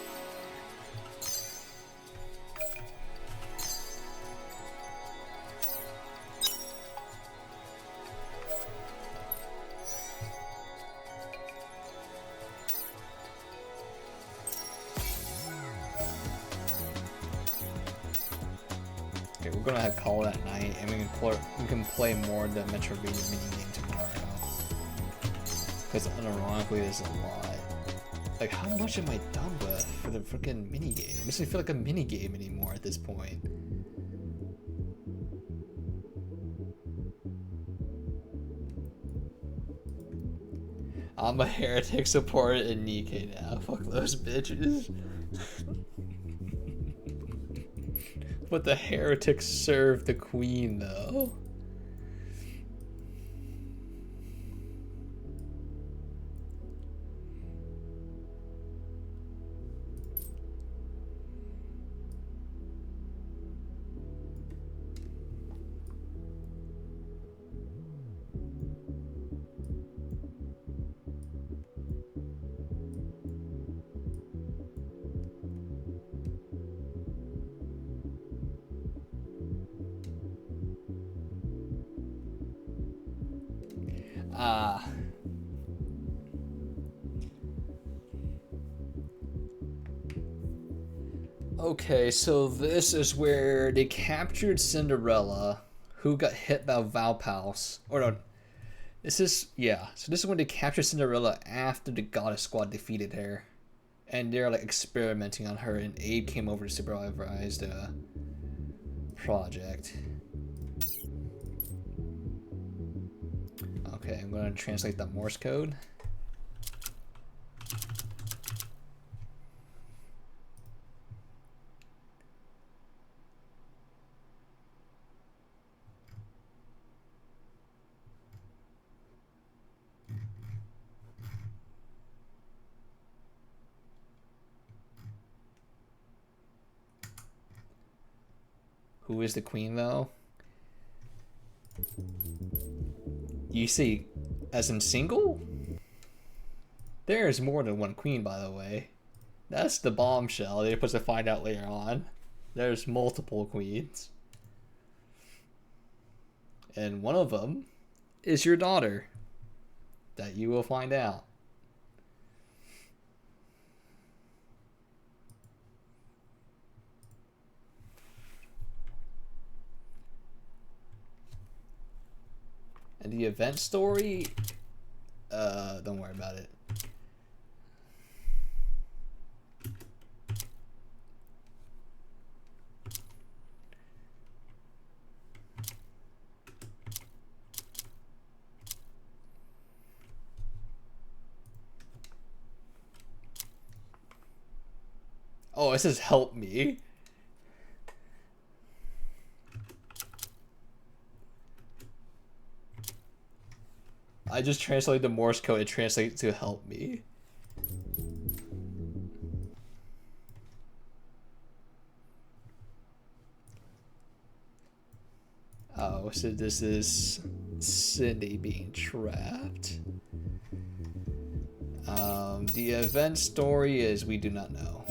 Okay, we're gonna have call that night, and we can play more of the Metroidvania minigame tomorrow. Because unironically, there's a lot. Like, how much am I done with for the freaking minigame? It doesn't feel like a minigame anymore at this point. I'm a heretic supporter in Nikkei now. Fuck those bitches. But the heretics serve the queen, though. Okay, so this is where they captured Cinderella, who got hit by Valpaus. Or no, this is, yeah. So this is when they captured Cinderella after the Goddess Squad defeated her. And they're like experimenting on her, and Abe came over to supervise the project. Okay, I'm gonna translate that Morse code. Who is the queen, though? You see, as in single? There's more than one queen, by the way. That's the bombshell they're supposed to find out later on. There's multiple queens. And one of them is your daughter. That you will find out. And the event story, don't worry about it. Oh, it says help me. I just translated the Morse code. It translates to help me. Oh, so this is Cindy being trapped. The event story is we do not know.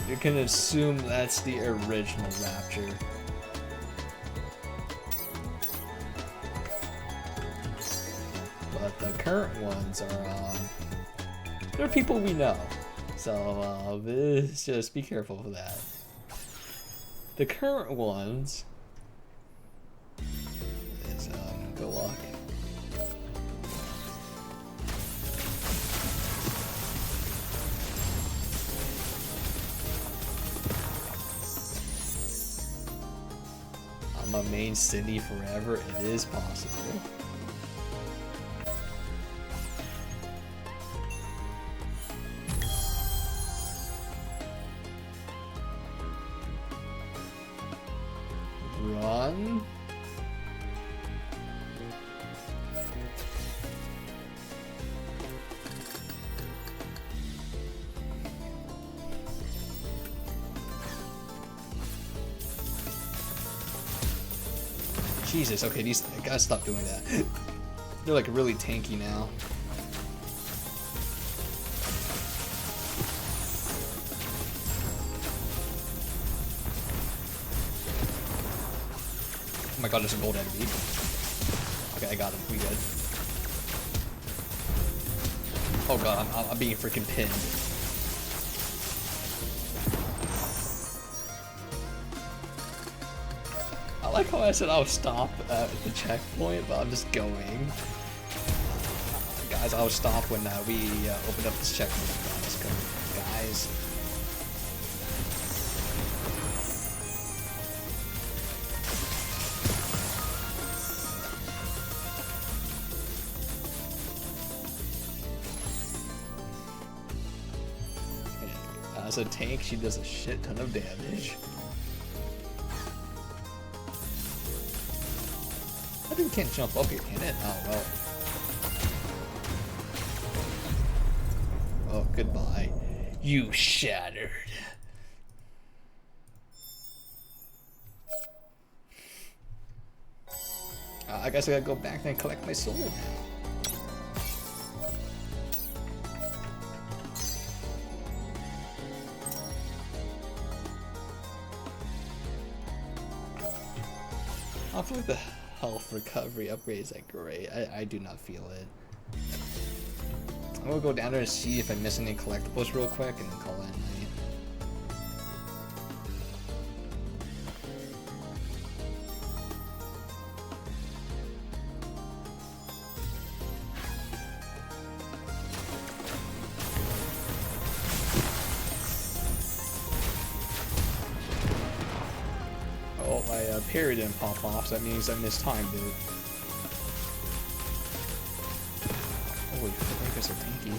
You can assume that's the original Rapture. But the current ones are, they're people we know. So, just be careful of that. The current ones is, good luck. I'm a main Cindy forever. It is possible. Run. Jesus, okay, I gotta stop doing that. They're like really tanky now. Oh my god, there's a gold enemy. Okay, I got him. We good. Oh god, I'm being freaking pinned. I like how I said I'll stop at the checkpoint, but I'm just going. Guys, I'll stop when we open up this checkpoint. Let's go, guys. As a tank, she does a shit ton of damage. I think we can't jump up here, can it? Oh, well. Oh, goodbye. You shattered. I guess I gotta go back and collect my soul now. I feel like the health recovery upgrades are great. I do not feel it. I'm gonna go down there and see if I miss any collectibles real quick and then call it a night. Oh, my parry didn't pop off, so that means I missed time, dude. Holy fuck, that's so tanky.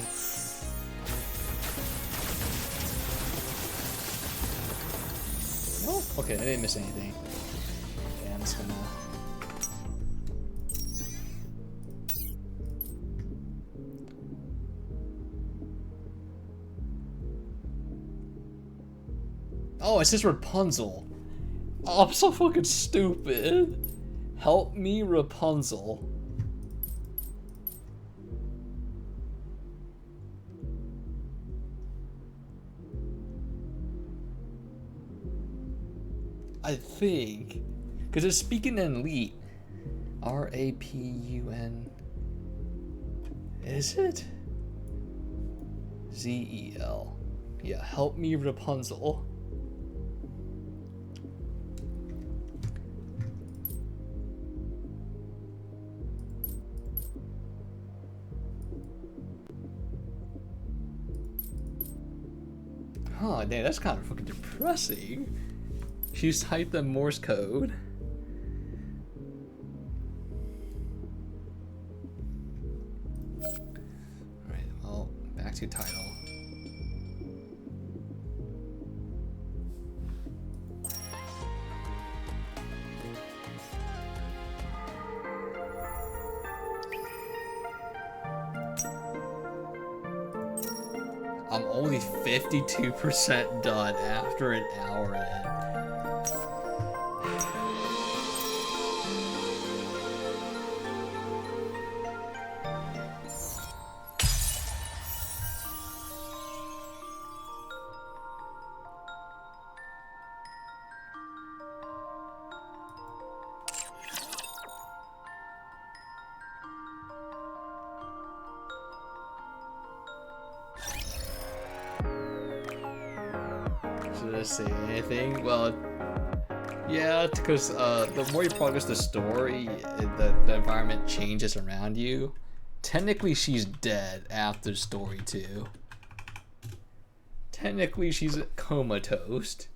Oh, okay, I didn't miss anything. Okay, I'm just gonna... Oh, it says Rapunzel. Oh, I'm so fucking stupid. Help me, Rapunzel. I think. Because it's speaking in elite. R-A-P-U-N. Is it? Z-E-L. Yeah, help me, Rapunzel. Oh, damn, that's kind of fucking depressing. She's typed the Morse code. Alright, well, back to title. I'm only 52% done after an hour in. Should I say anything? Well, yeah, because the more you progress the story, the environment changes around you. Technically, she's dead after story 2. Technically, she's comatose.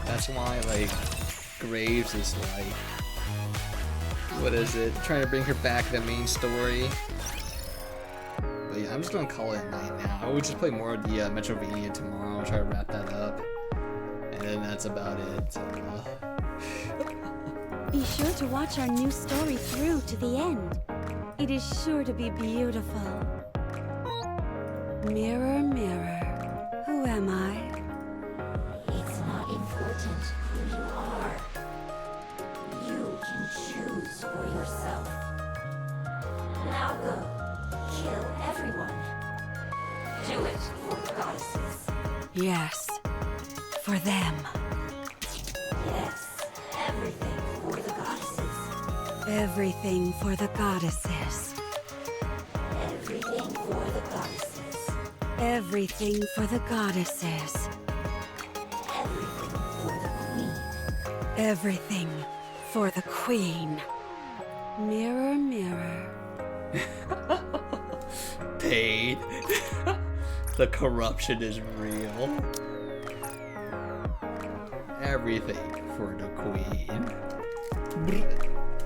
That's why, like, Graves is like, what is it? Trying to bring her back to the main story. But yeah, I'm just gonna call it a night now. I would just play more of the Metrovania tomorrow and try to wrap that up. And then that's about it. Be sure to watch our new story through to the end. It is sure to be beautiful. Mirror, mirror, who am I? It's not important who you are. You can choose for yourself. Now go, kill everyone. Do it for the goddesses. Yes, for them. Yes, everything for the goddesses. Everything for the goddesses. Everything for the goddesses. Everything for the goddesses. Everything for the queen. Everything for the queen. Mirror, mirror. Paid. The corruption is real. Everything for the queen.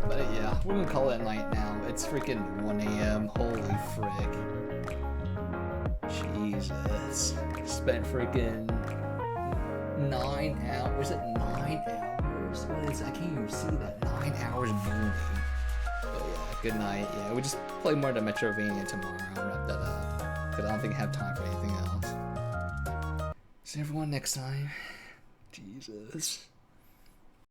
But yeah, we're gonna call it a night now. It's freaking 1 a.m. Holy frick. Jesus. Spent freaking 9 hours. Was it 9 hours? What is, I can't even see that. 9 hours moving. But yeah, good night. Yeah, we'll just play more of the Metrovania tomorrow. I'll wrap that up. Because I don't think I have time for anything else. See everyone next time. Jesus.